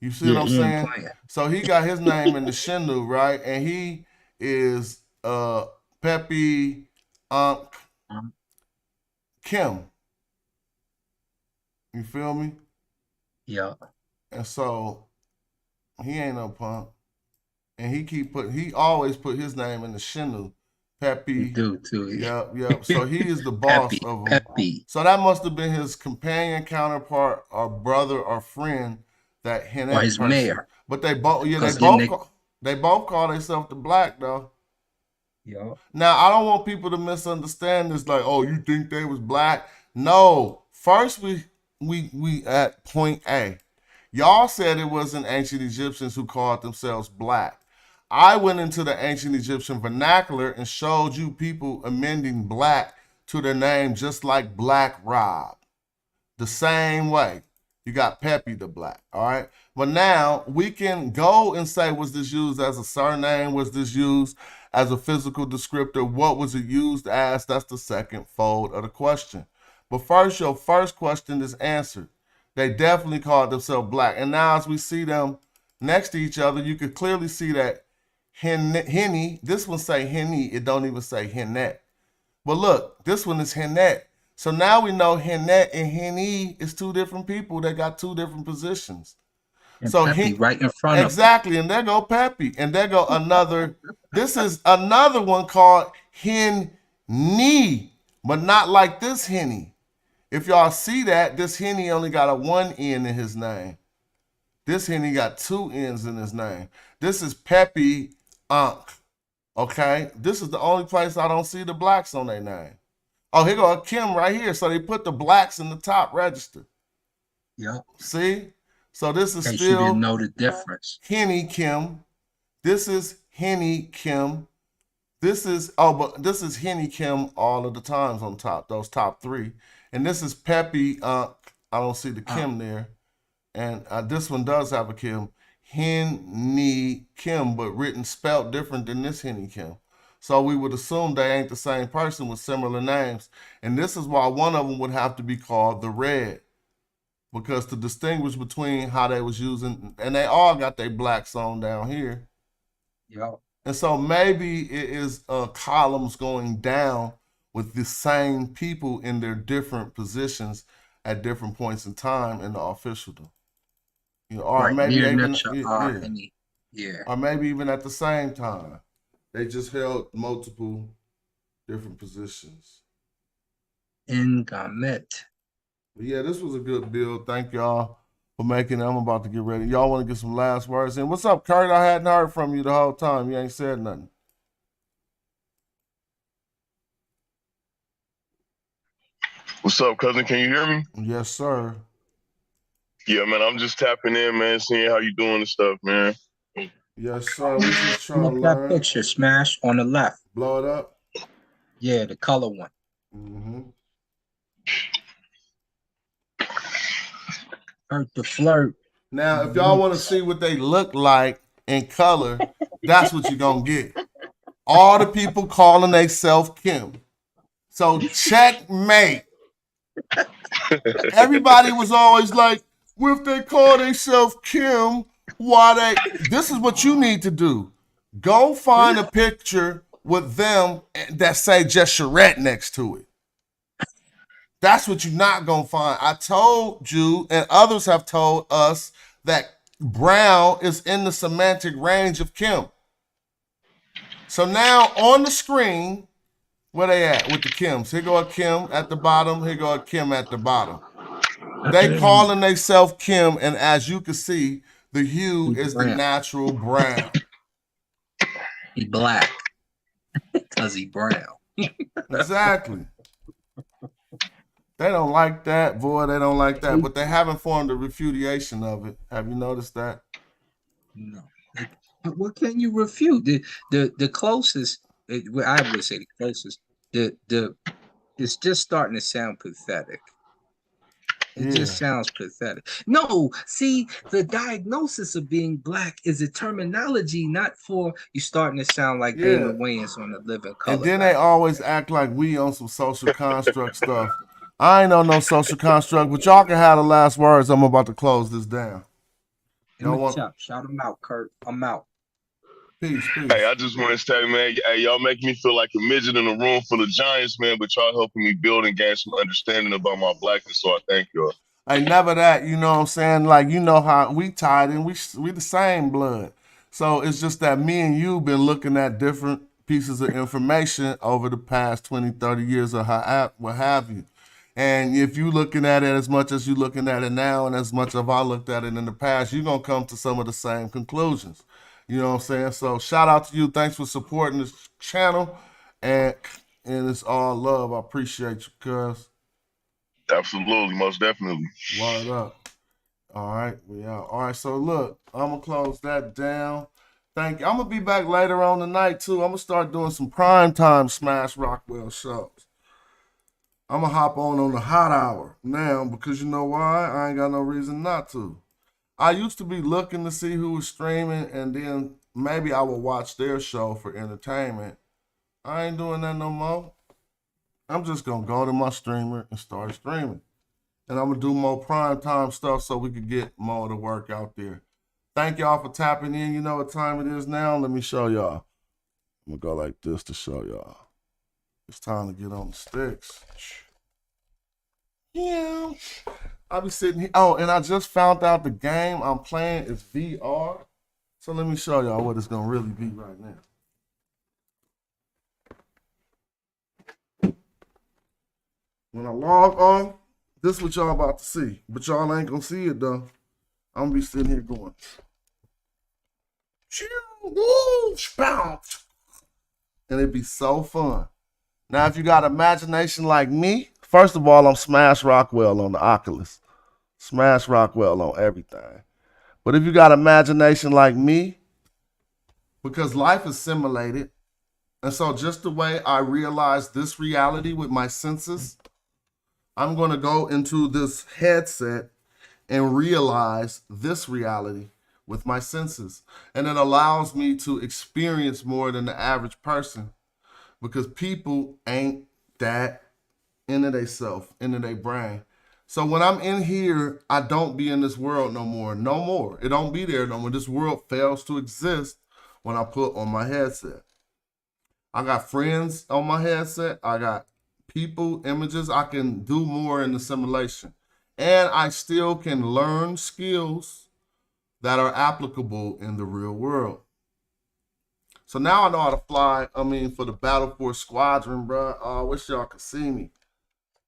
You see what I'm saying? So he got his name in the Shinu, right? And he is Peppy Ankh Kim. You feel me? Yeah. And so he ain't no punk. And he always put his name in the Shinu. Peppy. He do too. Yep. So he is the boss of them. Peppy. So that must have been his companion, counterpart, or brother or friend that Hennet or his person. Mayor. But they both they both call themselves the Black though. Yeah. Now I don't want people to misunderstand this, like, oh, you think they was black? No. First we at point A. Y'all said it wasn't ancient Egyptians who called themselves black. I went into the ancient Egyptian vernacular and showed you people amending black to their name, just like Black Rob. The same way. You got Peppy the Black, all right? But now we can go and say, was this used as a surname? Was this used as a physical descriptor? What was it used as? That's the second fold of the question. But first, your first question is answered. They definitely called themselves black. And now as we see them next to each other, you can clearly see that Henny, this one say Henny, it don't even say Hennet. But look, this one is Hennet. So now we know Hennet and Henny is two different people. They got two different positions. And so Peppy right in front exactly, and there go Peppy. And there go another, this is another one called Henny, but not like this Henny. If y'all see that, this Henny only got a one N in his name. This Henny got two N's in his name. This is Peppy Ankh. Okay? This is the only place I don't see the blacks on their name. Oh, here go a Kim right here. So they put the blacks in the top register. Yeah. See? So this is still. You didn't know the difference. Henny Kim. This is Henny Kim. This is Henny Kim all of the times on top, those top three. And this is Peppy Ankh. I don't see the Kim there. And this one does have a Kim. Henny Kim, but written spelled different than this Henny Kim. So we would assume they ain't the same person with similar names. And this is why one of them would have to be called the Red. Because to distinguish between how they was using, and they all got their blacks on down here. Yeah. And so maybe it is columns going down with the same people in their different positions at different points in time in the officialdom. You know, or maybe even or maybe even at the same time. They just held multiple different positions. In Kemet. Yeah, this was a good build. Thank y'all for making it. I'm about to get ready. Y'all want to get some last words in? What's up, Kurt? I hadn't heard from you the whole time. You ain't said nothing. What's up, cousin? Can you hear me? Yes, sir. Yeah, man, I'm just tapping in, man, seeing how you doing and stuff, man. Yes, sir. We just trying to learn. That picture, Smash, on the left. Blow it up? Yeah, the color one. Mm-hmm. Hurt the flirt. Now, if y'all want to see what they look like in color, that's what you're gonna get. All the people calling themselves Kim. So checkmate. Everybody was always like, well, if they call themselves Kim, why they? This is what you need to do. Go find a picture with them that say just charette next to it. That's what you're not gonna find. I told you, and others have told us, that brown is in the semantic range of Kim. So now on the screen, where they at with the Kims? Here go a Kim at the bottom. Here go a Kim at the bottom. They calling themselves Kim, and as you can see, the hue is the natural brown. He black because he brown. Exactly. They don't like that, boy. They don't like that, but they haven't formed a refutation of it. Have you noticed that? No. What can you refute? The closest, I would say the closest, it's just starting to sound pathetic. It just sounds pathetic. No, see, the diagnosis of being black is a terminology, not for you starting to sound like Damon Wayans on the Living Color. And then they always act like we on some social construct stuff. I ain't on no social construct, but y'all can have the last words. I'm about to close this down. Shout them out, Kurt. I'm out. Peace. Hey, I just want to say, man, hey, y'all make me feel like a midget in a room full of giants, man, but y'all helping me build and gain some understanding about my blackness, so I thank y'all. Hey, never that, you know what I'm saying? Like, you know how we tied in, we the same blood. So it's just that me and you been looking at different pieces of information over the past 20, 30 years or what have you. And if you looking at it as much as you looking at it now and as much as I looked at it in the past, you're going to come to some of the same conclusions. You know what I'm saying? So shout out to you. Thanks for supporting this channel. And it's all love. I appreciate you, cuz. Absolutely, most definitely. Word up. All right, we out. All right, so look, I'm going to close that down. Thank you. I'm going to be back later on tonight, too. I'm going to start doing some primetime Smash Rockwell shows. I'm going to hop on the hot hour now because you know why? I ain't got no reason not to. I used to be looking to see who was streaming, and then maybe I would watch their show for entertainment. I ain't doing that no more. I'm just going to go to my streamer and start streaming. And I'm going to do more primetime stuff so we could get more of the work out there. Thank y'all for tapping in. You know what time it is now? Let me show y'all. I'm going to go like this to show y'all. It's time to get on the sticks. Yeah. I'll be sitting here. Oh, and I just found out the game I'm playing is VR. So let me show y'all what it's going to really be right now. When I log on, this is what y'all about to see. But y'all ain't going to see it, though. I'm going to be sitting here going. And it'd be so fun. Now, if you got imagination like me, first of all, I'm Smash Rockwell on the Oculus. Smash Rockwell on everything. But if you got imagination like me, because life is simulated, and so just the way I realize this reality with my senses, I'm going to go into this headset and realize this reality with my senses. And it allows me to experience more than the average person because people ain't that into themselves, into their brain. So when I'm in here, I don't be in this world no more. No more. It don't be there no more. This world fails to exist when I put on my headset. I got friends on my headset. I got people, images. I can do more in the simulation. And I still can learn skills that are applicable in the real world. So now I know how to fly, for the Battle Force Squadron, bro. I wish y'all could see me.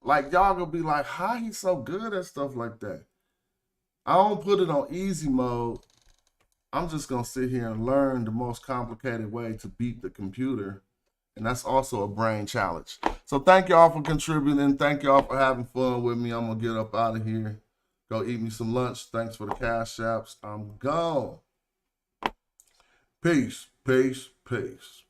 Like, y'all gonna be like, how he so good at stuff like that? I don't put it on easy mode. I'm just gonna sit here and learn the most complicated way to beat the computer. And that's also a brain challenge. So thank y'all for contributing. Thank y'all for having fun with me. I'm gonna get up out of here. Go eat me some lunch. Thanks for the cash apps. I'm gone. Peace, peace, peace.